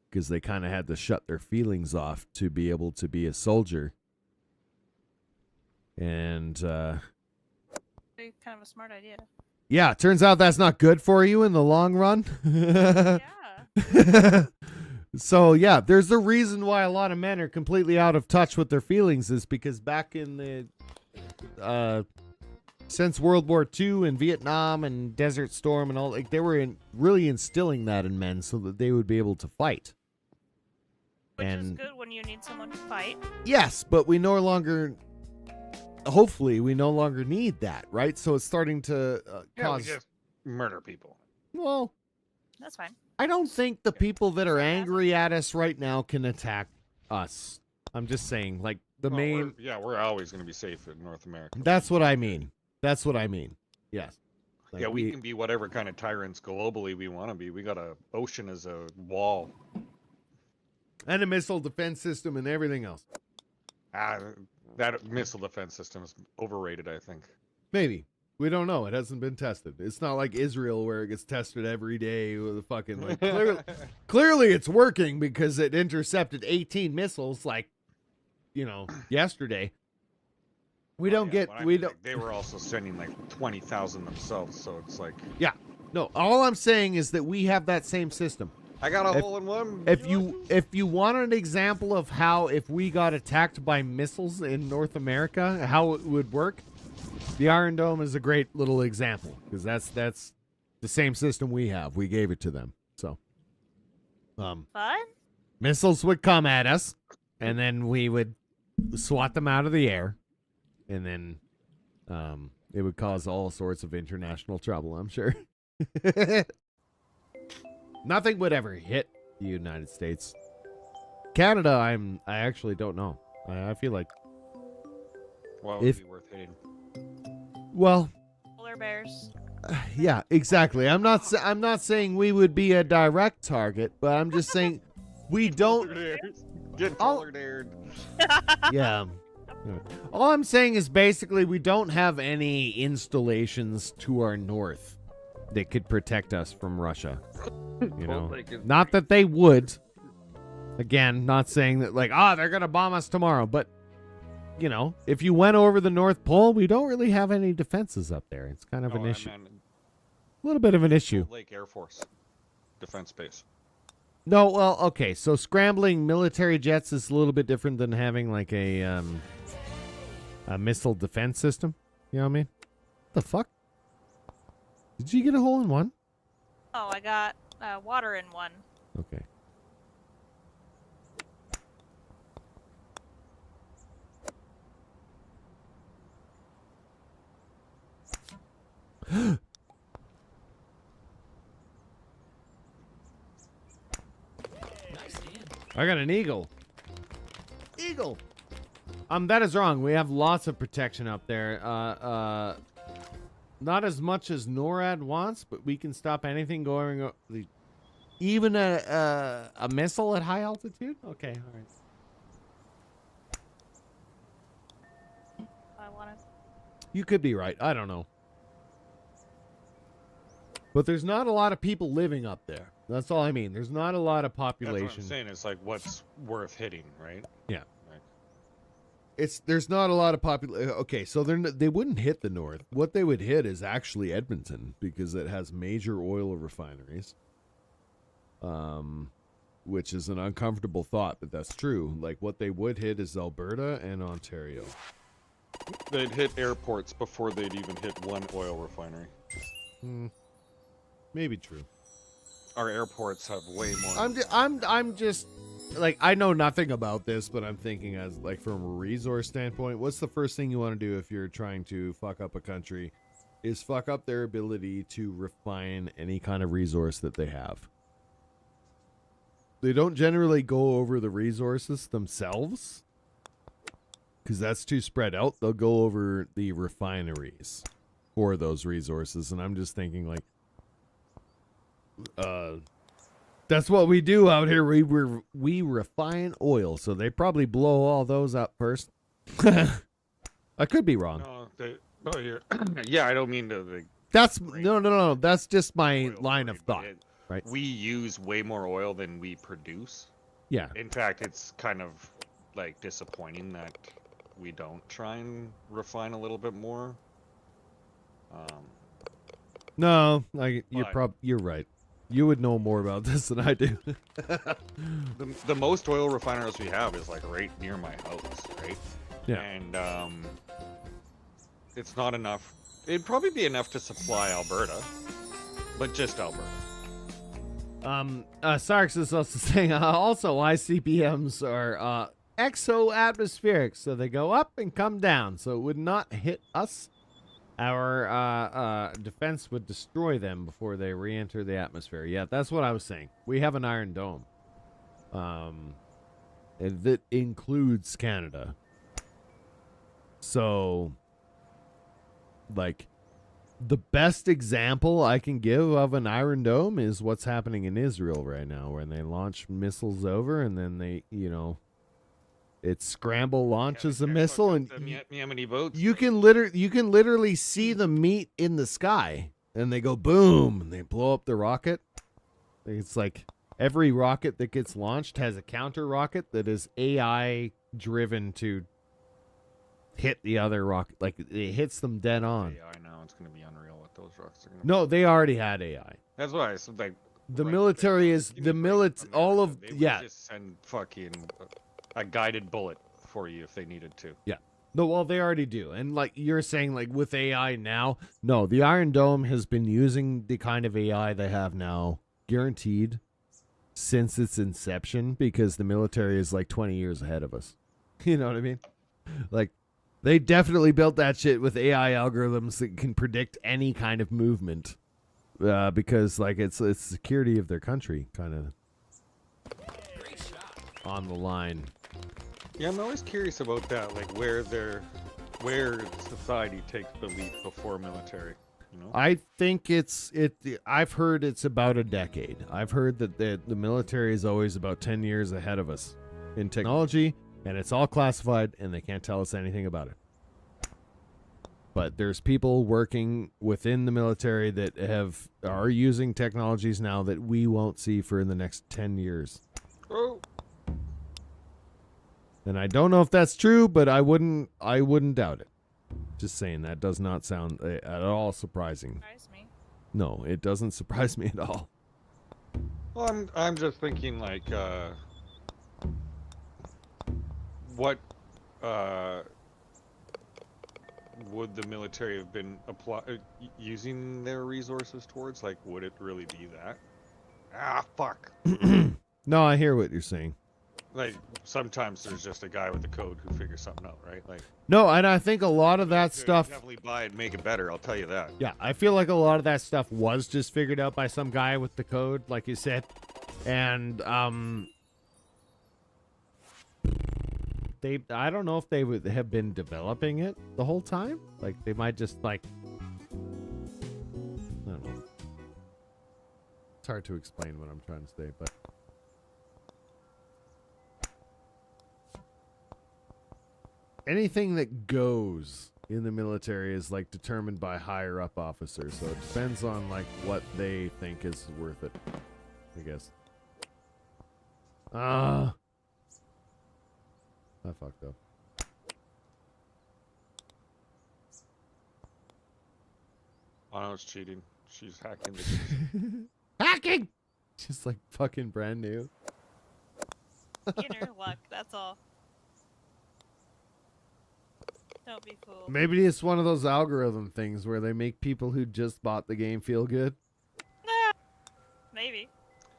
because they kind of had to shut their feelings off to be able to be a soldier. And Kind of a smart idea. yeah, it turns out that's not good for you in the long run. So, yeah, there's a reason why a lot of men are completely out of touch with their feelings, is because back in the since World War II and Vietnam and Desert Storm and all, like, they were really instilling that in men so that they would be able to fight. Which is good when you need someone to fight. Yes, but we no longer... Hopefully, we no longer need that, right? So it's starting to cause... we just murder people. Well, that's fine. I don't think the people that are angry at us right now can attack us. I'm just saying, like, we're always going to be safe in North America. That's what I mean. That's what I mean. Yes. Like, yeah, we can be whatever kind of tyrants globally we want to be. We got a ocean as a wall. And a missile defense system and everything else. That missile defense system is overrated, I think. Maybe. We don't know. It hasn't been tested. It's not like Israel where it gets tested every day with a fucking, like, clearly it's working because it intercepted 18 missiles, like, you know, yesterday. We don't get... They were also sending like 20,000 themselves, so it's like... Yeah. No, all I'm saying is that we have that same system. I got a hole-in-one. If you want an example of how, if we got attacked by missiles in North America, how it would work, the Iron Dome is a great little example, because that's the same system we have. We gave it to them. So, Fun? missiles would come at us, and then we would swat them out of the air, and then it would cause all sorts of international trouble, I'm sure. Nothing would ever hit the United States. Canada, I actually don't know. I feel like... Well, it would be worth hitting. Well... Polar bears. Yeah, exactly. I'm not saying we would be a direct target, but I'm just saying we don't... Get polar dared. Yeah. All I'm saying is basically we don't have any installations to our north that could protect us from Russia. You know, not that they would. Again, not saying that, like, they're going to bomb us tomorrow, but you know, if you went over the North Pole, we don't really have any defenses up there. It's kind of an issue. A little bit of an issue. Lake Air Force Defense Base. No, well, okay. So scrambling military jets is a little bit different than having like a missile defense system. You know what I mean? What the fuck? Did you get a hole in one? Oh, I got water in one. Okay. I got an eagle. Eagle. That is wrong. We have lots of protection up there. Not as much as NORAD wants, but we can stop anything going. Even a missile at high altitude. Okay, all right. I want to. You could be right. I don't know. But there's not a lot of people living up there. That's all I mean. There's not a lot of population. That's what I'm saying. It's like what's worth hitting, right? Yeah. Like, There's not a lot of population. Okay, so they wouldn't hit the north. What they would hit is actually Edmonton because it has major oil refineries. Which is an uncomfortable thought, but that's true. Like what they would hit is Alberta and Ontario. They'd hit airports before they'd even hit one oil refinery. Maybe true. Our airports have way more. I'm just like, I know nothing about this, but I'm thinking as like from a resource standpoint, what's the first thing you want to do if you're trying to fuck up a country? Is fuck up their ability to refine any kind of resource that they have. They don't generally go over the resources themselves because that's too spread out. They'll go over the refineries for those resources, and I'm just thinking like, that's what we do out here. We refine oil, so they probably blow all those up first. I could be wrong. Yeah, I don't mean to. Like, that's no. That's just my line of thought. Right. We use way more oil than we produce. Yeah. In fact, it's kind of like disappointing that we don't try and refine a little bit more. No, you're right. You would know more about this than I do. The most oil refiners we have is like right near my house, right? Yeah. And it's not enough. It'd probably be enough to supply Alberta, but just Alberta. Sarks is also saying also ICBMs are exo-atmospheric, so they go up and come down, so it would not hit us. Our defense would destroy them before they re-enter the atmosphere. Yeah, that's what I was saying. We have an Iron Dome. That includes Canada. So, like, the best example I can give of an Iron Dome is what's happening in Israel right now, when they launch missiles over and then they, it scramble launches a missile, and you can literally see the meat in the sky, and they go boom, and they blow up the rocket. It's like every rocket that gets launched has a counter rocket that is AI driven to hit the other rocket. Like it hits them dead on. AI now, it's going to be unreal what those rockets are going to. No, they already had AI. That's why it's like the military is the all of just send fucking a guided bullet for you if they needed to. Yeah. No, well, they already do. And like you're saying, like with AI now, no, the Iron Dome has been using the kind of AI they have now, guaranteed, since its inception, because the military is like 20 years ahead of us. You know what I mean? Like, they definitely built that shit with AI algorithms that can predict any kind of movement, because like it's security of their country kind of on the line. Yeah, I'm always curious about that, like where society takes the leap before military. You know? I think I've heard it's about a decade. I've heard that the military is always about 10 years ahead of us in technology, and it's all classified, and they can't tell us anything about it. But there's people working within the military that are using technologies now that we won't see for the next 10 years. Oh. And I don't know if that's true, but I wouldn't doubt it. Just saying, that does not sound at all surprising. Surprise me. No, it doesn't surprise me at all. Well, I'm just thinking like, what would the military have been using their resources towards? Like, would it really be that? Ah, fuck. No, I hear what you're saying. Like, sometimes there's just a guy with a code who figures something out, right? Like, no, and I think a lot of that stuff. Definitely buy it and make it better. I'll tell you that. Yeah, I feel like a lot of that stuff was just figured out by some guy with the code, like you said, and I don't know if they would have been developing it the whole time. Like, they might just like, I don't know. It's hard to explain what I'm trying to say, but. Anything that goes in the military is like determined by higher up officers, so it depends on like what they think is worth it, I guess. I fucked up. Oh no, it's cheating. She's hacking the keys. Hacking! Just like fucking brand new. Inner luck, that's all. Don't be fooled. Maybe it's one of those algorithm things where they make people who just bought the game feel good. Maybe.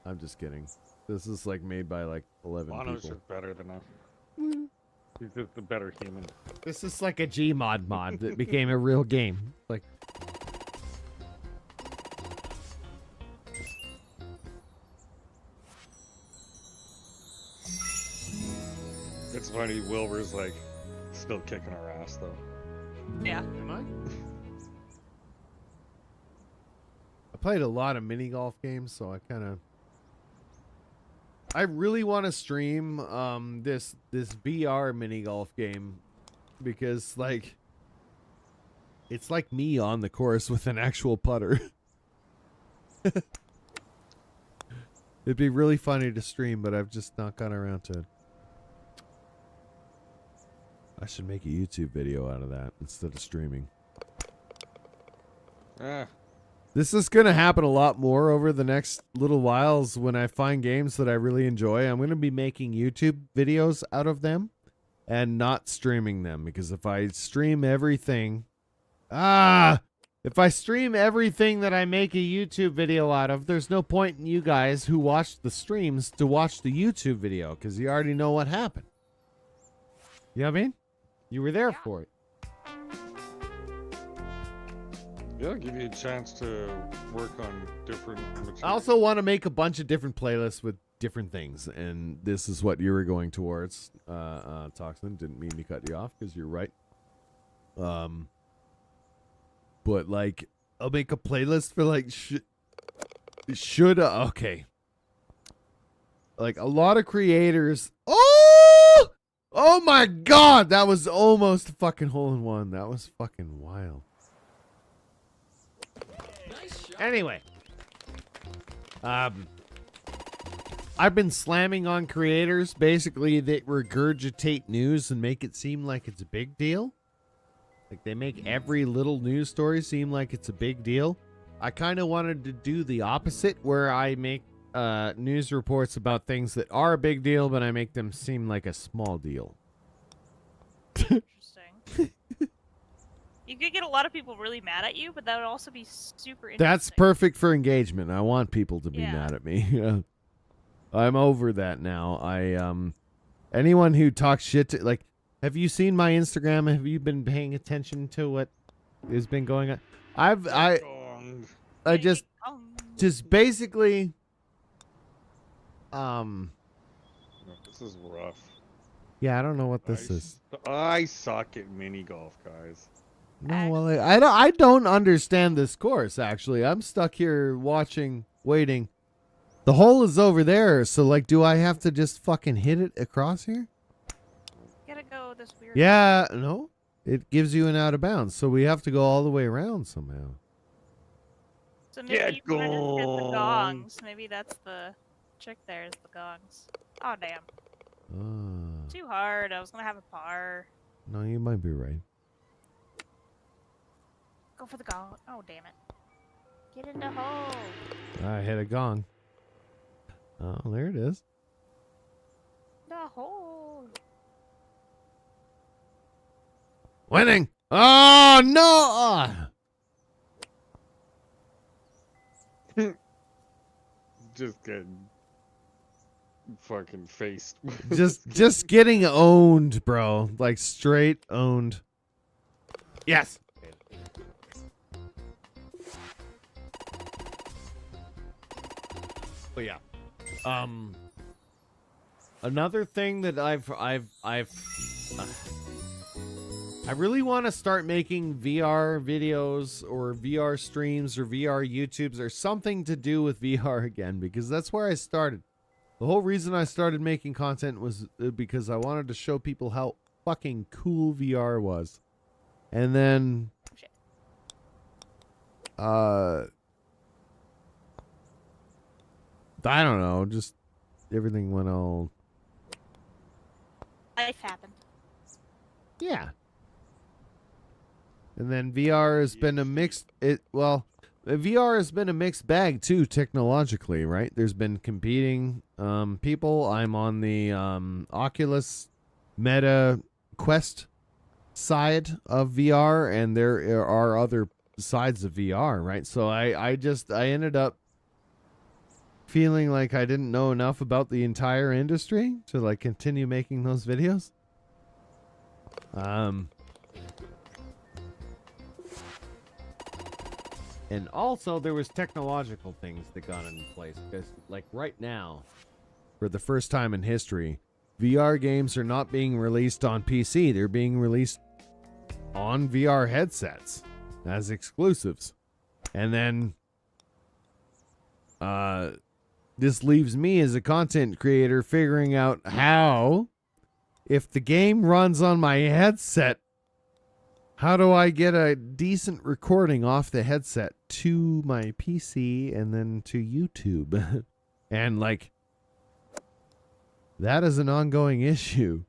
I'm just kidding. This is like made by like 11 Bono's people. just better than us. He's just a better human. This is like a Gmod mod that became a real game. Like, it's funny, Wilbur's like still kicking our ass though. Yeah. Am I? I played a lot of mini golf games, so I really want to stream this VR mini golf game because like it's like me on the course with an actual putter. It'd be really funny to stream, but I've just not gotten around to it. I should make a YouTube video out of that instead of streaming. This is going to happen a lot more over the next little whiles when I find games that I really enjoy. I'm going to be making YouTube videos out of them and not streaming them, because if I stream everything... If I stream everything that I make a YouTube video out of, there's no point in you guys who watch the streams to watch the YouTube video, because you already know what happened. You know what I mean? You were there for it. Yeah, give you a chance to work on different materials. I also want to make a bunch of different playlists with different things, and this is what you were going towards, Toxin. Didn't mean to cut you off, because you're right. But, like, I'll make a playlist for, like, okay. Like, a lot of creators... Oh my god! That was almost a fucking hole-in-one. That was fucking wild. Anyway. I've been slamming on creators, basically, that regurgitate news and make it seem like it's a big deal. Like, they make every little news story seem like it's a big deal. I kind of wanted to do the opposite, where I make news reports about things that are a big deal, but I make them seem like a small deal. Interesting. You could get a lot of people really mad at you, but that would also be super interesting. That's perfect for engagement. I want people to be mad at me. I'm over that now. Anyone who talks shit to, like, have you seen my Instagram? Have you been paying attention to what has been going on? I just basically This is rough. Yeah, I don't know what this is. I suck at mini golf, guys. No, well, I don't understand this course, actually. I'm stuck here watching, waiting. The hole is over there, so, like, do I have to just fucking hit it across here? Gotta go this weird. Yeah, no. It gives you an out of bounds, so we have to go all the way around somehow. So maybe you wanna just hit the gongs. Maybe that's the trick there, is the gongs. Oh, damn. Too hard. I was gonna have a par. No, you might be right. Go for the gong. Oh, damn it. Get in the hole. I hit a gong. Oh, there it is. The hole. Winning! Oh, no! Just getting fucking faced. just getting owned, bro. Like, straight owned. Yes! But yeah. Another thing that I really want to start making VR videos or VR streams or VR YouTubes or something to do with VR again, because that's where I started. The whole reason I started making content was because I wanted to show people how fucking cool VR was. And then I don't know, just everything went all... Life happened. Yeah. And then VR has been a mixed... VR has been a mixed bag, too, technologically, right? There's been competing people. I'm on the Oculus Meta Quest side of VR, and there are other sides of VR, right? So I ended up feeling like I didn't know enough about the entire industry to like continue making those videos. And also there was technological things that got into place, because like right now, for the first time in history, VR games are not being released on PC. They're being released on VR headsets as exclusives. And then this leaves me as a content creator figuring out how, if the game runs on my headset, how do I get a decent recording off the headset to my PC and then to YouTube? And like, that is an ongoing issue.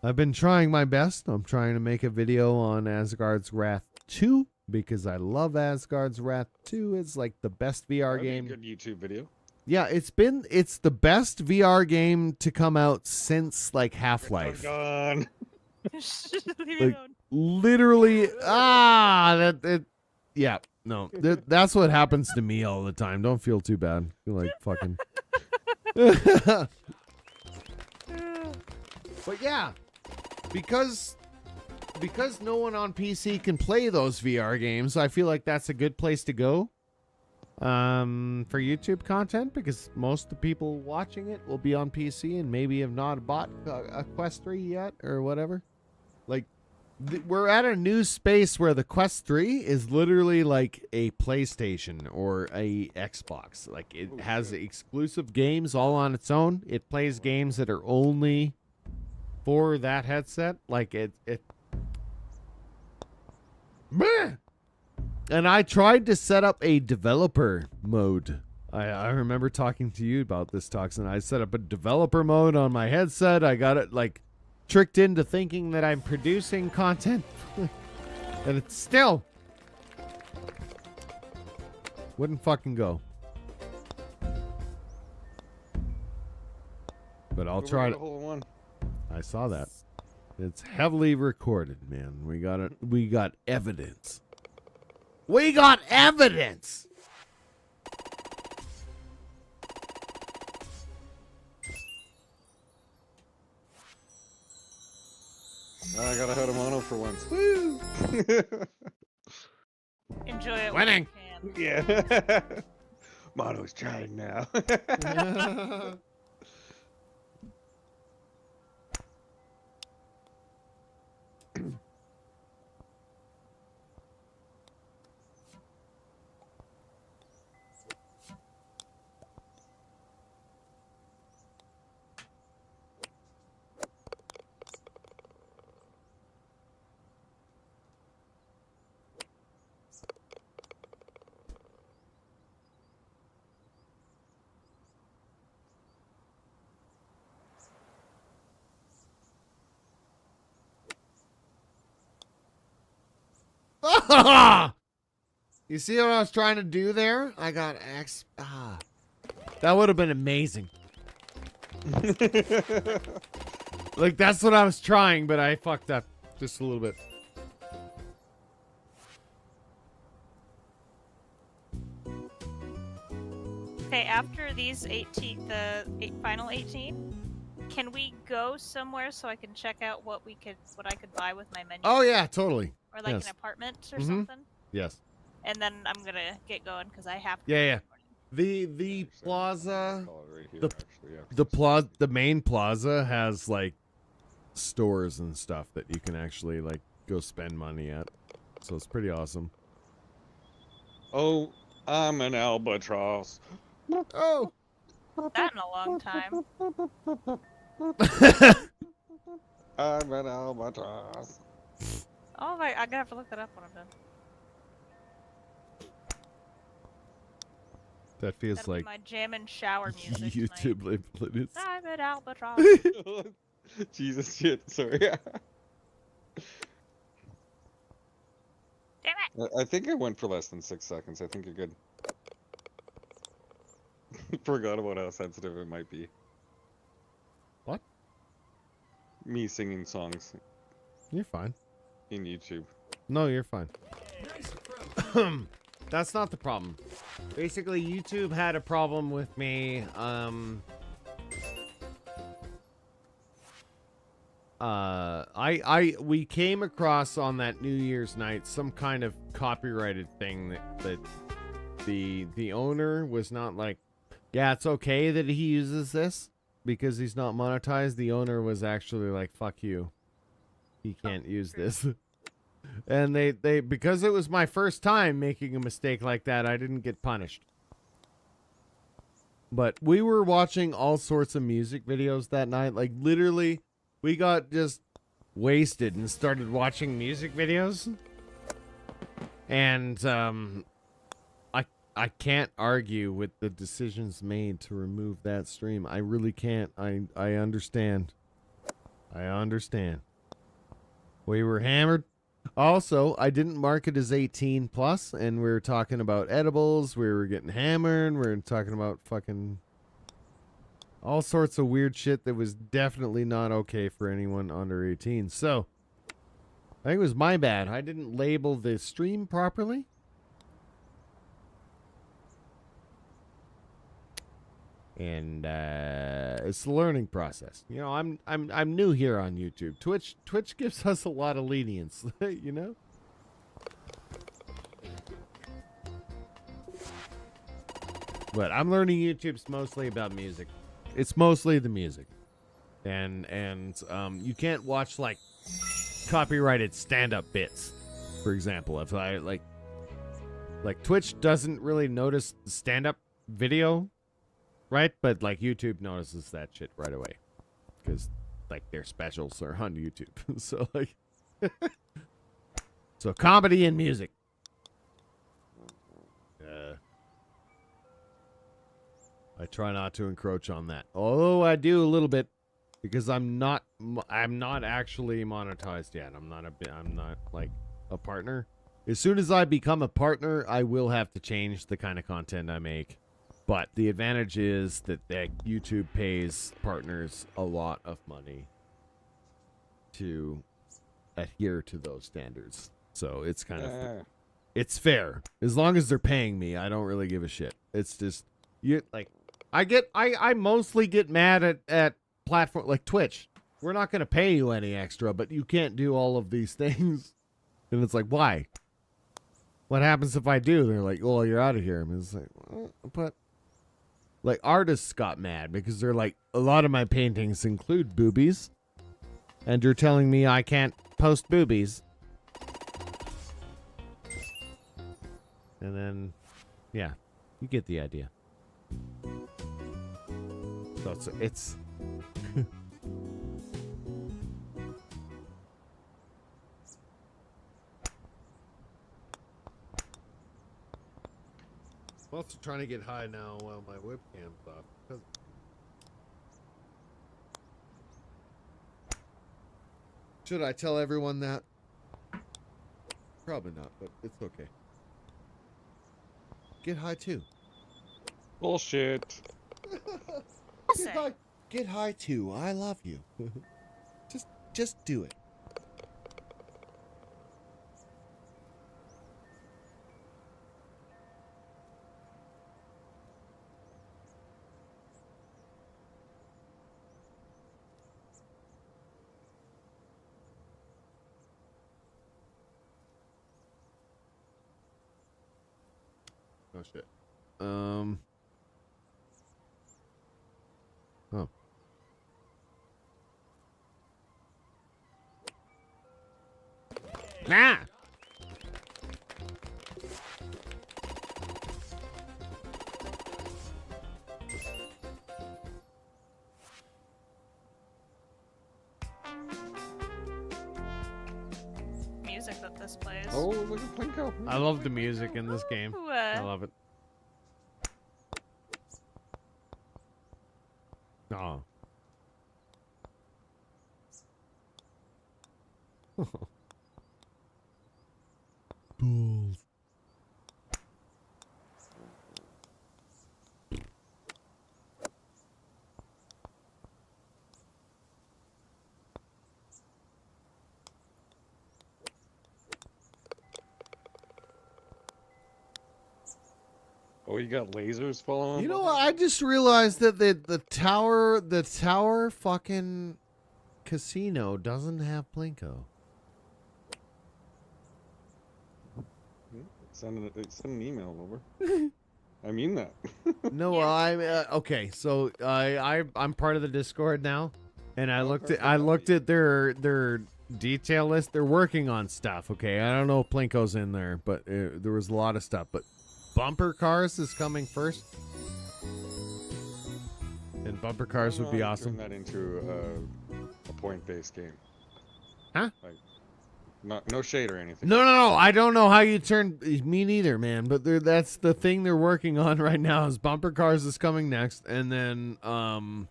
I've been trying my best. I'm trying to make a video on Asgard's Wrath 2 because I love Asgard's Wrath 2. It's like the best VR game. That'd be a good YouTube video. Yeah, it's the best VR game to come out since like Half-Life. Gone. Like, literally, that's what happens to me all the time. Don't feel too bad. Feel like fucking. But yeah, because no one on PC can play those VR games, I feel like that's a good place to go for YouTube content, because most of the people watching it will be on PC and maybe have not bought a Quest 3 yet or whatever. Like, we're at a new space where the Quest 3 is literally like a PlayStation or a Xbox. Like, it has exclusive games all on its own. It plays games that are only for that headset. Like, it and I tried to set up a developer mode. I remember talking to you about this, Toxin. I set up a developer mode on my headset. I got it like tricked into thinking that I'm producing content. And it's still wouldn't fucking go. But I'll try to. I saw that. It's heavily recorded, man. We got evidence. We got evidence. I got ahead of Mono for once. Woo! Enjoy it. Winning. When you can. Yeah. Mono's trying now. You see what I was trying to do there? I got X. That would have been amazing. Like, that's what I was trying, but I fucked up just a little bit. Okay, after these 18, final 18, can we go somewhere so I can check out what I could buy with my menu? Oh yeah, totally. Or like Yes. an apartment or something? Yes. And then I'm gonna get going because I have to. Yeah. The plaza, Right here, the actually, yeah. the main plaza has like stores and stuff that you can actually like go spend money at. So it's pretty awesome. Oh, I'm an albatross. Oh. That in a long time. I'm an albatross. Oh my! I'm gonna have to look that up when I'm done. That feels That'll like be my jam and shower music YouTube tonight. I'm an albatross. Jesus shit, sorry. Damn it! I think I went for less than 6 seconds. I think you're good. Forgot about how sensitive it might be. What? Me singing songs. You're fine. In YouTube. No, you're fine. That's not the problem. Basically, YouTube had a problem with me. We came across on that New Year's night some kind of copyrighted thing that the owner was not like, yeah, it's okay that he uses this because he's not monetized. The owner was actually like, fuck you. He can't use this. And they because it was my first time making a mistake like that, I didn't get punished. But we were watching all sorts of music videos that night. Like literally, we got just wasted and started watching music videos. And I can't argue with the decisions made to remove that stream. I really can't. I understand. I understand. We were hammered. Also, I didn't mark it as 18 plus, and we were talking about edibles. We were getting hammered. We were talking about fucking all sorts of weird shit that was definitely not okay for anyone under 18. So, I think it was my bad. I didn't label the stream properly. And it's the learning process. You know, I'm new here on YouTube. Twitch gives us a lot of lenience, you know? But I'm learning YouTube's mostly about music. It's mostly the music. And you can't watch like copyrighted stand-up bits. For example, if I like Twitch doesn't really notice the stand-up video, right? But like YouTube notices that shit right away because like their specials are on YouTube. So like, so comedy and music. I try not to encroach on that, although I do a little bit because I'm not actually monetized yet. I'm not like a partner. As soon as I become a partner, I will have to change the kind of content I make. But the advantage is that YouTube pays partners a lot of money to adhere to those standards. So it's kind of it's fair. As long as they're paying me, I don't really give a shit. It's just I mostly get mad at platform like Twitch. We're not going to pay you any extra, but you can't do all of these things. And it's like, why? What happens if I do? They're like, "Oh, you're out of here." And it's like, well, but like artists got mad because they're like, a lot of my paintings include boobies, and you're telling me I can't post boobies. And then, yeah, you get the idea. So it's I'm also trying to get high now while my webcam's off. Should I tell everyone that? Probably not, but it's okay. Get high too. Bullshit. Get high too. I love you. just do it. Oh shit. Oh. Nah. Music that this plays. Oh, look at Plinko. I love the music in this game. I love it. Oh. Bulls. Oh, you got lasers following? You know what? I just realized that the tower fucking casino doesn't have Plinko. Send an email over. I mean that. No, I'm okay. So I'm part of the Discord now, and I looked at their detail list. They're working on stuff. Okay, I don't know if Plinko's in there, but there was a lot of stuff. But bumper cars is coming first, and bumper cars would be awesome. Turn that into a point-based game. Huh? Like, no shade or anything. No. I don't know how you turn. Me neither, man. But that's the thing they're working on right now. Is bumper cars is coming next, and then Oh,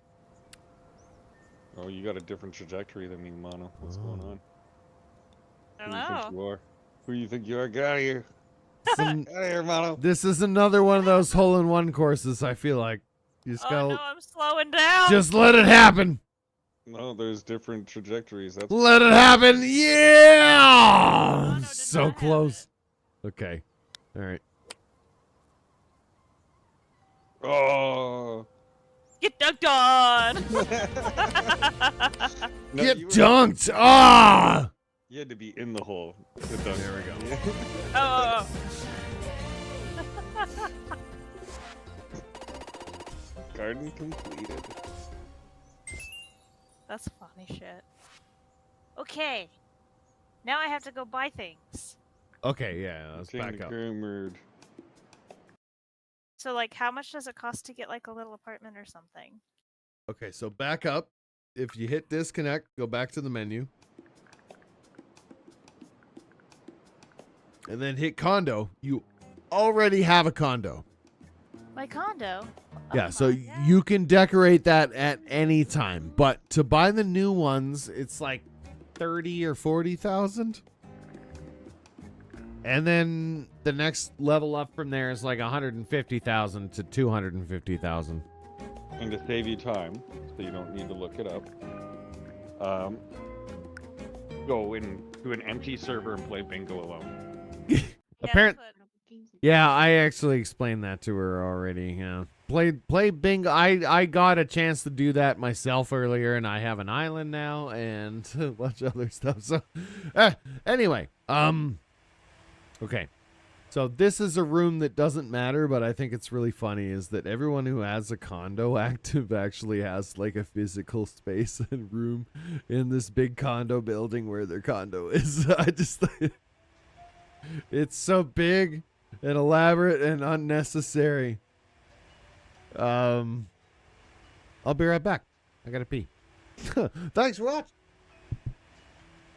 you got a different trajectory than me, Mono. What's going on? I don't know. Who you think you are? Get out of here. Get out of here, Mono. This is another one of those hole-in-one courses. I feel like you just Oh no, I'm slowing down. just let it happen. No, there's different trajectories. That's Let it happen. Yeah. So close. Okay. All right. Oh. Get dunked on. No, Get you were- dunked. Ah. You had to be in the hole to dunk. There we go. Oh. Garden completed. That's funny shit. Okay. Now I have to go buy things. Okay. Yeah. Let's back up. So, like, how much does it cost to get, like, a little apartment or something? Okay. So back up. If you hit disconnect, go back to the menu. And then hit condo. You already have a condo. My condo? Yeah, so you can decorate that at any time. But to buy the new ones, it's like 30 or 40,000. And then the next level up from there is like 150,000 to 250,000. And to save you time, so you don't need to look it up, go into an empty server and play bingo alone. Yeah, I actually explained that to her already. Yeah, play bingo. I got a chance to do that myself earlier, and I have an island now and a bunch of other stuff. So, anyway, okay. So this is a room that doesn't matter, but I think it's really funny is that everyone who has a condo active actually has like a physical space and room in this big condo building where their condo is. I just it's so big and elaborate and unnecessary. I'll be right back. I gotta pee. Thanks for watching.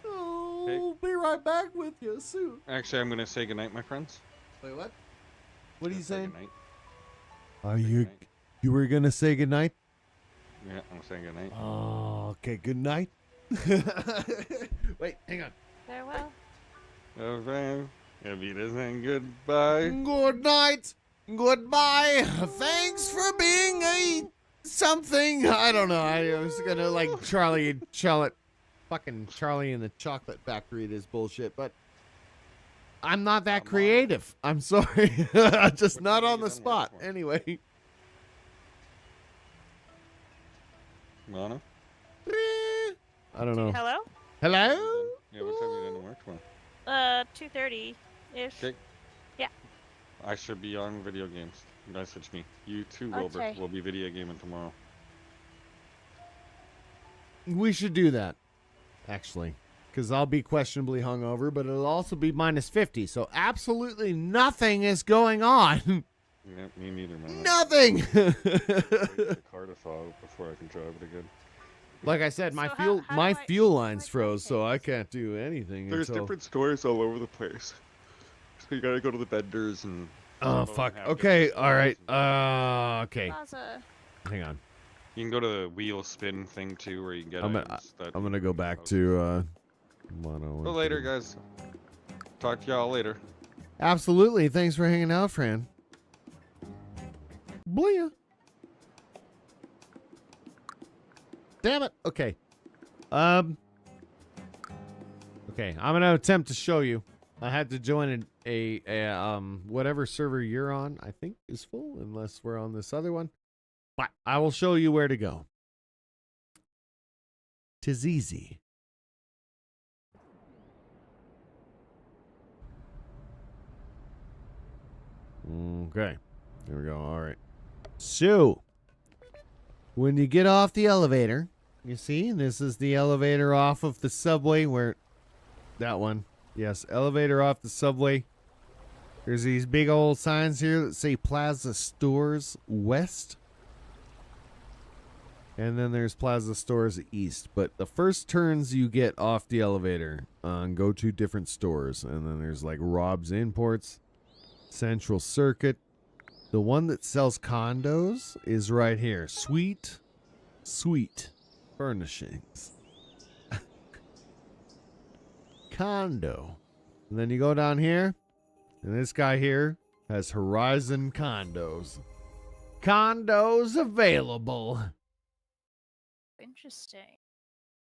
Oh, be right back with you soon. Actually, I'm going to say goodnight, my friends. Wait, what? What are you saying? Goodnight. Are you were gonna say goodnight? Yeah, I'm saying goodnight. Oh, okay. Good night. Wait, hang on. Farewell. Okay. If he doesn't, goodbye. Good night. Goodbye. Thanks for being a something. I don't know. I was gonna like fucking Charlie in the Chocolate Factory. This bullshit, but I'm not that creative. I'm sorry. Just not on the spot. Anyway. Lana? I don't know. Hello? Hello? Yeah, what time are you going to work tomorrow? 2:30-ish. Okay. Yeah. I should be on video games. Message me. You too, Wilbur. Okay. We'll be video gaming tomorrow. We should do that, actually, because I'll be questionably hungover, but it'll also be -50, so absolutely nothing is going on. Yeah, me neither, man. Nothing. The car to thaw out before I can drive it again. Like I said, my fuel lines froze, so I can't do anything. There's different stores all over the place, so you gotta go to the vendors and. Oh fuck. Okay. All right. Okay. Plaza. Hang on. You can go to the wheel spin thing too, where you can get. I'm gonna go back to mono. Well, later, guys. Talk to y'all later. Absolutely. Thanks for hanging out, Fran. Booyah. Damn it. Okay. Okay, I'm gonna attempt to show you. I had to join a whatever server you're on, I think is full, unless we're on this other one. But I will show you where to go. 'Tis easy. Okay. There we go. All right. So, when you get off the elevator, you see, this is the elevator off of the subway where... That one. Yes, elevator off the subway. There's these big old signs here that say Plaza Stores West. And then there's Plaza Stores East. But the first turns you get off the elevator go to different stores. And then there's like Rob's Imports, Central Circuit. The one that sells condos is right here. Sweet Furnishings. Condo. And then you go down here, and this guy here has Horizon Condos. Condos available. Interesting.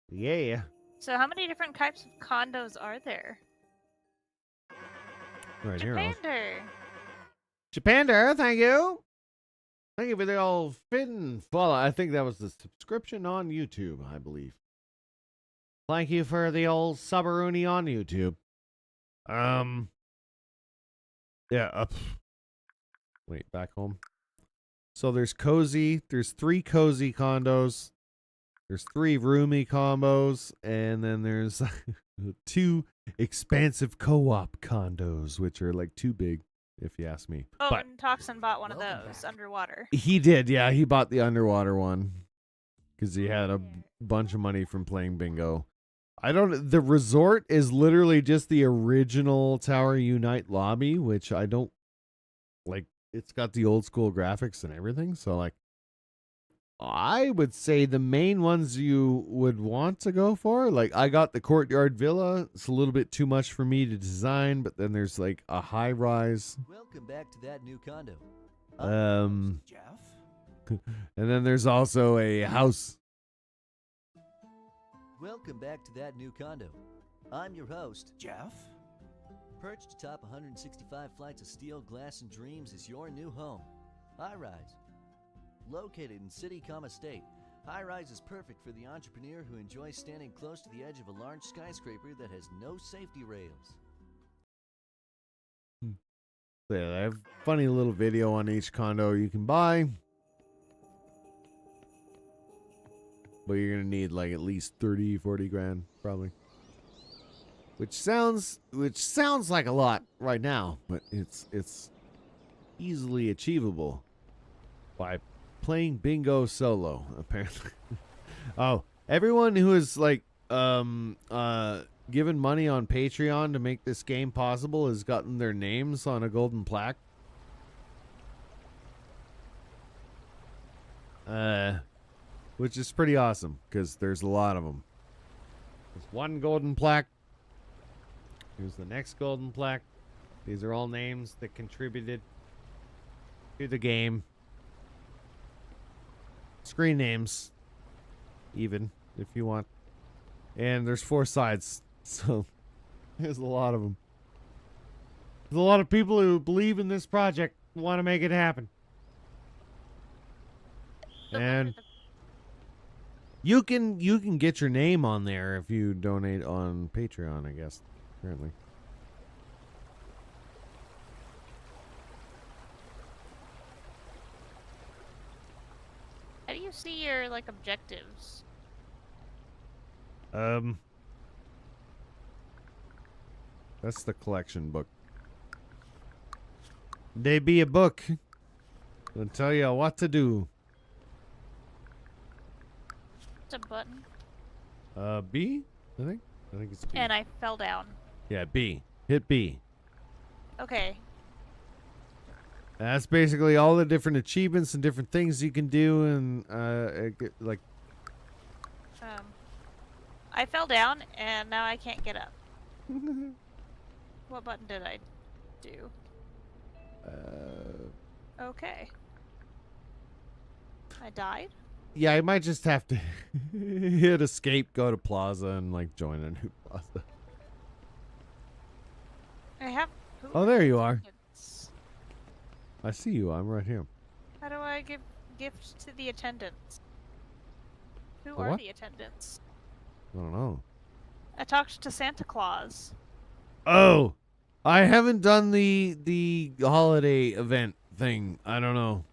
Yeah. So how many different types of condos are there? Right here. Japander. Japander, thank you. Thank you for the old fin follow. I think that was the subscription on YouTube, I believe. Thank you for the old Subaruni on YouTube. Yeah, wait, back home. So there's cozy, there's 3 cozy condos. There's 3 roomy combos, and then there's 2 expansive co-op condos, which are like too big, if you ask me. Oh, But and Toxin bought one of those underwater. he did, yeah. He bought the underwater one because he had a bunch of money from playing bingo. The resort is literally just the original Tower Unite lobby, which I don't like. It's got the old school graphics and everything. So like, I would say the main ones you would want to go for, like I got the Courtyard Villa. It's a little bit too much for me to design, but then there's like a high rise. Welcome back to that new condo. And then there's also a house. Welcome back to that new condo. I'm your host, Jeff. Perched atop 165 flights of steel, glass, and dreams is your new home. High Rise. Located in City, State, High Rise is perfect for the entrepreneur who enjoys standing close to the edge of a large skyscraper that has no safety rails. Yeah, I have a funny little video on each condo you can buy. But you're going to need like at least 30, 40 grand probably. Which sounds like a lot right now, but it's easily achievable by playing bingo solo, apparently. Oh, everyone who is like given money on Patreon to make this game possible has gotten their names on a golden plaque. Which is pretty awesome because there's a lot of them. There's one golden plaque Here's the next golden plaque. These are all names that contributed to the game. Screen names, even, if you want. And there's 4 sides, so there's a lot of them. There's a lot of people who believe in this project, want to make it happen. And you can get your name on there if you donate on Patreon, I guess, apparently. How do you see your, like, objectives? That's the collection book. They be a book. It'll tell you what to do. It's a button. B? I think it's B. And I fell down. Yeah, B. Hit B. Okay. That's basically all the different achievements and different things you can do, and like. I fell down and now I can't get up. What button did I do? Okay. I died? Yeah, I might just have to hit escape, go to Plaza, and like join a new Plaza. I have. Oh, there you are. I see you. I'm right here. How do I give gifts to the attendants? Who The are what? the attendants? I don't know. I talked to Santa Claus. Oh, I haven't done the holiday event thing. I don't know.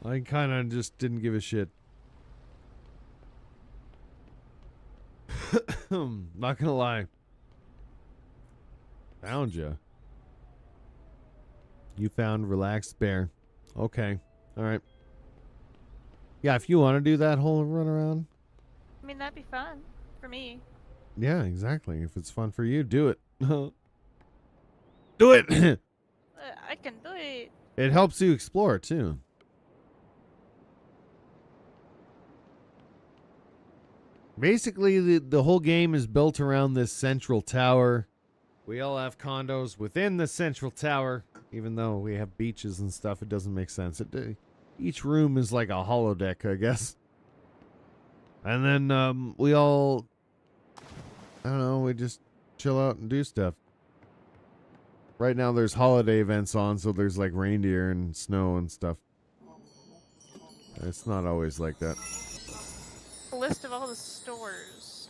I kind of just didn't give a shit. Not gonna lie. Found you. You found Relaxed Bear. Okay. All right. Yeah, if you want to do that whole run around. I mean, that'd be fun for me. Yeah, exactly. If it's fun for you, do it. Do it. I can do it. It helps you explore too. Basically, the whole game is built around this central tower. We all have condos within the central tower. Even though we have beaches and stuff, it doesn't make sense. Each room is like a holodeck, I guess. And then we all, I don't know, we just chill out and do stuff. Right now there's holiday events on, so there's like reindeer and snow and stuff. It's not always like that. A list of all the stores.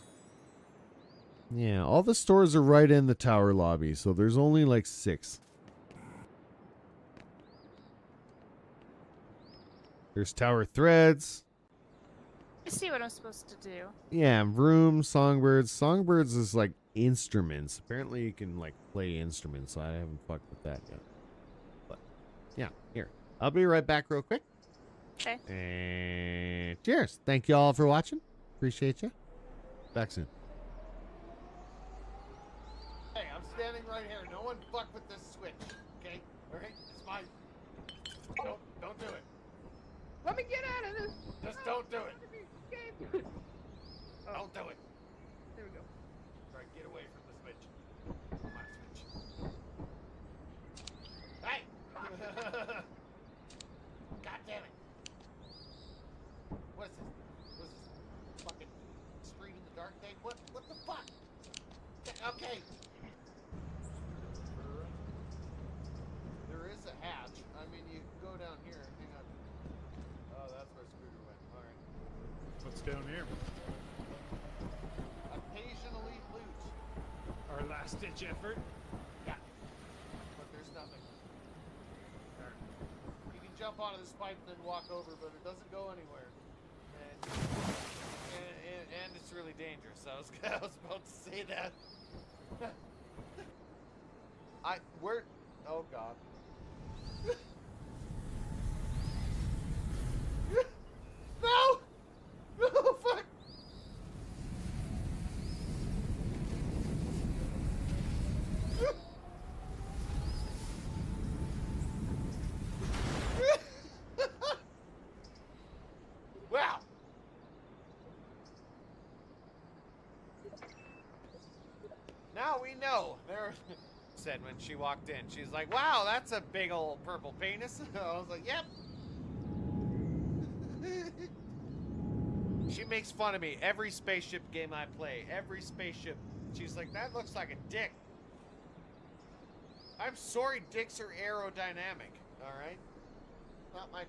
Yeah, all the stores are right in the tower lobby, so there's only like 6. There's Tower Threads. I see what I'm supposed to do. Yeah, Vroom, Songbirds. Songbirds is like instruments. Apparently you can like play instruments. I haven't fucked with that yet. But yeah, here. I'll be right back real quick. Okay. And cheers. Thank you all for watching. Appreciate you. Back soon. Hey, I'm standing right here. No one fuck with this switch, okay? All right, it's mine. Don't do it. Let me get out of this. Just don't do it. Don't do it. There we go. All right, get away from the switch. My switch. Hey! God damn it. What is this? What is this? Fucking street in the dark day? What the fuck? Okay. There is a hatch. I mean, you can go down here. Hang on. Oh, that's where Scooter went. All right. What's down here? Occasionally loot. Our last-ditch effort? Yeah. But there's nothing. You can jump onto this pipe and then walk over, but it doesn't go anywhere. And it's really dangerous. I was about to say that. Oh god. No! No, fuck! Wow! Now we know. There said when she walked in. She's like, wow, that's a big old purple penis. I was like, yep. She makes fun of me every spaceship game I play. Every spaceship. She's like, that looks like a dick. I'm sorry, dicks are aerodynamic. All right? Not my...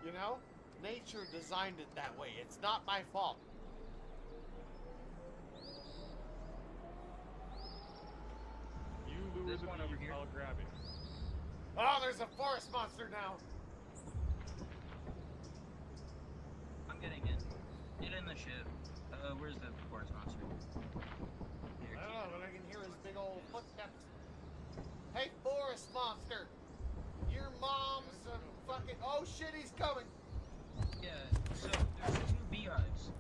You know? Nature designed it that way. It's not my fault. You lure the one over here. I'll grab it. Oh, there's a forest monster now. I'm getting in. Get in the ship. Where's the forest monster? Here, I don't know, but I can hear his big old footsteps. Hey, forest monster. Your mom's a fucking... Oh, shit, he's coming. Yeah, so there's 2 beehives.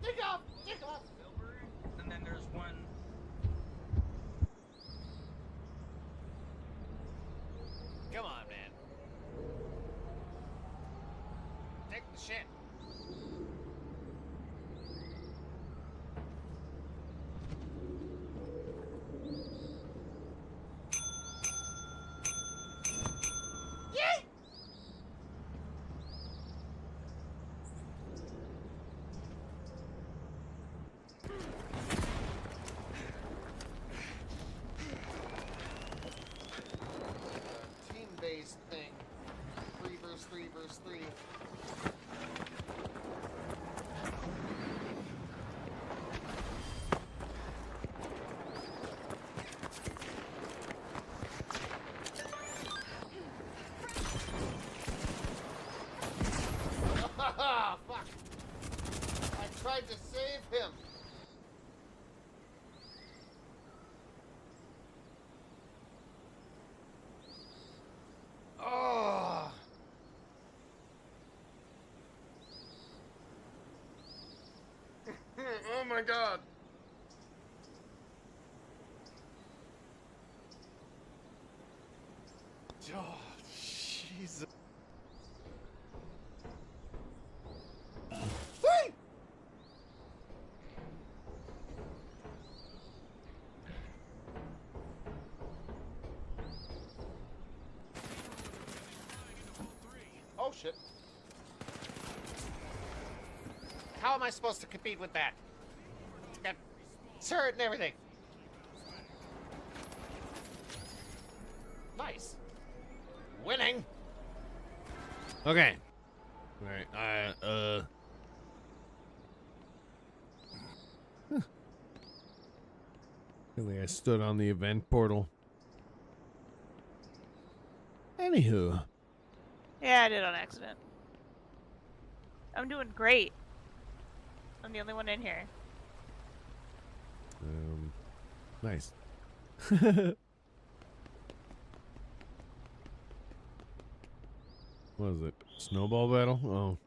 Dig off! Dig off! And then there's one... Come on, man. Take the shit. Yay! Team-based thing. 3 versus 3 versus 3. Fuck! I tried to save him. Oh! Oh my god! Oh, Jesus. Whee! Oh shit. How am I supposed to compete with that? Got turret and everything. Nice. Winning. Okay. Alright, huh. Really, I stood on the event portal. Anywho. Yeah, I did on accident. I'm doing great. I'm the only one in here. Nice. What is it? Snowball battle? Oh,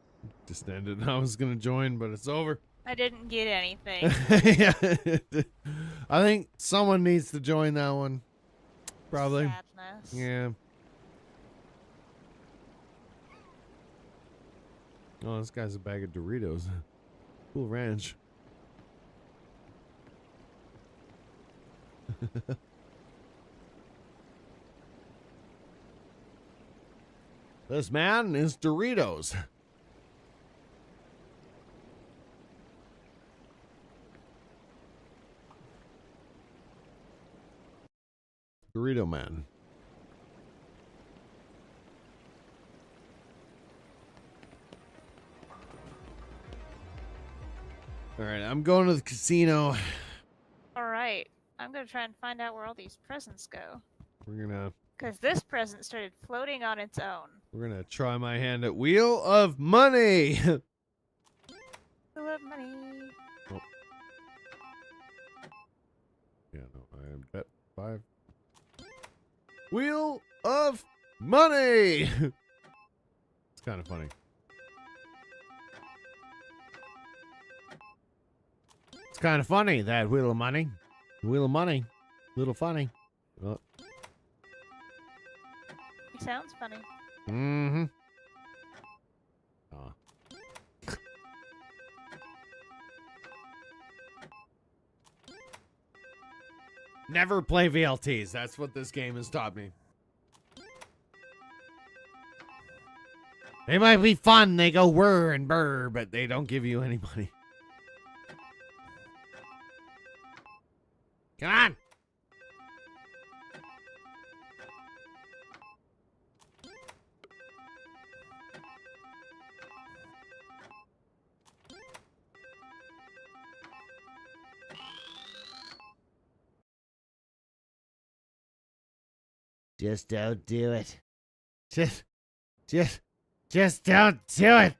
just ended. I was gonna join, but it's over. I didn't get anything. Yeah. I think someone needs to join that one. Probably. Sadness. Yeah. Oh, this guy's a bag of Doritos. Cool ranch. This man is Doritos. Dorito man. All right, I'm going to the casino. All right. I'm going to try and find out where all these presents go. We're gonna Because this present started floating on its own. try my hand at Wheel of Money. Wheel of money. Oh. Yeah, no, I bet 5. Wheel of Money. It's kind of funny. It's kind of funny, that Wheel of Money. Wheel of Money. Little funny. Oh. It sounds funny. Mm-hmm. Oh. Never play VLTs. That's what this game has taught me. They might be fun. They go whir and burr, but they don't give you any money. Come on. Just don't do it. Just don't do it.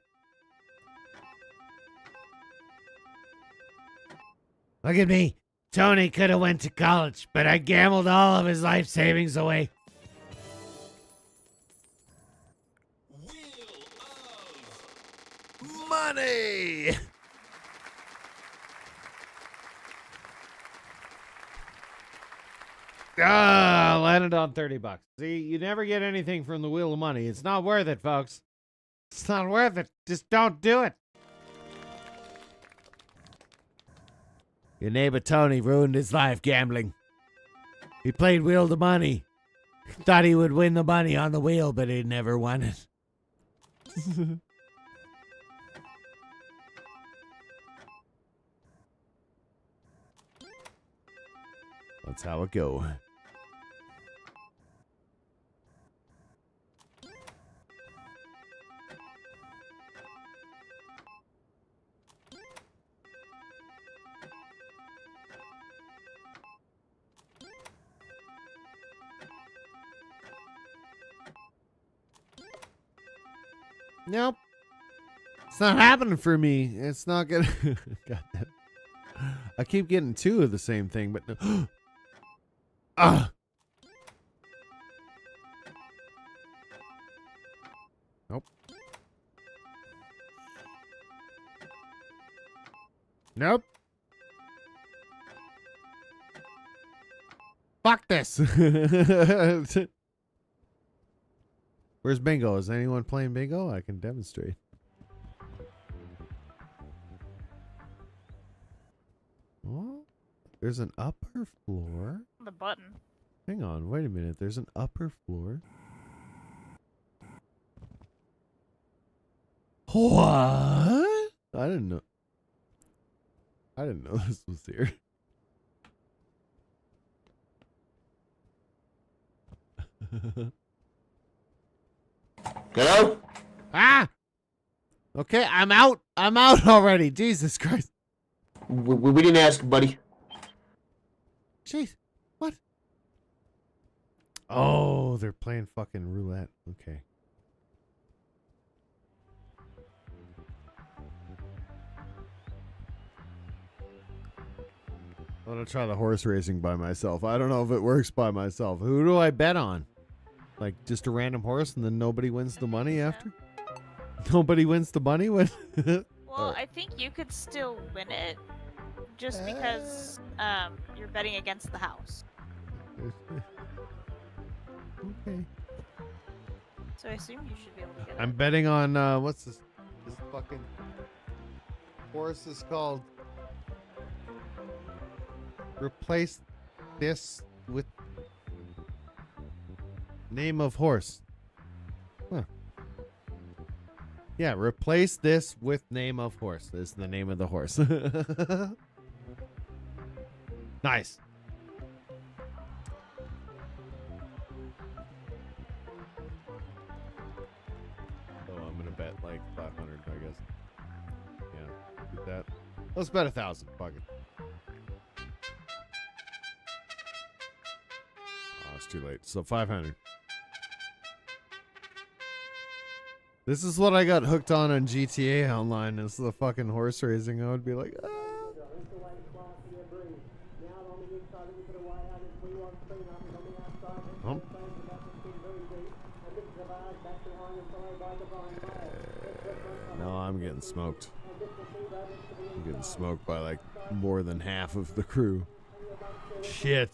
Look at me. Tony could have went to college, but I gambled all of his life savings away. Money. Ah, landed on $30. See, you never get anything from the Wheel of Money. It's not worth it, folks. It's not worth it. Just don't do it. Your neighbor Tony ruined his life gambling. He played Wheel of Money. Thought he would win the money on the wheel, but he never won it. That's how it go. Nope. It's not happening for me. It's not gonna. God damn. I keep getting two of the same thing, but no. Ah. Nope. Nope. Fuck this. Where's bingo? Is anyone playing bingo? I can demonstrate. Oh, there's an upper floor. The button. Hang on, wait a minute. There's an upper floor. What? I didn't know. I didn't know this was here. Hello? Ah! Okay, I'm out. I'm out already. Jesus Christ. We didn't ask, buddy. Jeez. What? Oh, they're playing fucking roulette. Okay. I'm gonna try the horse racing by myself. I don't know if it works by myself. Who do I bet on? Like just a random horse and then nobody wins the money after? Nobody wins the money when Well, I think you could still win it just because you're betting against the house. Okay. So I assume you should be able to get I'm it. betting on what's this fucking horse is called. Replace this with name of horse. Huh. Yeah, replace this with name of horse is the name of the horse. Nice. So I'm gonna bet like 500, I guess. Yeah, do that. Let's bet 1,000. Fuck it. Oh, it's too late. So 500. This is what I got hooked on GTA Online. Is the fucking horse racing. I would be like, ah. Oh. No, I'm getting smoked. I'm getting smoked by like more than half of the crew. Shit.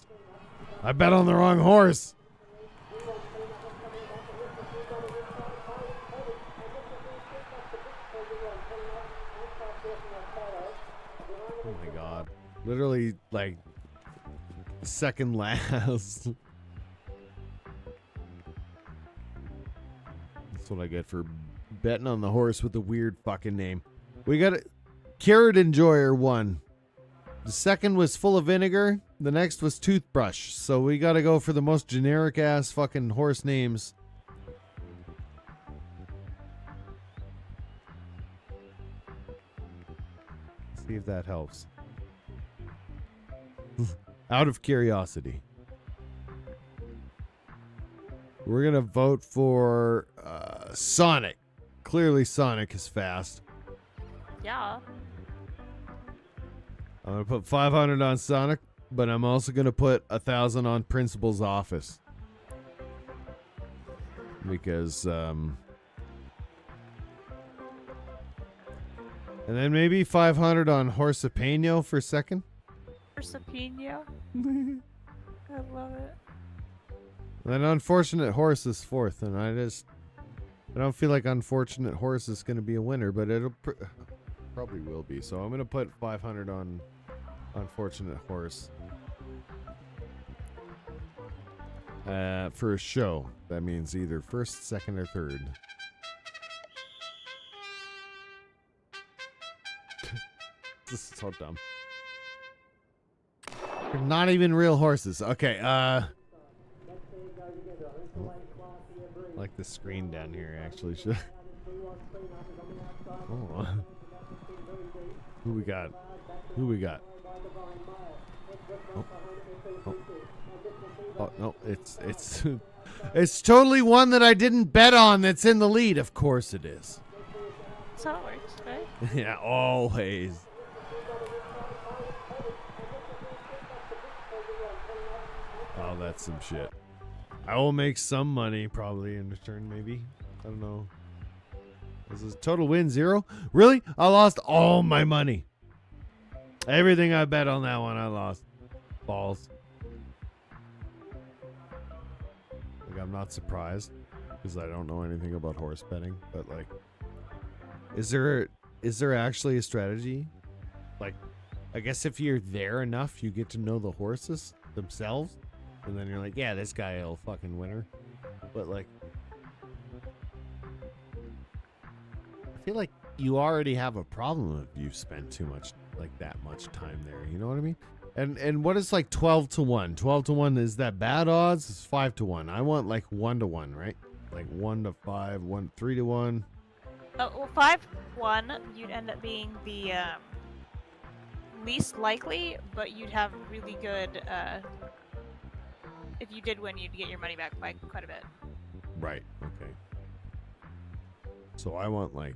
I bet on the wrong horse. Oh my god. Literally, like, Second last. That's what I get for betting on the horse with the weird fucking name. We got a Carrot Enjoyer won. The second was full of vinegar. The next was toothbrush. So we got to go for the most generic ass fucking horse names. See if that helps. Out of curiosity. We're going to vote for Sonic. Clearly Sonic is fast. Yeah. I'm going to put 500 on Sonic, but I'm also going to put 1,000 on Principal's office. Because, and then maybe 500 on Horsapeno for second. Persipino. I love it. Then Unfortunate Horse is fourth, and I don't feel like Unfortunate Horse is going to be a winner, but it'll probably will be. So I'm going to put 500 on Unfortunate Horse. For a show. That means either first, second, or third. This is so dumb. They're not even real horses. Okay, like the screen down here, actually. Oh. Who we got? Who we got? Oh. Oh. Oh, no, it's it's totally one that I didn't bet on that's in the lead. Of course it is. That's how it works, right? Yeah, always. Oh, that's some shit. I will make some money probably in return, maybe. I don't know. This is total win 0. Really? I lost all my money. Everything I bet on that one, I lost. Balls. Like, I'm not surprised because I don't know anything about horse betting, but like, is there actually a strategy? Like, I guess if you're there enough, you get to know the horses themselves. And then you're like, yeah, this guy will fucking win her. But like, I feel like you already have a problem if you spend too much, like that much time there. You know what I mean? And what is like 12 to 1? 12 to 1, is that bad odds? It's 5 to 1. I want like 1 to 1, right? Like 1 to 5, 3 to 1. Well, 5-1, you'd end up being the least likely, but you'd have really good. If you did win, you'd get your money back by quite a bit. Right. Okay. So I want like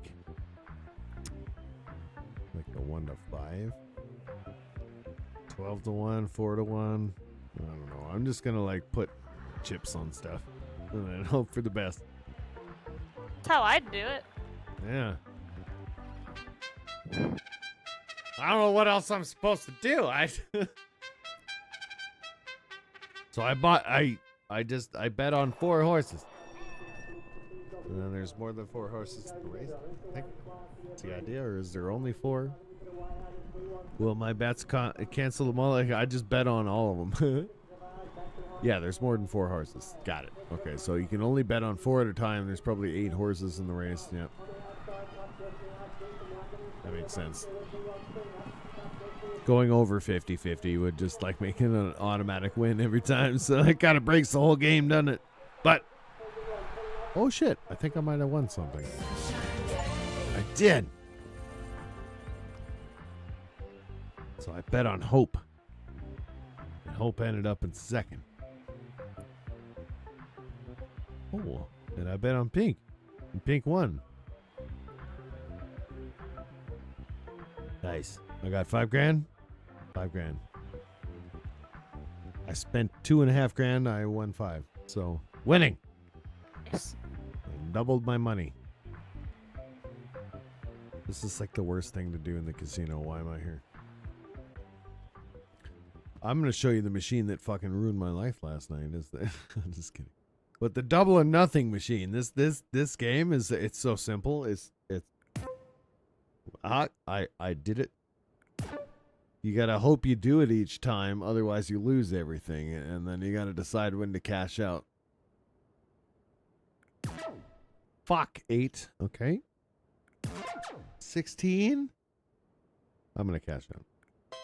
the 1 to 5, 12 to 1, 4 to 1. I don't know. I'm just gonna like put chips on stuff and then hope for the best. That's how I'd do it. Yeah. I don't know what else I'm supposed to do. So I bet on 4 horses. And then there's more than 4 horses in the race. I think that's the idea, or is there only 4? Will my bets cancel them all? Like, I just bet on all of them. Yeah, there's more than 4 horses. Got it. Okay, so you can only bet on 4 at a time. There's probably 8 horses in the race. Yep. That makes sense. Going over 50-50 would just like make it an automatic win every time. So it kind of breaks the whole game, doesn't it? But, oh shit, I think I might have won something. I did. So I bet on Hope. And Hope ended up in second. Oh, and I bet on Pink. And Pink won. Nice. I got 5 grand. 5 grand. I spent 2.5 grand. I won 5. So winning. Yes. I doubled my money. This is like the worst thing to do in the casino. Why am I here? I'm gonna show you the machine that fucking ruined my life last night. I'm just kidding. But the double or nothing machine. This game it's so simple. I did it You gotta hope you do it each time, otherwise you lose everything, and then you gotta decide when to cash out. Fuck, 8. Okay. 16. I'm gonna cash out.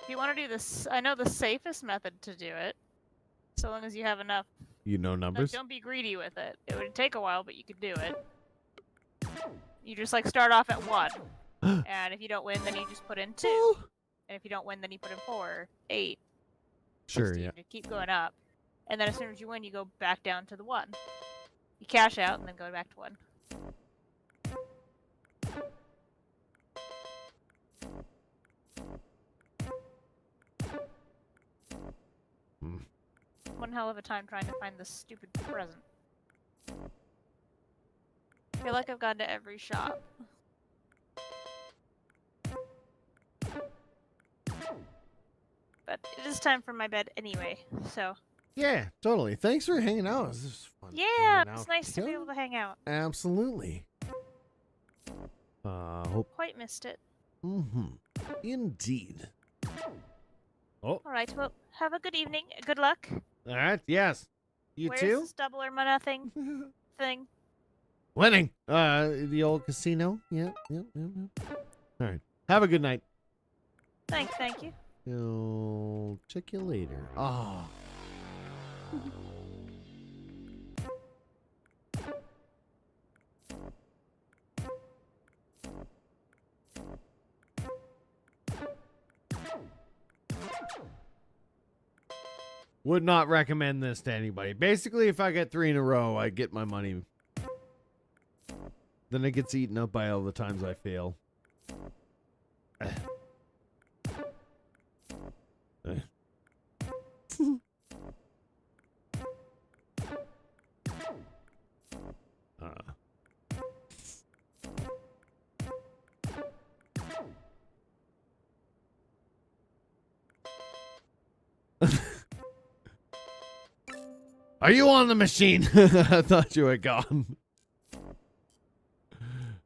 If you want to do this, I know the safest method to do it, so long as you have enough. You know numbers? Like, don't be greedy with it. It would take a while, but you could do it. You just like start off at 1, and if you don't win, then you just put in 2, and if you don't win, then you put in 4, 8. Sure, 16. yeah. You keep going up, and then as soon as you win, you go back down to the 1. You cash out and then go back to 1. One hell of a time trying to find this stupid present. I feel like I've gone to every shop. But it is time for my bed anyway, so. Yeah, totally. Thanks for hanging out. This is fun. Yeah, hanging it's out. nice to be able to hang out. Absolutely. Hope. Quite missed it. Indeed. Oh. Alright, well, have a good evening. Good luck. All right. Yes. You Where's too. this double or nothing thing? Winning. The old casino. Yep. All right. Have a good night. Thank you. I'll check you later. Oh. Would not recommend this to anybody. Basically, if I get 3 in a row, I get my money. Then it gets eaten up by all the times I fail. Are you on the machine? I thought you had gone.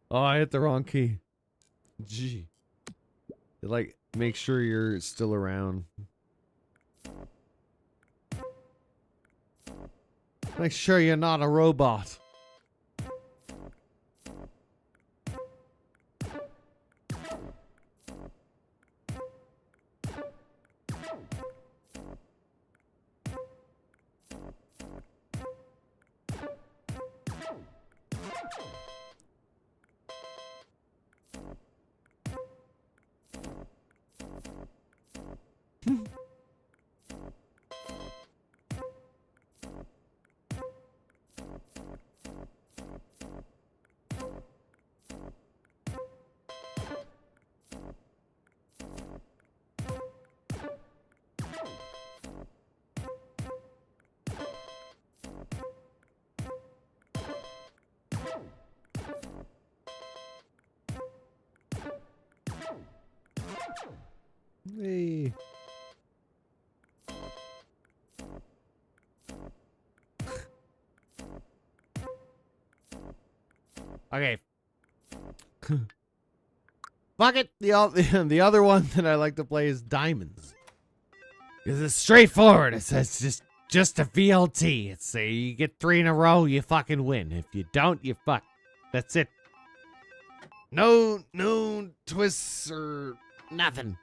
Oh, I hit the wrong key. Gee. Like, make sure you're still around. Make sure you're not a robot. Hey. Okay. Fuck it. The other one that I like to play is Diamonds. Because it's straightforward. It says just a VLT. It's you get 3 in a row, you fucking win. If you don't, you fuck. That's it. No twists or nothing.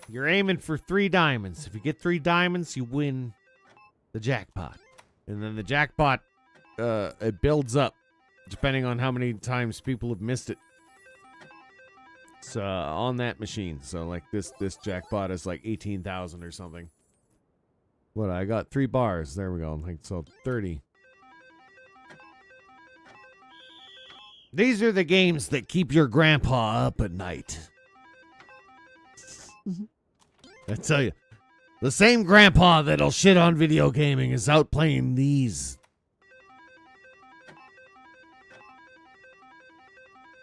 You're aiming for 3 diamonds. If you get 3 diamonds, you win the jackpot. And then the jackpot, it builds up, depending on how many times people have missed it. It's on that machine. So, like, this jackpot is like 18,000 or something. What, I got 3 bars. There we go. Like, so 30. These are the games that keep your grandpa up at night. I tell you, the same grandpa that'll shit on video gaming is out playing these.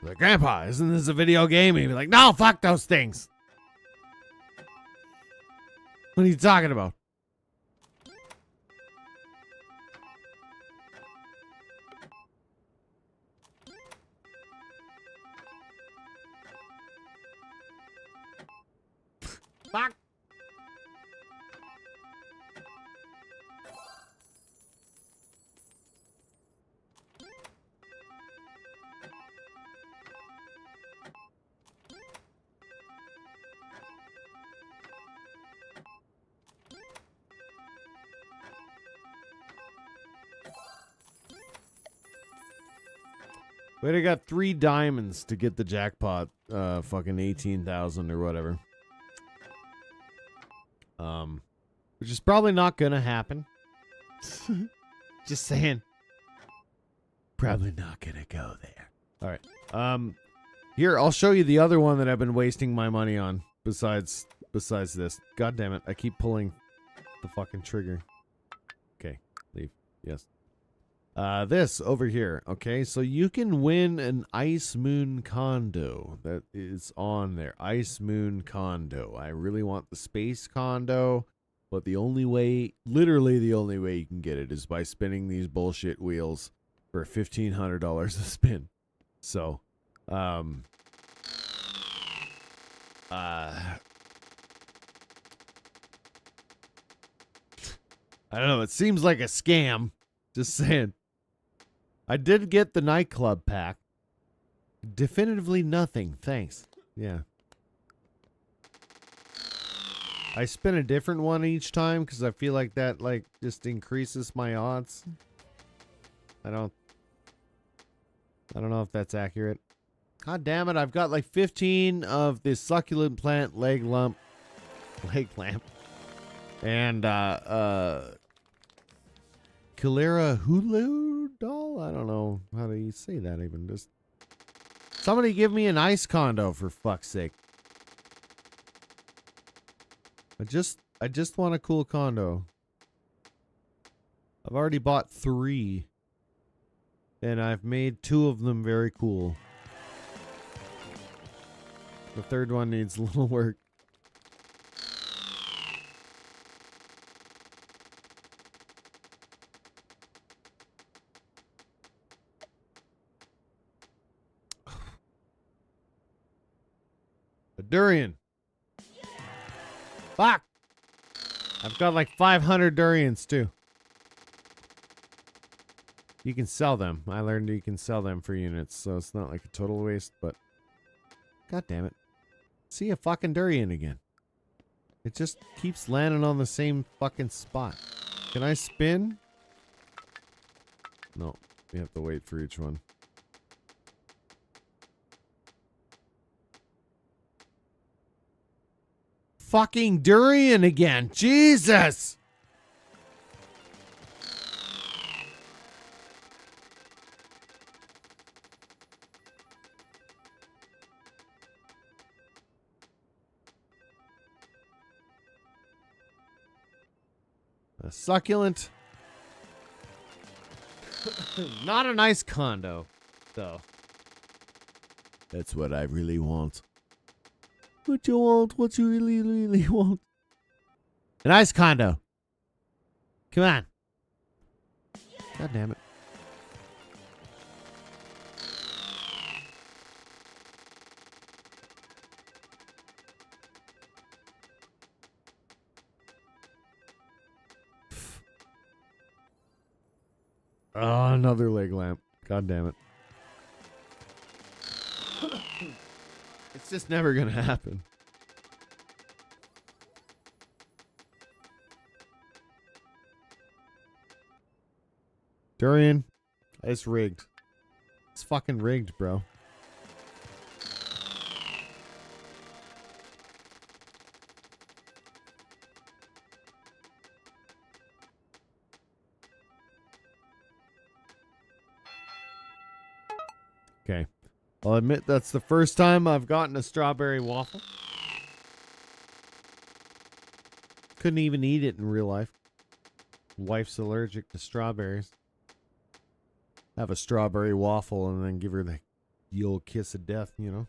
Like, Grandpa, isn't this a video game? He'd be like, no, fuck those things. What are you talking about? Wait, I got 3 diamonds to get the jackpot. Fucking 18,000 or whatever. Which is probably not gonna happen. Just saying. Probably not gonna go there. All right. Here, I'll show you the other one that I've been wasting my money on. Besides this. God damn it! I keep pulling the fucking trigger. Okay, leave. Yes. This over here. Okay, so you can win an Ice Moon condo. That is on there. Ice Moon condo. I really want the space condo, but the only way, literally the only way you can get it is by spinning these bullshit wheels for $1,500 a spin. So, I don't know. It seems like a scam. Just saying. I did get the nightclub pack. Definitively nothing. Thanks. Yeah. I spin a different one each time because I feel like that just increases my odds. I don't know if that's accurate. God damn it, I've got like 15 of this succulent plant leg lamp. And Kilera Hulu doll? I don't know how do you say that even. Just somebody give me an ice condo for fuck's sake. I just want a cool condo. I've already bought 3. And I've made 2 of them very cool. The third one needs a little work. A durian. Fuck! I've got like 500 durians too. You can sell them. I learned you can sell them for units, so it's not like a total waste, but god damn it. See a fucking durian again. It just keeps landing on the same fucking spot. Can I spin? No, you have to wait for each one. Fucking durian again. Jesus! A succulent. Not a nice condo, though. That's what I really want. What you want? What you really, really want? A nice condo. Come on. God damn it. Oh, another leg lamp. God damn it. It's just never gonna happen. Durian, it's rigged. It's fucking rigged, bro. Okay. I'll admit that's the first time I've gotten a strawberry waffle. Couldn't even eat it in real life. Wife's allergic to strawberries. Have a strawberry waffle and then give her the old kiss of death, you know?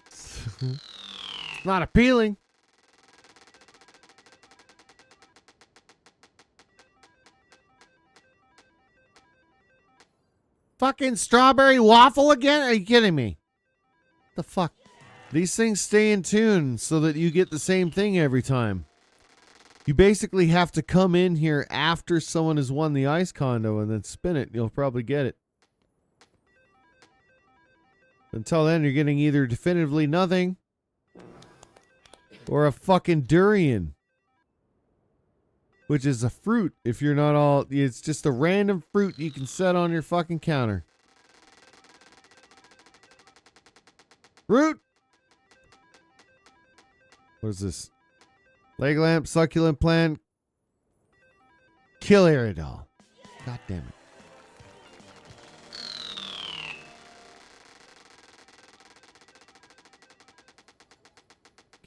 It's not appealing. Fucking strawberry waffle again? Are you kidding me? The fuck? These things stay in tune so that you get the same thing every time. You basically have to come in here after someone has won the ice condo and then spin it. You'll probably get it. Until then, you're getting either definitively nothing or a fucking durian. Which is a fruit if you're not all... It's just a random fruit you can set on your fucking counter. Fruit. What is this? Leg lamp, succulent plant. Kill Aerodol. God damn it.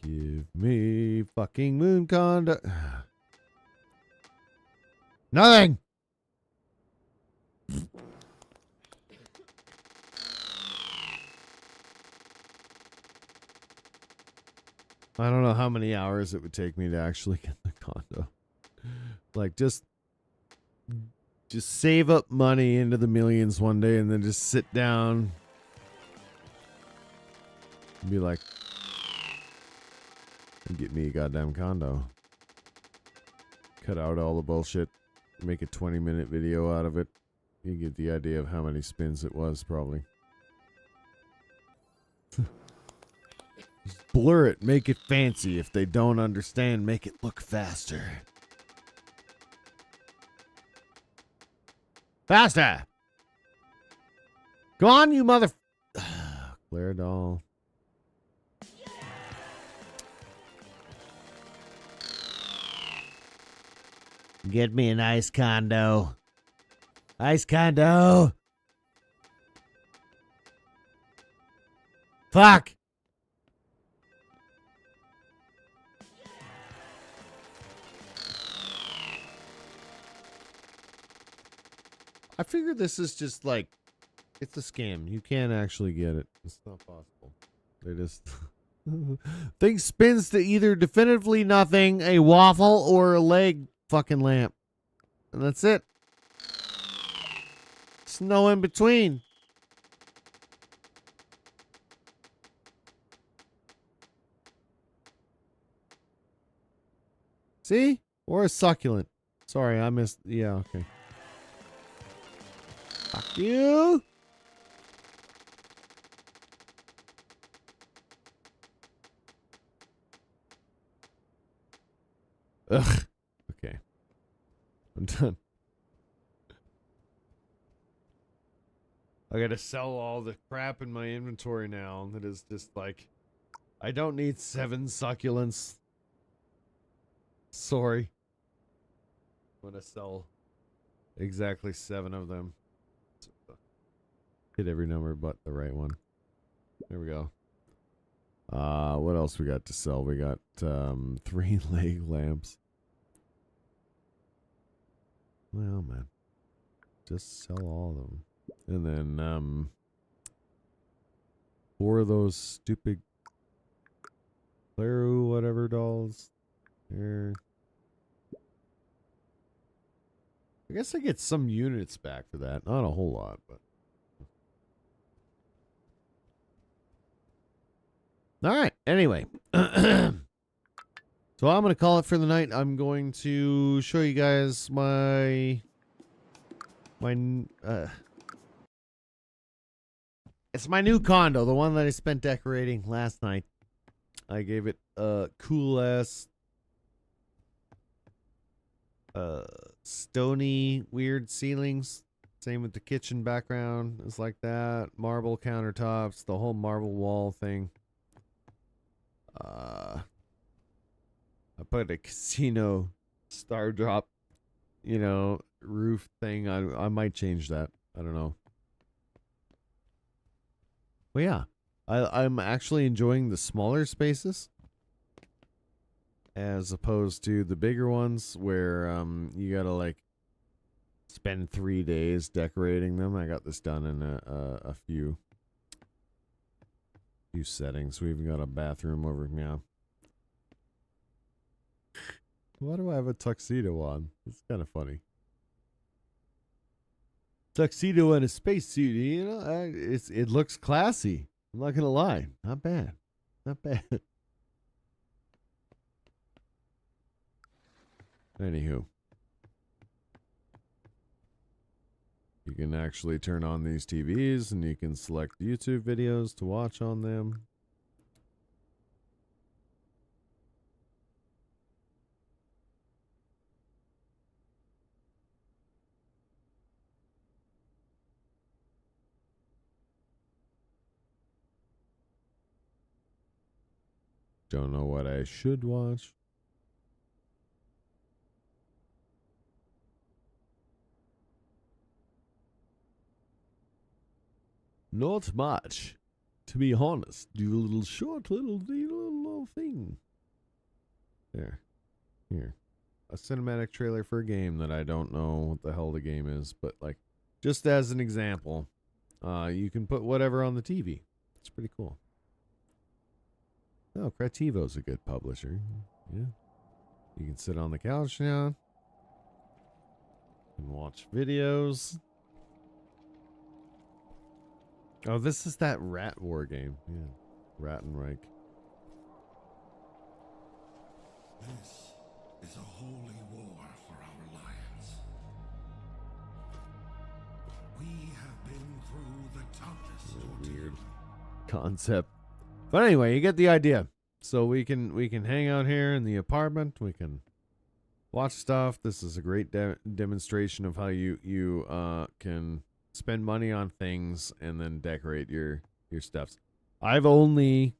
Give me fucking moon condo. Nothing. I don't know how many hours it would take me to actually get the condo. Like, just save up money into the millions one day and then just sit down and be like, get me a goddamn condo. Cut out all the bullshit. Make a 20-minute video out of it. You get the idea of how many spins it was, probably. Just blur it. Make it fancy. If they don't understand, make it look faster. Faster! Go on, you mother... Clairedol. Get me an ice condo. Ice condo. Fuck. I figured this is just like, it's a scam. You can't actually get it. It's not possible. They just... Thing spins to either definitively nothing, a waffle, or a leg fucking lamp. And that's it. There's no in between. See? Or a succulent. Sorry, I missed. Yeah, okay. Fuck you. Ugh. Okay. I'm done. I gotta sell all the crap in my inventory now. That is just like, I don't need 7 succulents. Sorry. I'm gonna sell exactly 7 of them. Hit every number but the right one. There we go. What else we got to sell? We got 3 leg lamps. Well, man. Just sell all of them. And then 4 of those stupid Claru whatever dolls. There. I guess I get some units back for that. Not a whole lot, but. Alright, anyway. So I'm going to call it for the night. I'm going to show you guys it's my new condo, the one that I spent decorating last night. I gave it a cool ass stony weird ceilings. Same with the kitchen background. It's like that. Marble countertops, the whole marble wall thing. I put a casino star drop, roof thing. I might change that. I don't know. Well, yeah. I'm actually enjoying the smaller spaces as opposed to the bigger ones where you gotta like spend 3 days decorating them. I got this done in a few settings. We even got a bathroom over now. Why do I have a tuxedo on? It's kind of funny. Tuxedo and a spacesuit, it looks classy. I'm not gonna lie. Not bad. Not bad. Anywho. You can actually turn on these TVs and you can select YouTube videos to watch on them. Don't know what I should watch. Not much, to be honest. Do a little short, little thing. There. Here. A cinematic trailer for a game that I don't know what the hell the game is, but like, just as an example, you can put whatever on the TV. It's pretty cool. Oh, Creativo's a good publisher. Yeah. You can sit on the couch now and watch videos. Oh, this is that Rat War game. Yeah. Rat and Reich. This is a holy war for our lions. We have been through the toughest Weird concept. But anyway, you get the idea. So we can hang out here in the apartment. We can watch stuff. This is a great demonstration of how you can spend money on things and then decorate your stuffs. I've only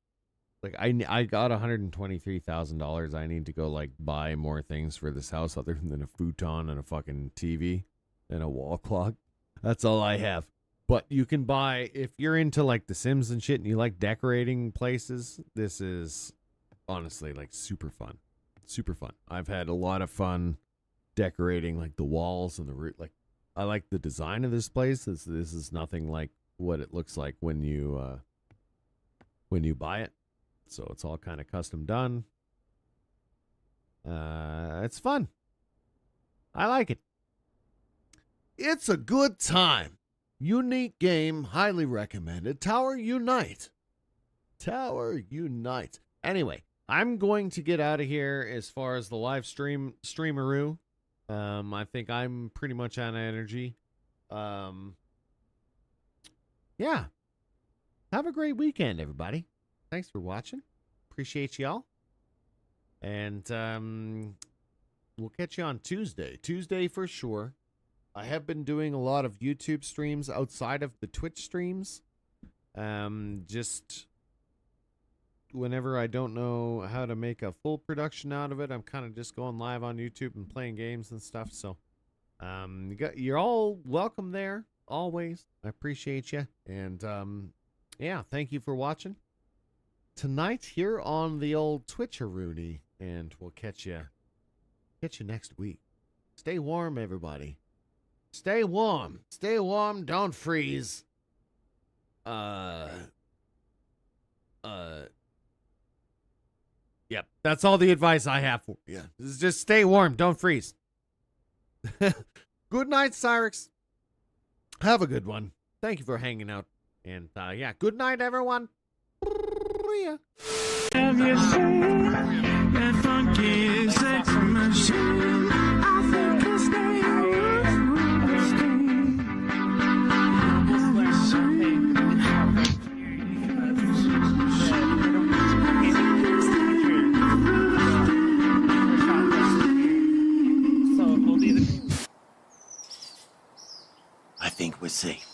I got $123,000. I need to go like buy more things for this house other than a futon and a fucking TV and a wall clock. That's all I have. But you can buy, if you're into like The Sims and shit and you like decorating places, this is honestly like super fun. Super fun. I've had a lot of fun decorating like the walls and the roof. Like, I like the design of this place. This is nothing like what it looks like when you buy it. So it's all kind of custom done. It's fun. I like it. It's a good time. Unique game, highly recommended. Tower Unite. Tower Unite. Anyway, I'm going to get out of here as far as the live streameroo. I think I'm pretty much out of energy. Yeah. Have a great weekend, everybody. Thanks for watching. Appreciate y'all. And we'll catch you on Tuesday. Tuesday for sure. I have been doing a lot of YouTube streams outside of the Twitch streams. Just whenever I don't know how to make a full production out of it, I'm kind of just going live on YouTube and playing games and stuff. So you're all welcome there, always. I appreciate you. And yeah, thank you for watching tonight here on the old Twitcheroonie. And we'll catch you next week. Stay warm, everybody. Stay warm. Stay warm. Don't freeze. Yep. That's all the advice I have for you. Just stay warm. Don't freeze. Good night, Cyrix. Have a good one. Thank you for hanging out. And yeah, good night, everyone. Have you seen that funky sex machine? I think I'll stay I think we're safe.